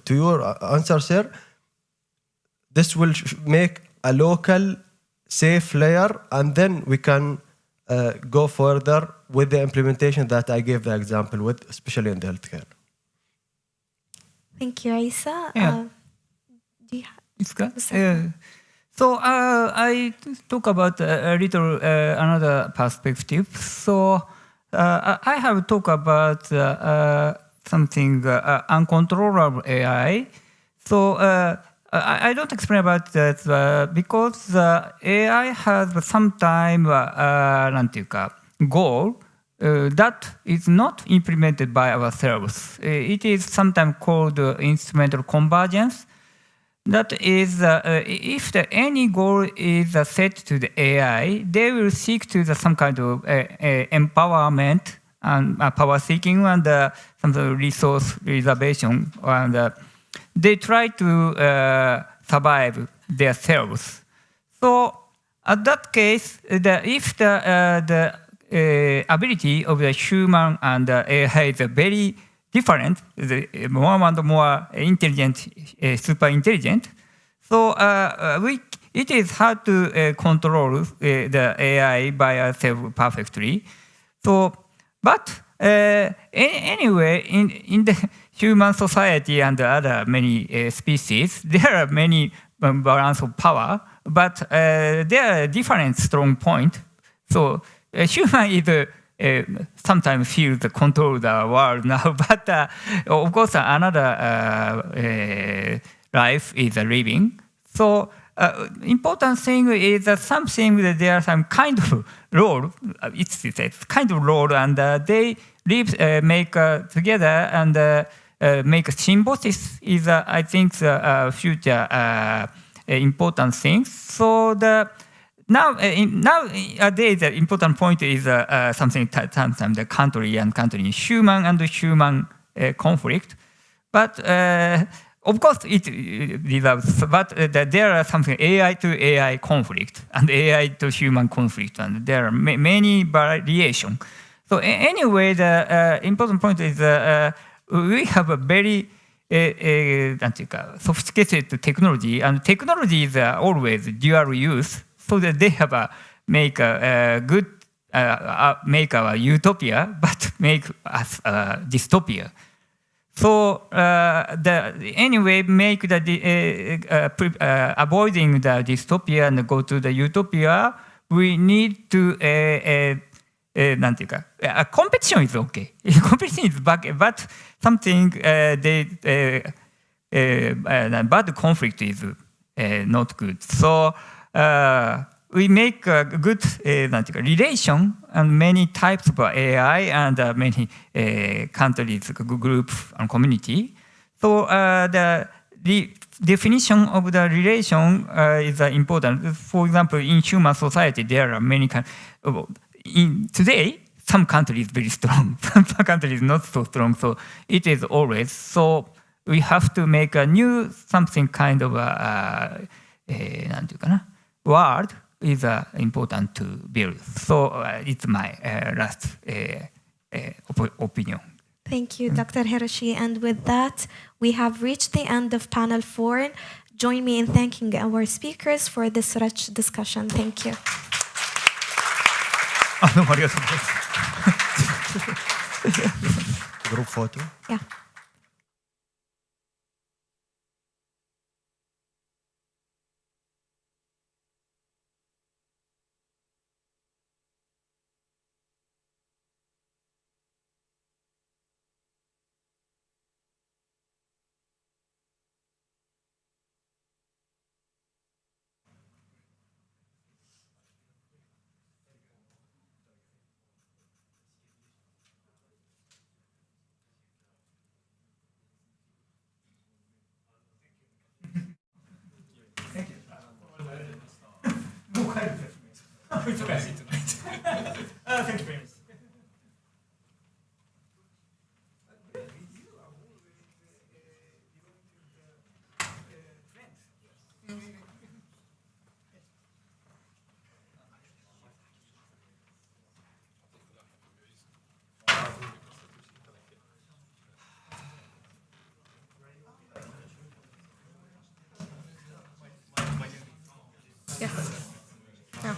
your answer, sir. This will make a local safe layer, and then we can go further with the implementation that I gave the example with, especially in the healthcare. Thank you, Isa. Yeah. Do you It's good. So I talk about a little another perspective. So I have talked about something uncontrollable AI. So I don't explain about that because AI has sometime なんていうか goal that is not implemented by ourselves. It is sometimes called instrumental convergence. That is, if any goal is set to the AI, they will seek to some kind of empowerment and power seeking and some sort of resource reservation, and they try to survive themselves. So, at that case, if the ability of the human and AI is very different, more and more intelligent, super intelligent. So it is hard to control the AI by ourselves perfectly. So, but anyway, in the human society and other many species, there are many balance of power, but there are different strong points. So human is sometimes feel the control the world now, but of course another life is living. So important thing is that something that there are some kind of role. It's kind of role, and they live, make together and make a symbiosis. Is I think the future important things. So the nowadays, the important point is something sometimes the country and country, human and human conflict. But of course, it deserves. But there are something AI to AI conflict and AI to human conflict, and there are many variations. So anyway, the important point is we have a very sophisticated technology, and technology is always dual use. So that they have make a good, make our utopia, but make us dystopia. So anyway, make the avoiding the dystopia and go to the utopia. We need to competition is okay. Competition is back, but something bad conflict is not good. So. We make a good relation and many types of AI and many countries, groups, and community. So the definition of the relation is important. For example, in human society, there are many kinds. Today, some countries very strong, some countries not so strong. So it is always so. We have to make a new something kind of world is important to build. So it's my last opinion. Thank you, Dr. Hiroshi. And with that, we have reached the end of panel 4. Join me in thanking our speakers for this rich discussion. Thank you. Group photo? Yeah. Thank you very much. Yeah. Yeah.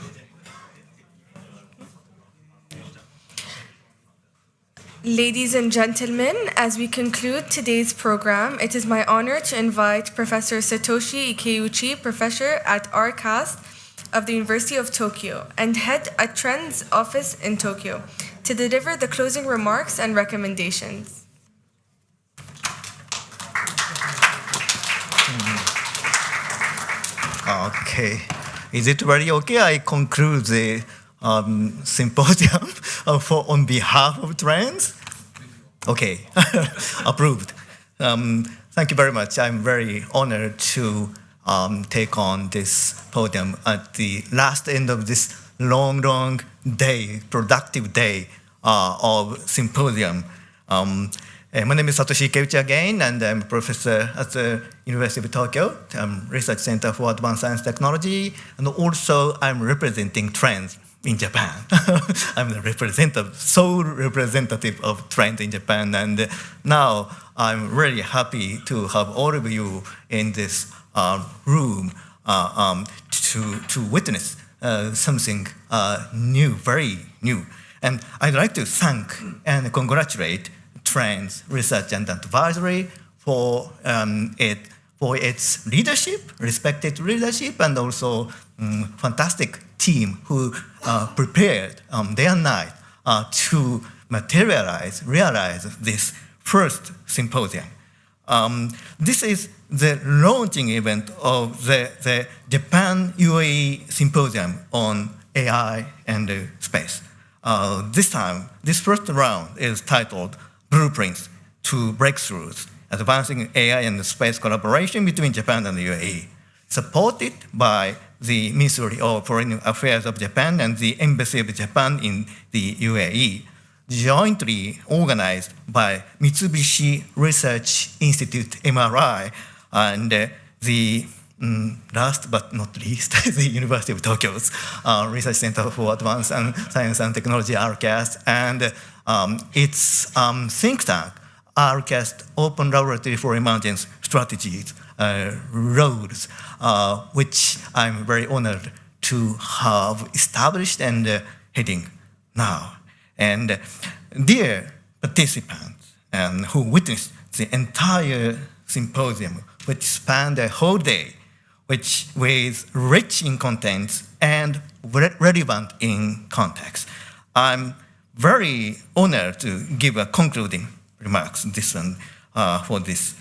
Ladies and gentlemen, as we conclude today's program, it is my honor to invite Professor Satoshi Ikeuchi, Professor at RCAST of the University of Tokyo and Head at Trends Office in Tokyo, to deliver the closing remarks and recommendations. Okay. Is it very okay? I conclude the symposium on behalf of Trends? Okay, approved. Thank you very much. I'm very honored to take on this podium at the last end of this long, long day, productive day of symposium. My name is Satoshi Ikeuchi again, and I'm a professor at the University of Tokyo, Research Center for Advanced Science Technology, and also I'm representing Trends in Japan. I'm the sole representative of Trends in Japan, and now I'm really happy to have all of you in this room to witness something new, very new. And I'd like to thank and congratulate Trends Research and Advisory for its leadership, respected leadership, and also fantastic team who prepared day and night to realize this first symposium. This is the launching event of the Japan UAE Symposium on AI and space. This time, this first round is titled Blueprints to Breakthroughs, Advancing AI and Space Collaboration between Japan and the UAE, supported by the Ministry of Foreign Affairs of Japan and the Embassy of Japan in the UAE, jointly organized by Mitsubishi Research Institute, MRI, and the last but not least, the University of Tokyo's Research Center for Advanced Science and Technology, RCAST, and its think tank, RCAST Open Laboratory for Emergence Strategies, roles, which I'm very honored to have established and heading now. And dear participants who witnessed the entire symposium, which spanned a whole day, which was rich in content and relevant in context, I'm very honored to give a concluding remarks for this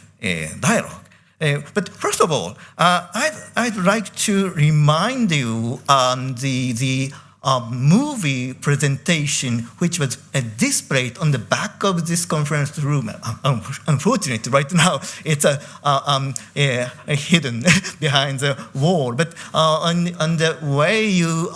dialogue. But first of all, I'd like to remind you the movie presentation which was displayed on the back of this conference room. Unfortunately, right now it's hidden behind the wall. But on the way you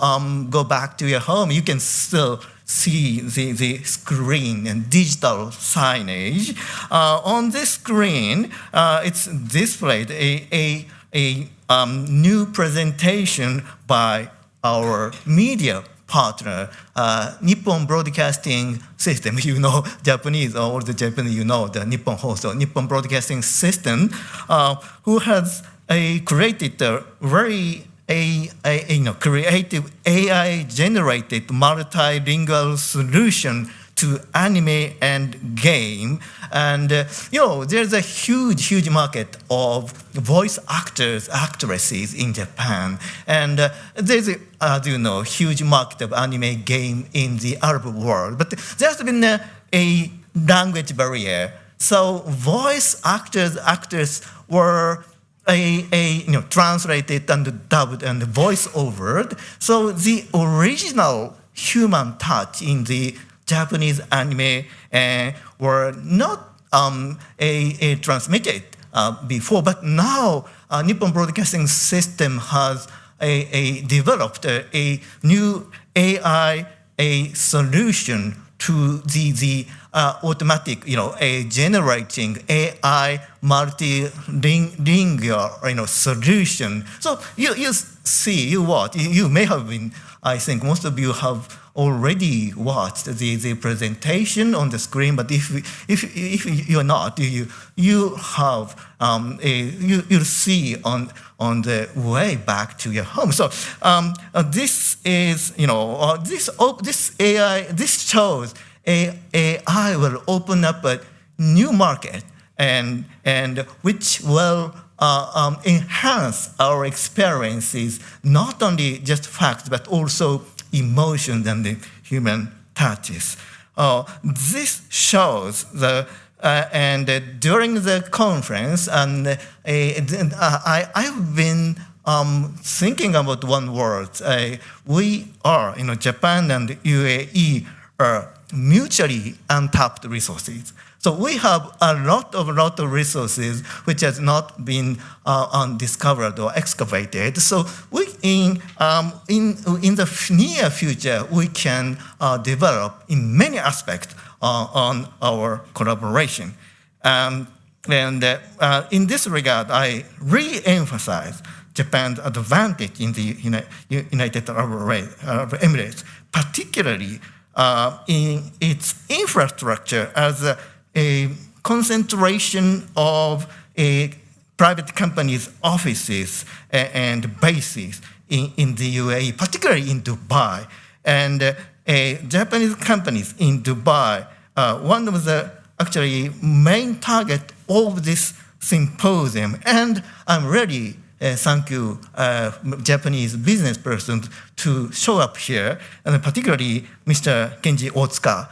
go back to your home, you can still see the screen and digital signage. On this screen, it's displayed a new presentation by our media partner, Nippon Broadcasting System. You know Japanese, or the Japanese, you know the Nippon Hoso, Nippon Broadcasting System, who has created a very creative AI-generated multilingual solution to anime and game. And there's a huge market of voice actors, actresses in Japan. And there's a huge market of anime game in the Arab world. But there's been a language barrier. So voice actors were translated and dubbed and voice-overed. So the original human touch in the Japanese anime were not transmitted before, but now Nippon Broadcasting System has developed a new AI solution to the automatic, generating AI multilingual, solution. So you may have been, I think most of you have already watched the presentation on the screen, but if you're not, you'll see on the way back to your home. So this is, this shows AI will open up a new market and which will enhance our experiences, not only just facts, but also emotions and the human touches. This shows during the conference, and I've been thinking about one word. We are, Japan and UAE are mutually untapped resources. So we have a lot of resources which has not been undiscovered or excavated. So we in the near future we can develop in many aspects on our collaboration. In this regard, I re-emphasize Japan's advantage in the United Arab Emirates, particularly in its infrastructure as a concentration of private companies' offices and bases in the UAE, particularly in Dubai. And Japanese companies in Dubai, one of the actually main target of this symposium. And I'm really thank you, Japanese business persons, to show up here, and particularly Mr. Kenji Otsuka,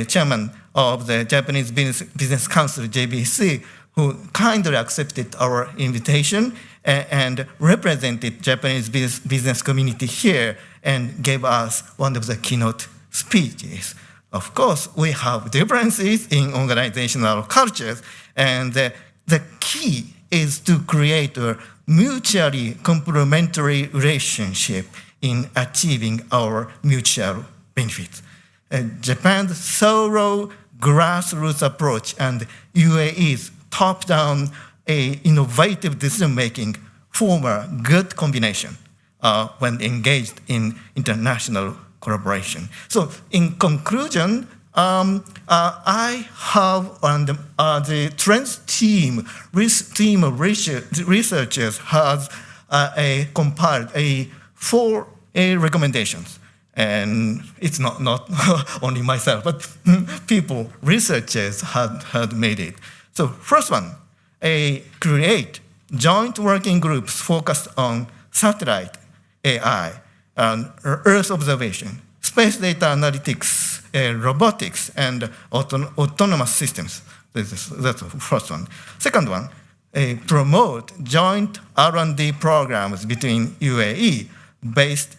chairman of the Japanese Business Council, JBC, who kindly accepted our invitation and represented Japanese business community here and gave us one of the keynote speeches. Of course, we have differences in organizational cultures, and the key is to create a mutually complementary relationship in achieving our mutual benefits. Japan's thorough grassroots approach and UAE's top-down innovative decision-making form a good combination when engaged in international collaboration. So in conclusion, I have the trends team of researchers has compiled 4 recommendations. And it's not only myself, but researchers had made it. So first one, create joint working groups focused on satellite AI and Earth observation, space data analytics, robotics, and autonomous systems. That's the first one. Second one, promote joint R&D programs between UAE-based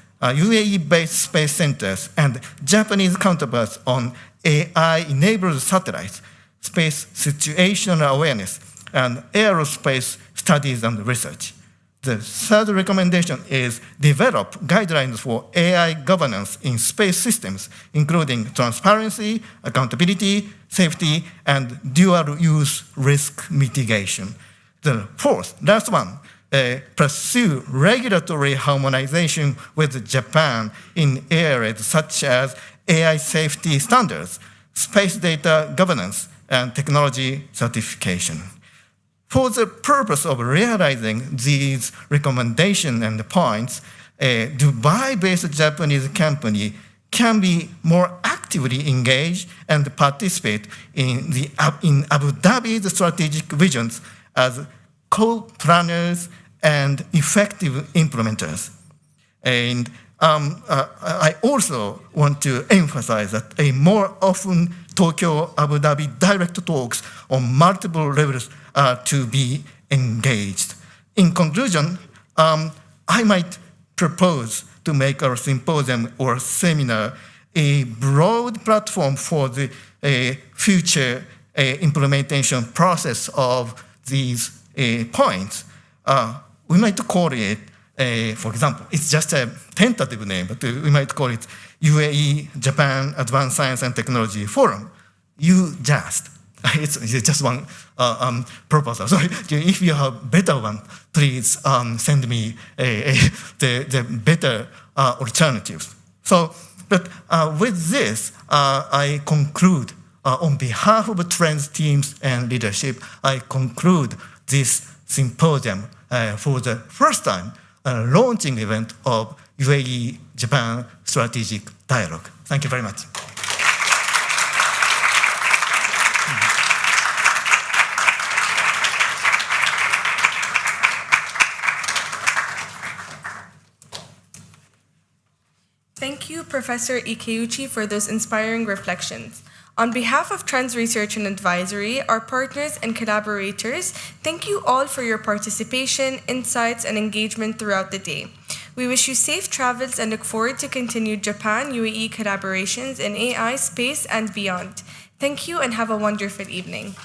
space centers and Japanese counterparts on AI-enabled satellites, space situational awareness, and aerospace studies and research. The third recommendation is develop guidelines for AI governance in space systems, including transparency, accountability, safety, and dual-use risk mitigation. The fourth, last one, pursue regulatory harmonization with Japan in areas such as AI safety standards, space data governance, and technology certification. For the purpose of realizing these recommendations and points, a Dubai-based Japanese company can be more actively engaged and participate in Abu Dhabi's strategic visions as co-planners and effective implementers. And I also want to emphasize that a more often Tokyo-Abu Dhabi direct talks on multiple levels are to be engaged. In conclusion, I might propose to make our symposium or seminar a broad platform for the future implementation process of these points. We might call it, for example, it's just a tentative name, but we might call it UAE Japan Advanced Science and Technology Forum, UJAST. It's just one proposal. So if you have better one, please send me the better alternatives. So, but with this, I conclude on behalf of trends teams and leadership, I conclude this symposium for the first time, a launching event of UAE Japan Strategic Dialogue. Thank you very much. Thank you, Professor Ikeuchi, for those inspiring reflections. On behalf of Trends Research and Advisory, our partners and collaborators, thank you all for your participation, insights, and engagement throughout the day. We wish you safe travels and look forward to continued Japan-UAE collaborations in AI, space, and beyond. Thank you and have a wonderful evening.